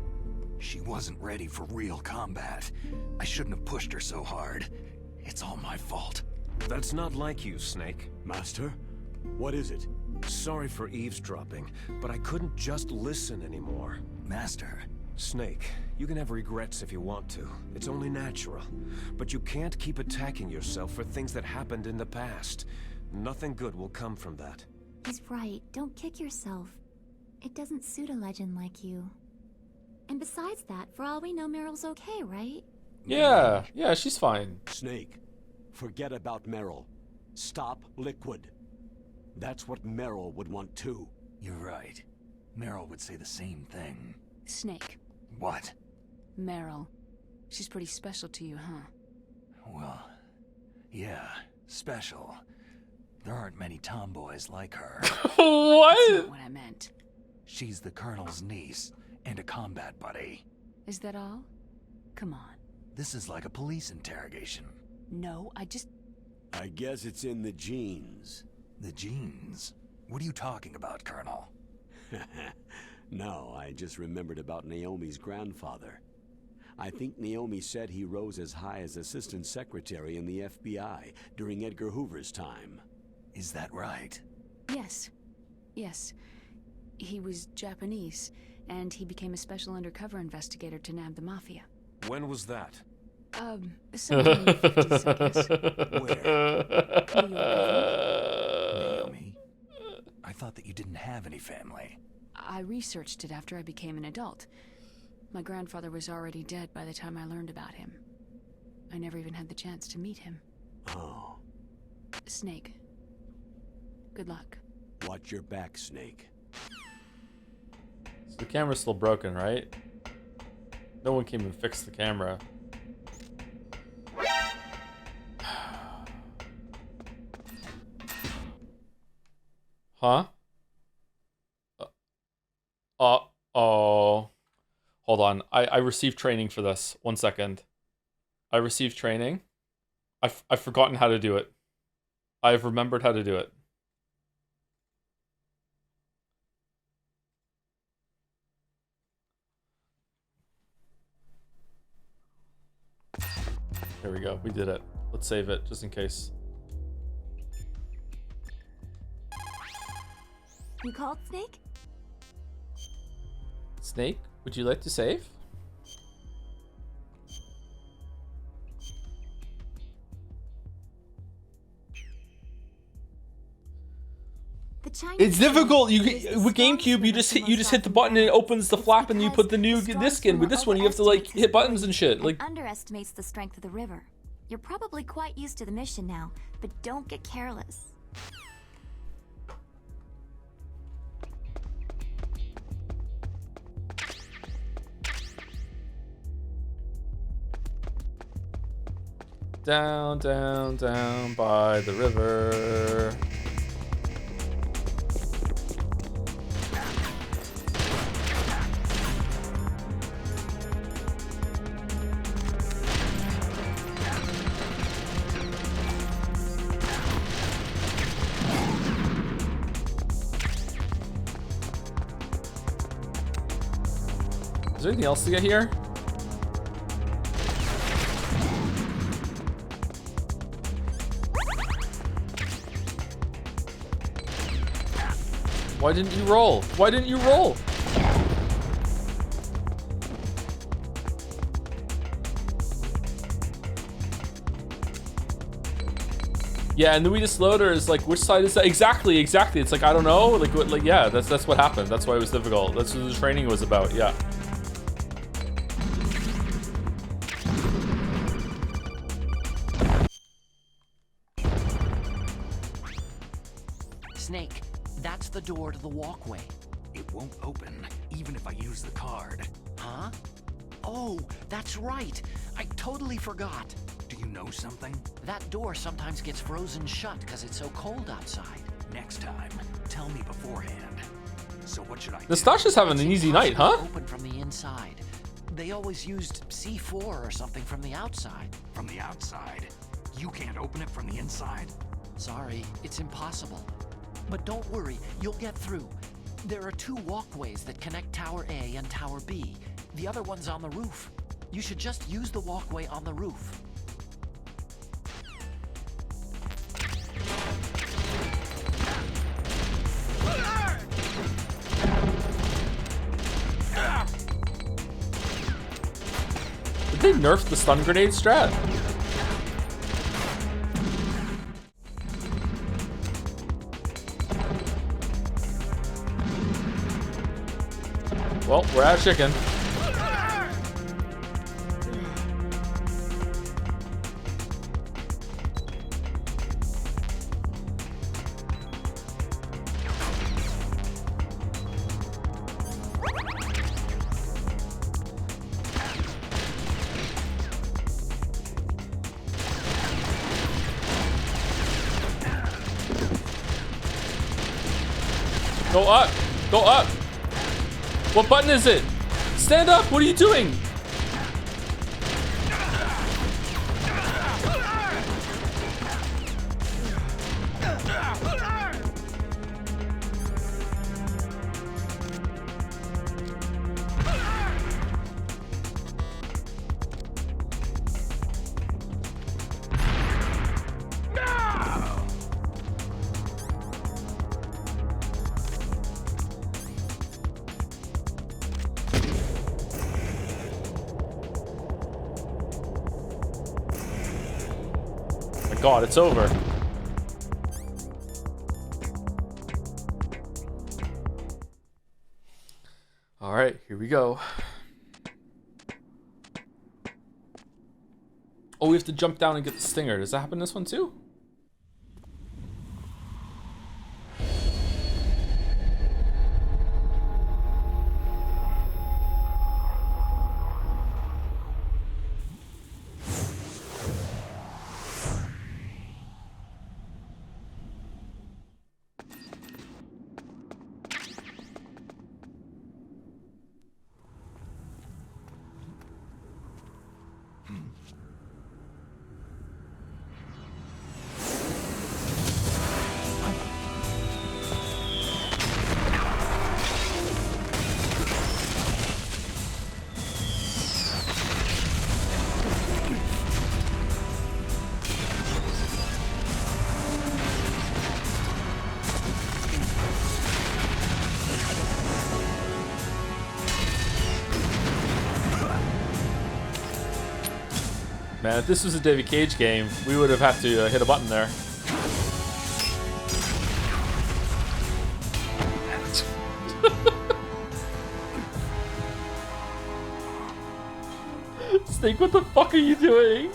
She wasn't ready for real combat. I shouldn't have pushed her so hard. It's all my fault. That's not like you, Snake. Master? What is it? Sorry for eavesdropping, but I couldn't just listen anymore. Master. Snake, you can have regrets if you want to. It's only natural. But you can't keep attacking yourself for things that happened in the past. Nothing good will come from that. He's right. Don't kick yourself. It doesn't suit a legend like you. And besides that, for all we know, Meryl's okay, right? Yeah, she's fine. Snake, forget about Meryl. Stop Liquid. That's what Meryl would want too. You're right. Meryl would say the same thing. Snake. What? Meryl. She's pretty special to you, huh? Well, yeah, special. There aren't many tomboys like her. What? That's not what I meant. She's the Colonel's niece and a combat buddy. Is that all? Come on. This is like a police interrogation. No, I guess it's in the genes. The genes? What are you talking about, Colonel? No, I just remembered about Naomi's grandfather. I think Naomi said he rose as high as assistant secretary in the FBI during Edgar Hoover's time. Is that right? Yes. Yes. He was Japanese, and he became a special undercover investigator to nab the mafia. When was that? Sometime in the 50s, I guess. Where? New York. Naomi? I thought that you didn't have any family. I researched it after I became an adult. My grandfather was already dead by the time I learned about him. I never even had the chance to meet him. Oh. Snake. Good luck. Watch your back, Snake. So the camera's still broken, right? No one came and fixed the camera. Huh? Oh. Hold on. I received training for this. 1 second. I received training. I've forgotten how to do it. I've remembered how to do it. There we go. We did it. Let's save it just in case. You called, Snake? Snake, would you like to save? It's difficult. With GameCube, you just hit the button and it opens the flap and you put the new disc in. With this one, you have to like hit buttons and shit. Like Underestimates the strength of the river. You're probably quite used to the mission now, but don't get careless. down, down, down by the river. there anything else to get here? Why didn't you roll? Why didn't you roll? Yeah, and the weakest loader is like, which side is that? Exactly. It's like, I don't know. Like, what? Like, yeah, that's what happened. That's why it was difficult. That's what the training was about. Yeah. Snake, that's the door to the walkway. It won't open, even if I use the card. Huh? Oh, that's right. I totally forgot. Do you know something? That door sometimes gets frozen shut because it's so cold outside. Next time, tell me beforehand. So what should I do? Nastasha's having an easy night, huh? Open from the inside. They always used C4 or something from the outside. From the outside? You can't open it from the inside? Sorry, it's impossible. But don't worry, you'll get through. There are 2 walkways that connect Tower A and Tower B. The other one's on the roof. You should just use the walkway on the roof. Did they nerf the stun grenade strat? Well, we're out of chicken. Go up! Go up! What button is it? Stand up! What are you doing? God, it's over. All right, here we go. Oh, we have to jump down and get the stinger. Does that happen in this one too? Man, if this was a David Cage game, we would have had to hit a button there. Snake, what the fuck are you doing?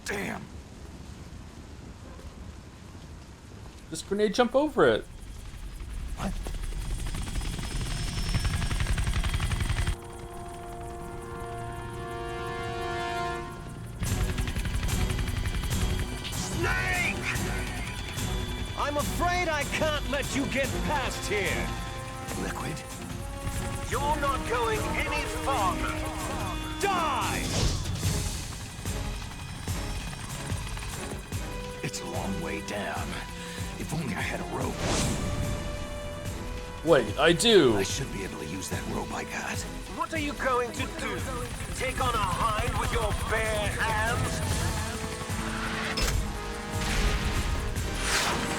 Damn. Just grenade jump over it. What? Snake! I'm afraid afraid I can't let you get past here. Liquid? You're not going any farther. Die! It's a long way down. If only I had a rope. Wait, I do. I should be able to use that rope I got. What are you going to do? Take on a hind with your bare hands?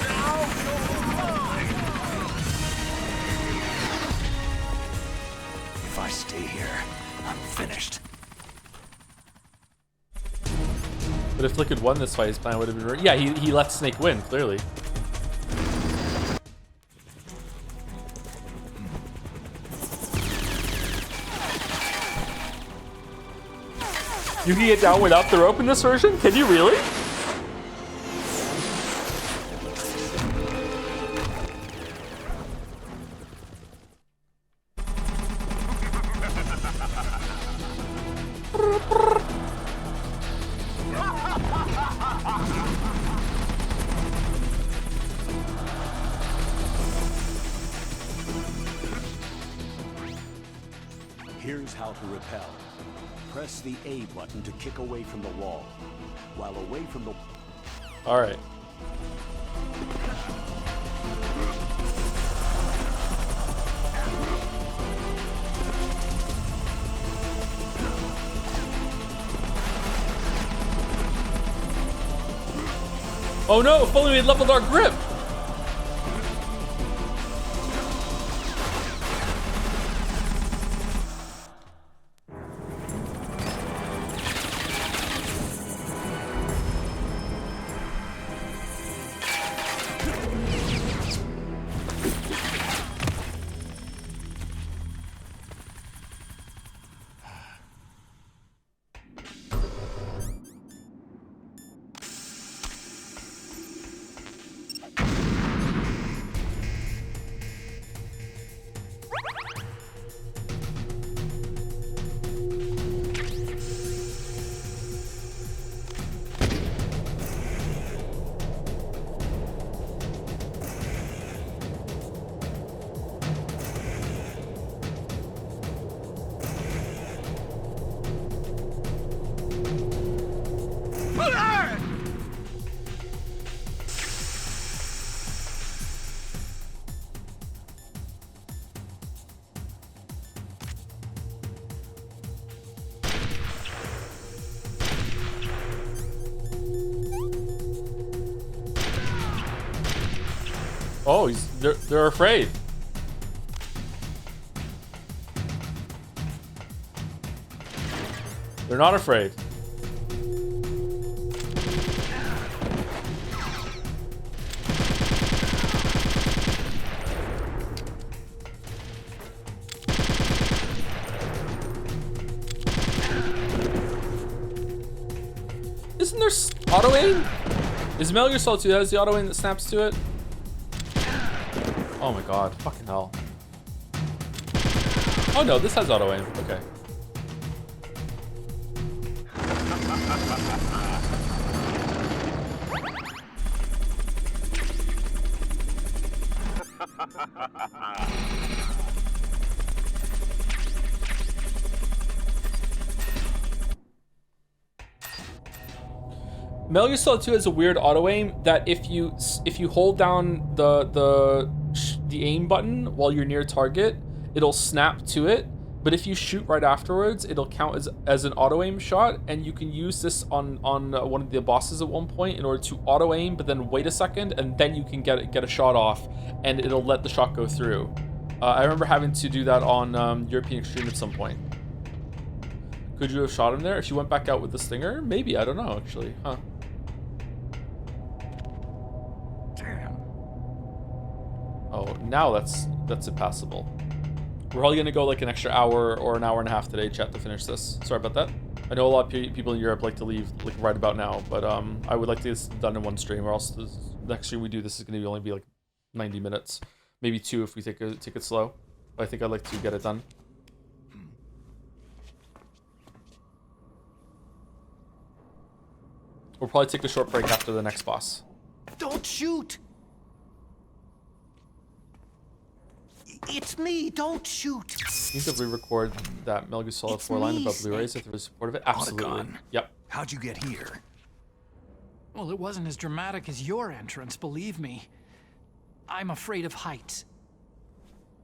Now you're mine! If I stay here, I'm finished. But if Liquid won this fight, his plan would have been... Yeah, he let Snake win, clearly. You can get down without the rope in this version? Can you really? Here's how to repel. Press the A button to kick away from the wall. While away from the... All right. Oh no, if only we had leveled our grip. Oh, they're afraid. They're not afraid. Isn't there auto aim? Is Metal Gear Solid 2 has the auto aim that snaps to it? Oh my god, fucking hell. Oh no, this has auto aim. Okay. Metal Gear Solid 2 has a weird auto aim that if you hold down the aim button while you're near target, it'll snap to it. But if you shoot right afterwards, it'll count as an auto aim shot, and you can use this on one of the bosses at one point in order to auto aim, but then wait a second, and then you can get a shot off, and it'll let the shot go through. I remember having to do that on European Extreme at some point. Could you have shot him there if you went back out with the stinger? Maybe, I don't know actually, huh? Oh, now that's impassable. We're probably gonna go like an extra hour or an hour and a half today, chat, to finish this. Sorry about that. I know a lot of people in Europe like to leave like right about now, but I would like to get this done in one stream, or else the next stream we do this is gonna only be like 90 minutes, maybe 2 if we take it slow. But I think I'd like to get it done. We'll probably take a short break after the next boss. Don't shoot! It's me. Don't shoot. Need to re-record that Metal Gear Solid 4 line about Blu-rays if there was support of it. Absolutely. Otacon. Yep. How'd you get here? Well, it wasn't as dramatic as your entrance, believe me. I'm afraid of heights.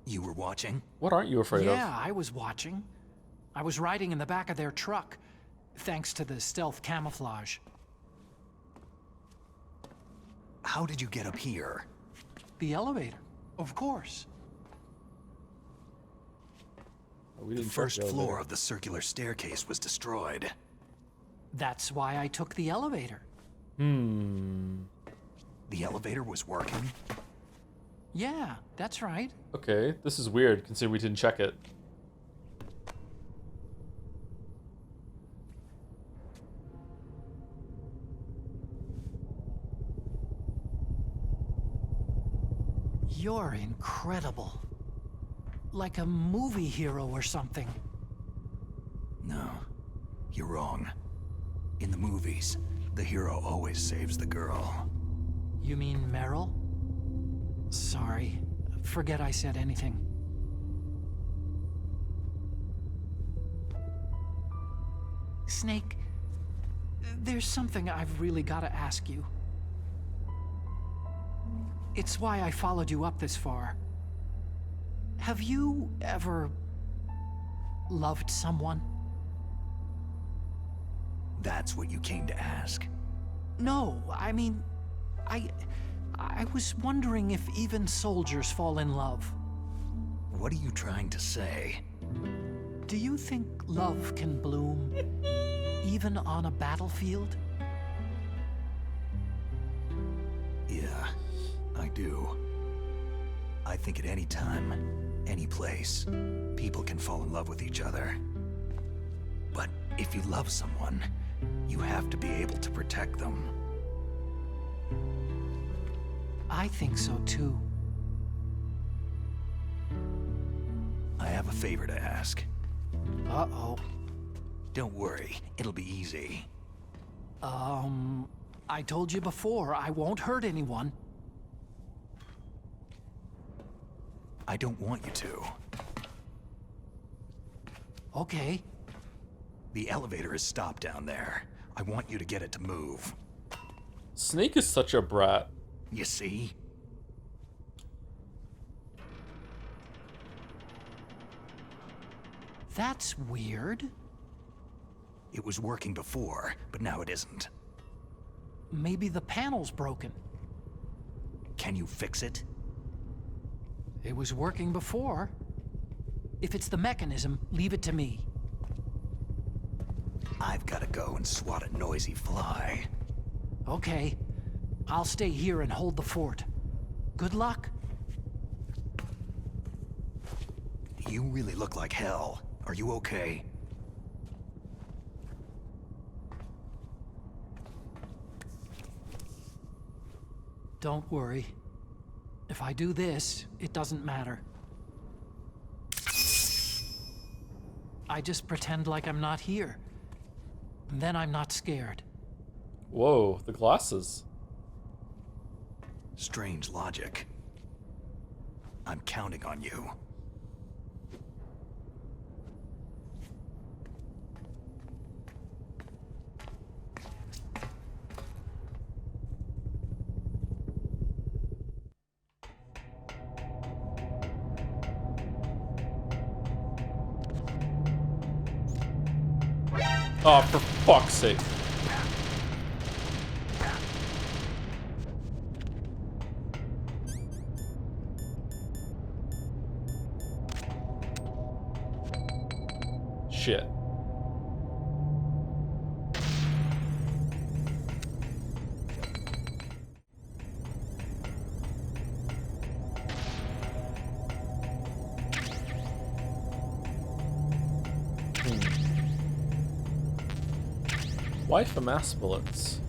You were watching? What aren't you afraid of? Yeah, I was watching. I was riding in the back of their truck, thanks to the stealth camouflage. How did you get up here? The elevator, of course. The first floor of the circular staircase was destroyed. That's why I took the elevator. The elevator was working? Yeah, that's right. Okay, this is weird considering we didn't check it. You're incredible. Like a movie hero or something. No, you're wrong. In the movies, the hero always saves the girl. You mean Meryl? Sorry. Forget I said anything. Snake, there's something I've really got to ask you. It's why I followed you up this far. Have you ever loved someone? That's what you came to ask? No, I mean, I was wondering if even soldiers fall in love. What are you trying to say? Do you think love can bloom even on a battlefield? Yeah, I do. I think at any time, any place, people can fall in love with each other. But if you love someone, you have to be able to protect them. I think so too. I have a favor to ask. Uh-oh. Don't worry, it'll be easy. I told you before, I won't hurt anyone. I don't want you to. Okay. The elevator is stopped down there. I want you to get it to move. Snake is such a brat. You see? That's weird. It was working before, but now it isn't. Maybe the panel's broken. Can you fix it? It was working before. If it's the mechanism, leave it to me. I've got to go and swat a noisy fly. Okay. I'll stay here and hold the fort. Good luck. You really look like hell. Are you okay? Don't worry. If I do this, it doesn't matter. I just pretend like I'm not here. And then I'm not scared. Whoa, the glasses. Strange logic. I'm counting on you. Oh, for fuck's sake. Shit. Why FAMAS bullets?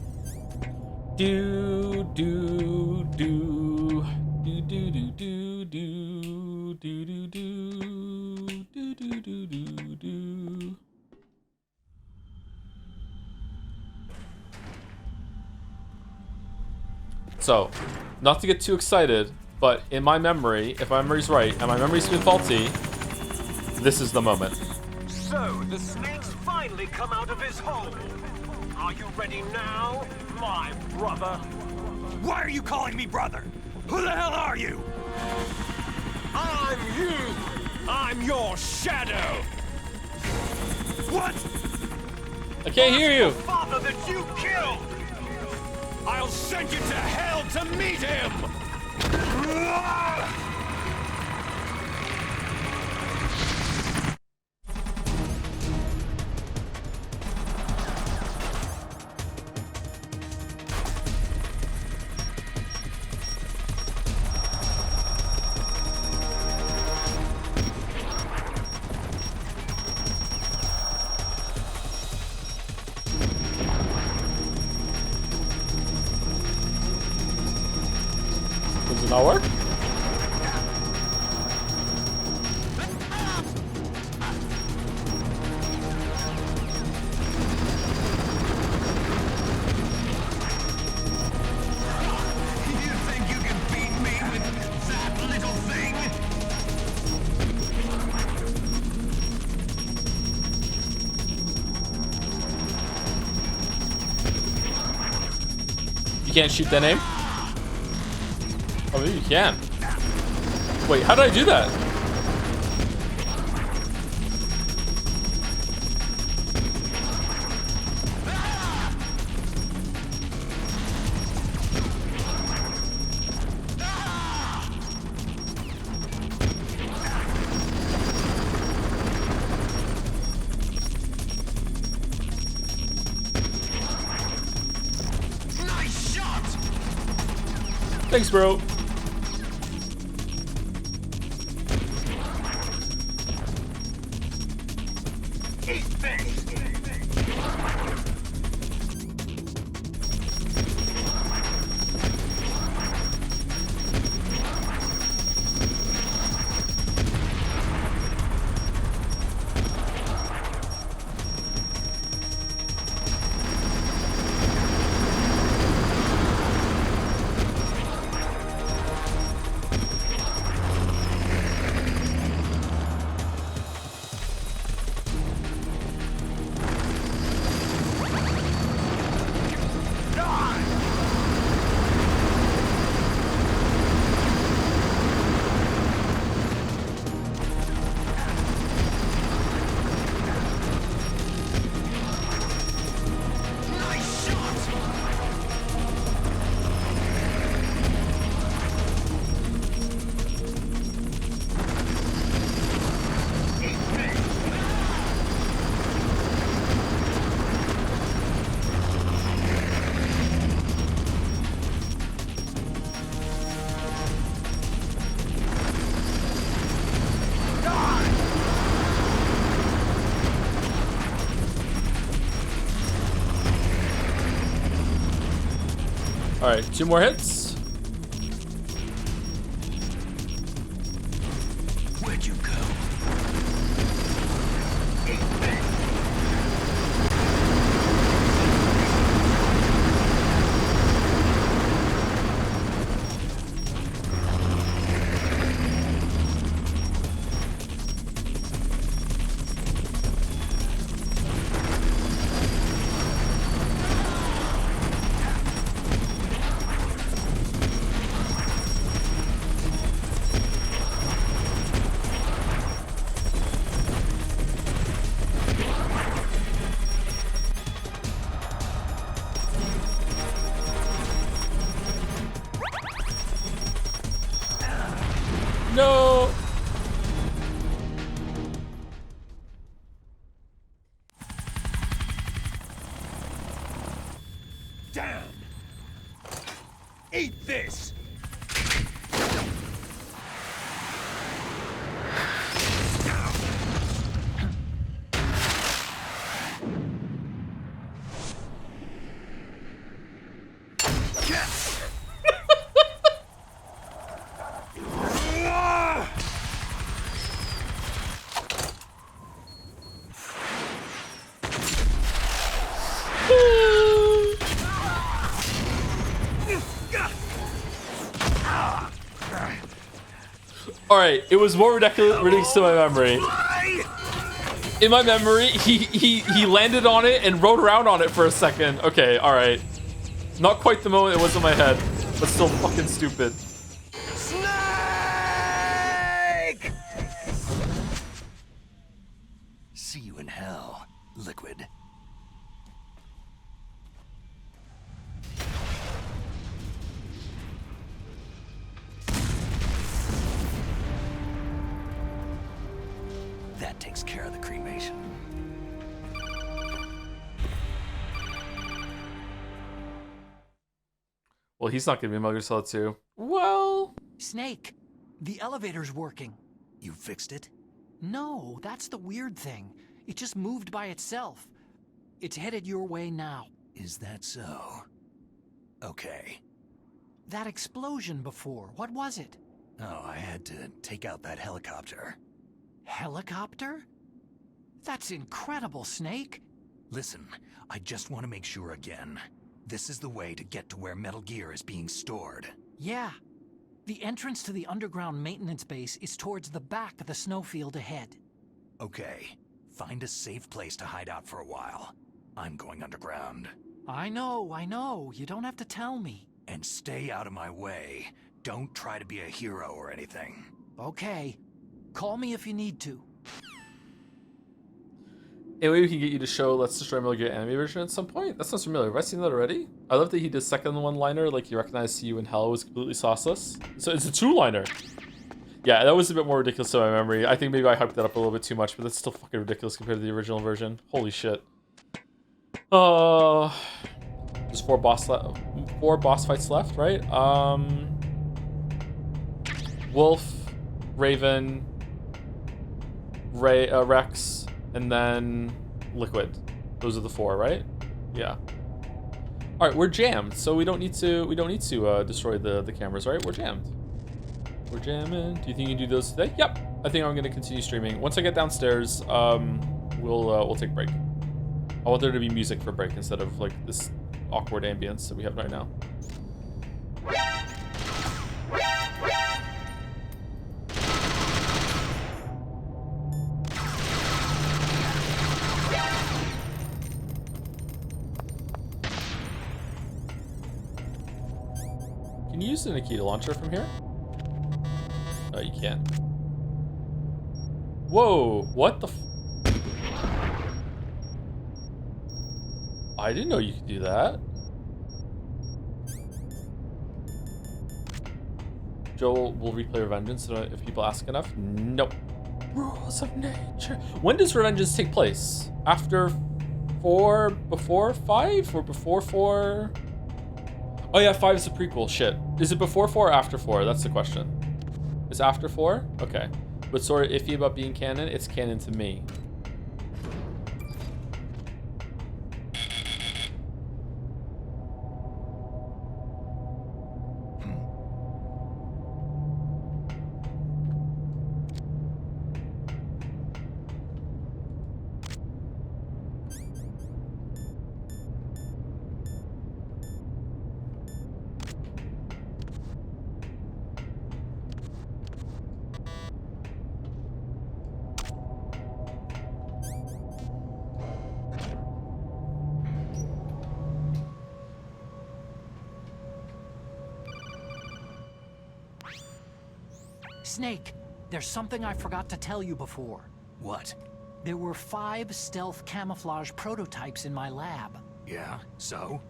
Do do do do do do do do do do do do do do do. So, not to get too excited, But in my memory, if my memory's right, and my memory's been faulty, this is the moment. So, the snake's finally come out of his hole. Are you ready now, my brother? Why are you calling me brother? Who the hell are you? I'm you! I'm your shadow! What? I can't hear you! The father that you killed! I'll send you to hell to meet him! Does it not work? You think you can beat me with that little thing? You can't shoot that aim? Oh, maybe you can. Wait, how did I do that? Nice shot! Thanks, bro. All right, 2 more hits. Where'd you go? No. Damn! Eat this! All right, it was more ridiculous to my memory. In my memory, he landed on it and rode around on it for a second. Okay, all right. Not quite the moment it was in my head, but still fucking stupid. Snake! See you in hell, Liquid. That takes care of the cremation. Well, he's not gonna be Metal Gear Solid 2. Well... Snake, the elevator's working. You fixed it? No, that's the weird thing. It just moved by itself. It's headed your way now. Is that so? Okay. That explosion before, what was it? Oh, I had to take out that helicopter. Helicopter? That's incredible, Snake. Listen, I just want to make sure again. This is the way to get to where Metal Gear is being stored. Yeah. The entrance to the underground maintenance base is towards the back of the snowfield ahead. Okay. Find a safe place to hide out for a while. I'm going underground. I know. You don't have to tell me. And stay out of my way. Don't try to be a hero or anything. Okay. Call me if you need to. Anyway, we can get you to show Let's Destroy Metal Gear anime version at some point. That sounds familiar. Have I seen that already? I love that he did second one-liner, like you recognize See You in Hell was completely sauceless. So it's a two-liner. Yeah, that was a bit more ridiculous to my memory. I think maybe I hyped that up a little bit too much, but that's still fucking ridiculous compared to the original version. Holy shit. There's four boss fights left, right? Wolf, Raven, Rex, and then Liquid. Those are the four, right? Yeah. All right, we're jammed, so we don't need to destroy the cameras, right? We're jammed. We're jamming. Do you think you can do those today? Yep. I think I'm gonna continue streaming. Once I get downstairs, we'll take a break. I want there to be music for break instead of like this awkward ambience that we have right now. Can you use the Nikita launcher from here? No, you can't. Whoa, what the f— I didn't know you could do that. Joel will replay Revengeance if people ask enough. Nope. Rules of nature. When does Revengeance take place? After 4, before 5, or before 4? Oh yeah, 5 is a prequel. Shit. Is it before 4 or after 4? That's the question. It's after 4? Okay. But sort of iffy about being canon. It's canon to me. Snake, there's something I forgot to tell you before. What? There were 5 stealth camouflage prototypes in my lab. Yeah, so?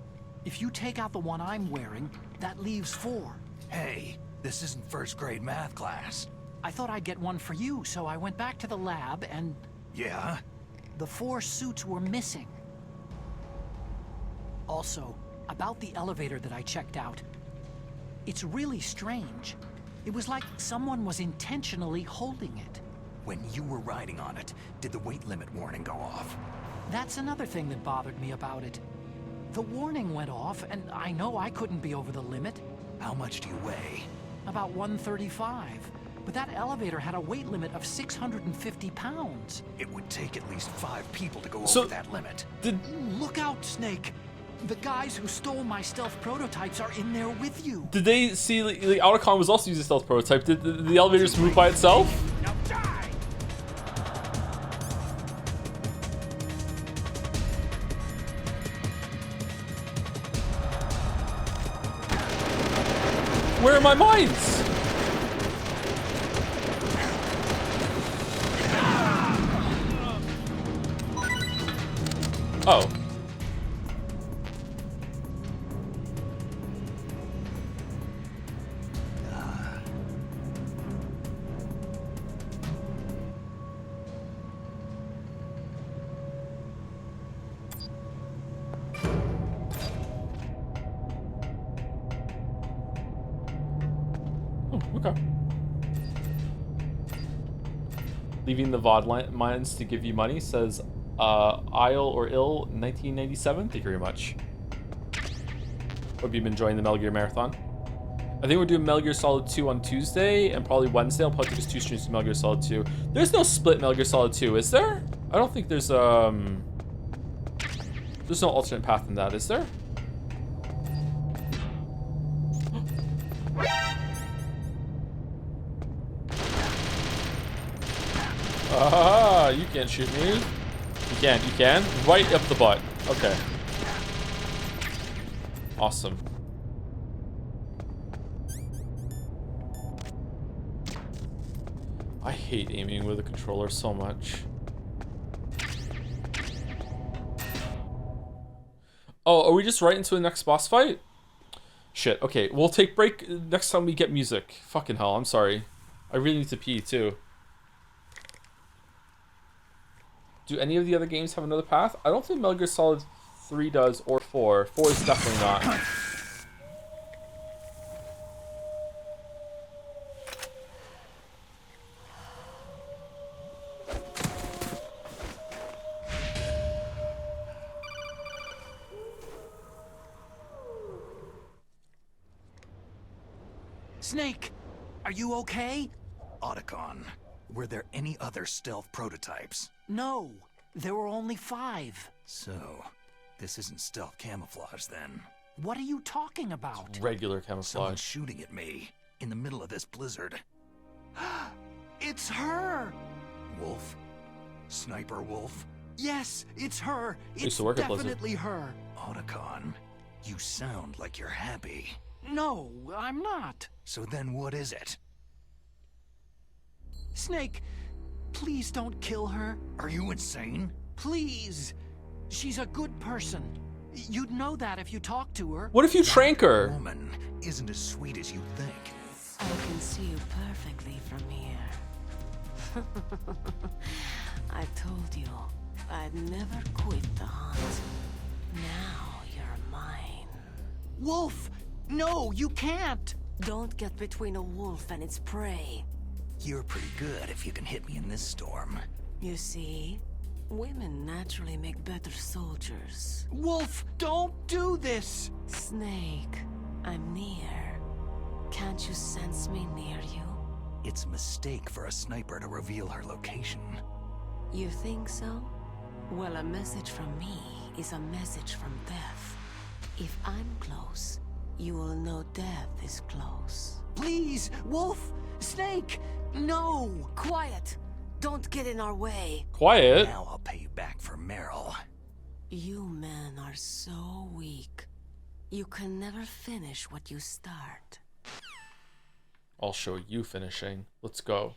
If you take out the one I'm wearing, that leaves 4. Hey, this isn't first grade math class. I thought I'd get one for you, so I went back to the lab and... Yeah? The 4 suits were missing. Also, about the elevator that I checked out. It's really strange. It was like someone was intentionally holding it. When you were riding on it, did the weight limit warning go off? That's another thing that bothered me about it. The warning went off, and I know I couldn't be over the limit. How much do you weigh? About 135. But that elevator had a weight limit of 650 pounds. It would take at least 5 people to go over that limit. Look out, Snake! The guys who stole my stealth prototypes are in there with you. Did they see the Autocon was also using stealth prototype? Did the elevator just move by itself? Where are my mines? Oh. Okay. Leaving the VOD mines to give you money, says Isle or Ill 1997. Thank you very much. Hope you've been enjoying the Metal Gear Marathon. I think we're doing Metal Gear Solid 2 on Tuesday, and probably Wednesday I'll probably do just 2 streams of Metal Gear Solid 2. There's no split Metal Gear Solid 2, is there? I don't think there's no alternate path in that, is there? Ah, you can't shoot me. You can. Right up the butt. Okay. Awesome. I hate aiming with a controller so much. Oh, are we just right into the next boss fight? Shit, okay. We'll take break next time we get music. Fucking hell, I'm sorry. I really need to pee too. Do any of the other games have another path? I don't think Metal Gear Solid 3 does, or 4. 4 is definitely not. Snake, are you okay? Otacon, were there any other stealth prototypes? No, there were only 5. So, this isn't stealth camouflage then. What are you talking about? Regular camouflage. Someone's shooting at me in the middle of this blizzard. It's her! Wolf? Sniper Wolf? Yes, it's her. It's work at definitely her. Otacon, you sound like you're happy. No, I'm not. So then what is it? Snake, please don't kill her. Are you insane? Please. She's a good person. You'd know that if you talked to her. What if you trank her? Woman isn't as sweet as you think. I can see you perfectly from here. I told you, I'd never quit the hunt. Now you're mine. Wolf! No, you can't! Don't get between a wolf and its prey. You're pretty good if you can hit me in this storm. You see, women naturally make better soldiers. Wolf, don't do this! Snake, I'm near. Can't you sense me near you? It's a mistake for a sniper to reveal her location. You think so? Well, a message from me is a message from death. If I'm close, you will know death is close. Please, Wolf! Snake! No! Quiet! Don't get in our way. Quiet? Now I'll pay you back for Meryl. You men are so weak. You can never finish what you start. I'll show you finishing. Let's go.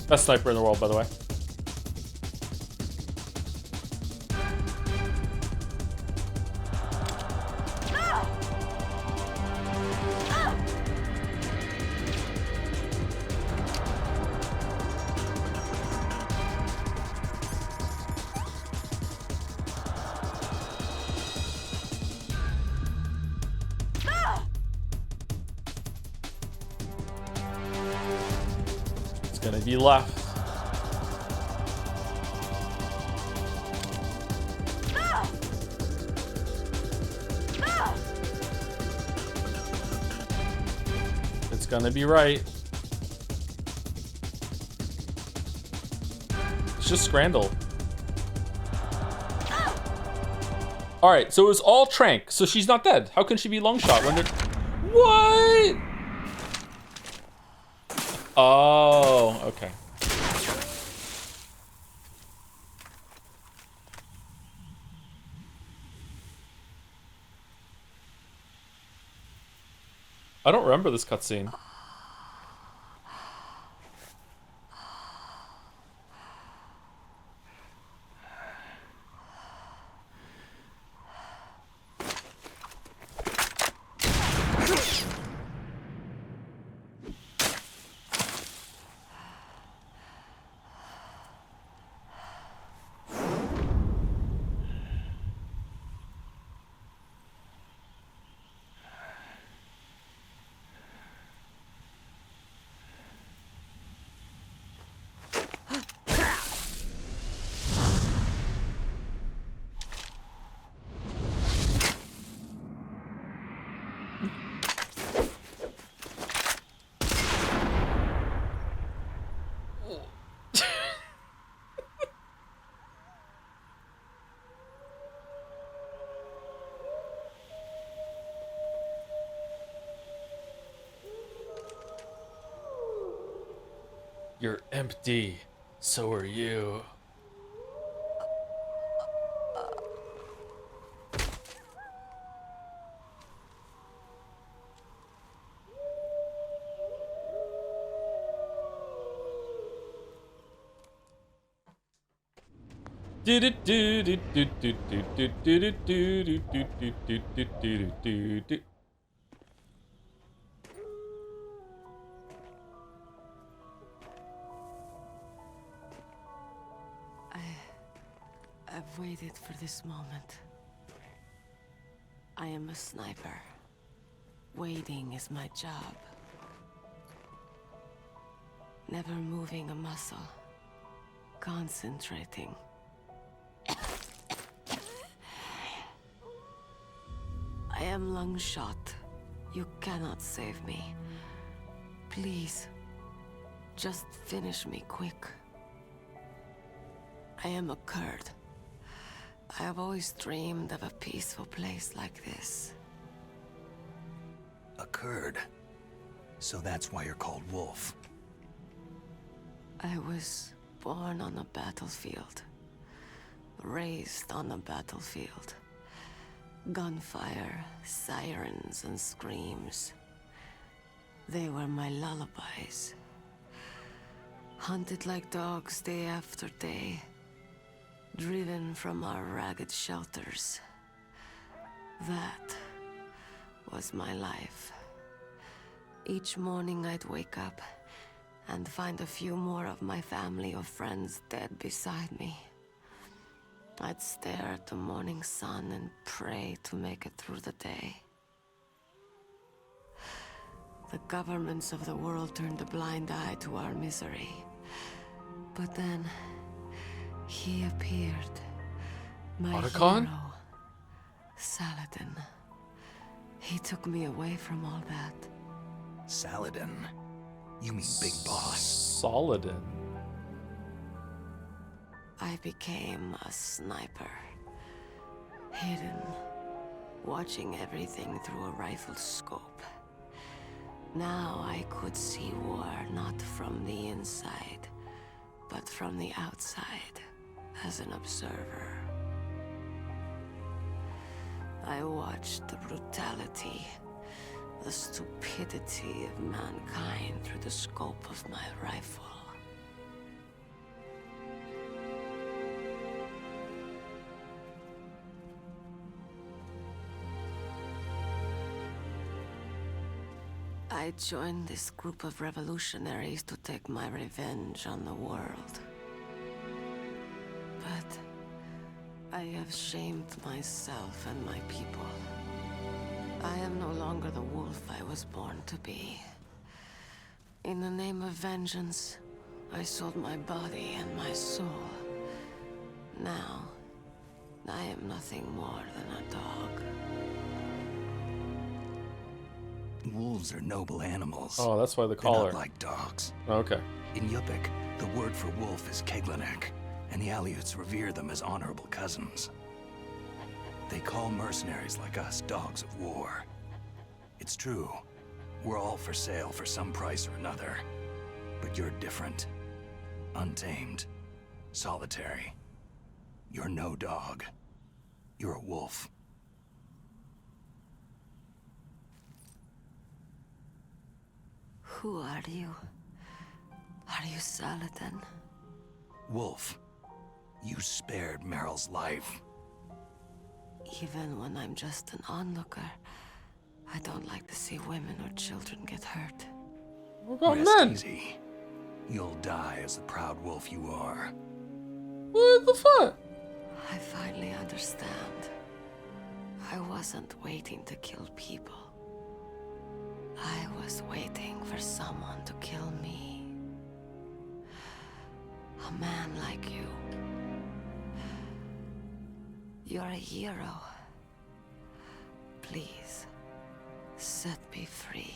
Best sniper in the world, by the way. It's gonna be left. It's gonna be right. It's just Scrandle. Alright, so it was all Trank, so she's not dead. How can she be long shot when they're... What? Oh, okay. I don't remember this cutscene. You're empty. So are you. I've waited for this moment. I am a sniper. Waiting is my job. Never moving a muscle. Concentrating. I am long shot. You cannot save me. Please, just finish me quick. I am a Kurd. I have always dreamed of a peaceful place like this. A Kurd. So that's why you're called Wolf. I was born on a battlefield. Raised on a battlefield. Gunfire, sirens, and screams. They were my lullabies. Hunted like dogs day after day. Driven from our ragged shelters. That was my life. Each morning I'd wake up and find a few more of my family or friends dead beside me. I'd stare at the morning sun and pray to make it through the day. The governments of the world turned a blind eye to our misery. But then, he appeared. My Otacon? hero, Saladin. He took me away from all that. Saladin? You mean Big Boss? Saladin. I became a sniper. Hidden, watching everything through a rifle's scope. Now I could see war not from the inside, but from the outside, as an observer. I watched the brutality, the stupidity of mankind through the scope of my rifle. I joined this group of revolutionaries to take my revenge on the world. But I have shamed myself and my people. I am no longer the wolf I was born to be. In the name of vengeance, I sold my body and my soul. Now, I am nothing more than a dog. Wolves are noble animals. Oh, that's why the They're collar. not like dogs. Okay. In Yupik, the word for wolf is Keglanek, and the Aleuts revere them as honorable cousins. They call mercenaries like us dogs of war. It's true. We're all for sale for some price or another. But you're different. Untamed. Solitary. You're no dog. You're a wolf. Who are you? Are you Saladin? Wolf. You spared Meryl's life. Even when I'm just an onlooker, I don't like to see women or children get hurt. Rest easy. You'll die as the proud wolf you are. What the fuck? I finally understand. I wasn't waiting to kill people. I was waiting for someone to kill me. A man like you. You're a hero. Please, set me free.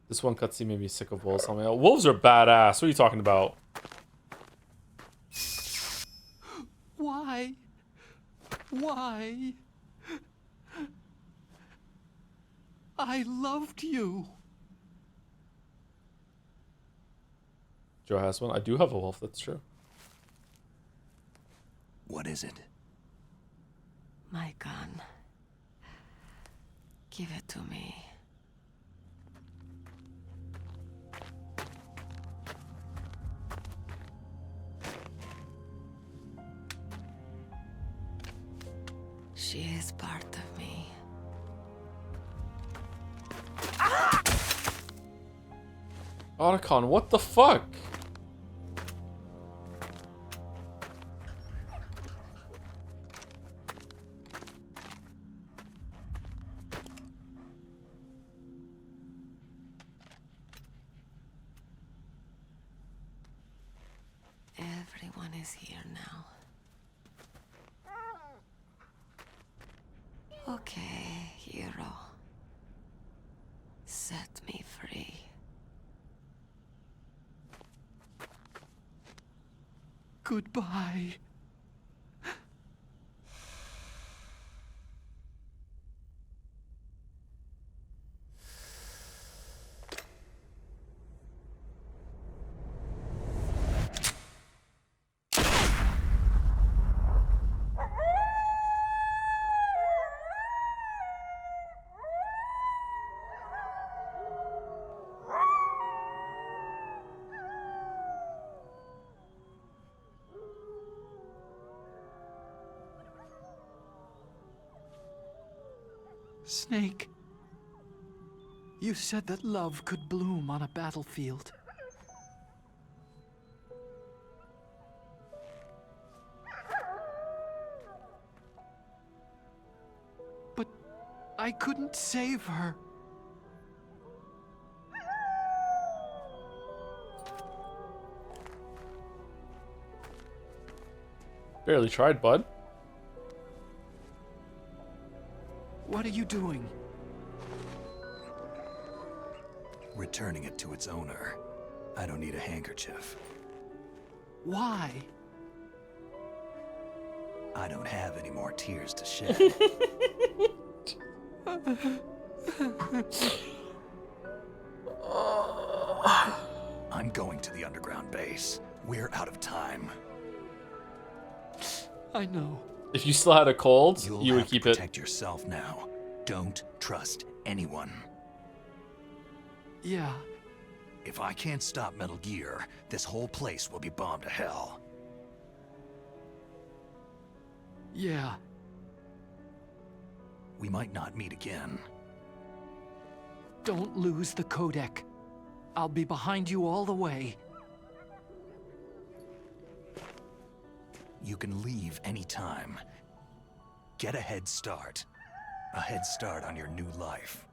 This one cutscene made me sick of wolves. Wolves are badass. What are you talking about? Why? Why? I loved you. Joe has one. I do have a wolf. That's true. What is it? My gun. Give it to me. She is part of me. Otacon, what the fuck? Everyone is here now. Okay, hero. Set me free. Goodbye. Snake, you said that love could bloom on a battlefield. But I couldn't save her. Barely tried, bud. What are you doing? Returning it to its owner. I don't need a handkerchief. Why? I don't have any more tears to shed. I'm going to the underground base. We're out of time. I know. If you still had a cold, you would keep it. Protect yourself now. Don't trust anyone. Yeah. If I can't stop Metal Gear, this whole place will be bombed to hell. Yeah. We might not meet again. Don't lose the codec. I'll be behind you all the way. You can leave anytime. Get a head start. A head start on your new life.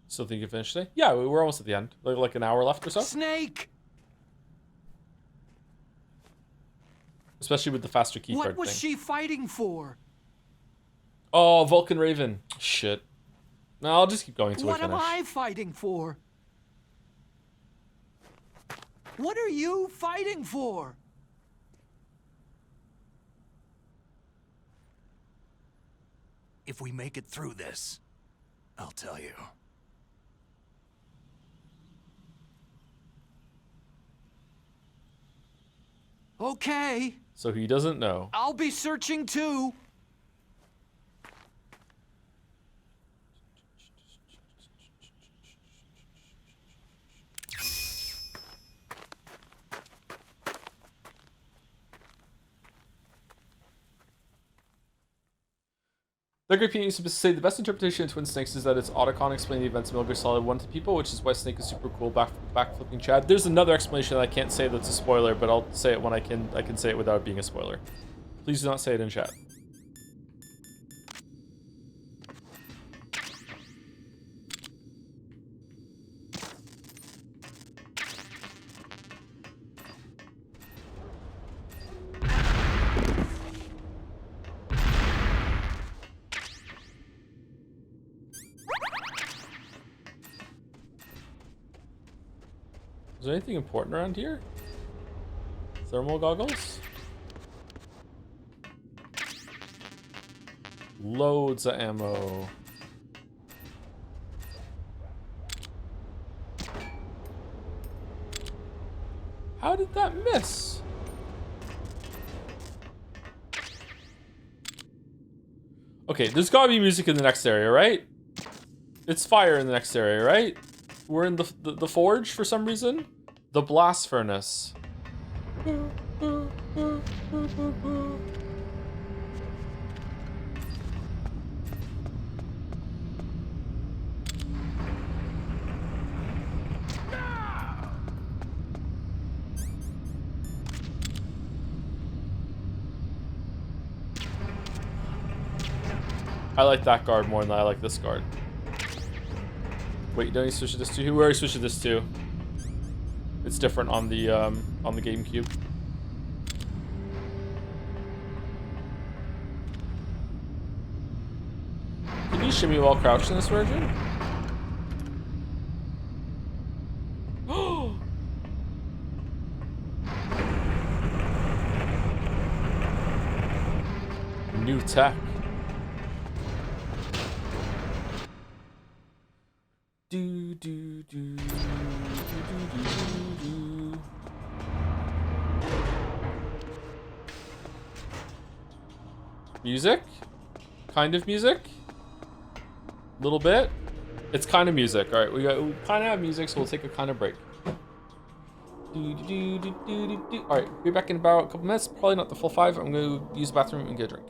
So think you finished today? Yeah, we're almost at the end. Like an hour left or so. Snake! Especially with the faster keycard thing. What was she fighting for? Oh, Vulcan Raven. Shit. No, I'll just keep going until we What finish. am I fighting for? What are you fighting for? If we make it through this, I'll tell you. Okay. So he doesn't know. I'll be searching too. The Great Peter used to say the best interpretation of Twin Snakes is that it's Otacon explaining the events of Metal Gear Solid 1 to people, which is why Snake is super cool. Backflipping Chad. There's another explanation that I can't say that's a spoiler, but I'll say it when I can say it without being a spoiler. Please do not say it in chat. Is there anything important around here? Thermal goggles? Loads of ammo. How did that miss? Okay, there's gotta be music in the next area, right? It's fire in the next area, right? We're in the forge for some reason. The blast furnace. I like that guard more than I like this guard. Wait, don't you switch this to? Who are you switching this to? It's different on the GameCube. Can you shimmy while crouched in this version? New tech. Do do do do do do do. Music? Kind of music? Little bit? It's kind of music. Alright, we kind of have music, so we'll take a kind of break. Alright, be back in about a couple minutes. Probably not the full 5. I'm going to use the bathroom and get a drink.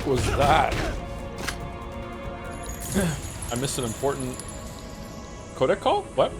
Was that? I missed an important codec call? What?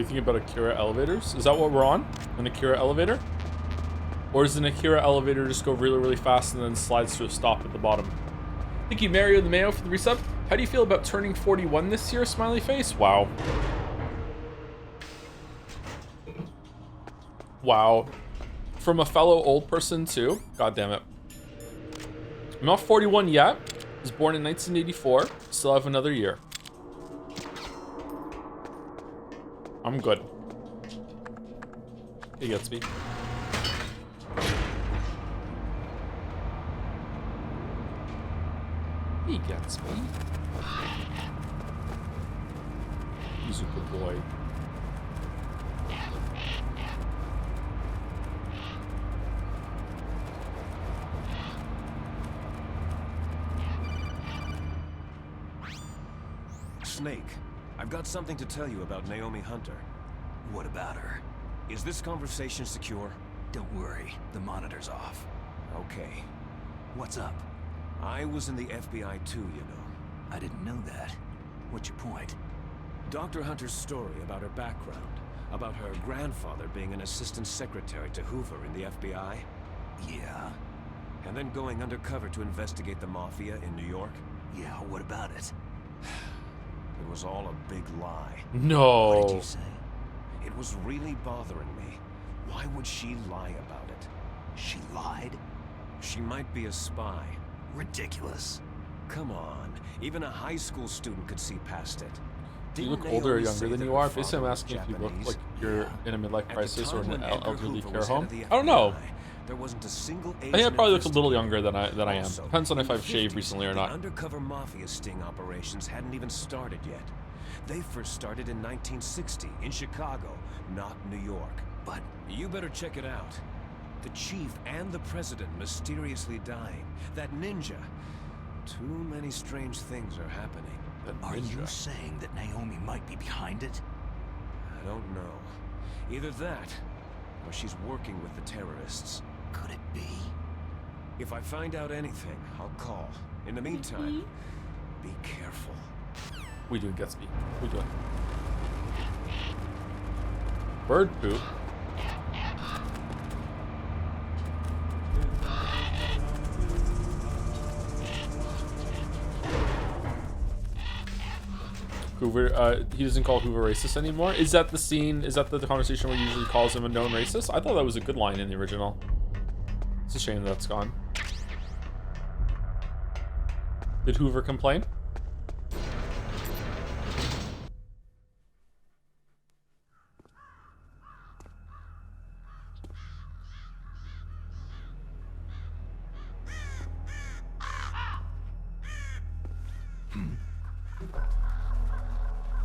do you think about Akira elevators? Is that what we're on? An Akira elevator? Or does an Akira elevator just go really, really fast and then slides to a stop at the bottom? Thank you, Mario the Mayo, for the resub. How do you feel about turning 41 this year? Smiley face. Wow. Wow. From a fellow old person, too. God damn it. I'm not 41 yet. I was born in 1984. Still have another year. I'm good. He gets me. He gets me. He's a good boy. Snake, I've got something to tell you about Naomi Hunter. What about her? Is this conversation secure? Don't worry, the monitor's off. Okay. What's up? I was in the FBI too, you know. I didn't know that. What's your point? Dr. Hunter's story about her background, about her grandfather being an assistant secretary to Hoover in the FBI. Yeah? And then going undercover to investigate the Mafia in New York. Yeah, what about it? It was all a big lie. No. What did you say? It was really bothering me. Why would she lie about it? She lied? She might be a spy. Ridiculous. Come on. Even a high school student could see past it. Do you look older or younger than you are? Basically, I'm asking if you look like you're in a midlife crisis or in an elderly care home. I don't know. There wasn't a single I think I probably look a little younger than I am. Depends on if I've shaved recently or not. Undercover Mafia sting operations hadn't even started yet. They first started in 1960 in Chicago, not New York. But you better check it out. The chief and the president mysteriously dying. That ninja. Too many strange things are happening. Are you saying that Naomi might be behind it? I don't know. Either that, or she's working with the terrorists. Could it be? If I find out anything, I'll call. In the meantime, be careful. We doing Gatsby. We doing. Bird poop. Hoover, he doesn't call Hoover racist anymore. Is that the scene? Is that the conversation where he usually calls him a known racist? I thought that was a good line in the original. It's a shame that's gone. Did Hoover complain?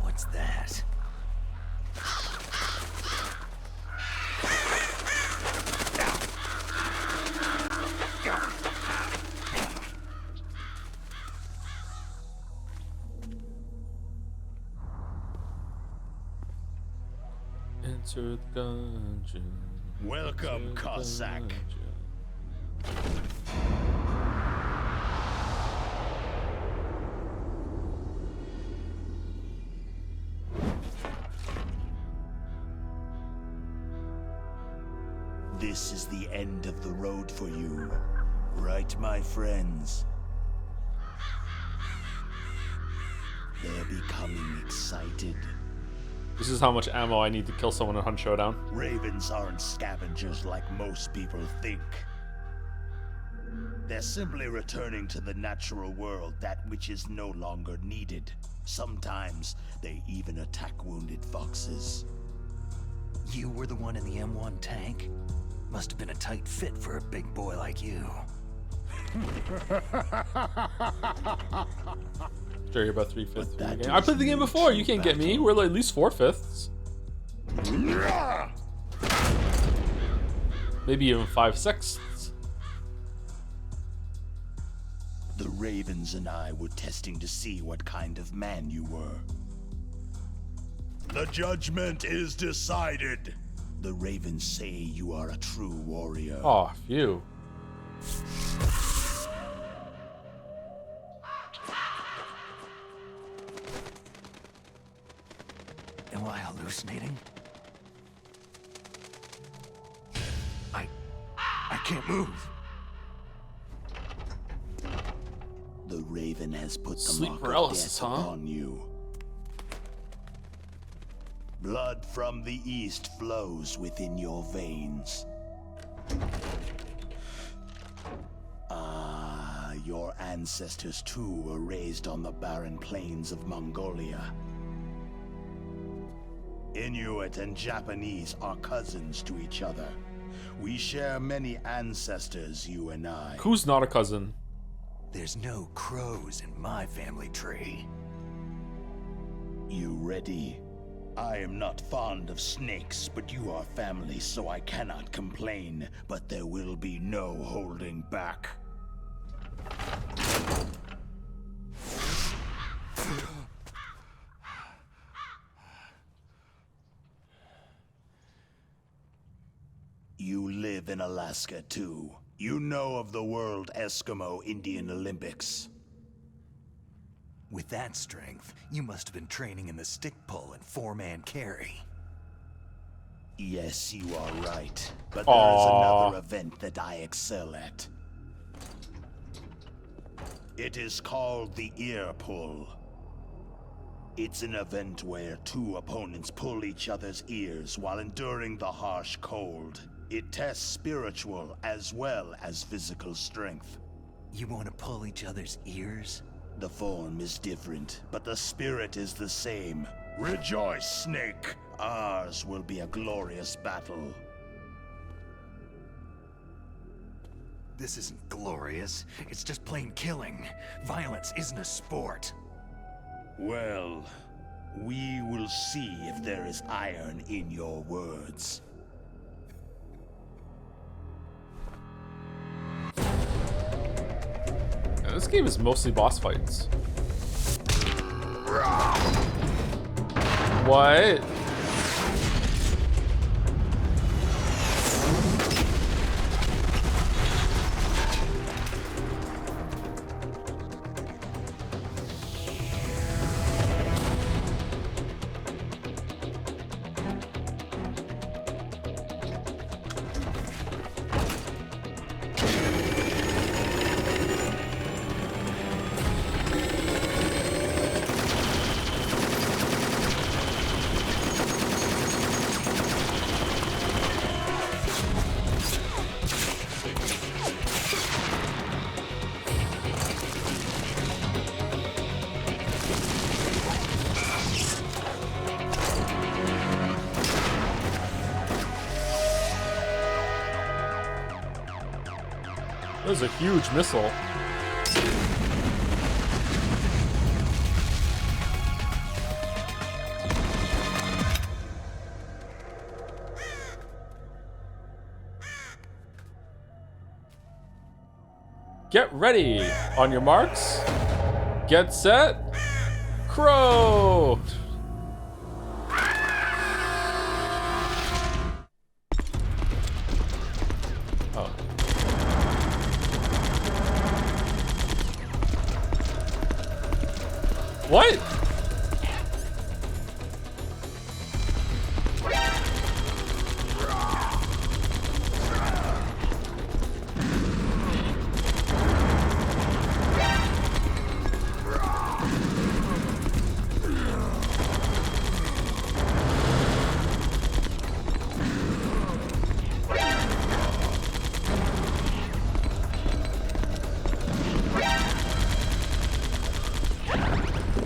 What's that? Enter the dungeon. Welcome, Cossack. This is the end of the road for you, right, my friends? They're becoming excited. This is how much ammo I need to kill someone in Hunt Showdown. Ravens aren't scavengers like most people think. They're simply returning to the natural world, that which is no longer needed. Sometimes they even attack wounded foxes. You were the one in the M1 tank? Must have been a tight fit for a big boy like you. Sure, you're about 3/5 of the game. I played the game before. You can't get me. We're like at least 4/5. Maybe even 5/6. The Ravens and I were testing to see what kind of man you were. The judgment is decided. The Ravens say you are a true warrior. Oh, phew. Am I hallucinating? can't move. The Raven has put the Sleep mark paralysis, of death huh? upon you. Blood from the east flows within your veins. Ah, your ancestors too were raised on the barren plains of Mongolia. Inuit and Japanese are cousins to each other. We share many ancestors, you and I. Who's not a cousin? There's no crows in my family tree. You ready? I am not fond of snakes, but you are family, so I cannot complain. But there will be no holding back. You live in Alaska, too. You know of the World Eskimo Indian Olympics. With that strength, you must have been training in the stick pull and four-man carry. Yes, you are right. But there is another event that I excel at. It is called the ear pull. It's an event where two opponents pull each other's ears while enduring the harsh cold. It tests spiritual as well as physical strength. You want to pull each other's ears? The form is different, but the spirit is the same. Rejoice, Snake! Ours will be a glorious battle. This isn't glorious. It's just plain killing. Violence isn't a sport. Well, we will see if there is iron in your words. Yeah, this game is mostly boss fights. What? That was a huge missile. Get ready. On your marks. Get set. Crow. What?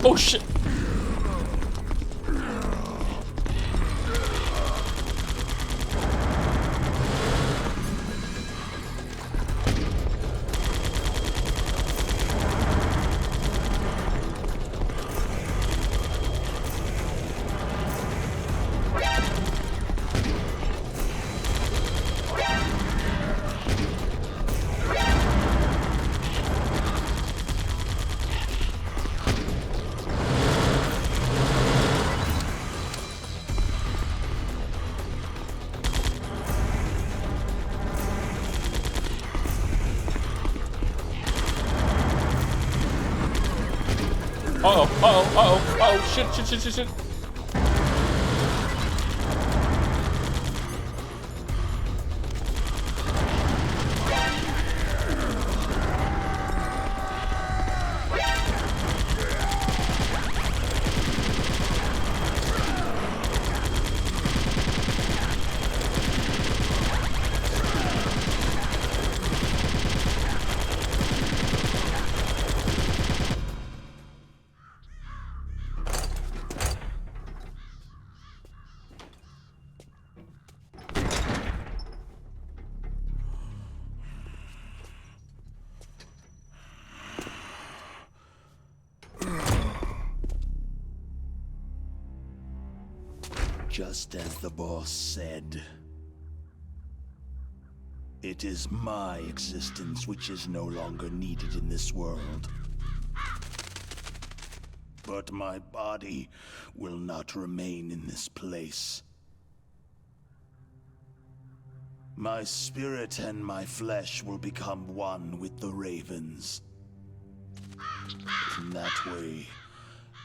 Oh shit. Shit. Just as the boss said, it is my existence which is no longer needed in this world. But my body will not remain in this place. My spirit and my flesh will become one with the ravens. In that way,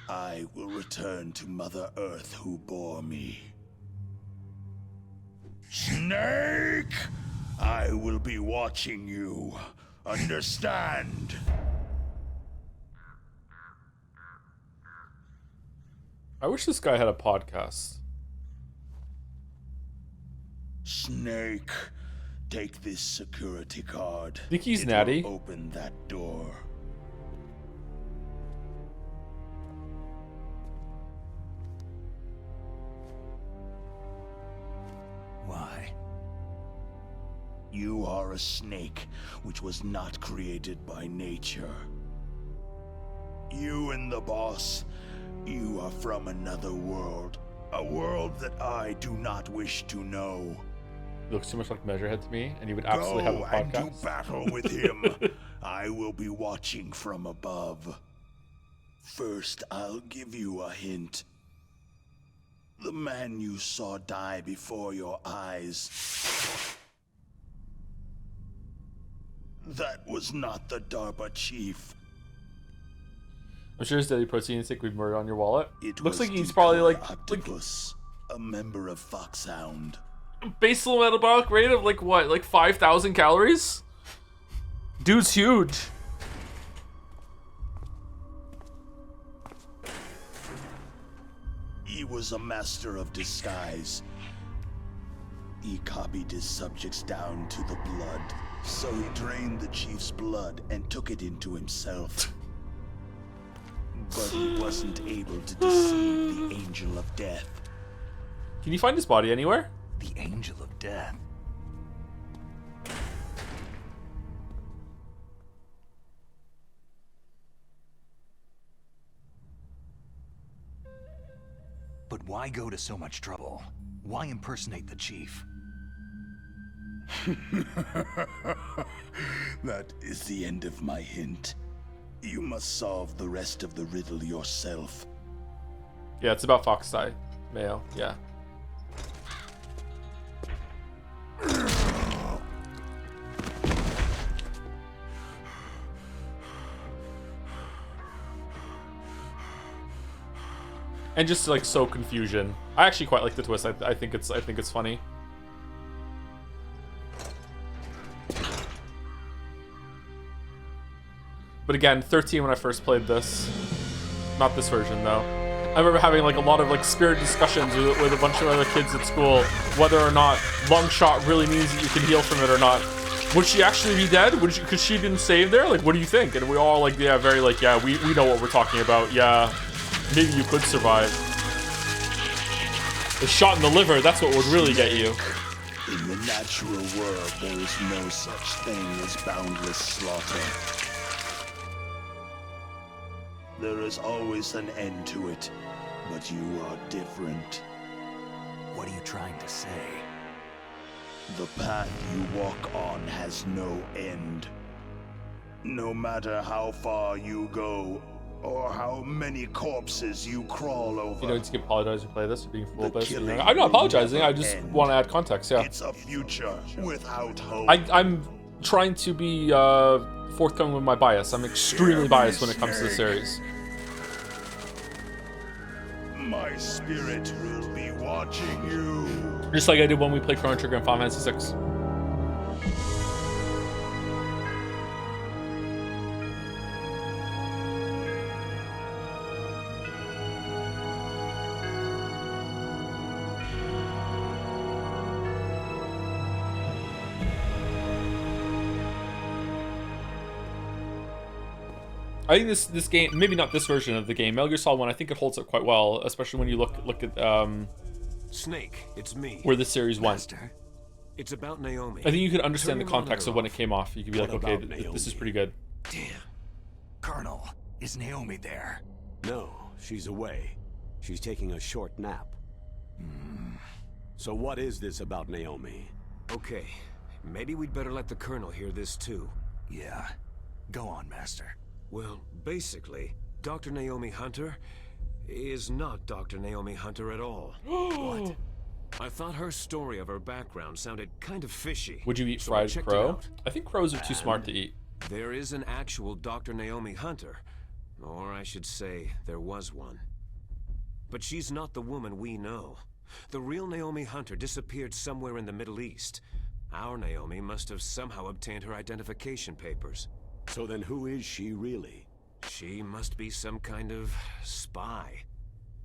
I will return to Mother Earth who bore me. Snake! I will be watching you. Understand? I wish this guy had a podcast. Snake, take this security card. Think he's It natty? will open that door. Why? You are a snake which was not created by nature. You and the boss, you are from another world. A world that I do not wish to know. He looks too much like Measurehead to me, and he would absolutely have a Go podcast. and do battle with him. I will be watching from above. First, I'll give you a hint. The man you saw die before your eyes. That was not the DARPA Chief. I'm sure his daily protein intake would murder on your wallet. It Looks was like he's probably like Octopus, a member of Foxhound. basal metabolic rate of like what, like 5,000 calories? Dude's huge. He was a master of disguise. He copied his subjects down to the blood, so he drained the chief's blood and took it into himself. But he wasn't able to deceive the Angel of Death. Can you find his body anywhere? The Angel of Death. But why go to so much trouble? Why impersonate the chief? That is the end of my hint. You must solve the rest of the riddle yourself. Yeah, it's about Fox Die. Mayo, yeah. And just like sow confusion. I actually quite like the twist. I think it's funny. But again, 13 when I first played this. Not this version though. I remember having like a lot of like spirited discussions with a bunch of other kids at school, whether or not lung shot really means that you can heal from it or not. Would she actually be dead? Could she been saved there? Like, what do you think? And we all like, yeah, very like, yeah, we know what we're talking about. Yeah, maybe you could survive. The shot in the liver, that's what would really get you. In the natural world, there is no such thing as boundless slaughter. There is always an end to it, but you are different. What are you trying to say? The path you walk on has no end. No matter how far you go, or how many corpses you crawl over. You don't need to apologize to play this for being full of this. I'm not apologizing, I just want to add context, yeah. It's a future without hope. I'm trying to be forthcoming with my bias. I'm extremely biased when it comes to the series. My spirit will be watching you. Just like I did when we played Chrono Trigger and Final Fantasy VI. I think this game, maybe not this version of the game, Metal Gear Solid 1, I think it holds up quite well, especially when you look at Snake, it's me. where the series went. It's about Naomi. I think you could understand Turn the your context monitor of when off. it came off. You could be What like, okay, about this is Naomi? pretty good. Damn. Colonel, is Naomi there? No, she's away. She's taking a short nap. So what is this about Naomi? Okay, maybe we'd better let the Colonel hear this too. Yeah. Go on, Master. Well, basically, Dr. Naomi Hunter is not Dr. Naomi Hunter at all. What? I thought her story of her background sounded kind of fishy. Would you eat so I fried checked it crow? out. I think crows are too smart to eat. There is an actual Dr. Naomi Hunter. Or I should say, there was one. But she's not the woman we know. The real Naomi Hunter disappeared somewhere in the Middle East. Our Naomi must have somehow obtained her identification papers. So then who is she really? She must be some kind of spy.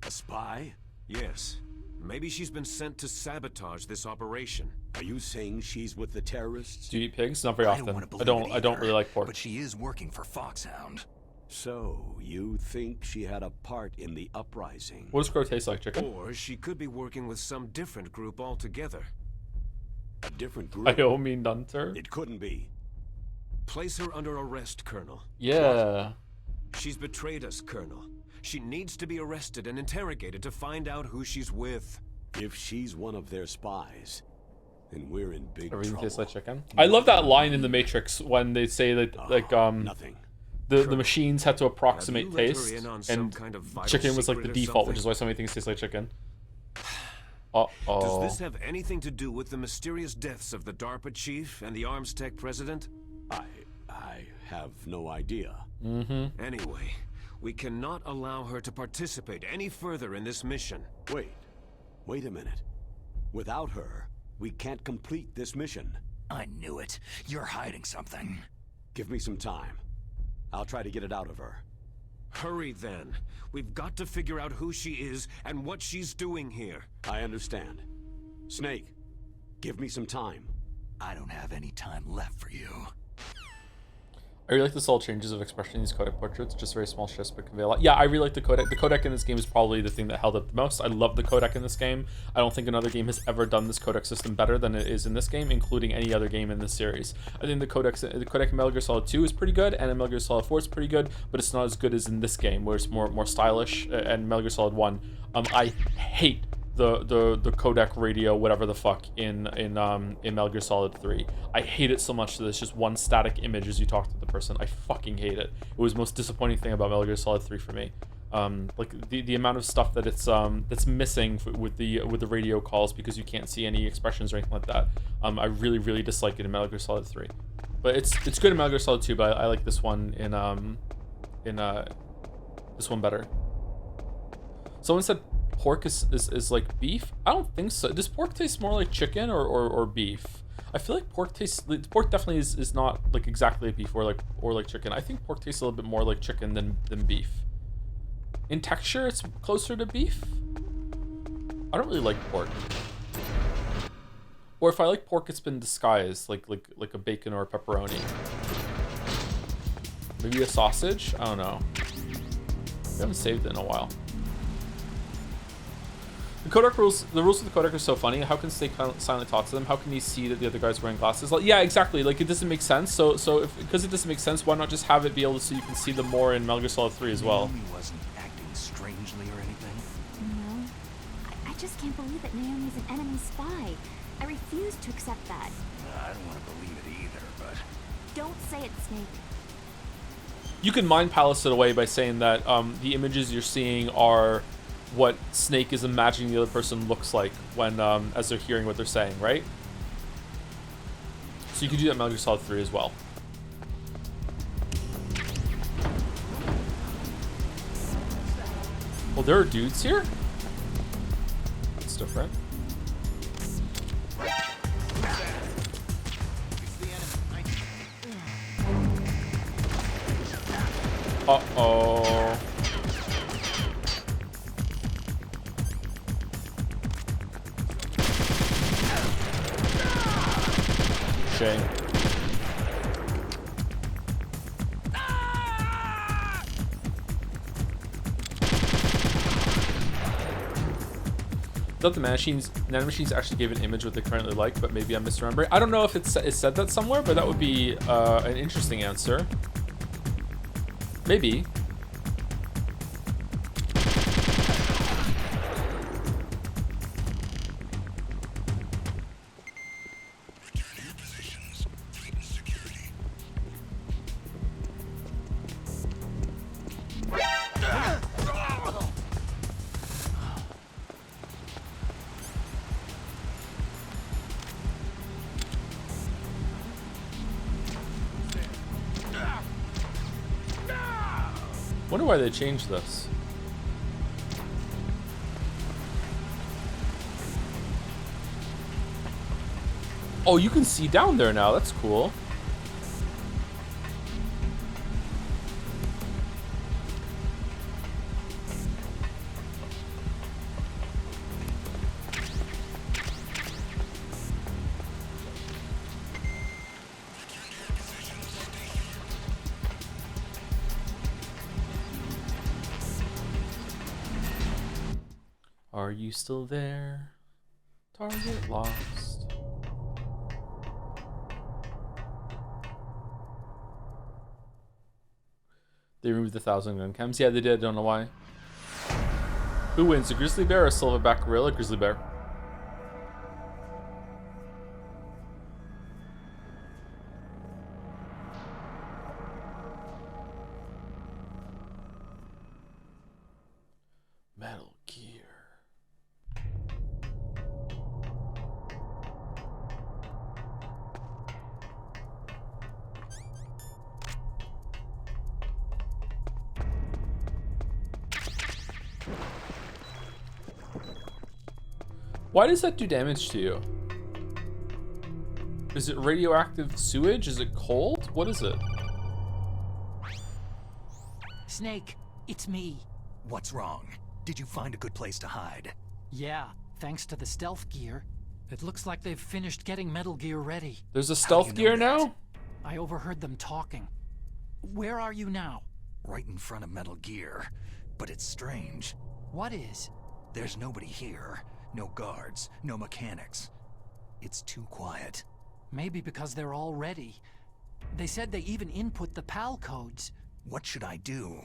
A spy? Yes. Maybe she's been sent to sabotage this operation. Are you saying she's with the terrorists? Do you eat pigs? Not very often. I don't really like pork. But she is working for Foxhound. So, you think she had a part in the uprising? What does crow taste like, chicken? Or she could be working with some different group altogether. A different group? Naomi Hunter? It couldn't be. Place her under arrest, Colonel. Yeah. What? She's betrayed us, Colonel. She needs to be arrested and interrogated to find out who she's with. If she's one of their spies, then we're in big Everything trouble. tastes like chicken. I love that line in the Matrix when they say that nothing. The machines had to approximate let her taste, in on and some kind of vital chicken was like the secret or default, which something? is why so many things taste like chicken. Does this have anything to do with the mysterious deaths of the DARPA Chief and the Arms Tech President? I have no idea. Anyway, we cannot allow her to participate any further in this mission. Wait a minute. Without her, we can't complete this mission. I knew it. You're hiding something. Give me some time. I'll try to get it out of her. Hurry then. We've got to figure out who she is and what she's doing here. I understand. Snake, give me some time. I don't have any time left for you. I really like the subtle changes of expression in these codec portraits. Just very small shifts, but convey a lot. Yeah, I really like the codec. The codec in this game is probably the thing that held up the most. I love the codec in this game. I don't think another game has ever done this codec system better than it is in this game, including any other game in this series. I think the codec in Metal Gear Solid 2 is pretty good, and in Metal Gear Solid 4 is pretty good, but it's not as good as in this game, where it's more stylish. And Metal Gear Solid 1, I hate the codec radio, whatever the fuck, in Metal Gear Solid 3. I hate it so much that it's just one static image as you talk to the person. I fucking hate it. It was the most disappointing thing about Metal Gear Solid 3 for me. Like the amount of stuff that it's that's missing with the radio calls because you can't see any expressions or anything like that. I really dislike it in Metal Gear Solid 3. But it's good in Metal Gear Solid 2, but I like this one in this one better. Someone said pork is like beef. I don't think so. Does pork taste more like chicken or beef? I feel like pork definitely is not like exactly like beef or like chicken. I think pork tastes a little bit more like chicken than beef. In texture, it's closer to beef. I don't really like pork. Or if I like pork, it's been disguised like a bacon or a pepperoni. Maybe a sausage? I don't know. I haven't saved it in a while. The rules of the codec are so funny. How can Snake silently talk to them? How can he see that the other guy's wearing glasses? Like, yeah, exactly. Like, it doesn't make sense. So because it doesn't make sense, why not just have it be able to so you can see them more in Metal Gear Solid 3 as well? Naomi wasn't acting strangely or anything. No. I just can't believe that Naomi's an enemy spy. I refuse to accept that. I don't want to believe it either, but... Don't say it, Snake. You can mind palace it away by saying that the images you're seeing are what Snake is imagining the other person looks like when as they're hearing what they're saying, right? So you can do that in Metal Gear Solid 3 as well. Well, there are dudes here? That's different. Uh-oh. Shame. Thought the nanomachines actually gave an image what they currently like, but maybe I'm misremembering. I don't know if it said that somewhere, but that would be an interesting answer. Maybe. Wonder why they changed this. Oh, you can see down there now. That's cool. Are you still there? Target lost. They removed the 1,000 gun cams. Yeah, they did. I don't know why. Who wins, a grizzly bear or a silverback gorilla? Grizzly bear. Metal Gear. Why does that do damage to you? Is it radioactive sewage? Is it cold? What is it? Snake, it's me. What's wrong? Did you find a good place to hide? Yeah, thanks to the stealth gear. It looks like they've finished getting Metal Gear ready. There's a stealth gear now? I overheard them talking. Where are you now? Right in front of Metal Gear. But it's strange. What is? There's nobody here. No guards, no mechanics. It's too quiet. Maybe because they're all ready. They said they even input the PAL codes. What should I do?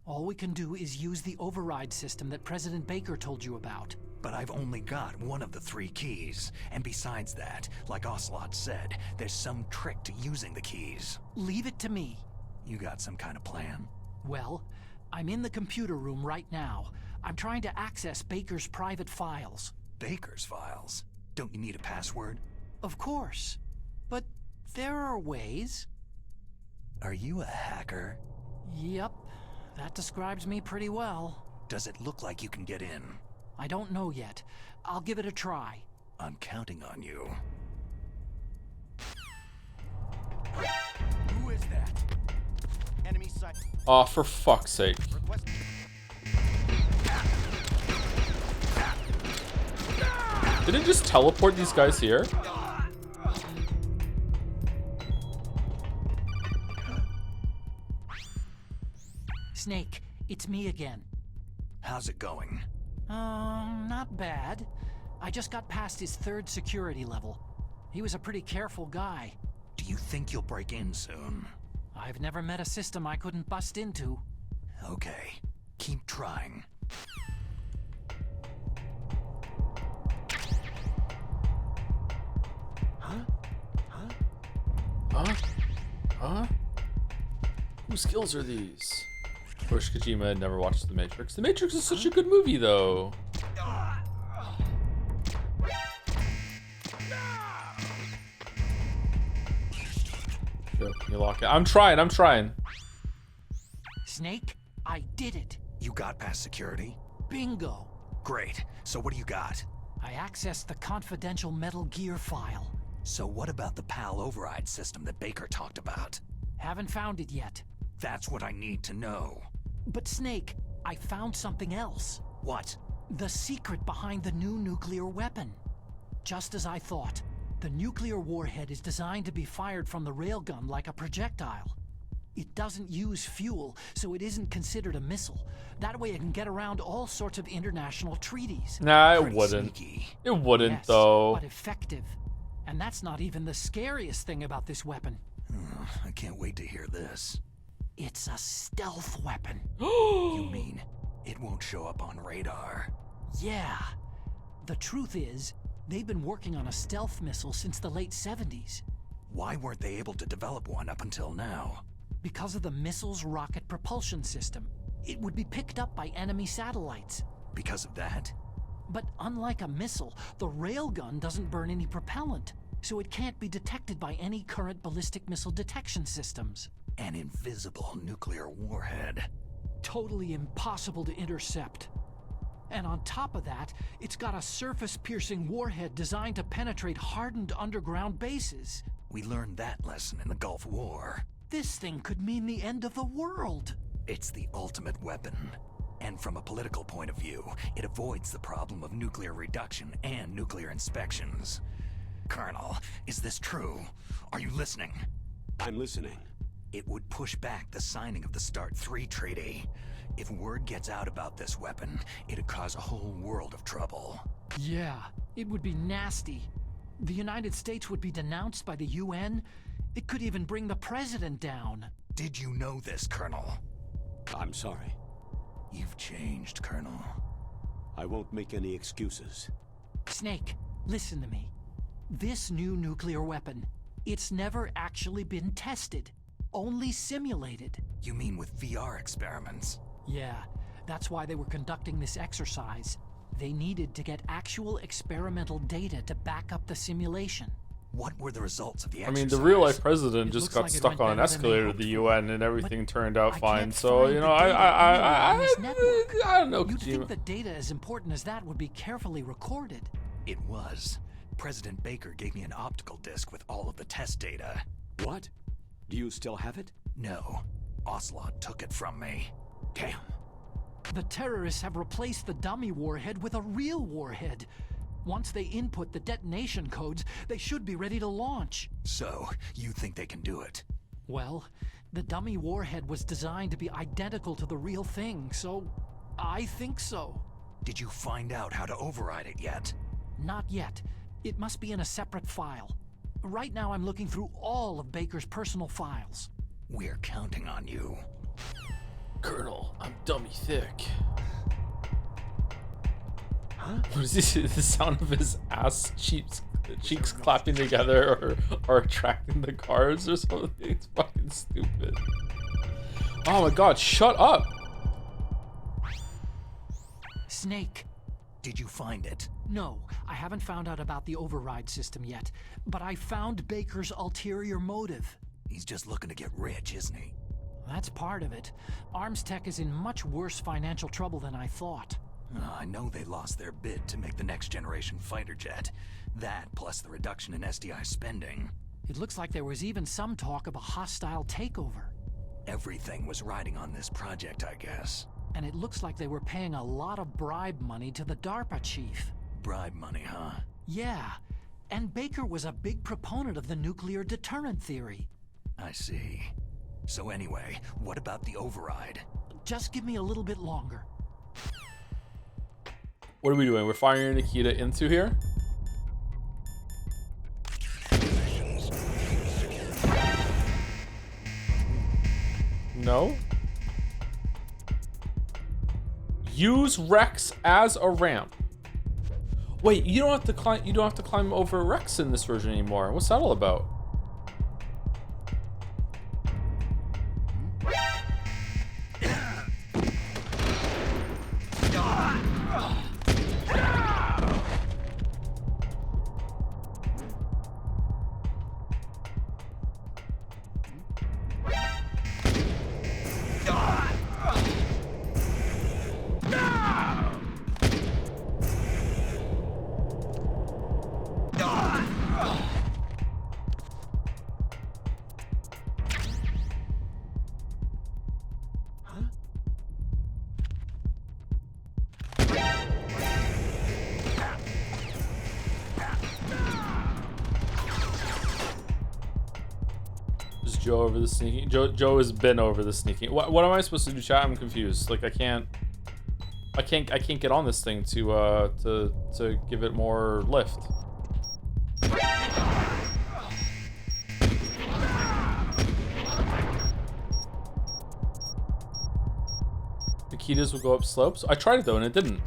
All we can do is use the override system that President Baker told you about. But I've only got one of the 3 keys. And besides that, like Ocelot said, there's some trick to using the keys. Leave it to me. You got some kind of plan? Well, I'm in the computer room right now. I'm trying to access Baker's private files. Baker's files? Don't you need a password? Of course. But there are ways. Are you a hacker? Yep. That describes me pretty well. Does it look like you can get in? I don't know yet. I'll give it a try. I'm counting on you. Who is that? Enemy sight. Oh, for fuck's sake. Did it just teleport these guys here? Snake, it's me again. How's it going? Not bad. I just got past his 3rd security level. He was a pretty careful guy. Do you think you'll break in soon? I've never met a system I couldn't bust into. Okay, keep trying. Huh? Whose skills are these? Of course, Kojima had never watched The Matrix. The Matrix is such a good movie, though. Sure, you lock it. I'm trying. Snake, I did it. You got past security? Bingo. Great. So what do you got? I accessed the confidential Metal Gear file. So what about the PAL override system that Baker talked about? Haven't found it yet. That's what I need to know. But Snake, I found something else. What? The secret behind the new nuclear weapon. Just as I thought, the nuclear warhead is designed to be fired from the railgun like a projectile. It doesn't use fuel, so it isn't considered a missile. That way it can get around all sorts of international treaties. Nah, it wouldn't. It wouldn't, yes, though. But effective. And that's not even the scariest thing about this weapon. I can't wait to hear this. It's a stealth weapon. You mean it won't show up on radar? Yeah. The truth is, they've been working on a stealth missile since the late 70s. Why weren't they able to develop one up until now? Because of the missile's rocket propulsion system. It would be picked up by enemy satellites. Because of that? But unlike a missile, the railgun doesn't burn any propellant, so it can't be detected by any current ballistic missile detection systems. An invisible nuclear warhead. totally impossible to intercept. And on top of that, it's got a surface-piercing warhead designed to penetrate hardened underground bases. We learned that lesson in the Gulf War. This thing could mean the end of the world. It's the ultimate weapon. And from a political point of view, it avoids the problem of nuclear reduction and nuclear inspections. Colonel, is this true? Are you listening? I'm listening. It would push back the signing of the START 3 treaty. If word gets out about this weapon, it'd cause a whole world of trouble. Yeah, it would be nasty. The United States would be denounced by the UN. It could even bring the president down. Did you know this, Colonel? I'm sorry. You've changed, Colonel. I won't make any excuses. Snake, listen to me. This new nuclear weapon, it's never actually been tested. Only simulated. You mean with VR experiments? Yeah, that's why they were conducting this exercise. They needed to get actual experimental data to back up the simulation. What were the results of the I exercise? mean, the real-life president just got like it stuck went on an better than they escalator at hoped the for. UN and everything turned out fine. can't So, find you the know, data I on this network. don't know, You'd think Kojima. that data as important as that would be carefully recorded. It was. President Baker gave me an optical disc with all of the test data. What? Do you still have it? No. Ocelot took it from me. Damn. The terrorists have replaced the dummy warhead with a real warhead. Once they input the detonation codes, they should be ready to launch. So, you think they can do it? Well, the dummy warhead was designed to be identical to the real thing, so I think so. Did you find out how to override it yet? Not yet. It must be in a separate file. Right now I'm looking through all of Baker's personal files. We're counting on you. Colonel, I'm dummy thick. Huh? What is this? The sound of his ass cheeks clapping together or attracting the cars or something? It's fucking stupid. Oh my god, shut up! Snake. Did you find it? No, I haven't found out about the override system yet, but I found Baker's ulterior motive. He's just looking to get rich, isn't he? That's part of it. Arms Tech is in much worse financial trouble than I thought. I know they lost their bid to make the next generation fighter jet. That, plus the reduction in SDI spending. It looks like there was even some talk of a hostile takeover. Everything was riding on this project, I guess. And it looks like they were paying a lot of bribe money to the DARPA chief. Bribe money, huh? Yeah. And Baker was a big proponent of the nuclear deterrent theory. I see. So anyway, what about the override? Just give me a little bit longer. What are we doing? We're firing Nikita into here? No? Use Rex as a ramp. Wait, you don't have to climb. You don't have to climb over Rex in this version anymore. What's that all about? Joe over the sneaking. Joe has been over the sneaking. What am I supposed to do, chat? I'm confused. Like I can't get on this thing to give it more lift. Nikitas will go up slopes. I tried it though and it didn't.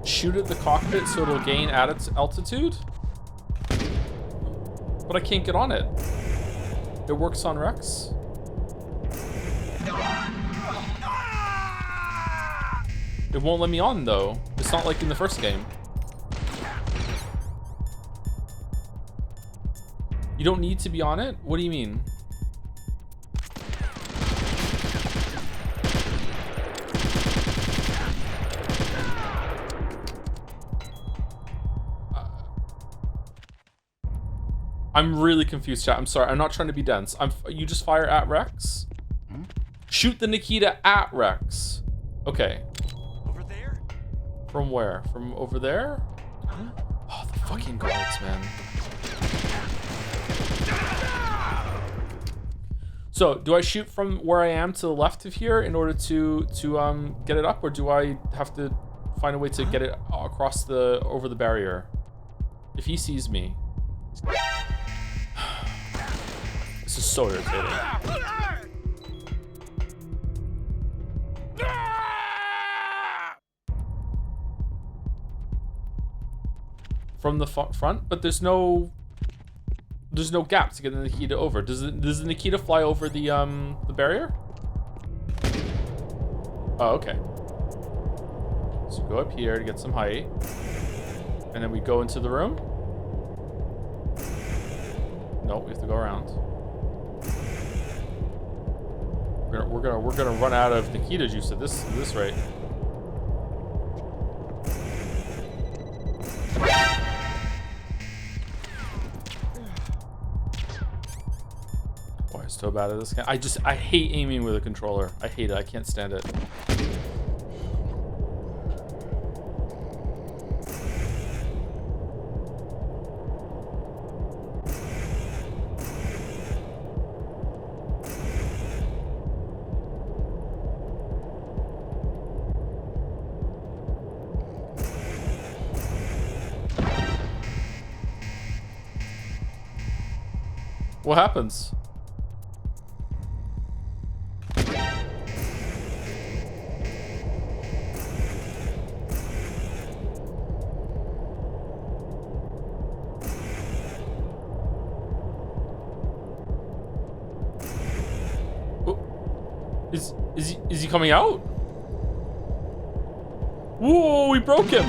Shoot at the cockpit so it'll gain at its altitude? But I can't get on it. It works on Rex? It won't let me on though. It's not like in the first game. You don't need to be on it? What do you mean? I'm really confused, chat. I'm sorry. I'm not trying to be dense. You just fire at Rex? Shoot the Nikita at Rex. Okay. Over there? From where? From over there? Oh, the fucking guards, man. So, do I shoot from where I am to the left of here in order to get it up, or do I have to find a way to get it across over the barrier? If he sees me. This is so irritating. From the front, but there's no gap to get the Nikita over. Does the Nikita fly over the barrier? Oh, okay. So go up here to get some height, and then we go into the room. No, we have to go around. We're gonna run out of Nikita juice at this rate. Boy, I'm so bad at this guy. I hate aiming with a controller. I hate it. I can't stand it. What happens? Oh. Is he coming out? Whoa, we broke him.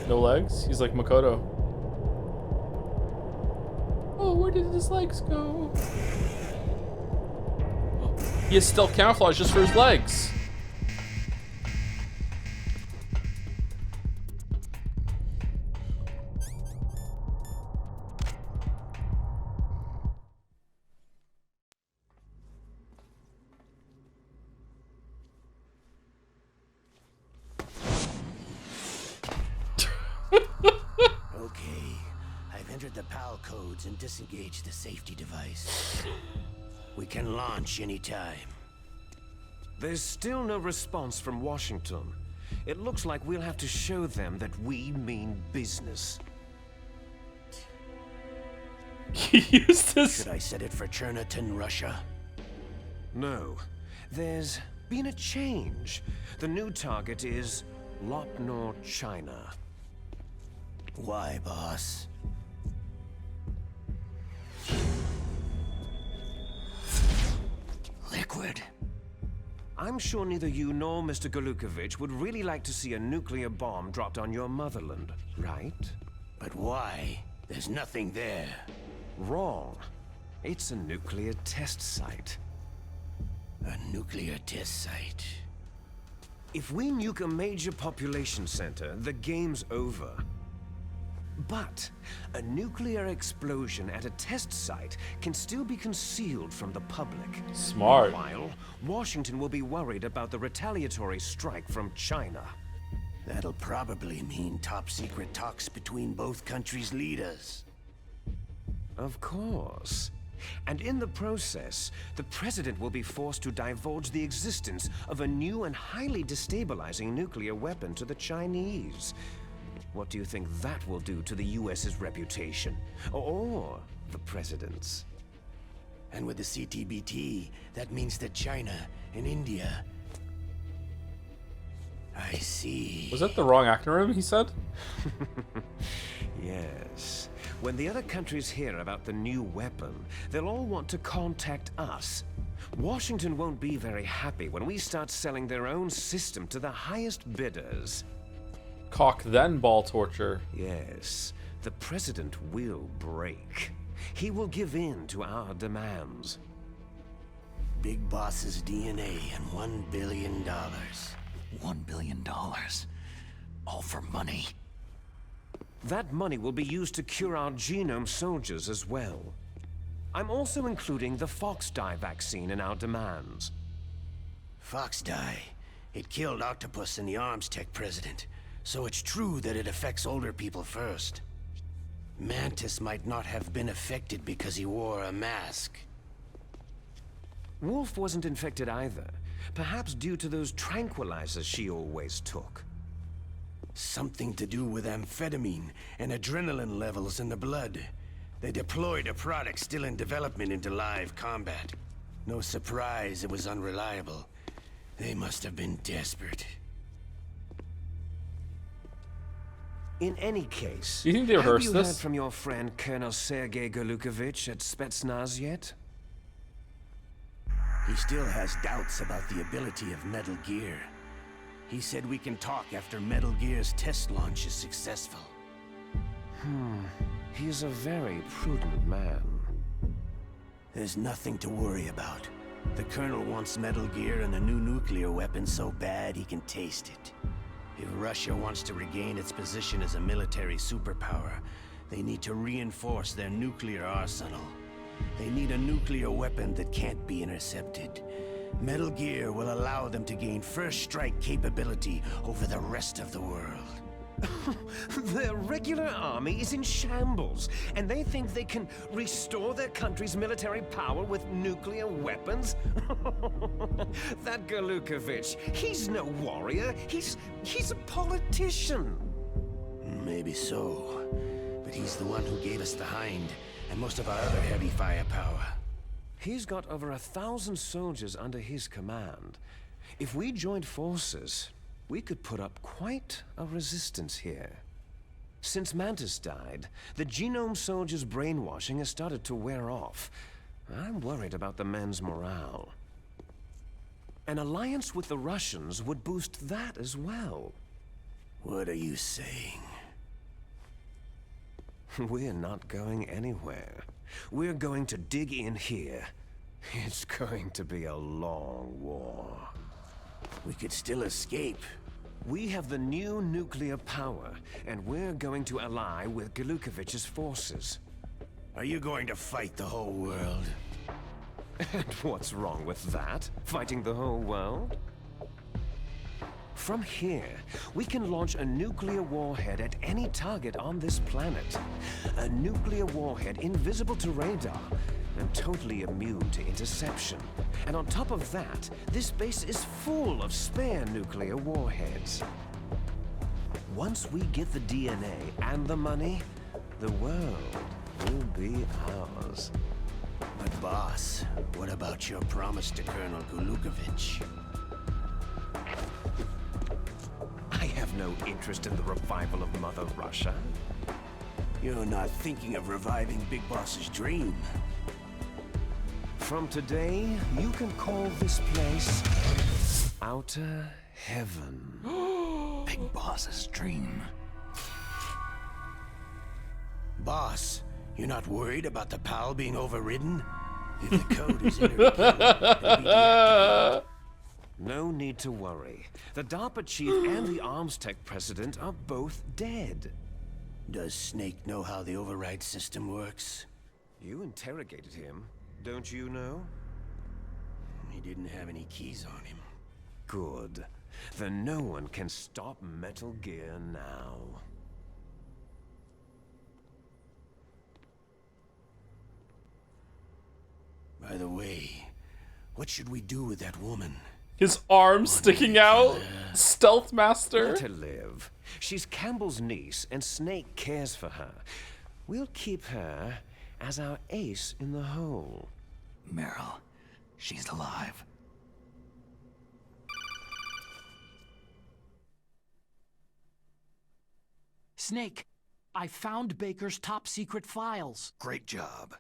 No legs? He's like Makoto. Oh, where did his legs go? He has stealth camouflage just for his legs. And disengage the safety device. We can launch anytime. There's still no response from Washington. It looks like we'll have to show them that we mean business. Should I set it for Cherniton, Russia? No. There's been a change. The new target is Lopnor, China. Why, boss? Liquid. I'm sure neither you nor Mr. Golukovich would really like to see a nuclear bomb dropped on your motherland, right? But why? There's nothing there. Wrong. It's a nuclear test site. A nuclear test site? If we nuke a major population center, the game's over. But a nuclear explosion at a test site can still be concealed from the public. Smart. Meanwhile, Washington will be worried about the retaliatory strike from China. That'll probably mean top-secret talks between both countries' leaders. Of course. And in the process, the president will be forced to divulge the existence of a new and highly destabilizing nuclear weapon to the Chinese. What do you think that will do to the US's reputation? Or the president's? And with the CTBT, that means that China and India... I see. Was that the wrong acronym he said? Yes. When the other countries hear about the new weapon, they'll all want to contact us. Washington won't be very happy when we start selling their own system to the highest bidders. Cock then ball torture. Yes, the president will break. He will give in to our demands. Big Boss's DNA and $1 billion. $1 billion. All for money. That money will be used to cure our genome soldiers as well. I'm also including the Fox dye vaccine in our demands. Fox dye? It killed Octopus and the Arms Tech president. So it's true that it affects older people first. Mantis might not have been affected because he wore a mask. Wolf wasn't infected either. Perhaps due to those tranquilizers she always took. Something to do with amphetamine and adrenaline levels in the blood. They deployed a product still in development into live combat. No surprise it was unreliable. They must have been desperate. In any case, do you think they rehearsed have you this? heard from your friend Colonel Sergei Golukovich at Spetsnaz yet? He still has doubts about the ability of Metal Gear. He said we can talk after Metal Gear's test launch is successful. He's a very prudent man. There's nothing to worry about. The Colonel wants Metal Gear and a new nuclear weapon so bad he can taste it. If Russia wants to regain its position as a military superpower, they need to reinforce their nuclear arsenal. They need a nuclear weapon that can't be intercepted. Metal Gear will allow them to gain first strike capability over the rest of the world. Their regular army is in shambles, and they think they can restore their country's military power with nuclear weapons? That Golukovich, he's no warrior. He's a politician. Maybe so, but he's the one who gave us the Hind and most of our other heavy firepower. He's got over 1,000 soldiers under his command. If we joined forces, we could put up quite a resistance here. Since Mantis died, the genome soldiers' brainwashing has started to wear off. I'm worried about the men's morale. An alliance with the Russians would boost that as well. What are you saying? We're not going anywhere. We're going to dig in here. It's going to be a long war. We could still escape. We have the new nuclear power, and we're going to ally with Golukovich's forces. Are you going to fight the whole world? And what's wrong with that? Fighting the whole world? From here, we can launch a nuclear warhead at any target on this planet. A nuclear warhead invisible to radar and totally immune to interception. And on top of that, this base is full of spare nuclear warheads. Once we get the DNA and the money, the world will be ours. But boss, what about your promise to Colonel Golukovich? I have no interest in the revival of Mother Russia. You're not thinking of reviving Big Boss's dream. From today, you can call this place Outer Heaven. Big Boss's dream. Boss, you're not worried about the PAL being overridden? If the code is entered, it'll be deactivated. No need to worry. The DARPA Chief and the Arms Tech President are both dead. Does Snake know how the override system works? You interrogated him, don't you know? He didn't have any keys on him. Good. Then no one can stop Metal Gear now. By the way, what should we do with that woman? His arms sticking out? Stealth Master? Let her live. She's Campbell's niece, and Snake cares for her. We'll keep her as our ace in the hole. Meryl, she's alive. Snake, I found Baker's top secret files. Great job.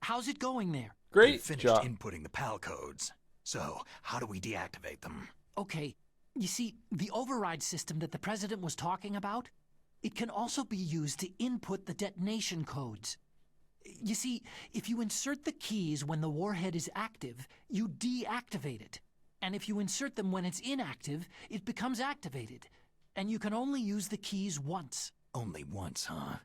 How's it going there? Great You finished job. inputting the PAL codes. So, how do we deactivate them? Okay, you see, the override system that the President was talking about, it can also be used to input the detonation codes. You see, if you insert the keys when the warhead is active, you deactivate it. And if you insert them when it's inactive, it becomes activated. And you can only use the keys once. Only once, huh?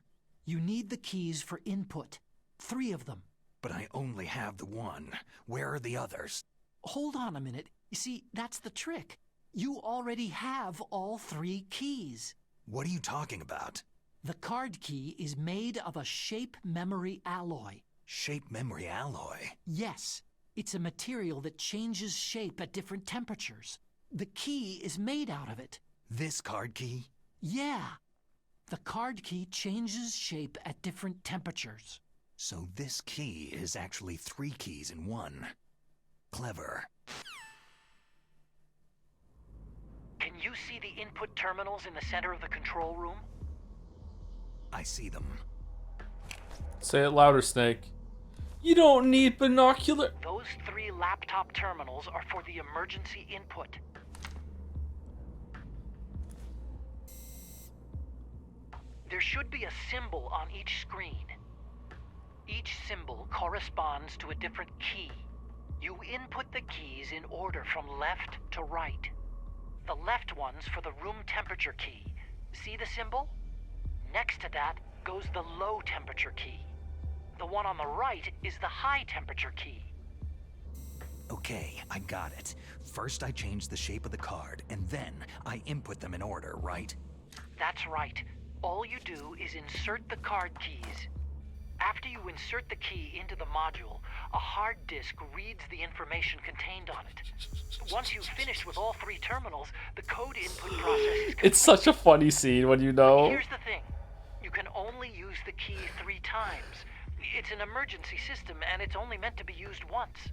You need the keys for input. 3 of them. But I only have the one. Where are the others? Hold on a minute. You see, that's the trick. You already have all 3 keys. What are you talking about? The card key is made of a shape memory alloy. Shape memory alloy? Yes. It's a material that changes shape at different temperatures. The key is made out of it. This card key? Yeah. The card key changes shape at different temperatures. So this key is actually 3 keys in one. Clever. Can you see the input terminals in the center of the control room? I see them. Say it louder, Snake. You don't need binocular. Those 3 laptop terminals are for the emergency input. There should be a symbol on each screen. Each symbol corresponds to a different key. You input the keys in order from left to right. The left one's for the room temperature key. See the symbol? Next to that goes the low temperature key. The one on the right is the high temperature key. Okay, I got it. First I change the shape of the card, and then I input them in order, right? That's right. All you do is insert the card keys. After you insert the key into the module, a hard disk reads the information contained on it. Once you've finished with all 3 terminals, the code input process is complete. It's such a funny scene when you know. Here's the thing. You can only use the key 3 times. It's an emergency system, and it's only meant to be used once.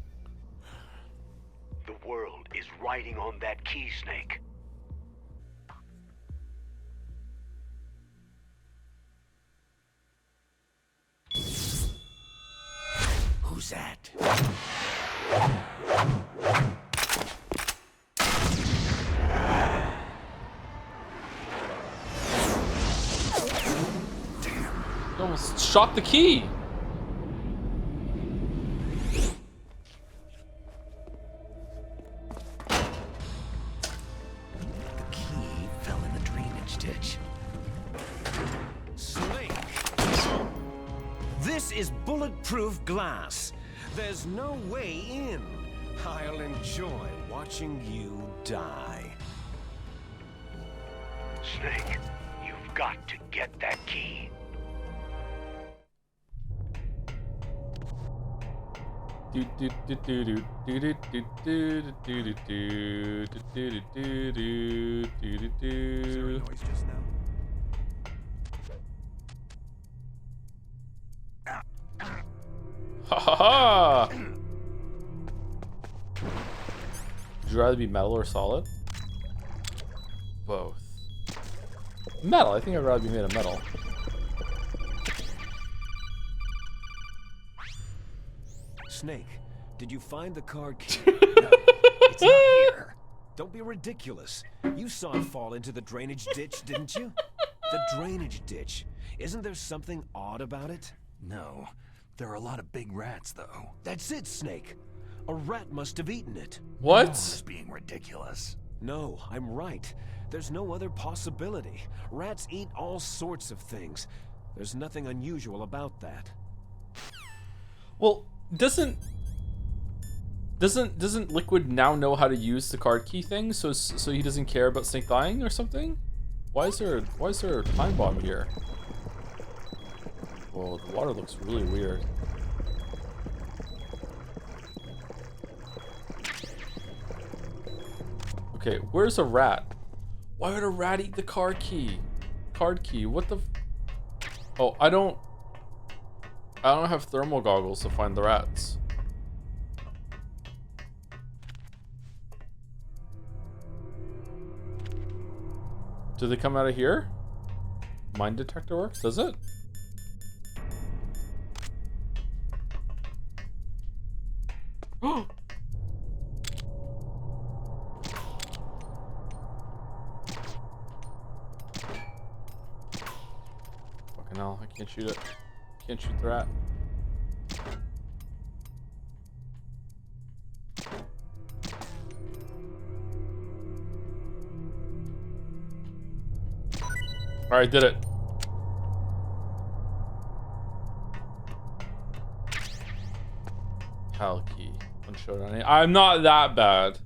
The world is riding on that key, Snake. Who's that? You almost shot the key. The key fell in the drainage ditch. Snake! This is bulletproof glass. There's no way in. I'll enjoy watching you die. Snake, you've got to get that key. Ha ha ha! Would you rather be metal or solid? Both. Metal. I think I'd rather be made of metal. Snake, did you find the card key? No, it's not here. Don't be ridiculous. You saw it fall into the drainage ditch, didn't you? The drainage ditch. Isn't there something odd about it? No. There are a lot of big rats, though. That's it, Snake. A rat must have eaten it. What? This being ridiculous. No, I'm right. There's no other possibility. Rats eat all sorts of things. There's nothing unusual about that. Well, doesn't Liquid now know how to use the card key thing, so he doesn't care about Snake dying or something? Why is there a time bomb here? Whoa, the water looks really weird. Okay, where's a rat? Why would a rat eat the card key? Card key, what the? Oh, I don't have thermal goggles to find the rats. Do they come out of here? mine detector works, does it? Oh! Fucking hell, I can't shoot it. Can't shoot the rat. Alright, did it. Hell key. One showdown. I'm not that bad.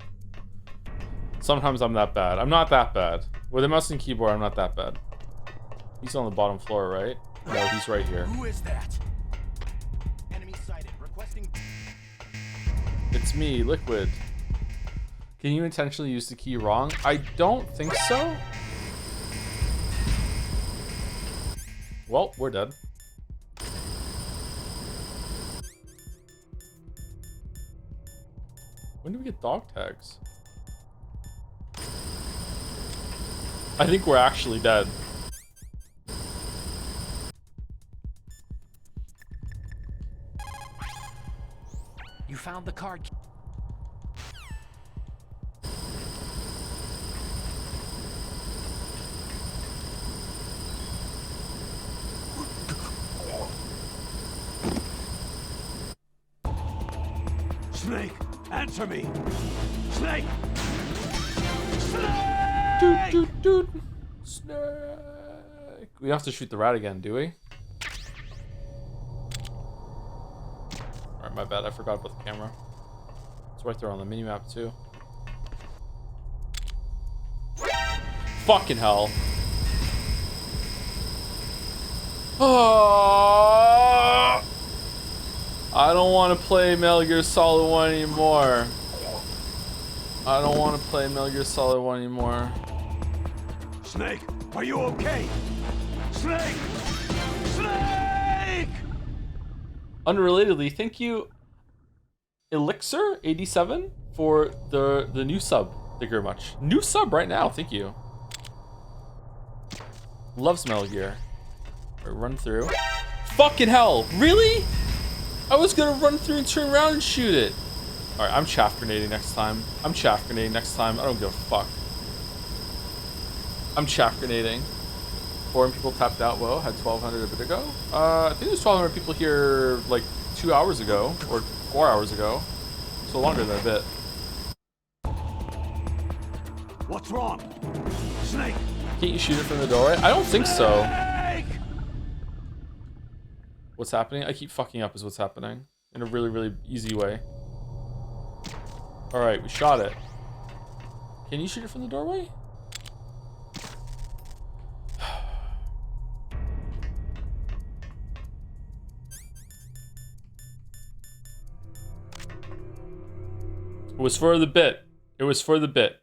Sometimes I'm that bad. I'm not that bad. With a mouse and keyboard, I'm not that bad. He's on the bottom floor, right? No, he's right here. Who is that? Enemy sighted. Requesting. It's me, Liquid. Can you intentionally use the key wrong? I don't think so. Well, we're dead. When do we get dog tags? I think we're actually dead. You found the card. Snake, answer me! Snake! Snake! Dude. Snake! We have to shoot the rat again, do we? Alright, my bad. I forgot about the camera. It's right there on the minimap, too. Fucking hell. Oh! I don't want to play Metal Gear Solid 1 anymore. I don't want to play Metal Gear Solid 1 anymore. Snake, are you okay? Snake! Snake! Unrelatedly, thank you, Elixir87, for the new sub. Thank you very much. New sub right now, thank you. Loves Metal Gear. Right, run through. Fucking hell, really? I was gonna run through and turn around and shoot it. Alright, I'm chaff grenading next time. I don't give a fuck. I'm chaff grenading. 4 people tapped out. Whoa, had 1,200 a bit ago. I think there's 1,200 people here like 2 hours ago or 4 hours ago. So longer than a bit. What's wrong? Snake! Can't you shoot it from the doorway? I don't think so. What's happening? I keep fucking up is what's happening. In a really, really easy way. Alright, we shot it. Can you shoot it from the doorway? It was for the bit. It was for the bit.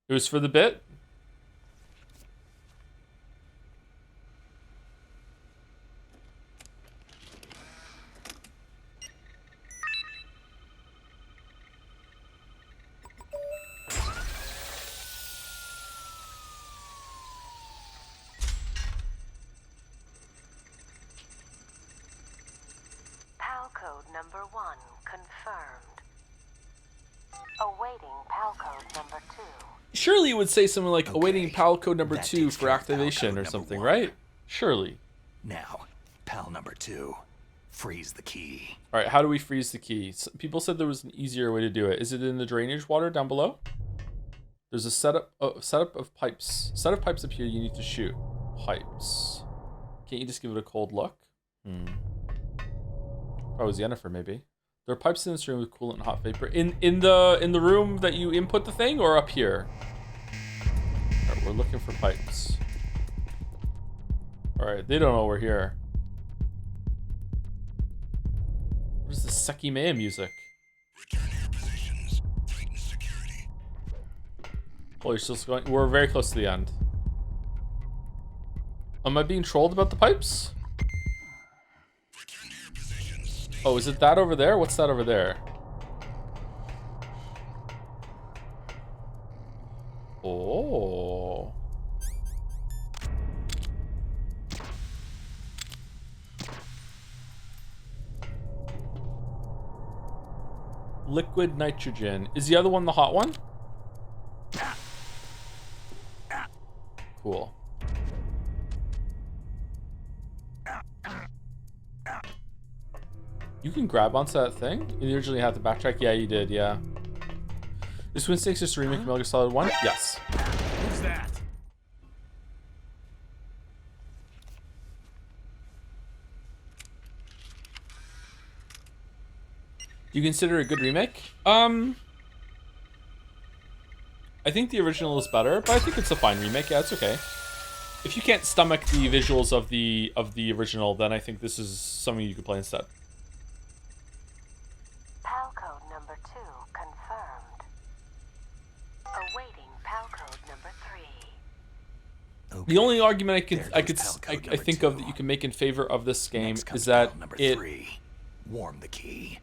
It was for the bit? PAL code number 1 confirmed. Awaiting PAL code number 2. Surely it would say something like awaiting PAL code number 2 for activation or something, right? Surely. Now, PAL number 2. Freeze the key. All right, how do we freeze the key? People said there was an easier way to do it. Is it in the drainage water down below? There's a setup of pipes. Set of pipes up here you need to shoot. Pipes. Can't you just give it a cold look? Oh, it was Yennefer maybe. There are pipes in this room with coolant and hot vapor. In the room that you input the thing or up here? All right, we're looking for pipes. All right, they don't know we're here. What is the Seki Mea music? Oh, you're still going. We're very close to the end. Am I being trolled about the pipes? Oh, is it that over there? What's that over there? Oh. liquid nitrogen. Is the other one the hot one? Cool. You can grab onto that thing? You usually have to backtrack? Yeah, you did, yeah. Is Twin Snakes just a remake of Metal Gear Solid 1? Yes. Who's that? Do you consider it a good remake? I think the original is better, but I think it's a fine remake. Yeah, it's okay. If you can't stomach the visuals of the original, then I think this is something you could play instead. PAL code number 2 confirmed. Awaiting PAL code number 3. The only argument I think of that you can make in favor of this game is that it warm the key.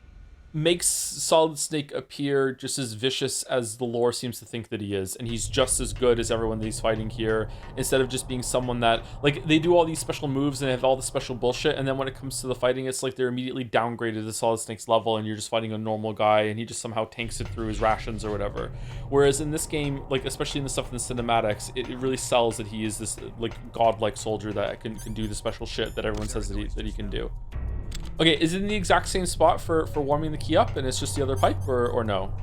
Makes Solid Snake appear just as vicious as the lore seems to think that he is, and he's just as good as everyone that he's fighting here, instead of just being someone that, like, they do all these special moves and they have all the special bullshit, and then when it comes to the fighting, it's like they're immediately downgraded to Solid Snake's level, and you're just fighting a normal guy, and he just somehow tanks it through his rations or whatever. Whereas in this game, like, especially in the stuff in the cinematics, it really sells that he is this, like, godlike soldier that can do the special shit that everyone says that he can do. Okay, is it in the exact same spot for warming the key up, and it's just the other pipe, or no?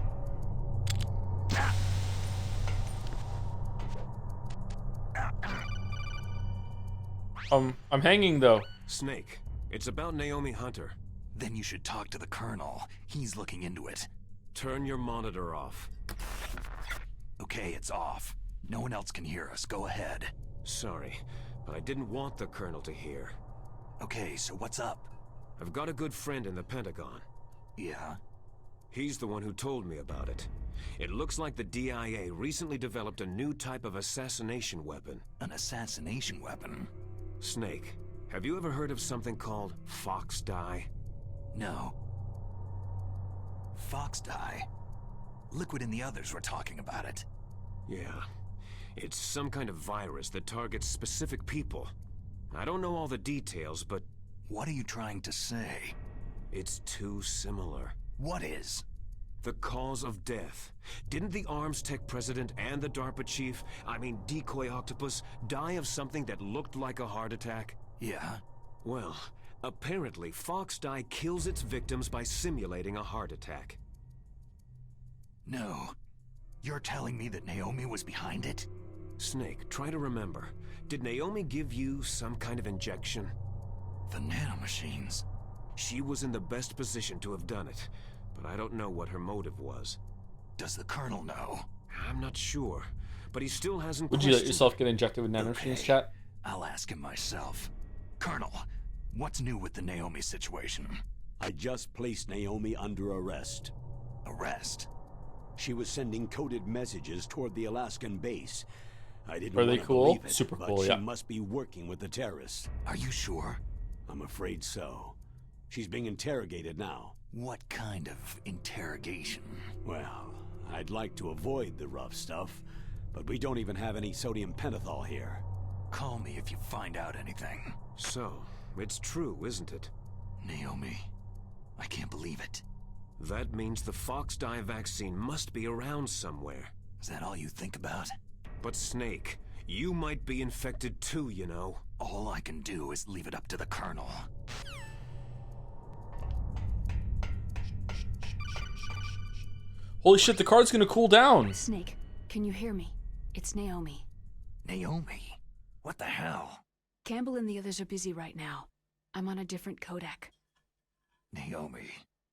I'm hanging, though. Snake, it's about Naomi Hunter. Then you should talk to the Colonel. He's looking into it. Turn your monitor off. Okay, it's off. No one else can hear us. Go ahead. Sorry, but I didn't want the Colonel to hear. Okay, so what's up? I've got a good friend in the Pentagon. Yeah? He's the one who told me about it. It looks like the DIA recently developed a new type of assassination weapon. An assassination weapon? Snake, have you ever heard of something called Fox Dye? No. Fox Dye? Liquid and the others were talking about it. Yeah. It's some kind of virus that targets specific people. I don't know all the details, but... What are you trying to say? It's too similar. What is? The cause of death. Didn't the Arms Tech President and the DARPA Chief, Decoy Octopus, die of something that looked like a heart attack? Yeah. Well, apparently Fox Dye kills its victims by simulating a heart attack. No. You're telling me that Naomi was behind it? Snake, try to remember. Did Naomi give you some kind of injection? The nanomachines. She was in the best position to have done it, but I don't know what her motive was. Does the Colonel know? I'm not sure, but he still hasn't Would you let yourself get injected with nanomachines, Okay. chat? I'll ask him myself. Colonel, what's new with the Naomi situation? I just placed Naomi under arrest. Arrest? She was sending coded messages toward the Alaskan base. I didn't Are they want to cool? believe it, Super but cool, she yeah. must be working with the terrorists. Are you sure? I'm afraid so. She's being interrogated now. What kind of interrogation? Well, I'd like to avoid the rough stuff, but we don't even have any sodium pentothal here. Call me if you find out anything. So, it's true, isn't it? Naomi, I can't believe it. That means the Fox Dye vaccine must be around somewhere. Is that all you think about? But Snake, you might be infected too, you know. All I can do is leave it up to the Colonel. Holy shit, the card's gonna cool down. Snake, can you hear me? It's Naomi. Naomi? What the hell? Campbell and the others are busy right now. I'm on a different codec. Naomi,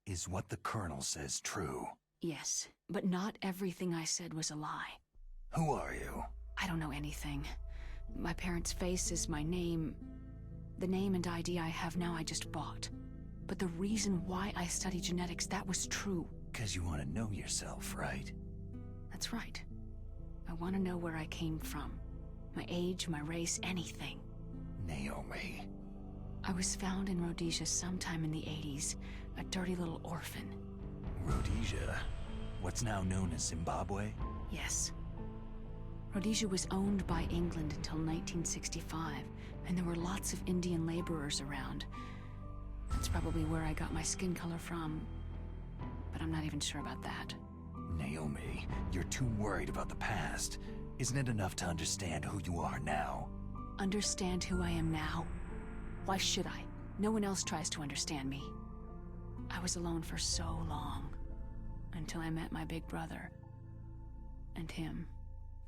is what the Colonel says true? Yes, but not everything I said was a lie. Who are you? I don't know anything. My parents' face is my name. The name and ID I have now I just bought. But the reason why I study genetics, that was true. 'Cause you want to know yourself, right? That's right. I want to know where I came from. My age, my race, anything. Naomi. I was found in Rhodesia sometime in the 80s. A dirty little orphan. Rhodesia? What's now known as Zimbabwe? Yes. Rhodesia was owned by England until 1965, and there were lots of Indian laborers around. That's probably where I got my skin color from. But but I'm not even sure about that. Naomi, you're too worried about the past. Isn't it enough to understand who you are now? Understand who I am now? Why should I? No one else tries to understand me. I was alone for so long, until I met my big brother. And him.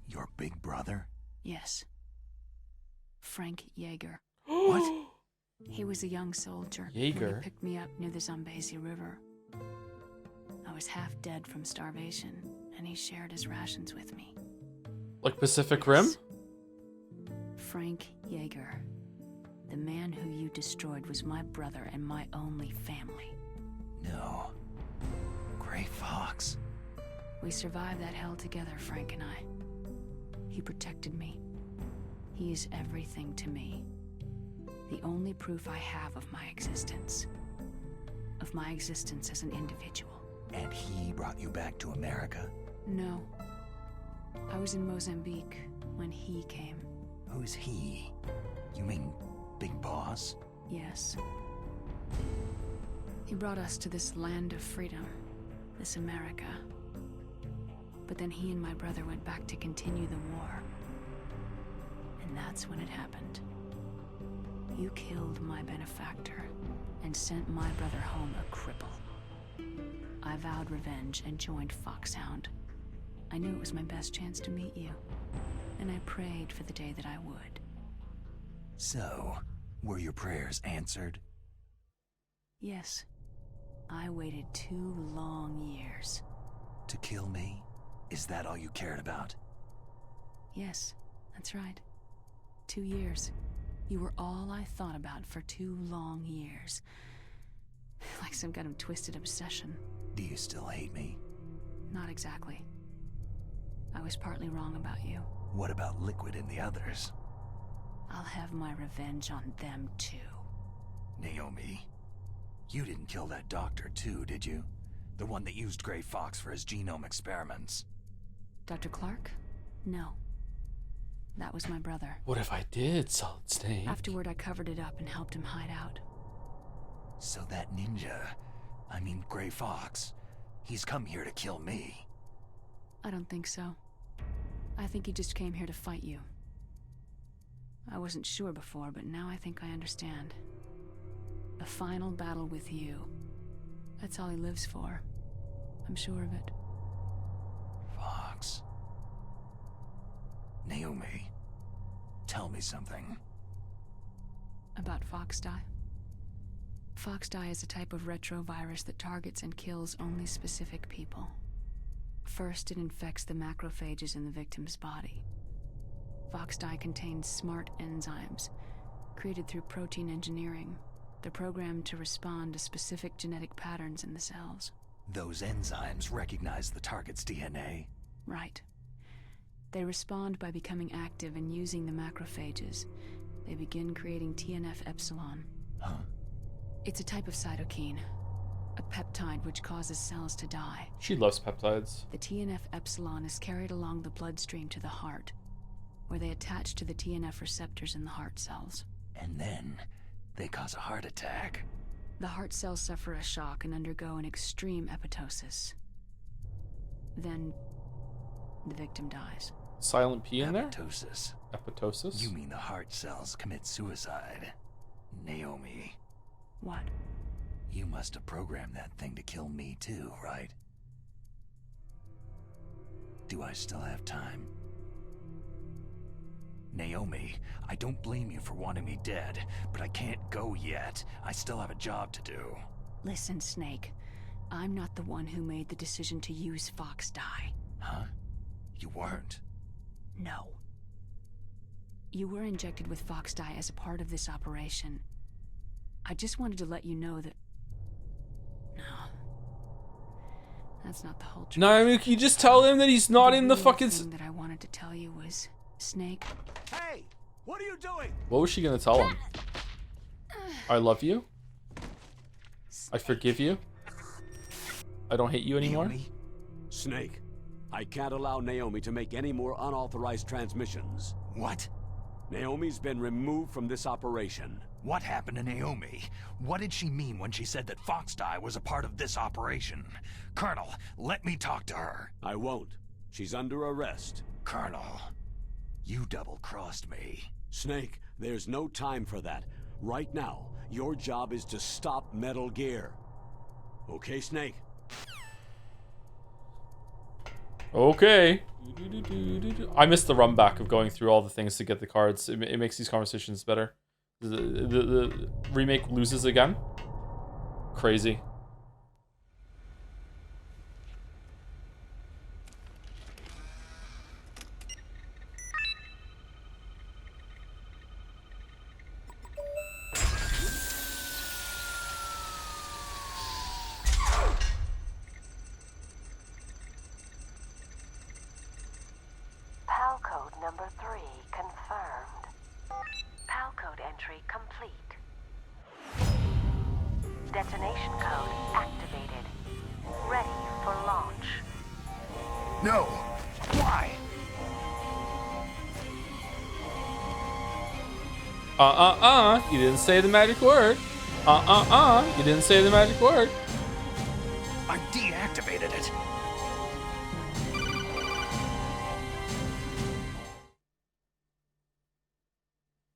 Your big brother? Yes. Frank Yeager. What? He was a young soldier when Yeager? he picked me up near the Zambezi River. I was half dead from starvation, and he shared his rations with me. Like Pacific Rim? Frank Yeager. The man who you destroyed was my brother and my only family. No. Gray Fox. We survived that hell together, Frank and I. He protected me. He is everything to me. The only proof I have of my existence. Of my existence as an individual. And he brought you back to America? No. I was in Mozambique when he came. Who's he? You mean Big Boss? Yes. He brought us to this land of freedom, this America. But then he and my brother went back to continue the war. And that's when it happened. You killed my benefactor and sent my brother home a cripple. I vowed revenge and joined Foxhound. I knew it was my best chance to meet you, and I prayed for the day that I would. So, were your prayers answered? Yes. I waited 2 long years. To kill me? Is that all you cared about? Yes, that's right. 2 years. You were all I thought about for 2 long years. Like some kind of twisted obsession. Do you still hate me? Not exactly. I was partly wrong about you. What about Liquid and the others? I'll have my revenge on them too. Naomi, you didn't kill that doctor too, did you? The one that used Gray Fox for his genome experiments. Dr. Clark? No. That was my brother. What if I did, Solid Snake? Afterward, I covered it up and helped him hide out. So that ninja, I mean Gray Fox, he's come here to kill me. I don't think so. I think he just came here to fight you. I wasn't sure before, but now I think I understand. A final battle with you. That's all he lives for. I'm sure of it. Fox. Naomi, tell me something. About Fox Die? Fox Die is a type of retrovirus that targets and kills only specific people. First, it infects the macrophages in the victim's body. Fox Die contains smart enzymes, created through protein engineering. They're programmed to respond to specific genetic patterns in the cells. Those enzymes recognize the target's DNA? Right. They respond by becoming active and using the macrophages. They begin creating TNF-epsilon. Huh? It's a type of cytokine, a peptide which causes cells to die. She loves peptides. The TNF-epsilon is carried along the bloodstream to the heart, where they attach to the TNF receptors in the heart cells. And then, they cause a heart attack. The heart cells suffer a shock and undergo an extreme apoptosis. Then, the victim dies. Silent P in there? Apoptosis. Apoptosis? You mean the heart cells commit suicide? Naomi. What? You must have programmed that thing to kill me too, right? Do I still have time? Naomi, I don't blame you for wanting me dead, but I can't go yet. I still have a job to do. Listen, Snake. I'm not the one who made the decision to use Fox Die. Huh? You weren't? No. You were injected with Fox Die as a part of this operation. I just wanted to let you know that... No. That's not the whole truth. No, I mean, can you just tell him that he's not in the fucking... The thing that I wanted to tell you was, Snake... Hey! What are you doing? What was she gonna tell him? I love you? I forgive you? I don't hate you anymore? Naomi? Snake, I can't allow Naomi to make any more unauthorized transmissions. What? Naomi's been removed from this operation. What happened to Naomi? What did she mean when she said that Fox Die was a part of this operation? Colonel, let me talk to her. I won't. She's under arrest. Colonel, you double-crossed me. Snake, there's no time for that. Right now, your job is to stop Metal Gear. Okay, Snake? Okay. I missed the run back of going through all the things to get the cards. It makes these conversations better. The remake loses again. Crazy. PAL code number 3 confirmed. PAL code entry complete. Detonation code activated. Ready for launch. No! Why? You didn't say the magic word. You didn't say the magic word. I deactivated it.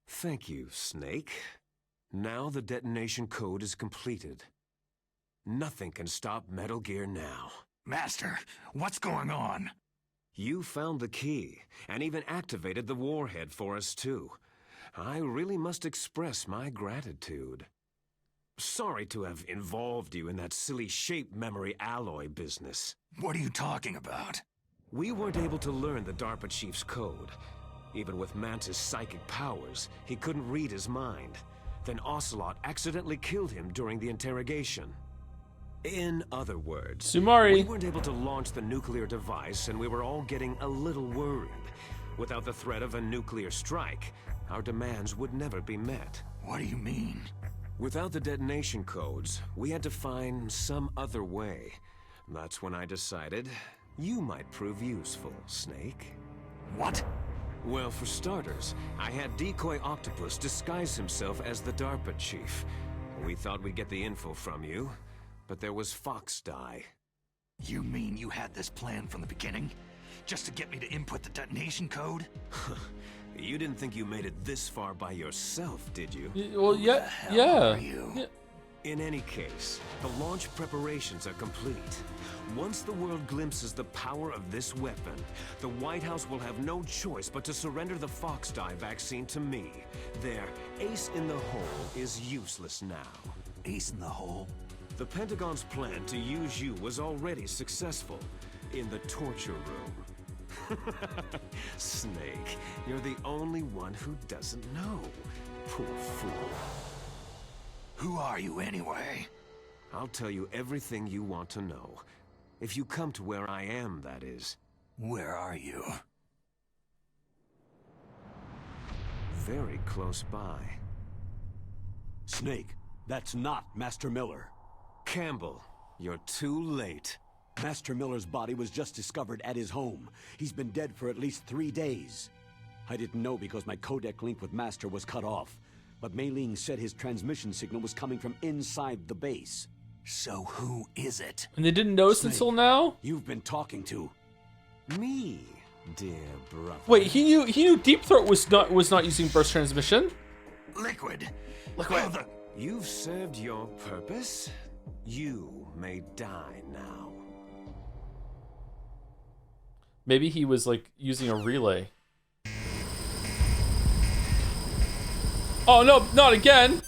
Thank you, Snake. Now the detonation code is completed. Nothing can stop Metal Gear now. Master, what's going on? You found the key, and even activated the warhead for us too. I really must express my gratitude. Sorry to have involved you in that silly shape memory alloy business. What are you talking about? We weren't able to learn the DARPA Chief's code. Even with Mantis' psychic powers, he couldn't read his mind. Then Ocelot accidentally killed him during the interrogation. In other words, Sumari. We weren't able to launch the nuclear device, and we were all getting a little worried. Without the threat of a nuclear strike, our demands would never be met. What do you mean? Without the detonation codes, we had to find some other way. That's when I decided you might prove useful, Snake. What? Well, for starters, I had Decoy Octopus disguise himself as the DARPA Chief. We thought we'd get the info from you, but there was Fox Die. You mean you had this plan from the beginning? Just to get me to input the detonation code? You didn't think you made it this far by yourself, did you? Well, yeah. Are you? Yeah. In any case, the launch preparations are complete. Once the world glimpses the power of this weapon, the White House will have no choice but to surrender the Fox Die vaccine to me. Their ace in the hole is useless now. Ace in the hole? The Pentagon's plan to use you was already successful in the torture room. Snake, you're the only one who doesn't know. Poor fool. Who are you anyway? I'll tell you everything you want to know. If you come to where I am, that is. Where are you? Very close by. Snake, that's not Master Miller. Campbell, you're too late. Master Miller's body was just discovered at his home. He's been dead for at least 3 days. I didn't know because my codec link with Master was cut off. But Mei Ling said his transmission signal was coming from inside the base. So who is it? And they didn't notice Snake, until now? You've been talking to me, dear brother. Wait, he knew Deep Throat was not using burst transmission. Liquid. You've served your purpose. You may die now. Maybe he was like using a relay. Oh no, not again!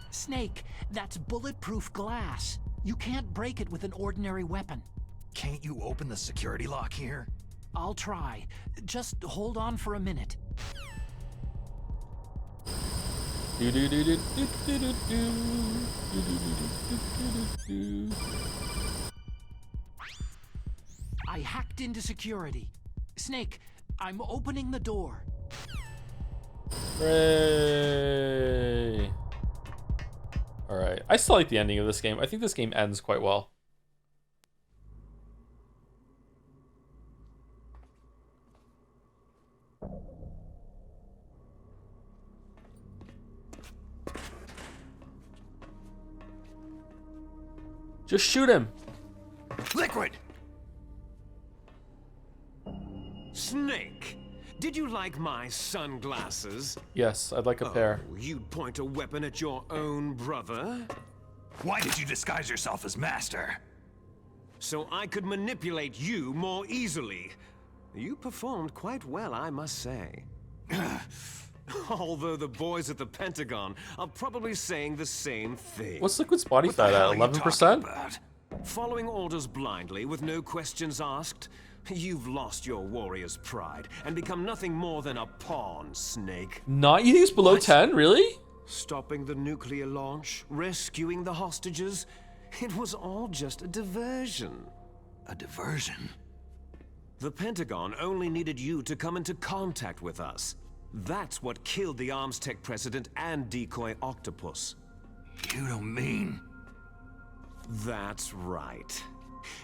Snake, that's bulletproof glass. You can't break it with an ordinary weapon. Can't you open the security lock here? I'll try. Just hold on for a minute. I hacked into security. Snake, I'm opening the door. Hooray. Alright. I still like the ending of this game. I think this game ends quite well. Just shoot him. Liquid! Snake, did you like my sunglasses? Yes, I'd like a pair. You'd point a weapon at your own brother? Why did you disguise yourself as Master? So I could manipulate you more easily. You performed quite well, I must say. Although the boys at the Pentagon are probably saying the same thing. What's Liquid's body fat at? 11%? Following orders blindly with no questions asked, you've lost your warrior's pride and become nothing more than a pawn, Snake. Not? You think it's below 10? Really? Stopping the nuclear launch, rescuing the hostages, it was all just a diversion. A diversion? The Pentagon only needed you to come into contact with us. That's what killed the Arms Tech president and decoy octopus. You don't mean... That's right.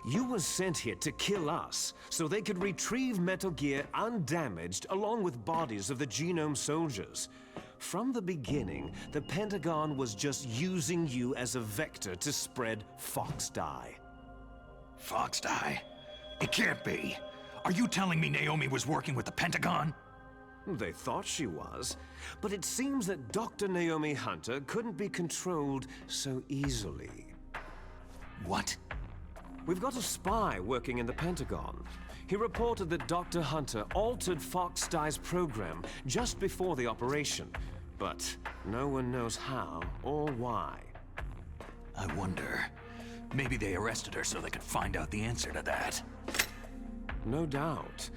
You were sent here to kill us, so they could retrieve Metal Gear undamaged along with bodies of the Genome soldiers. From the beginning, the Pentagon was just using you as a vector to spread Fox Die. Fox Die? It can't be. Are you telling me Naomi was working with the Pentagon? They thought she was, but it seems that Dr. Naomi Hunter couldn't be controlled so easily. What? We've got a spy working in the Pentagon. He reported that Dr. Hunter altered Fox Die's program just before the operation, but no one knows how or why. I wonder, maybe they arrested her so they could find out the answer to that. No doubt.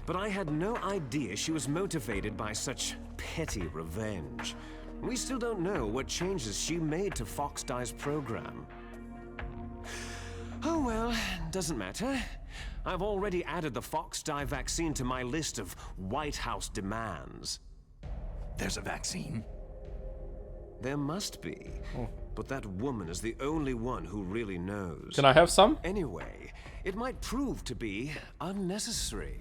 But I had no idea she was motivated by such petty revenge. We still don't know what changes she made to Fox Die's program. Oh well, doesn't matter. I've already added the Fox Die vaccine to my list of White House demands. There's a vaccine? There must be. But that woman is the only one who really knows. Can I have some? Anyway, it might prove to be unnecessary.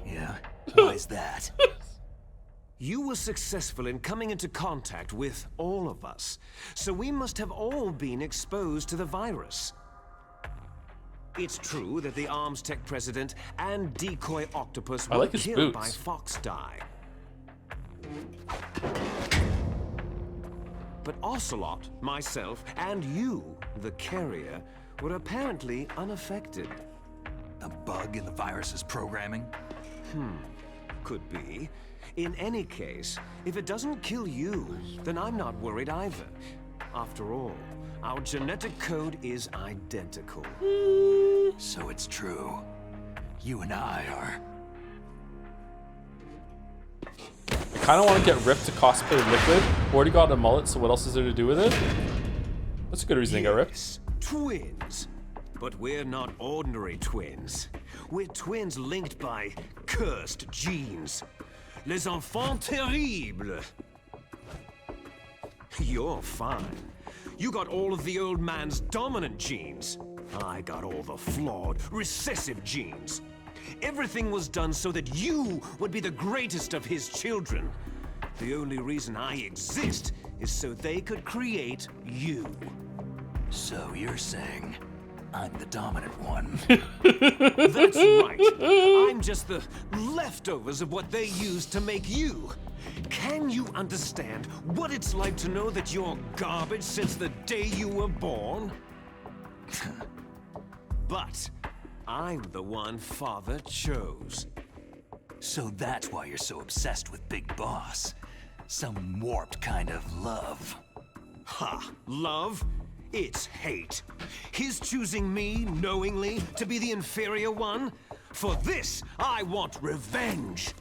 Yeah? Why's that? You were successful in coming into contact with all of us, so we must have all been exposed to the virus. It's true that the Arms Tech president and decoy octopus were killed by Fox Die. But Ocelot, myself, and you, the carrier, were apparently unaffected. A bug in the virus's programming? Could be. In any case, if it doesn't kill you, then I'm not worried either. After all, our genetic code is identical. So it's true. You and I are... I kind of want to get Ripped to cosplay Liquid. Already got a mullet, so what else is there to do with it? That's a good reason to get Ripped. Twins. But we're not ordinary twins. We're twins linked by cursed genes. Les enfants terribles. You're fine. You got all of the old man's dominant genes. I got all the flawed, recessive genes. Everything was done so that you would be the greatest of his children. The only reason I exist is so they could create you. So you're saying I'm the dominant one? That's right. I'm just the leftovers of what they used to make you. Can you understand what it's like to know that you're garbage since the day you were born? But I'm the one Father chose. So that's why you're so obsessed with Big Boss. Some warped kind of love. Ha! Love? It's hate. His choosing me, knowingly, to be the inferior one? For this, I want revenge.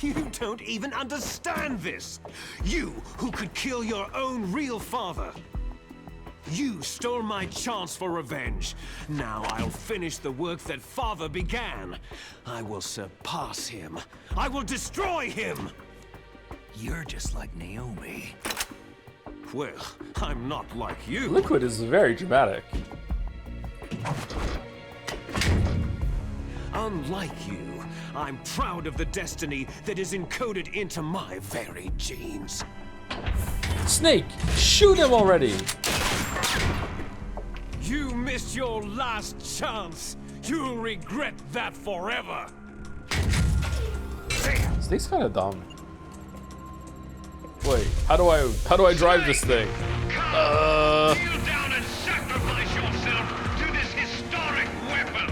You don't even understand this. You, who could kill your own real father. You stole my chance for revenge. Now I'll finish the work that Father began. I will surpass him. I will destroy him. You're just like Naomi. Well, I'm not like you. Liquid is very dramatic. Unlike you, I'm proud of the destiny that is encoded into my very genes. Snake, shoot him already! You missed your last chance. You'll regret that forever. Snake's kind of dumb. Wait, how do I drive this thing? Kneel down and sacrifice yourself to this historic weapon.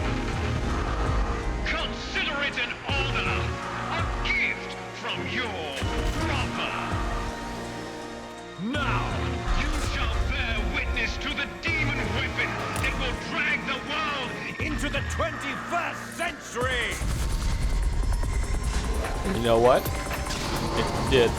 Consider it an honor, a gift from your brother. Now, you shall bear witness to the demon weapon that will drag the world into the 21st century. You know what? It did.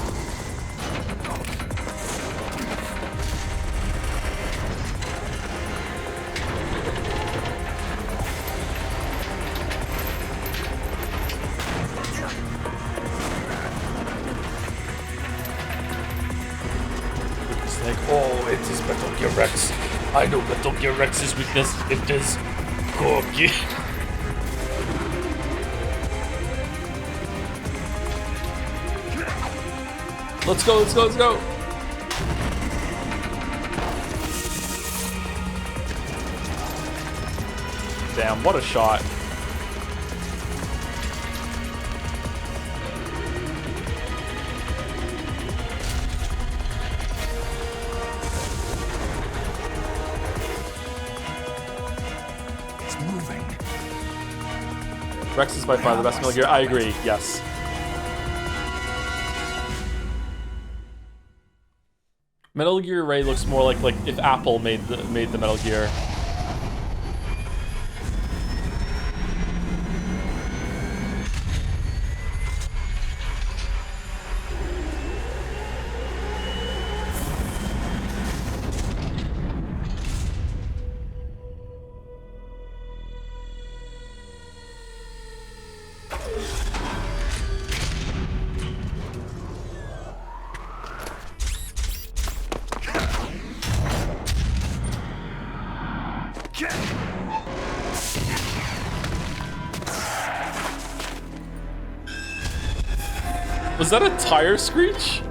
Like, oh, it is Metal Gear Rex. I know Metal Gear Rex's weakness. It is Corgi. Let's go, let's go, let's go. Damn, what a shot. Rex is by far the best Metal Gear. I agree, yes. Metal Gear Ray looks more like if Apple made the Metal Gear. Was that a tire screech?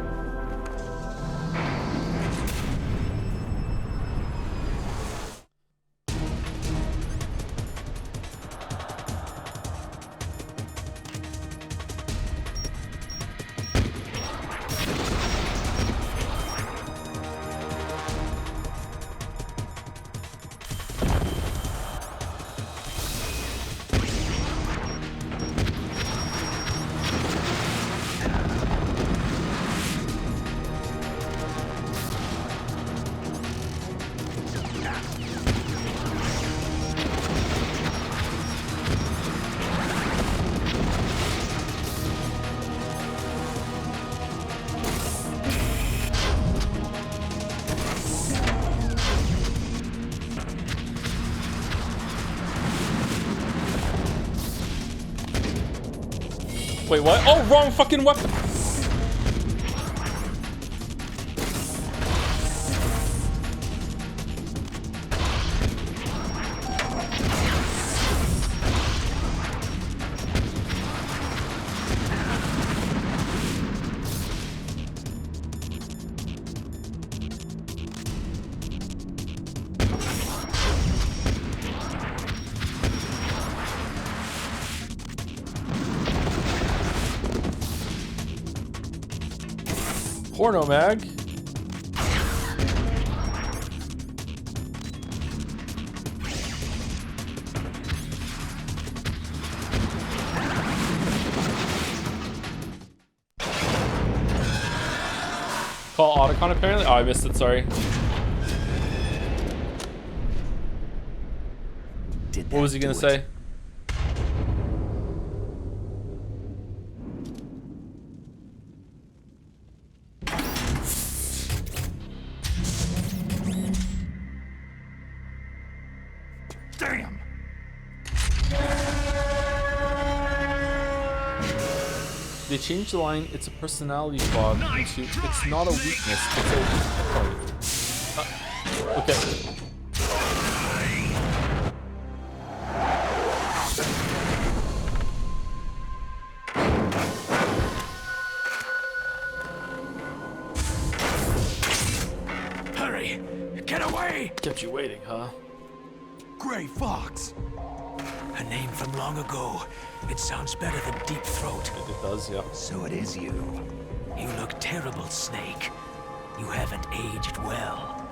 Wait, what? Oh, wrong fucking weapon! Porno mag. Call Otacon apparently? Oh, I missed it, sorry. What was he gonna say? They changed the line, it's a personality flaw, into it's not a weakness, it's a weak point. Okay. Hurry! Get away! Kept you waiting, huh? Gray Fox! A name from long ago. It sounds better than Deep Throat. It does, yeah. So it is you. You look terrible, Snake. You haven't aged well.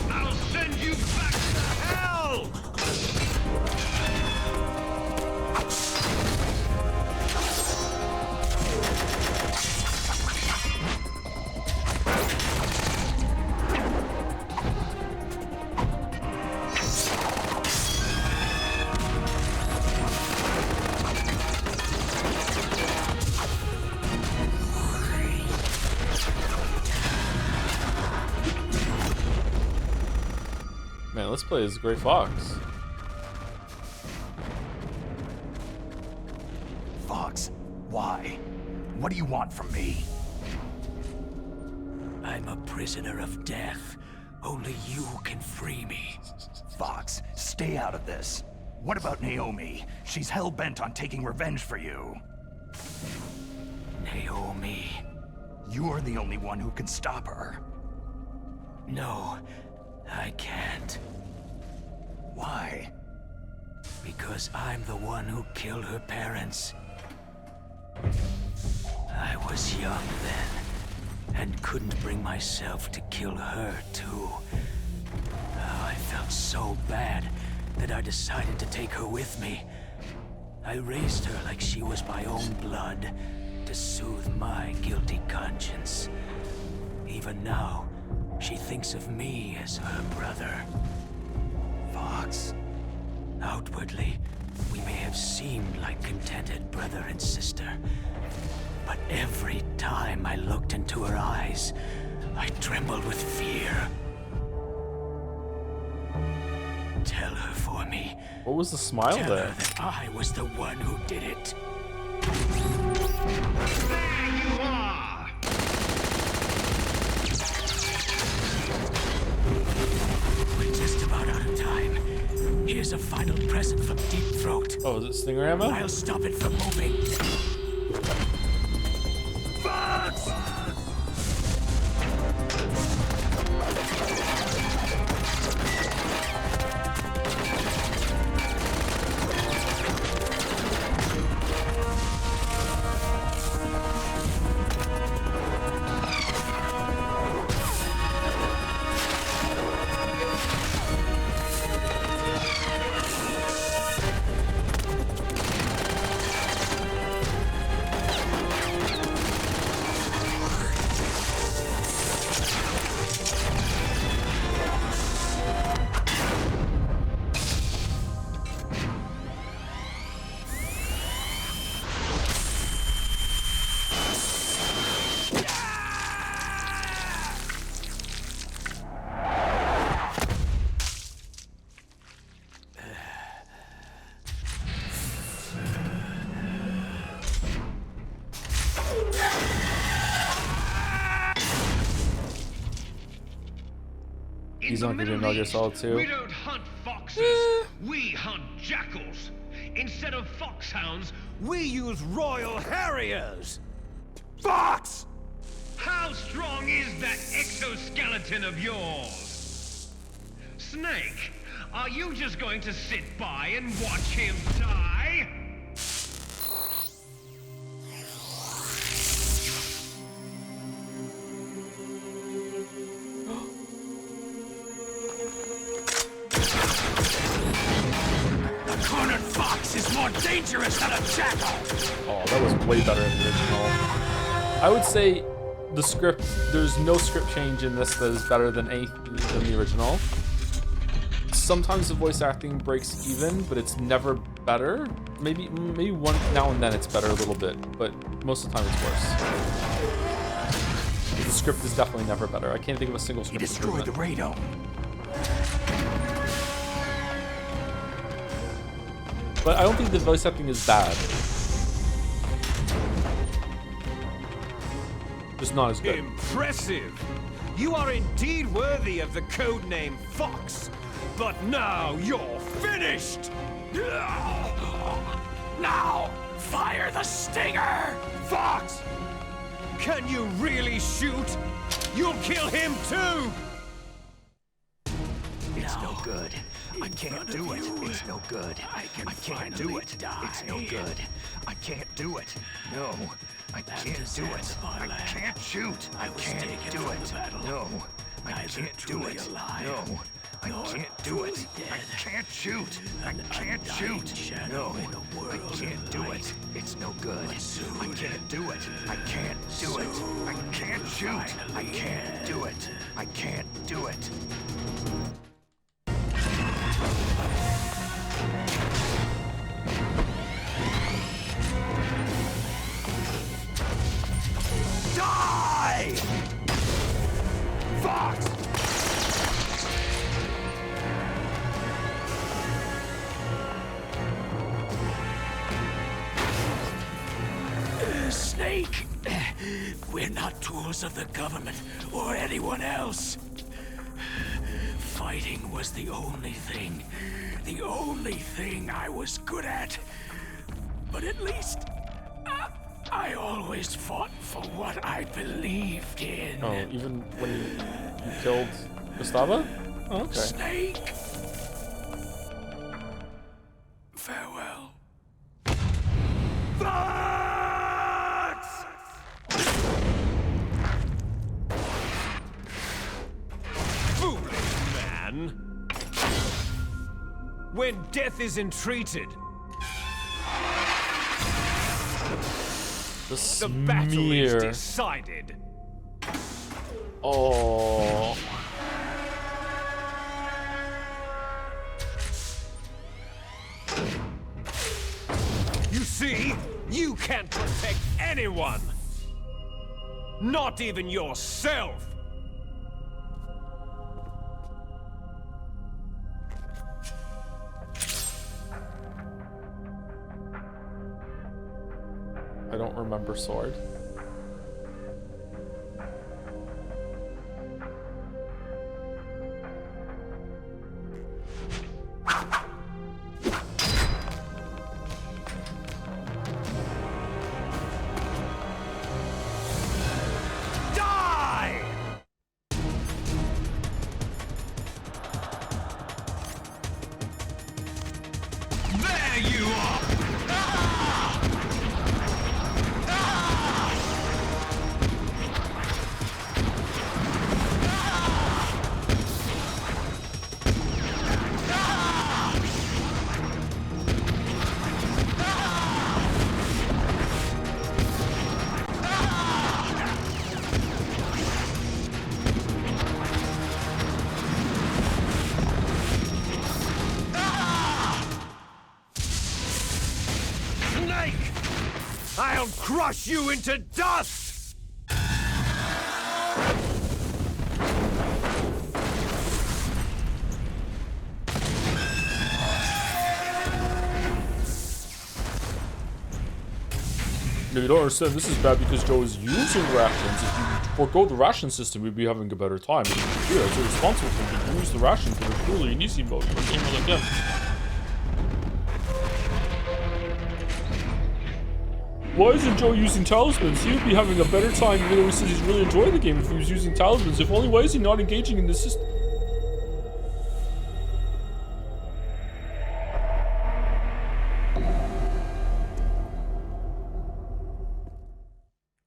I'll send you back to hell! Man, let's play as Gray Fox. Fox, why? What do you want from me? I'm a prisoner of death. Only you can free me. Fox, stay out of this. What about Naomi? She's hell-bent on taking revenge for you. Naomi? You're the only one who can stop her. No, I can't. Why? Because I'm the one who killed her parents. I was young then, and couldn't bring myself to kill her too. Oh, I felt so bad that I decided to take her with me. I raised her like she was my own blood, to soothe my guilty conscience. Even now, she thinks of me as her brother. Fox. Outwardly, we may have seemed like contented brother and sister. But every time I looked into her eyes, I trembled with fear. Tell her for me. What was the smile Tell there? her that I was the one who did it. There you are! We're just about out of time. Here's a final present from Deep Throat. Oh, is it Stinger ammo? I'll stop it from moving. Fox! He's not gonna do Metal Gear Solid 2. We don't hunt foxes, we hunt jackals. Instead of foxhounds, we use royal harriers. Fox! How strong is that exoskeleton of yours? Snake, are you just going to sit by and watch him die? Cornered fox is more dangerous than a jackal! Oh, that was way better than the original. I would say the script, there's no script change in this that is better than the original. Sometimes the voice acting breaks even, but it's never better. Maybe one now and then it's better a little bit, but most of the time it's worse. The script is definitely never better. I can't think of a single script. He destroyed the radome. But I don't think the voice acting is bad. not as good. Impressive! You are indeed worthy of the codename Fox. But now you're finished! Now, fire the stinger! Fox! Can you really shoot? You'll kill him too! It's no good. I can't do it. It's no good. I can't do it. It's no good. I can't do it. No, I can't do it. I can't shoot. I can't do it. No, I can't do it. No, I can't do it. I can't shoot. I can't shoot. No, I can't do it. It's no good. I can't do it. I can't do it. I can't shoot. I can't do it. I can't do it. Die! Fox! Snake, we're not tools of the government or anyone else. Fighting was the only thing I was good at. But at least I always fought for what I believed in. Oh, even when you killed Gustavo? Oh, okay. Snake. Farewell. Fox! Foolish man! When death is entreated, the battle is decided. Oh. You see, you can't protect anyone. Not even yourself. I don't remember sword. Die! There you are! I'll crush you into dust! No, you don't understand. This is bad because Joe is using rations. If you forego the ration system, we'd be having a better time. Yeah, it's irresponsible for him to use the rations that are purely in easy mode for a gamer like him. Why isn't Joe using talismans? He would be having a better time, even though he says he's really enjoying the game if he was using talismans. If only, why is he not engaging in the system?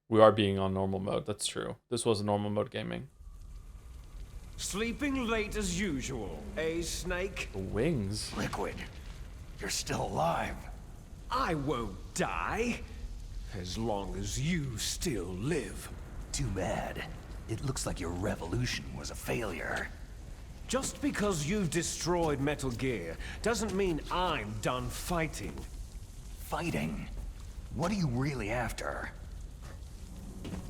We are being on normal mode, that's true. This was a normal mode gaming. Sleeping late as usual, eh, Snake? The wings. Liquid, you're still alive. I won't die. As long as you still live. Too bad. It looks like your revolution was a failure. Just because you've destroyed Metal Gear doesn't mean I'm done fighting. Fighting? What are you really after?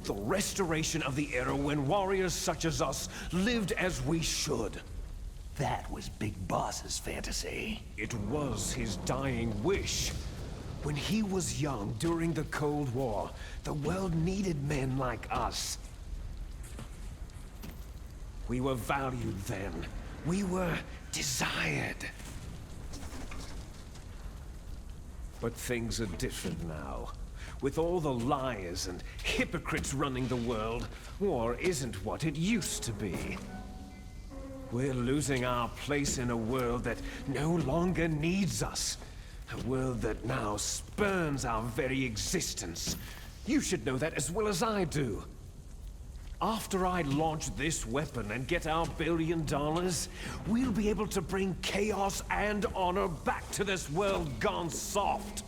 The restoration of the era when warriors such as us lived as we should. That was Big Boss's fantasy. It was his dying wish. When he was young during the Cold War, the world needed men like us. We were valued then. We were desired. But things are different now. With all the liars and hypocrites running the world, war isn't what it used to be. We're losing our place in a world that no longer needs us. A world that now spurns our very existence. You should know that as well as I do. After I launch this weapon and get our $1 billion, we'll be able to bring chaos and honor back to this world gone soft.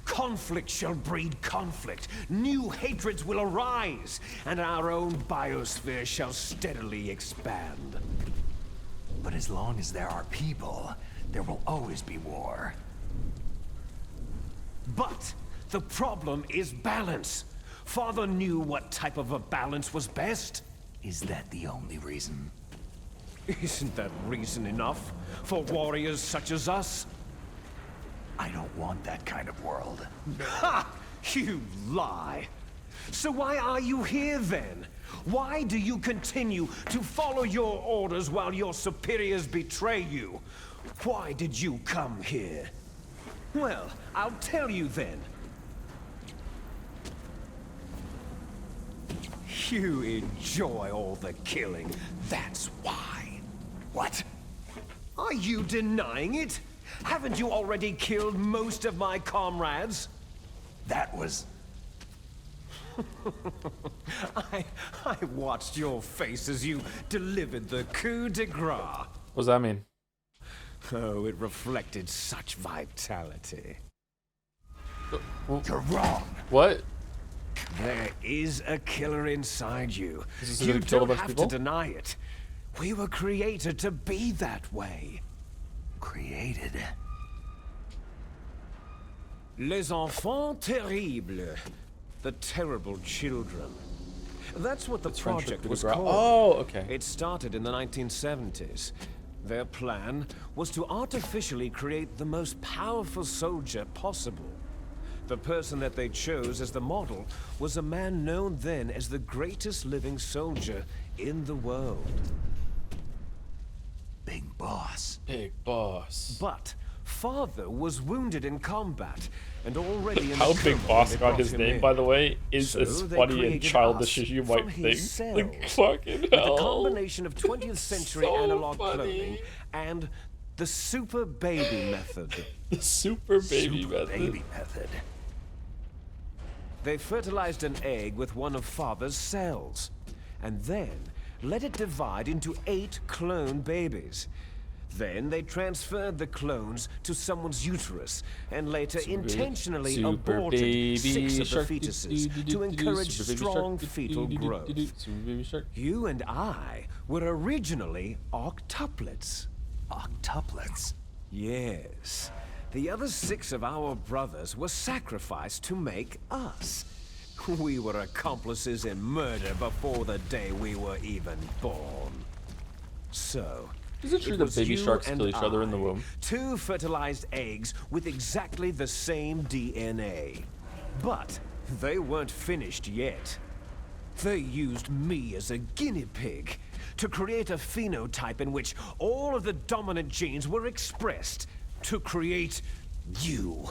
Conflict shall breed conflict. New hatreds will arise, and our own biosphere shall steadily expand. But as long as there are people, there will always be war. But the problem is balance. Father knew what type of a balance was best. Is that the only reason? Isn't that reason enough for warriors such as us? I don't want that kind of world. Ha! You lie! So why are you here then? Why do you continue to follow your orders while your superiors betray you? Why did you come here? Well, I'll tell you then. You enjoy all the killing, that's why. What? Are you denying it? Haven't you already killed most of my comrades? That was... I watched your face as you delivered the coup de grace. What does that mean? Oh, it reflected such vitality. You're wrong. What? There is a killer inside you. Is this You gonna kill a don't bunch of have to people? deny it. We were created to be that way. Created? Les enfants terribles. The terrible children. That's what the project was called. Oh, okay. It started in the 1970s. Their plan was to artificially create the most powerful soldier possible. The person that they chose as the model was a man known then as the greatest living soldier in the world. Big Boss. Big Boss. But Father was wounded in combat and already in How the Big coma Boss when they got brought his him name, in. by the way, is So as they funny and created childish us as you from might his think. Like, cells. fucking With a hell. combination of 20th century So analog funny. cloning and the super baby method. The super baby method. They fertilized an egg with one of Father's cells, and then let it divide into 8 clone babies. Then they transferred the clones to someone's uterus, and later intentionally super aborted baby 6 of shark, the fetuses to encourage super baby strong shark, fetal growth. super baby shark. You and I were originally octuplets. Octuplets? Yes. The other 6 of our brothers were sacrificed to make us. We were accomplices in murder before the day we were even born. So, Is it true that was baby you sharks and kill each other in the I, womb? 2 fertilized eggs with exactly the same DNA. But they weren't finished yet. They used me as a guinea pig to create a phenotype in which all of the dominant genes were expressed to create you.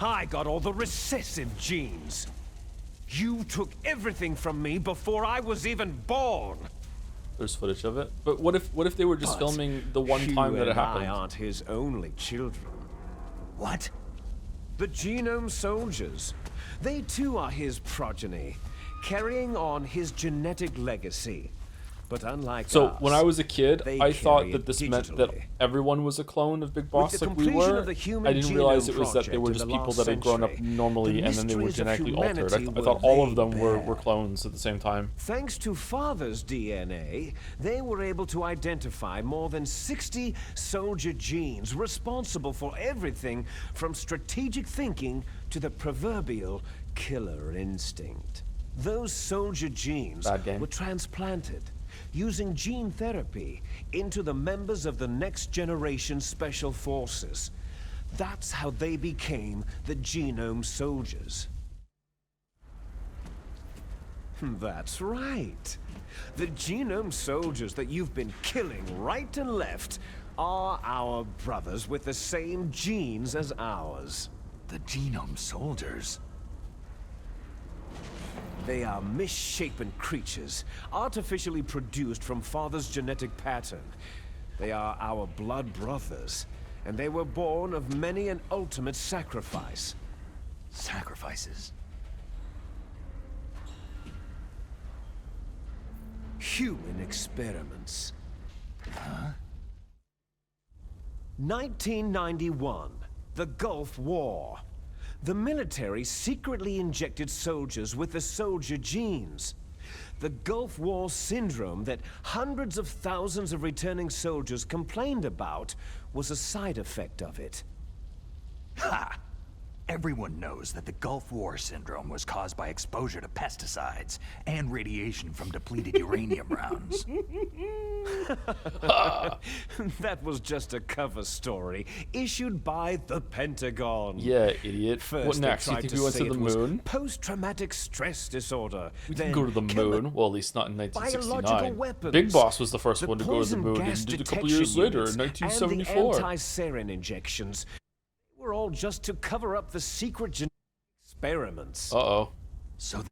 I got all the recessive genes. You took everything from me before I was even born. There's footage of it. But what if they were just But filming the one you time that it and happened? I aren't his only children. What? The Genome Soldiers. They too are his progeny, carrying on his genetic legacy. But unlike So us, when I was a kid, they I thought carry that it this meant that digitally. everyone was a clone of Big Boss, With the like we completion were. of the Human I didn't realize Genome it was that they were Project just in the people last that had grown up century, normally the and then they were mysteries of genetically altered. humanity I thought were all of laid them were bare. clones at the same time. Thanks to Father's DNA, they were able to identify more than 60 soldier genes responsible for everything from strategic thinking to the proverbial killer instinct. Those soldier genes were transplanted using gene therapy into the members of the next generation special forces. That's how they became the Genome Soldiers. That's right. The genome soldiers that you've been killing right and left are our brothers with the same genes as ours. The genome soldiers? They are misshapen creatures, artificially produced from Father's genetic pattern. They are our blood brothers, and they were born of many an ultimate sacrifice. Sacrifices? Human experiments. Huh? 1991, the Gulf War. The military secretly injected soldiers with the soldier genes. The Gulf War syndrome that hundreds of thousands of returning soldiers complained about was a side effect of it. Ha! Everyone knows that the Gulf War syndrome was caused by exposure to pesticides and radiation from depleted uranium rounds. That was just a cover story issued by the Pentagon. Yeah, idiot. First, what next? You think we went to the moon? Post-traumatic stress disorder. We didn't go to the moon. Well, at least not in 1969. Weapons, Big Boss was the first one to go to the moon, and did a couple years later in 1974. And the anti-sarin injections were all just to cover up the secret genetic experiments. Uh-oh. So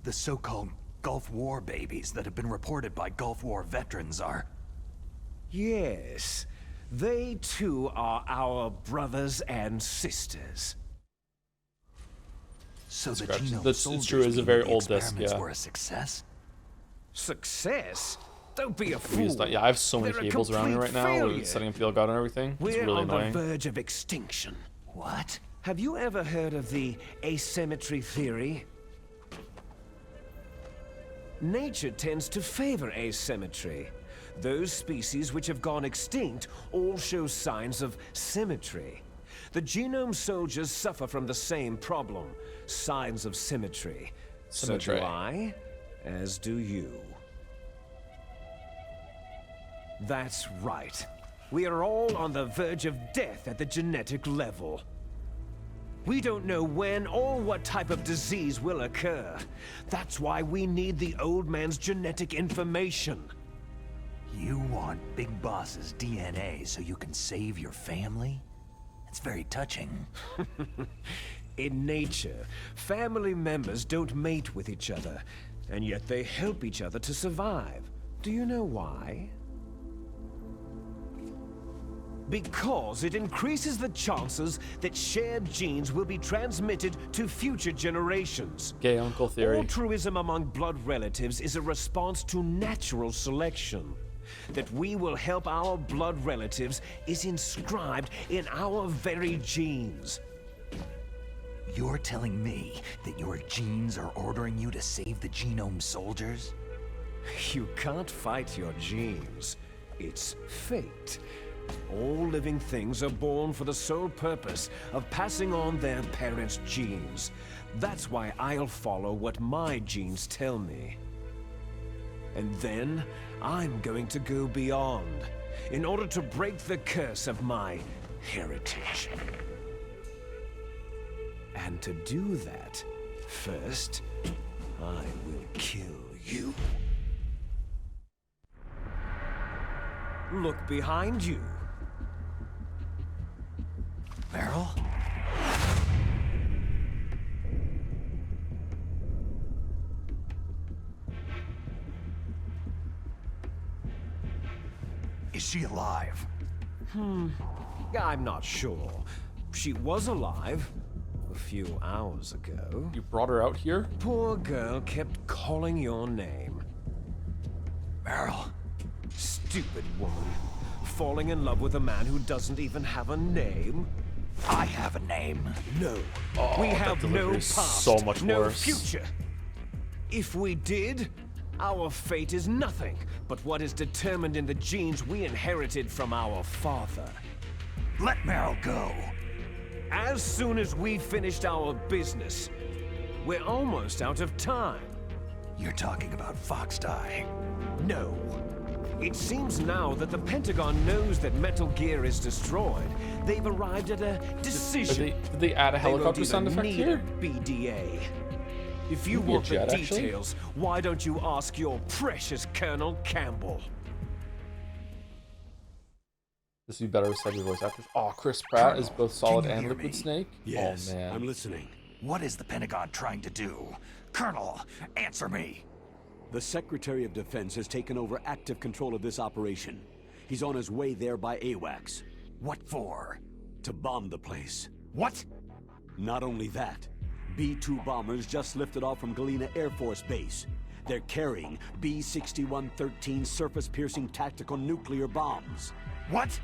the so-called Gulf War babies that have been reported by Gulf War veterans are... Yes. They too are our brothers and sisters. So the Scratch. genome That's soldiers true. It's a very old disc, experiments yeah. were a success? Success? Don't be a fool. Yeah, I have so many They're a cables around me right now, failure. setting up the Elgato and everything. It's We're really on annoying. the verge of extinction. What? Have you ever heard of the asymmetry theory? Nature tends to favor asymmetry. Those species which have gone extinct all show signs of symmetry. The genome soldiers suffer from the same problem, signs of symmetry. Symmetry. So do I, as do you. That's right. We are all on the verge of death at the genetic level. We don't know when or what type of disease will occur. That's why we need the old man's genetic information. You want Big Boss's DNA so you can save your family? It's very touching. In nature, family members don't mate with each other, and yet they help each other to survive. Do you know why? Because it increases the chances that shared genes will be transmitted to future generations. Gay uncle theory. Altruism among blood relatives is a response to natural selection. That we will help our blood relatives is inscribed in our very genes. You're telling me that your genes are ordering you to save the genome soldiers? You can't fight your genes. It's fate. All living things are born for the sole purpose of passing on their parents' genes. That's why I'll follow what my genes tell me. And then, I'm going to go beyond, in order to break the curse of my heritage. And to do that, first, I will kill you. Look behind you. Meryl? Is she alive? I'm not sure. She was alive a few hours ago. You brought her out here? Poor girl kept calling your name. Meryl? Stupid woman. Falling in love with a man who doesn't even have a name? I have a name. No. Oh, we that have no delivery is past, so much no worse. future. If we did, our fate is nothing but what is determined in the genes we inherited from our father. Let Meryl go. As soon as we finished our business, we're almost out of time. You're talking about Fox Die. No. It seems now that the Pentagon knows that Metal Gear is destroyed. They've arrived at a decision. Did they add a helicopter sound effect here? BDA. If you Could be a want the jet, actually. details, why don't you ask your precious Colonel Campbell? This would be better with cyber voice actors. Oh, Chris Pratt is both Solid can you and hear Liquid me? Snake? Yes, Oh, man. I'm listening. What is the Pentagon trying to do? Colonel, answer me. The Secretary of Defense has taken over active control of this operation. He's on his way there by AWACS. What for? To bomb the place. What? Not only that, B-2 bombers just lifted off from Galena Air Force Base. They're carrying B-6113 surface-piercing tactical nuclear bombs. What?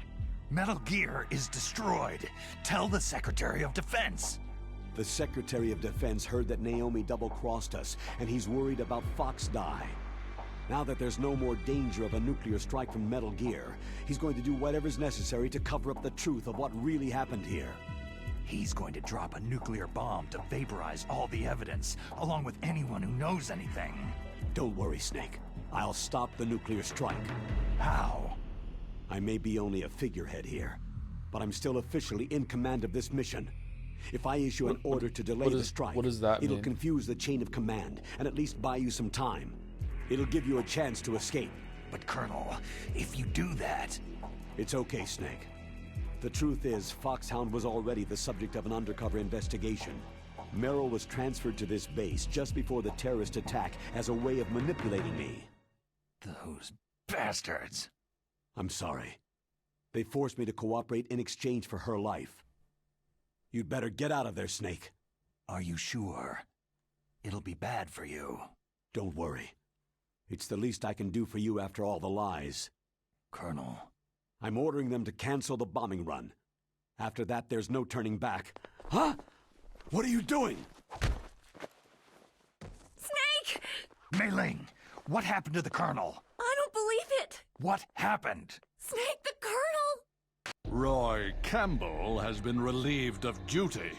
Metal Gear is destroyed. Tell the Secretary of Defense. The Secretary of Defense heard that Naomi double-crossed us, and he's worried about Fox Die. Now that there's no more danger of a nuclear strike from Metal Gear, he's going to do whatever's necessary to cover up the truth of what really happened here. He's going to drop a nuclear bomb to vaporize all the evidence, along with anyone who knows anything. Don't worry, Snake. I'll stop the nuclear strike. How? I may be only a figurehead here, but I'm still officially in command of this mission. If I issue an order to delay the strike, what does that it'll mean? confuse the chain of command and at least buy you some time. It'll give you a chance to escape. But Colonel, if you do that... It's okay, Snake. The truth is, Foxhound was already the subject of an undercover investigation. Meryl was transferred to this base just before the terrorist attack as a way of manipulating me. Those bastards. I'm sorry. They forced me to cooperate in exchange for her life. You'd better get out of there, Snake. Are you sure? It'll be bad for you. Don't worry. It's the least I can do for you after all the lies. Colonel. I'm ordering them to cancel the bombing run. After that, there's no turning back. Huh? What are you doing? Snake! Mei Ling, what happened to the Colonel? I don't believe it! What happened? Snake, the Colonel! Roy Campbell has been relieved of duty.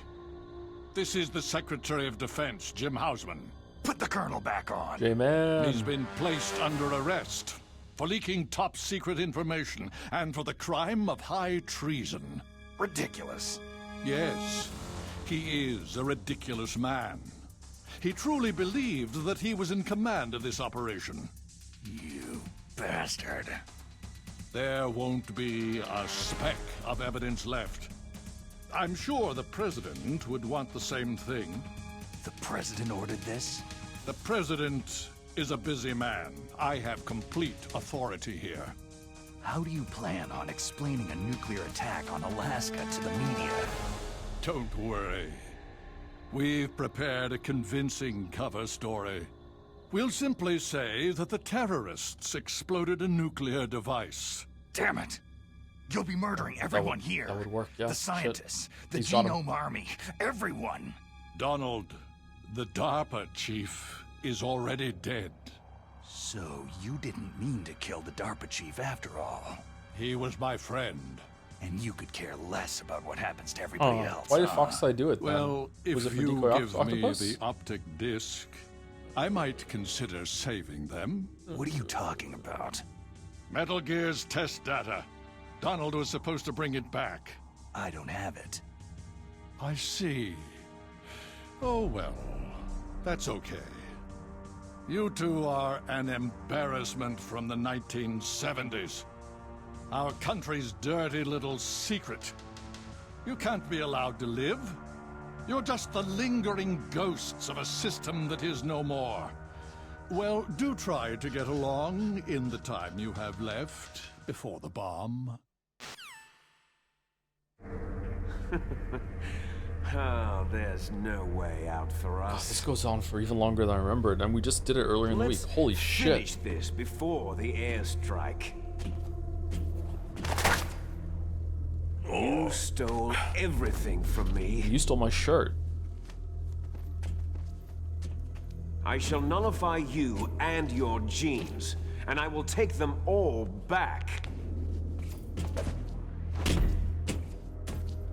This is the Secretary of Defense, Jim Hausman. Put the Colonel back on. J-Man. He's been placed under arrest for leaking top-secret information and for the crime of high treason. Ridiculous. Yes, he is a ridiculous man. He truly believed that he was in command of this operation. You bastard. There won't be a speck of evidence left. I'm sure the President would want the same thing. The President ordered this? The President is a busy man. I have complete authority here. How do you plan on explaining a nuclear attack on Alaska to the media? Don't worry. We've prepared a convincing cover story. We'll simply say that the terrorists exploded a nuclear device. Damn it! You'll be murdering everyone here. That would work, yeah. The scientists, the He's shot him. Genome Army, everyone. Donald, the DARPA Chief, is already dead. So you didn't mean to kill the DARPA Chief after all. He was my friend. And you could care less about what happens to everybody else. Why did Foxeye do it then? Well, Was if it for you Decoy give Octopus? me the optic disc, I might consider saving them. What are you talking about? Metal Gear's test data. Donald was supposed to bring it back. I don't have it. I see. Oh well, that's okay. You two are an embarrassment from the 1970s. Our country's dirty little secret. You can't be allowed to live. You're just the lingering ghosts of a system that is no more. Well, do try to get along in the time you have left before the bomb. Oh, there's no way out for God, us. this goes on for even longer than I remembered, and we just did it earlier in the week. Holy shit. Finish this before the airstrike. You stole everything from me. You stole my shirt. I shall nullify you and your genes, and I will take them all back.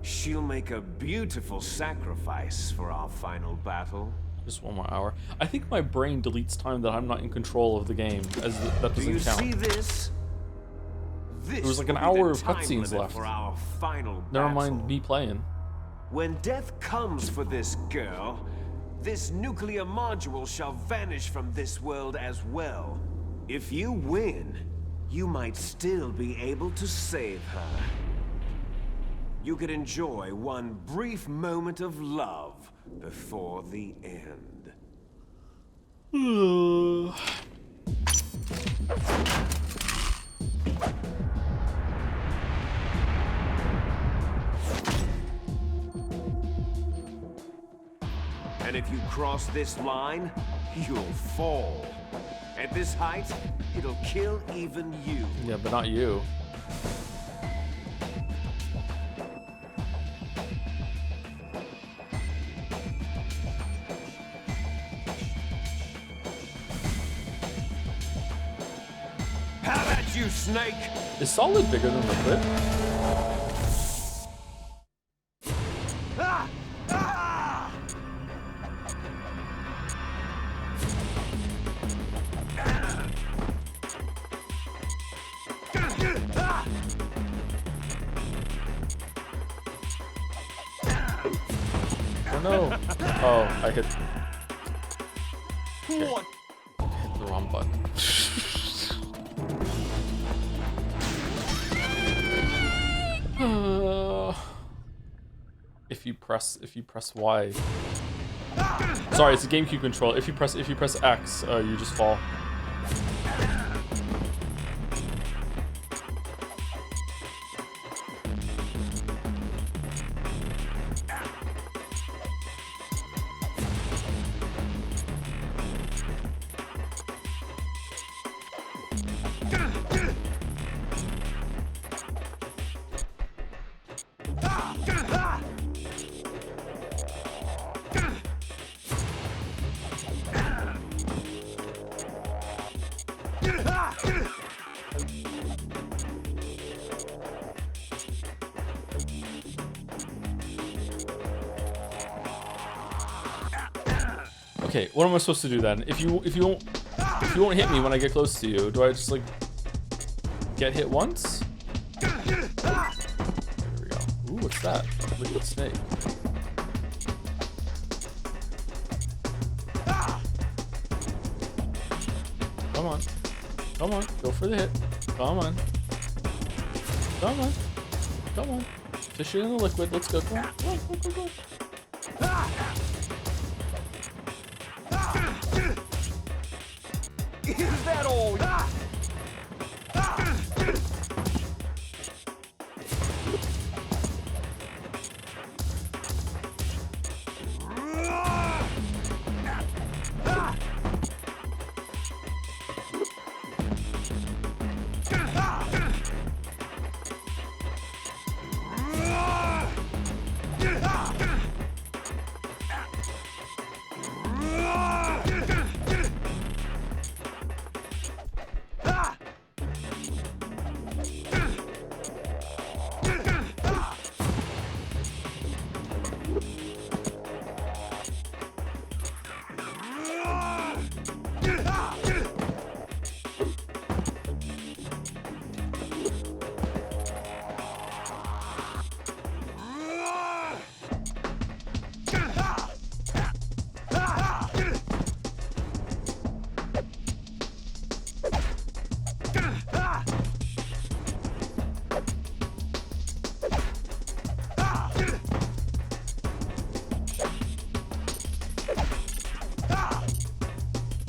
She'll make a beautiful sacrifice for our final battle. Just 1 more hour. I think my brain deletes time that I'm not in control of the game, as that Do you doesn't count. see this? This There was like an will be hour the of time cutscenes limit left. for our final Never battle. mind me playing. When death comes for this girl, this nuclear module shall vanish from this world as well. If you win, you might still be able to save her. You could enjoy one brief moment of love before the end. And if you cross this line, you'll fall. At this height, it'll kill even you. Yeah, but not you. How about you, Snake? Is Solid bigger than Liquid? Ah! Ah! Oh no! Oh, I hit. Okay. What? Hit the wrong button. If you press Y. Sorry, it's a GameCube control. If you press X, you just fall. Okay, what am I supposed to do then? If you won't hit me when I get close to you, do I just like get hit once? There we go. Ooh, what's that? Liquid snake. Come on. Come on. Go for the hit. Come on. Come on. Come on. Fish it in the liquid. Let's go. Come on. Come on. Go, go, go. Is that all?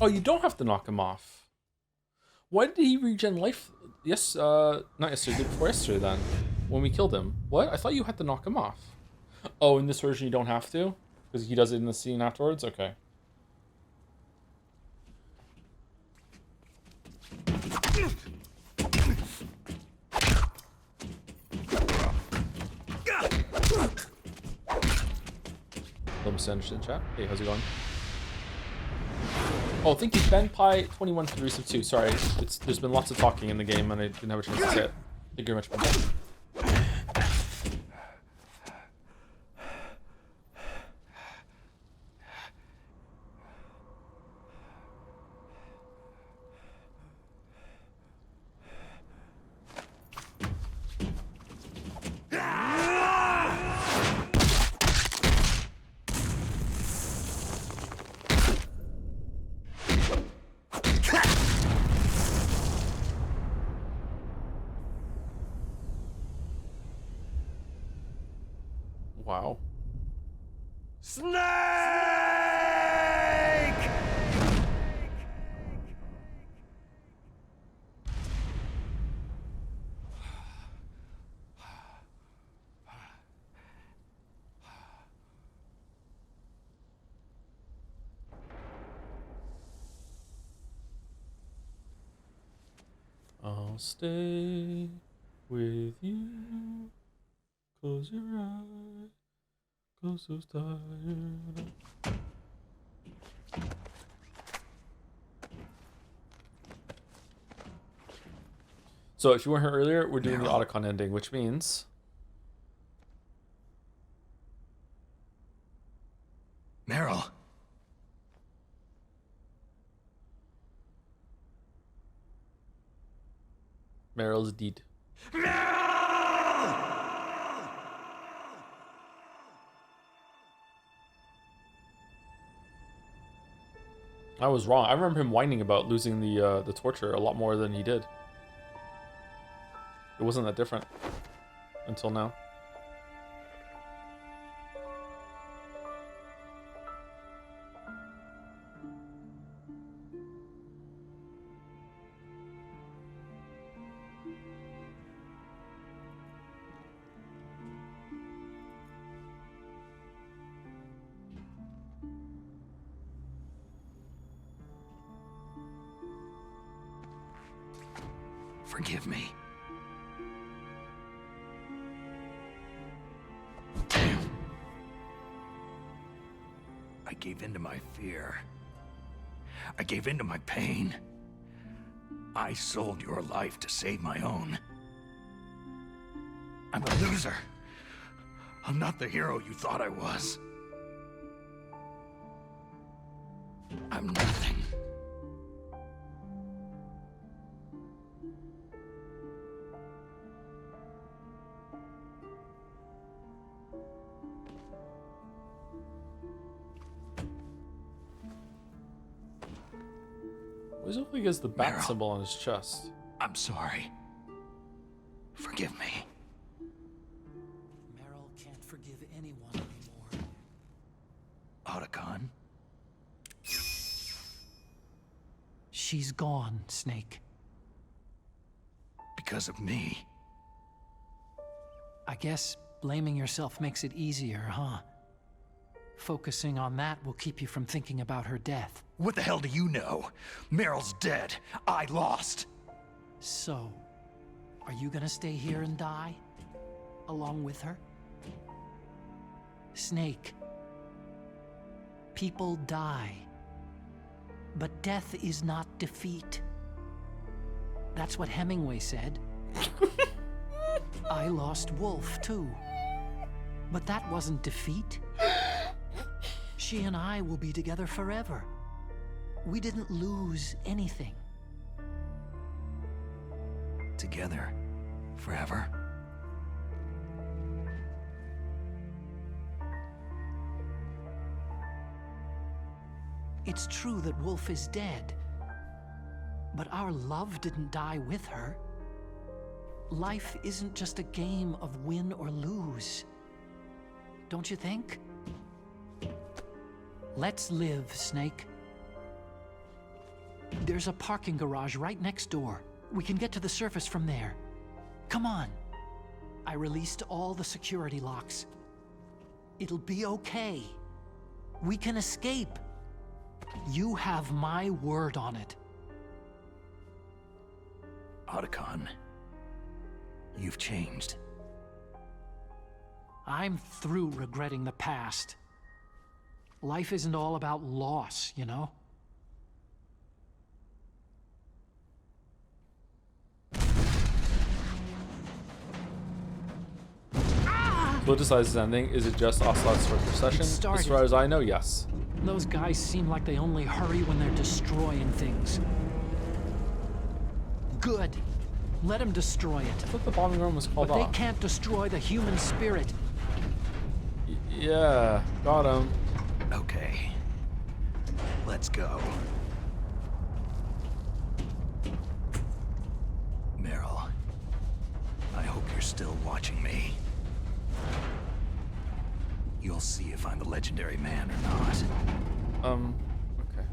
Oh, you don't have to knock him off. Why did he regen life? Yes, not yesterday, the day before yesterday then. When we killed him. What? I thought you had to knock him off. Oh, in this version you don't have to? Because he does it in the scene afterwards? Okay. Let me send it in chat. Hey, how's it going? Oh, thank you, BenPie21 for the resub too. Sorry, there's been lots of talking in the game and I didn't have a chance to say it. Thank you very much, BenPie. Wow. Snake! I'll stay with you. Close your eyes. Close those tired. So if you weren't here earlier, we're doing the Otacon ending, which means Meryl. Meryl's deed. I was wrong. I remember him whining about losing the torture a lot more than he did. It wasn't that different until now. Forgive me. I gave in to my fear. I gave in to my pain. I sold your life to save my own. I'm a loser. I'm not the hero you thought I was. I'm nothing. Why does he has the bat symbol on his chest? I'm sorry. Forgive me. Meryl can't forgive anyone anymore. Otacon? She's gone, Snake. Because of me. I guess blaming yourself makes it easier, huh? Focusing on that will keep you from thinking about her death. What the hell do you know? Meryl's dead. I lost. So, are you gonna stay here and die? Along with her? Snake. People die. But death is not defeat. That's what Hemingway said. I lost Wolf, too. But that wasn't defeat. She and I will be together forever. We didn't lose anything. Together. Forever. It's true that Wolf is dead. But our love didn't die with her. Life isn't just a game of win or lose. Don't you think? Let's live, Snake. There's a parking garage right next door. We can get to the surface from there. Come on. I released all the security locks. It'll be okay. We can escape. You have my word on it. Otacon, you've changed. I'm through regretting the past. Life isn't all about loss, you know? Politicized ending. Is it just Ocelot's first procession? As far as I know, yes. Those guys seem like they only hurry when they're destroying things. Good. Let them destroy it. I thought the bombing run was called off. But they off. can't destroy the human spirit. Yeah, got him. Okay. Let's go. Meryl, I hope you're still watching me. You'll see if I'm the legendary man or not. Okay.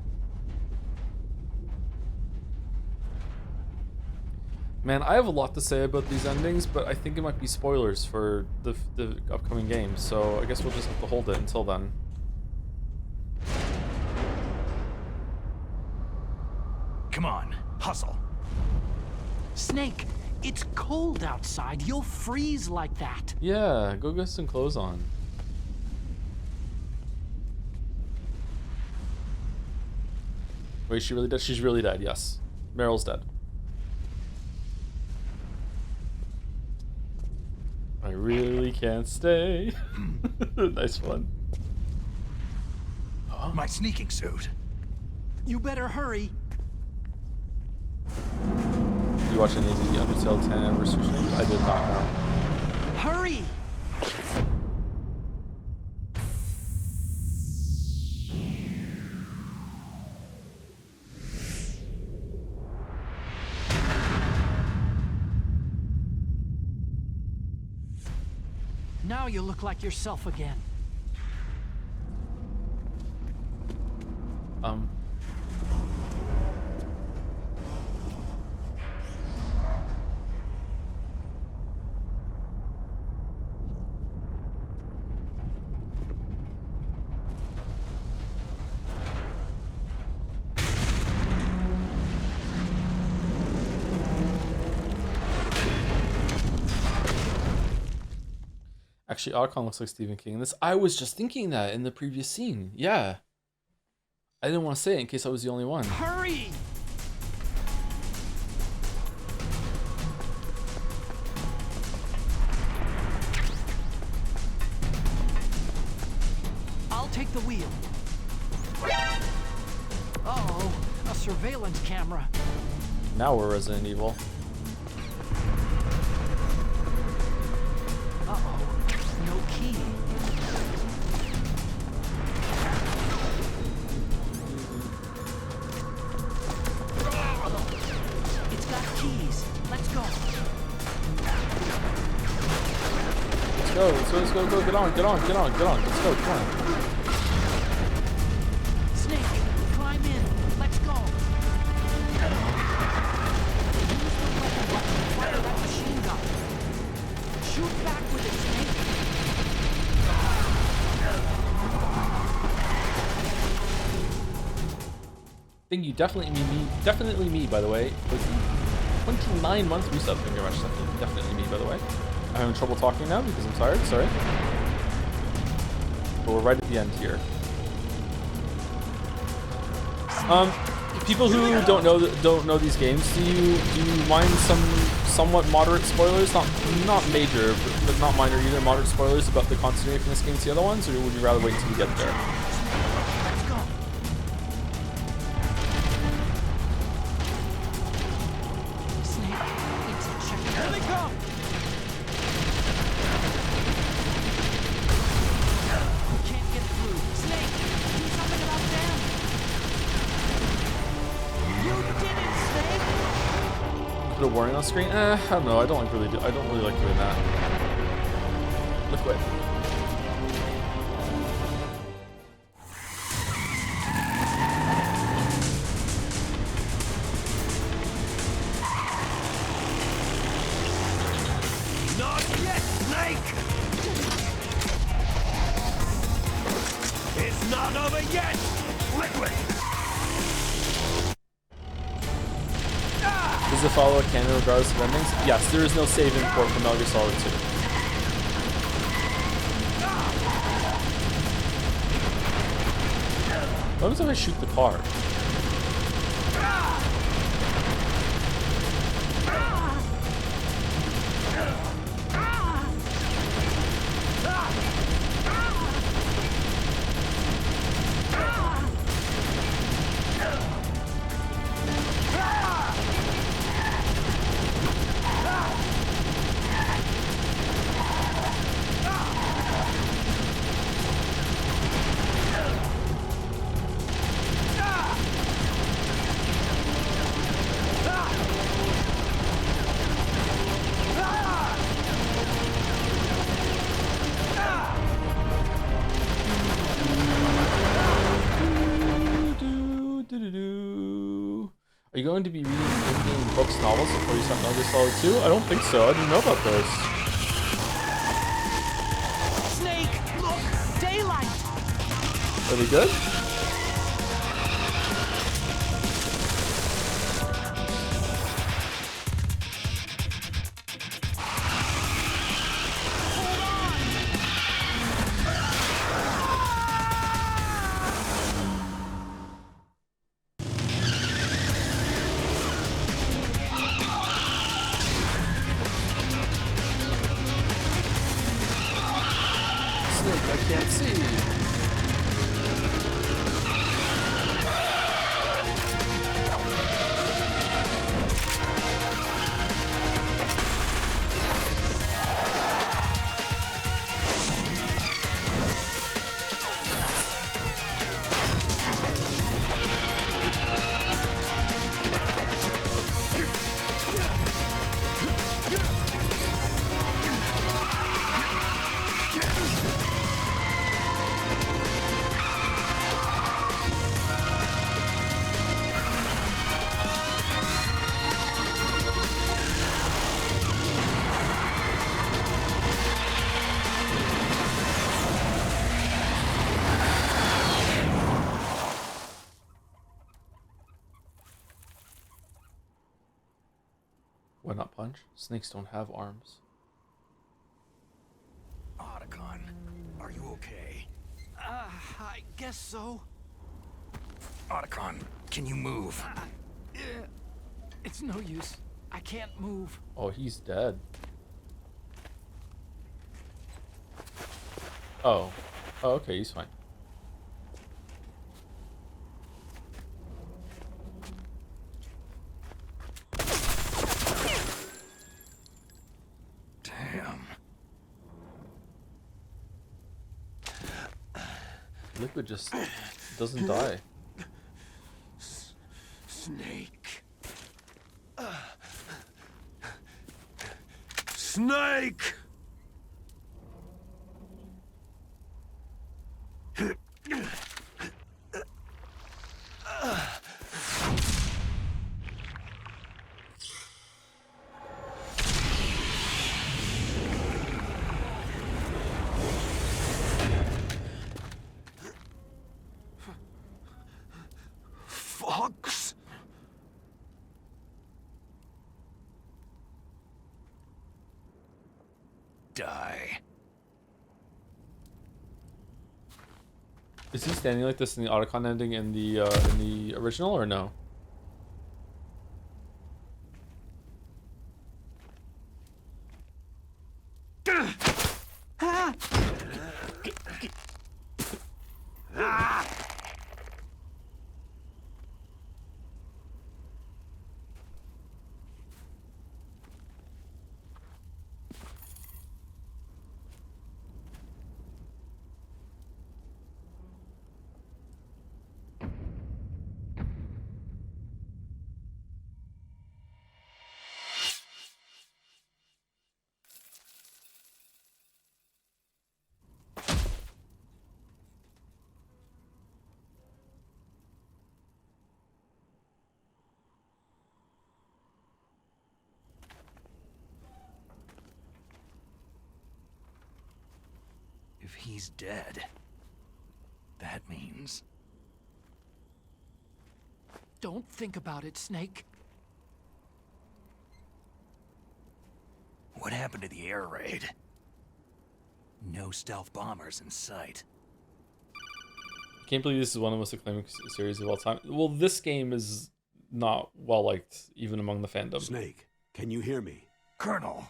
Man, I have a lot to say about these endings, but I think it might be spoilers for the upcoming games, so I guess we'll just have to hold it until then. Come on, hustle. Snake, it's cold outside. You'll freeze like that. Yeah, go get some clothes on. Wait, she really dead? She's really dead, yes. Meryl's dead. I really can't stay. Nice one. My sneaking suit. You better hurry. You watch any of the Undertale 10 anniversary streams? I did not know. Hurry! Now you look like yourself again. Actually, Otacon looks like Stephen King in this. I was just thinking that in the previous scene. Yeah. I didn't want to say it in case I was the only one. Hurry! I'll take the wheel. Uh-oh, a surveillance camera. Now we're Resident Evil. Uh-oh, no key. It's got keys. Let's go. Let's go, get on. Let's go, come on. Snake, climb in. Let's go. Use the weapon button to fire that machine gun. Shoot back with it, Snake. Thank you, definitely me, by the way. With the 29-month resub, thank you very much. Definitely me, by the way. I'm having trouble talking now because I'm tired, sorry. But we're right at the end here. People who don't know these games, do you mind some somewhat moderate spoilers? Not major, but not minor either. Moderate spoilers about the continuity from this game to the other ones, or would you rather wait until we get there? Let's go. Snake, it's a check. Here they come. Can't get through. Snake, do something about them. You did it, Snake. Put a warning on screen? I don't know. I don't really like doing that. Liquid. Not yet, Snake! It's not over yet! Liquid! Does it follow a canon regardless of endings? Yes, there is no save import from Metal Gear Solid 2. What happens if I shoot the car? you going to be reading in-game books, novels before you start Metal Gear Solid 2? I don't think so. I didn't know about this. Snake, look! Daylight! Are they good? I can't see. Why not punch? Snakes don't have arms. Otacon, are you okay? I guess so. Otacon, can you move? It's no use. I can't move. Oh, he's dead. Oh. Oh, okay, he's fine. Damn. Liquid just doesn't die. Snake. Snake! Fox? Die. Is he standing like this in the Otacon ending in the original or no? If he's dead, that means... Don't think about it, Snake. What happened to the air raid? No stealth bombers in sight. I can't believe this is one of the most acclaimed series of all time. Well, this game is not well liked even among the fandom. Snake, can you hear me? Colonel!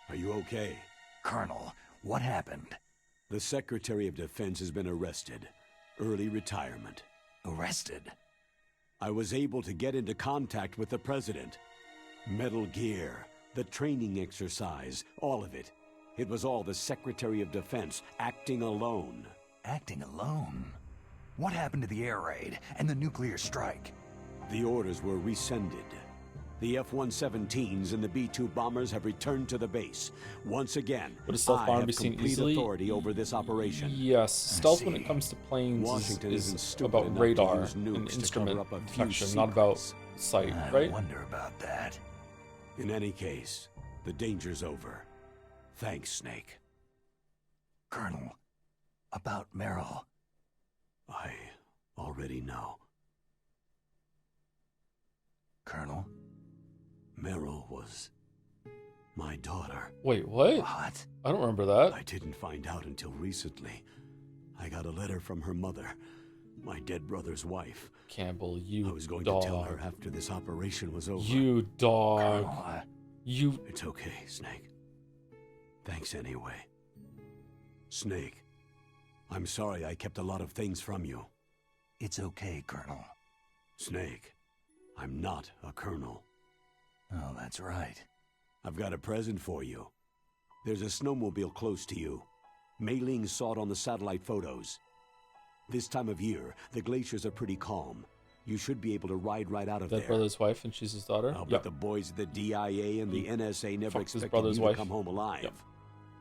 Are you okay? Colonel, what happened? The Secretary of Defense has been arrested. Early retirement. Arrested? I was able to get into contact with the President. Metal Gear, the training exercise, all of it. It was all the Secretary of Defense acting alone. Acting alone? What happened to the air raid and the nuclear strike? The orders were rescinded. The F-117s and the B-2 bombers have returned to the base. Once again, Would a stealth bomber I be have seen complete easily? authority over this operation. Yes, stealth when it comes to planes Washington is isn't stupid about enough to radar use and nukes to instrument cover up a few detection, not about secrets. site, I right? wonder about that. In any case, the danger's over. Thanks, Snake. Colonel, about Meryl. I already know. Colonel? Meryl was my daughter. Wait, what? What? I don't remember that. I didn't find out until recently. I got a letter from her mother, my dead brother's wife. Campbell, you I was going dog. to tell her after this operation was over. You dog. Colonel, you... It's okay, Snake. Thanks anyway. Snake, I'm sorry I kept a lot of things from you. It's okay, Colonel. Snake, I'm not a colonel. Oh, that's right. I've got a present for you. There's a snowmobile close to you. Mei Ling saw it on the satellite photos. This time of year, the glaciers are pretty calm. You should be able to ride right out of That there. brother's wife, and she's his daughter? I'll bet the boys at the DIA and the NSA never fucked his expected brother's you wife. to come home alive. Yep.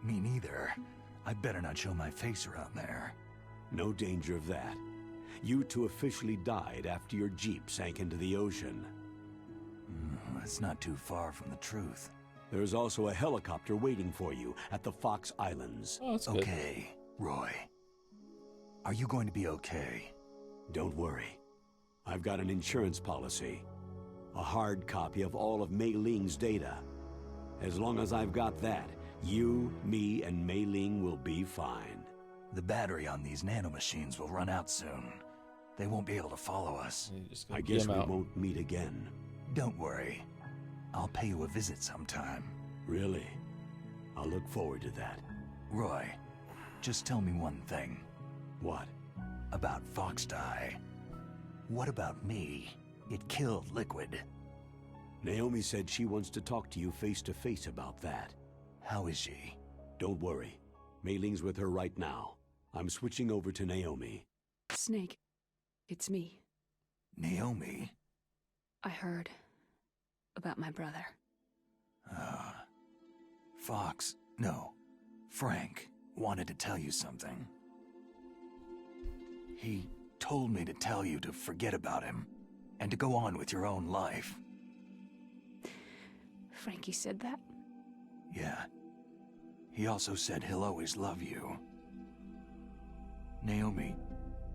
Me neither. I better not show my face around there. No danger of that. You two officially died after your Jeep sank into the ocean. That's not too far from the truth. There's also a helicopter waiting for you at the Fox Islands. Oh, that's good. Okay, Roy. Are you going to be okay? Don't worry. I've got an insurance policy. A hard copy of all of Mei Ling's data. As long as I've got that, you, me, and Mei Ling will be fine. The battery on these nanomachines will run out soon. They won't be able to follow us. I guess we won't meet again. Don't worry. I'll pay you a visit sometime. Really? I'll look forward to that. Roy, just tell me one thing. What? About Fox Die. What about me? It killed Liquid. Naomi said she wants to talk to you face to face about that. How is she? Don't worry. Mei Ling's with her right now. I'm switching over to Naomi. Snake, it's me. Naomi? I heard about my brother. Fox, no, Frank wanted to tell you something. He told me to tell you to forget about him and to go on with your own life. Frankie said that? Yeah. He also said he'll always love you. Naomi,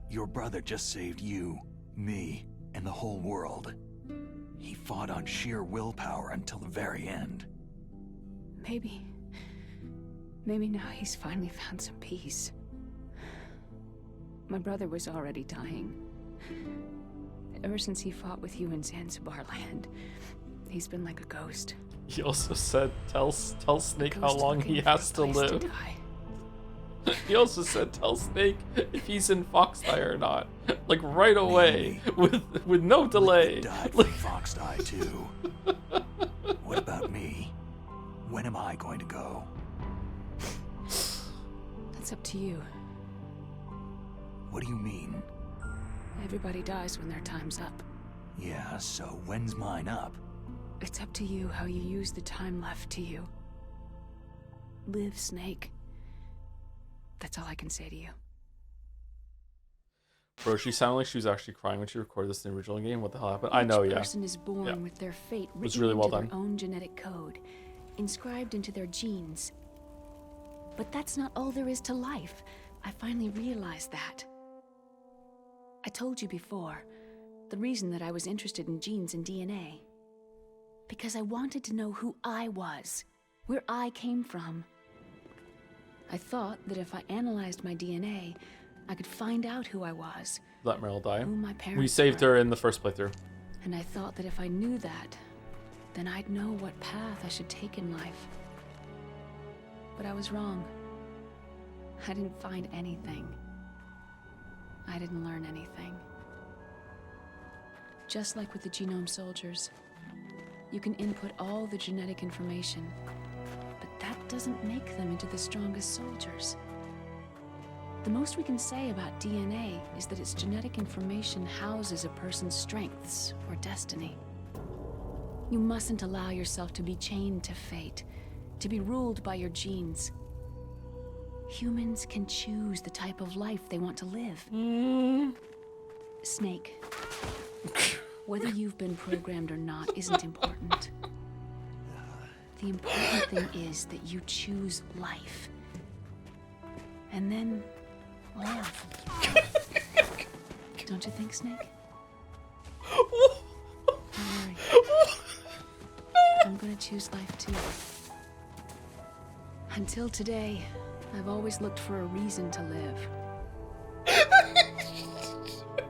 your brother just saved you, me, and the whole world. He fought on sheer willpower until the very end. Maybe now he's finally found some peace. My brother was already dying. Ever since he fought with you in Zanzibar land, he's been like a ghost. He also said, tell Snake how long he has to live. He also said, tell Snake if he's in Fox Die or not. Like right away, with no delay. Died from Fox Die too. What about me? When am I going to go? That's up to you. What do you mean? Everybody dies when their time's up. Yeah, so when's mine up? It's up to you how you use the time left to you. Live, Snake. That's all I can say to you. Bro, she sounded like she was actually crying when she recorded this in the original game. What the hell happened? I know, Each yeah. person is born with their fate It was written really well into done. their own genetic code, inscribed into their genes. But that's not all there is to life. I finally realized that. I told you before, the reason that I was interested in genes and DNA. Because I wanted to know who I was, where I came from. I thought that if I analyzed my DNA, I could find out who I was. Let Meryl die. Who my parents We saved were. her in the first playthrough. And I thought that if I knew that, then I'd know what path I should take in life. But I was wrong. I didn't find anything. I didn't learn anything. Just like with the genome soldiers, you can input all the genetic information, but that doesn't make them into the strongest soldiers. The most we can say about DNA is that its genetic information houses a person's strengths or destiny. You mustn't allow yourself to be chained to fate, to be ruled by your genes. Humans can choose the type of life they want to live. Snake, Whether you've been programmed or not isn't important. The important thing is that you choose life. And then live. Don't you think, Snake? Don't worry. I'm gonna choose life too. Until today, I've always looked for a reason to live.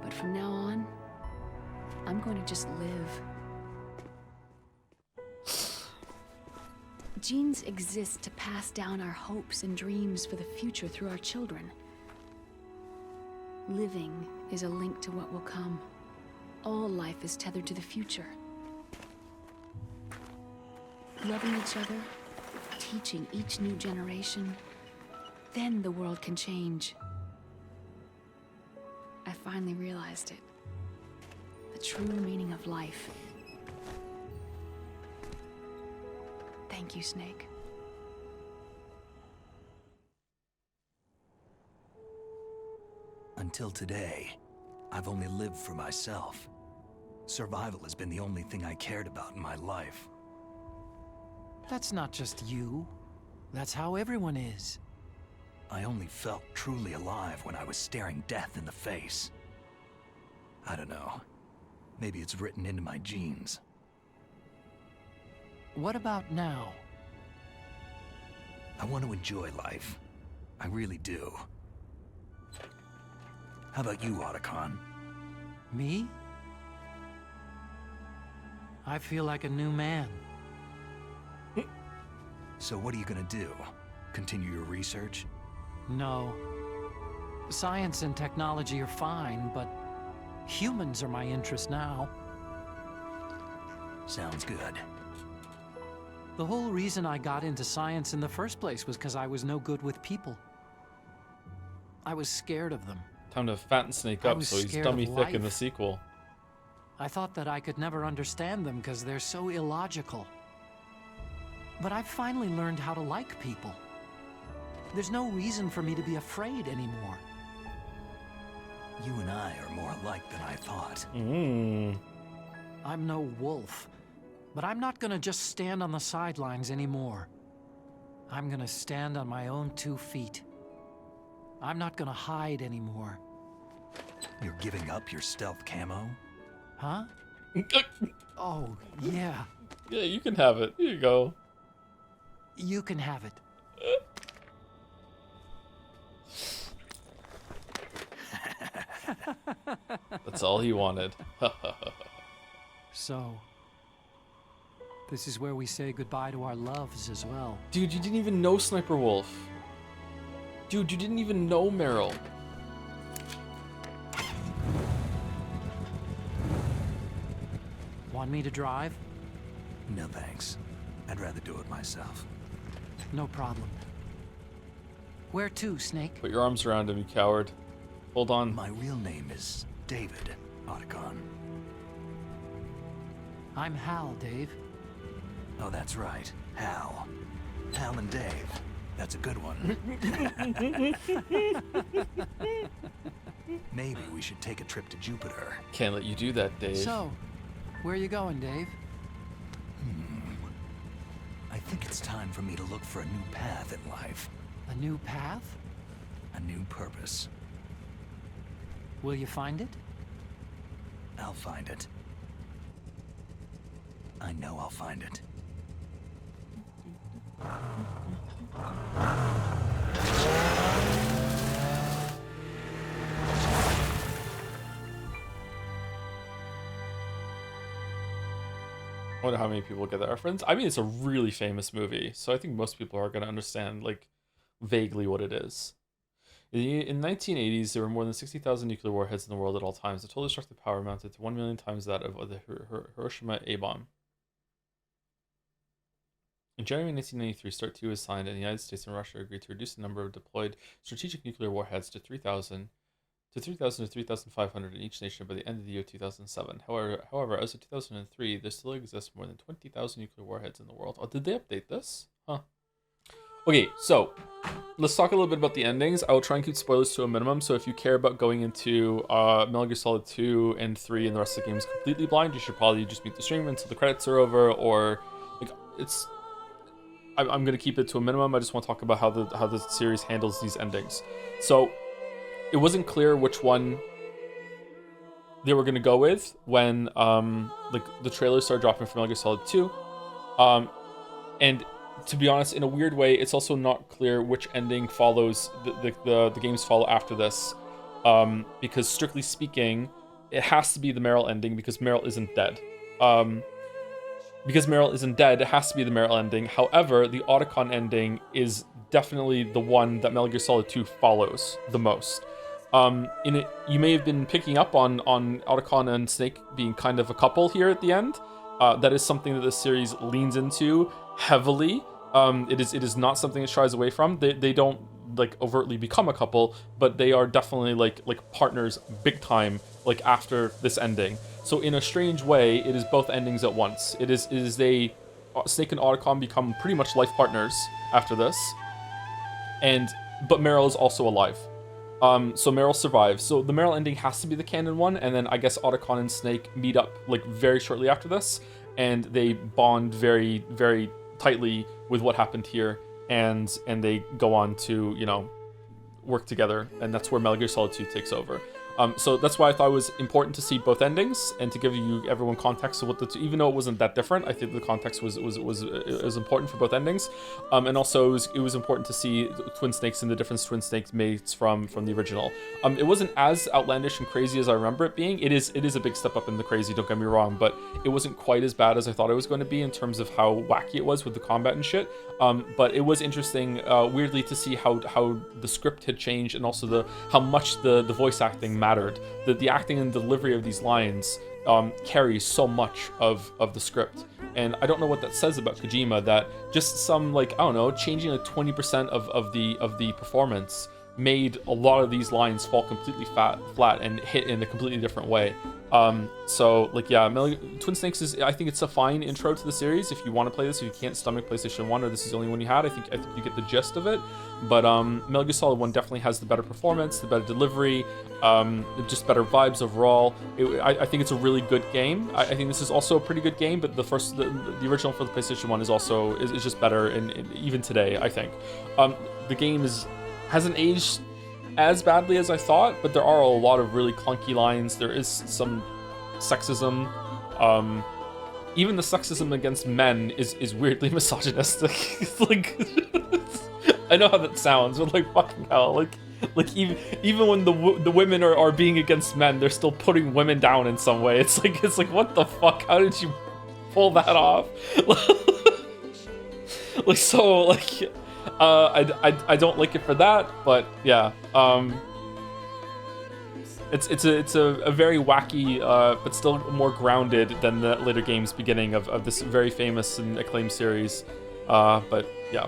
But from now on, I'm going to just live. Genes exist to pass down our hopes and dreams for the future through our children. Living is a link to what will come. All life is tethered to the future. Loving each other, teaching each new generation, then the world can change. I finally realized it. The true meaning of life. Thank you, Snake. Until today, I've only lived for myself. Survival has been the only thing I cared about in my life. That's not just you. That's how everyone is. I only felt truly alive when I was staring death in the face. I don't know. Maybe it's written into my genes. What about now? I want to enjoy life. I really do. How about you, Otacon? Me? I feel like a new man. So what are you gonna do? Continue your research? No. Science and technology are fine, but humans are my interest now. Sounds good. The whole reason I got into science in the first place was because I was no good with people. I was scared of them. Time to fatten Snake up so he's dummy thick in the sequel. I thought that I could never understand them because they're so illogical. But I finally learned how to like people. There's no reason for me to be afraid anymore. You and I are more alike than I thought. I'm no wolf, but I'm not gonna just stand on the sidelines anymore. I'm gonna stand on my own 2 feet. I'm not gonna hide anymore. You're giving up your stealth camo? Huh? Oh, yeah. Yeah, you can have it. Here you go. You can have it. That's all he wanted. So, this is where we say goodbye to our loves as well. Dude, you didn't even know Sniper Wolf. Dude, you didn't even know Meryl. Want me to drive? No thanks. I'd rather do it myself. No problem. Where to, Snake? Put your arms around him, you coward. Hold on. My real name is David, Otacon. I'm Hal, Dave. Oh, that's right. Hal. Hal and Dave. That's a good one. Maybe we should take a trip to Jupiter. Can't let you do that, Dave. So, where are you going, Dave? I think it's time for me to look for a new path in life. A new path? A new purpose. Will you find it? I'll find it. I know I'll find it. I wonder how many people get that reference. I mean, it's a really famous movie, so I think most people are going to understand, like, vaguely what it is. In the 1980s, there were more than 60,000 nuclear warheads in the world at all times. The total destructive power amounted to 1 million times that of the Hiroshima A-bomb. In January 1993, START 2 was signed, and the United States and Russia agreed to reduce the number of deployed strategic nuclear warheads to 3,000 to 3,500 in each nation by the end of the year 2007. However, as of 2003, there still exists more than 20,000 nuclear warheads in the world. Oh, did they update this? Huh. Okay, so let's talk a little bit about the endings. I will try and keep spoilers to a minimum, so if you care about going into Metal Gear Solid 2 and 3 and the rest of the games completely blind, you should probably just mute the stream until the credits are over, or like I'm gonna keep it to a minimum. I just want to talk about how the series handles these endings. So it wasn't clear which one they were gonna go with when like the trailers started dropping for Metal Gear Solid 2, and to be honest, in a weird way, it's also not clear which ending follows the games follow after this, because strictly speaking, it has to be the Meryl ending because Meryl isn't dead. Because Meryl isn't dead, it has to be the Meryl ending. However, the Otacon ending is definitely the one that Metal Gear Solid 2 follows the most. In it, you may have been picking up on Otacon and Snake being kind of a couple here at the end. That is something that this series leans into heavily. It is not something it shies away from. They don't like overtly become a couple, but they are definitely like partners big time, like after this ending. So in a strange way, it is both endings at once. It is Snake and Otacon become pretty much life partners after this, but Meryl is also alive. So Meryl survives. So the Meryl ending has to be the canon one, and then I guess Otacon and Snake meet up like very shortly after this, and they bond very, very tightly with what happened here, and they go on to, you know, work together, and that's where Metal Gear Solid 2 takes over. So that's why I thought it was important to see both endings and to give everyone context of what the two, even though it wasn't that different, I think the context was important for both endings, and also it was important to see Twin Snakes and the different Twin Snakes mates from the original. It wasn't as outlandish and crazy as I remember it being. It is a big step up in the crazy, don't get me wrong, but it wasn't quite as bad as I thought it was going to be in terms of how wacky it was with the combat and shit. But it was interesting, weirdly, to see how the script had changed, and also how much the voice acting mattered. The acting and delivery of these lines carries so much of the script, and I don't know what that says about Kojima, that just some, like, I don't know, changing like 20% of the performance made a lot of these lines fall completely flat and hit in a completely different way. So like, yeah, Twin Snakes is, I think it's a fine intro to the series if you want to play this. If you can't stomach PlayStation 1 or this is the only one you had, I think you get the gist of it. But Metal Gear Solid 1 definitely has the better performance, the better delivery, just better vibes overall. I think it's a really good game. I think this is also a pretty good game, but the original for the PlayStation 1 is also is just better, and even today, I think. The game hasn't aged as badly as I thought, but there are a lot of really clunky lines. There is some sexism. Even the sexism against men is weirdly misogynistic. Like, I know how that sounds, but like, fucking hell, like even when the women are being against men, they're still putting women down in some way. It's like what the fuck? How did you pull that off? Like, so like. I don't like it for that, but yeah, it's a very wacky, but still more grounded than the later games beginning of this very famous and acclaimed series. But yeah.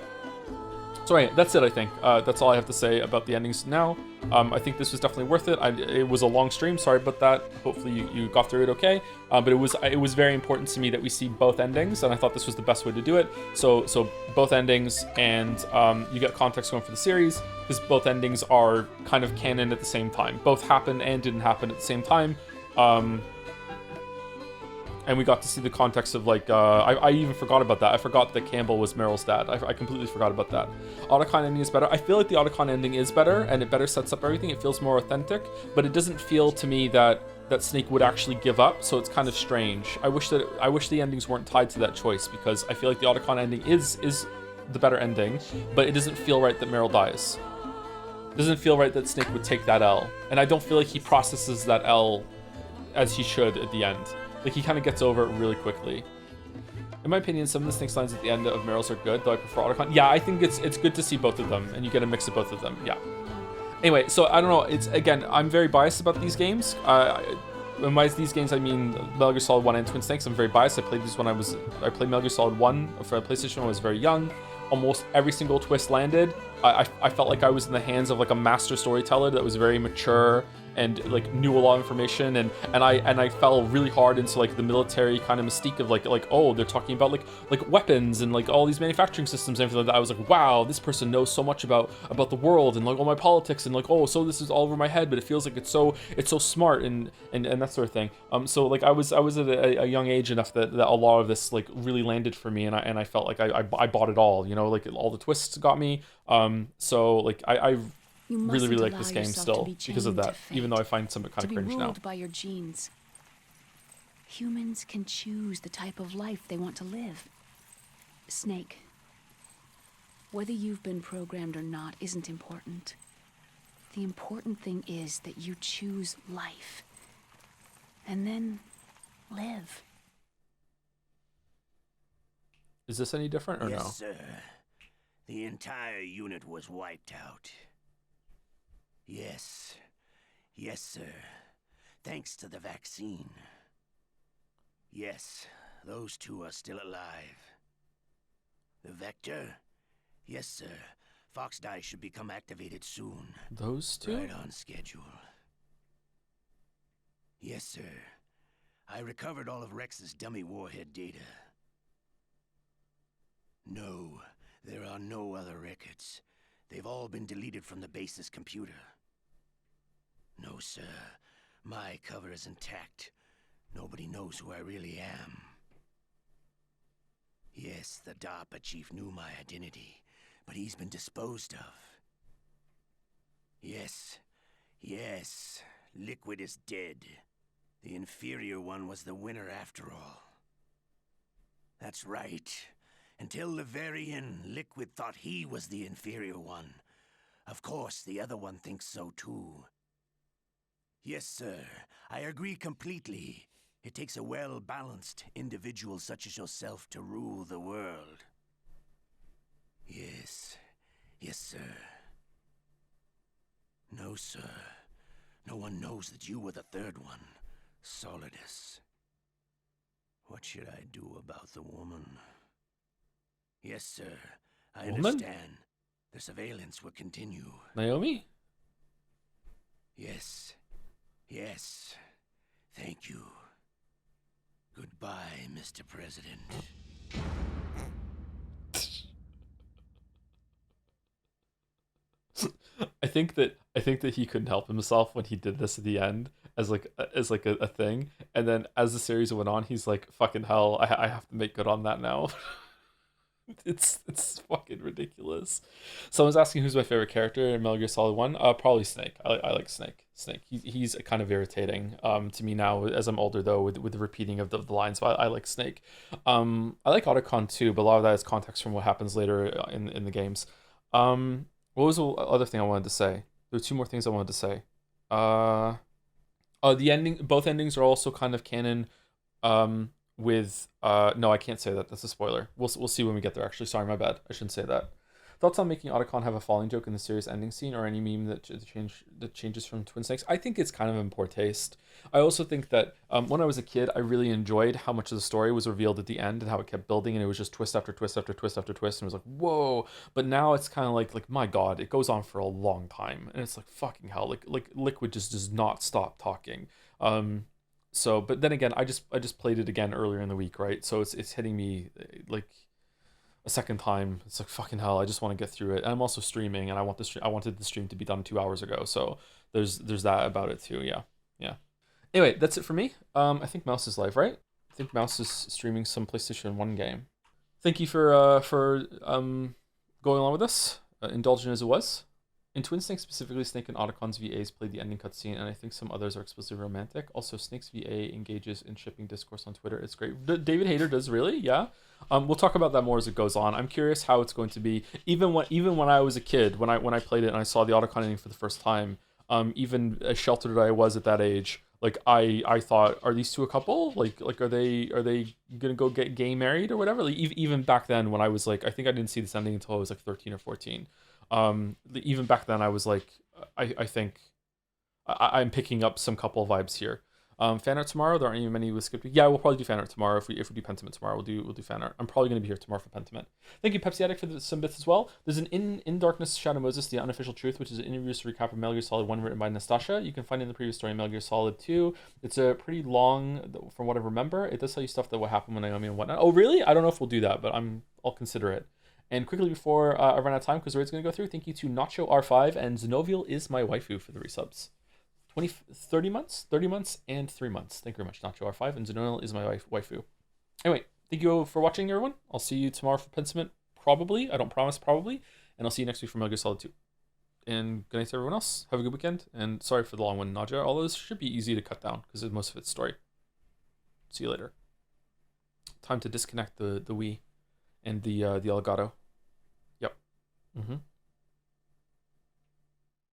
So anyway, that's it, I think. That's all I have to say about the endings now. I think this was definitely worth it. It was a long stream, sorry about that. Hopefully you got through it okay. But it was very important to me that we see both endings, and I thought this was the best way to do it. So both endings, and you get context going for the series, because both endings are kind of canon at the same time. Both happened and didn't happen at the same time. And we got to see the context of, like, I even forgot about that. I forgot that Campbell was Meryl's dad. I completely forgot about that. Otacon ending is better. I feel like the Otacon ending is better, and it better sets up everything. It feels more authentic, but it doesn't feel to me that Snake would actually give up, so it's kind of strange. I wish the endings weren't tied to that choice, because I feel like the Otacon ending is the better ending, but it doesn't feel right that Meryl dies. It doesn't feel right that Snake would take that L, and I don't feel like he processes that L as he should at the end. Like, he kind of gets over it really quickly. In my opinion, some of the Snake lines at the end of Meryl's are good, though I prefer Otacon. Yeah, I think it's good to see both of them, and you get a mix of both of them. Yeah. Anyway, so I don't know. It's, again, I'm very biased about these games. When by these games, I mean Metal Gear Solid 1 and Twin Snakes. I'm very biased. I played these when I played Metal Gear Solid 1 for PlayStation when I was very young. Almost every single twist landed. I felt like I was in the hands of like a master storyteller that was very mature and like knew a lot of information, and I fell really hard into like the military kind of mystique of like oh, they're talking about like weapons and like all these manufacturing systems and everything like that. I was like, wow, this person knows so much about the world and like all my politics, and like, oh, so this is all over my head, but it feels like it's so smart and that sort of thing. So like I was at a young age enough that a lot of this like really landed for me, and I felt like I bought it all, you know, like all the twists got me. So like I really like this game still because of that, even though I find some kind of cringe now. To be ruled by your genes. Humans can choose the type of life they want to live. Snake, whether you've been programmed or not isn't important. The important thing is that you choose life. And then live. Is this any different or no? Yes, sir. The entire unit was wiped out. Yes. Yes, sir. Thanks to the vaccine. Yes, those two are still alive. The Vector? Yes, sir. Fox Die should become activated soon. Those two? Right on schedule. Yes, sir. I recovered all of Rex's dummy warhead data. No, there are no other records. They've all been deleted from the base's computer. No, sir. My cover is intact. Nobody knows who I really am. Yes, the DARPA Chief knew my identity, but he's been disposed of. Yes. Yes. Liquid is dead. The inferior one was the winner after all. That's right. Until the very end, Liquid thought he was the inferior one. Of course, the other one thinks so too. Yes, sir. I agree completely. It takes a well-balanced individual such as yourself to rule the world. Yes. Yes, sir. No, sir. No one knows that you were the third one, Solidus. What should I do about the woman? Yes, sir. I understand. The surveillance will continue. Naomi? Yes. Yes. Thank you. Goodbye, Mr. President. I think that he couldn't help himself when he did this at the end as like a thing, and then as the series went on, he's like, fucking hell, I have to make good on that now. It's fucking ridiculous. Someone's asking who's my favorite character in Metal Gear Solid 1. Probably Snake. I like Snake. He's kind of irritating to me now as I'm older, though, with the repeating of the lines. But I like Snake. I like Otacon too, but a lot of that is context from what happens later in the games. What was the other thing I wanted to say? There were two more things I wanted to say. The ending. Both endings are also kind of canon. With no, I can't say that. That's a spoiler. We'll see when we get there. Actually, sorry, my bad. I shouldn't say that. Thoughts on making Otacon have a falling joke in the series ending scene, or any meme that changes from Twin Snakes? I think it's kind of in poor taste. I also think that when I was a kid, I really enjoyed how much of the story was revealed at the end and how it kept building, and it was just twist after twist after twist after twist, and it was like, whoa. But now it's kind of like my God, it goes on for a long time, and it's like fucking hell. Like Liquid just does not stop talking. So, but then again, I just played it again earlier in the week, right? So it's hitting me like a second time. It's like fucking hell. I just want to get through it. And I'm also streaming, and I wanted the stream to be done 2 hours ago. So there's that about it too. Yeah. Anyway, that's it for me. I think Mouse is live, right? I think Mouse is streaming some PlayStation 1 game. Thank you for going along with us, indulgent as it was. In Twin Snakes specifically, Snake and Otacon's VAs played the ending cutscene, and I think some others are explicitly romantic. Also, Snake's VA engages in shipping discourse on Twitter. It's great. David Hayter does, really? Yeah. We'll talk about that more as it goes on. I'm curious how it's going to be. Even when I was a kid, when I played it and I saw the Otacon ending for the first time, even as sheltered as I was at that age, like I thought, are these two a couple? Like are they gonna go get gay married or whatever? Like even back then, when I was like, I think I didn't see this ending until I was like 13 or 14. Even back then I was like, I think I'm picking up some couple vibes here. Fan art tomorrow. There aren't even many with skipped. Yeah, we'll probably do fan art tomorrow. If we do Pentiment tomorrow, we'll do fan art. I'm probably going to be here tomorrow for Pentiment. Thank you, Pepsi Addict, for some bits as well. There's an In Darkness, Shadow Moses, The Unofficial Truth, which is an interviews recap of Metal Gear Solid 1 written by Nastasha. You can find it in the previous story in Metal Gear Solid 2. It's a pretty long, from what I remember. It does tell you stuff that will happen with Naomi and whatnot. Oh, really? I don't know if we'll do that, but I'll consider it. And quickly before I run out of time, because the raid's going to go through, thank you to Nacho R5 and Zenovial is my waifu for the resubs. 30 months, and 3 months. Thank you very much, Nacho R5, and Zenovial is my waifu. Anyway, thank you for watching, everyone. I'll see you tomorrow for Pentiment, probably. I don't promise, probably. And I'll see you next week for Metal Gear Solid 2. And good night to everyone else. Have a good weekend. And sorry for the long one, Naja. All those should be easy to cut down, because most of it's story. See you later. Time to disconnect the Wii and the Elgato. Yep.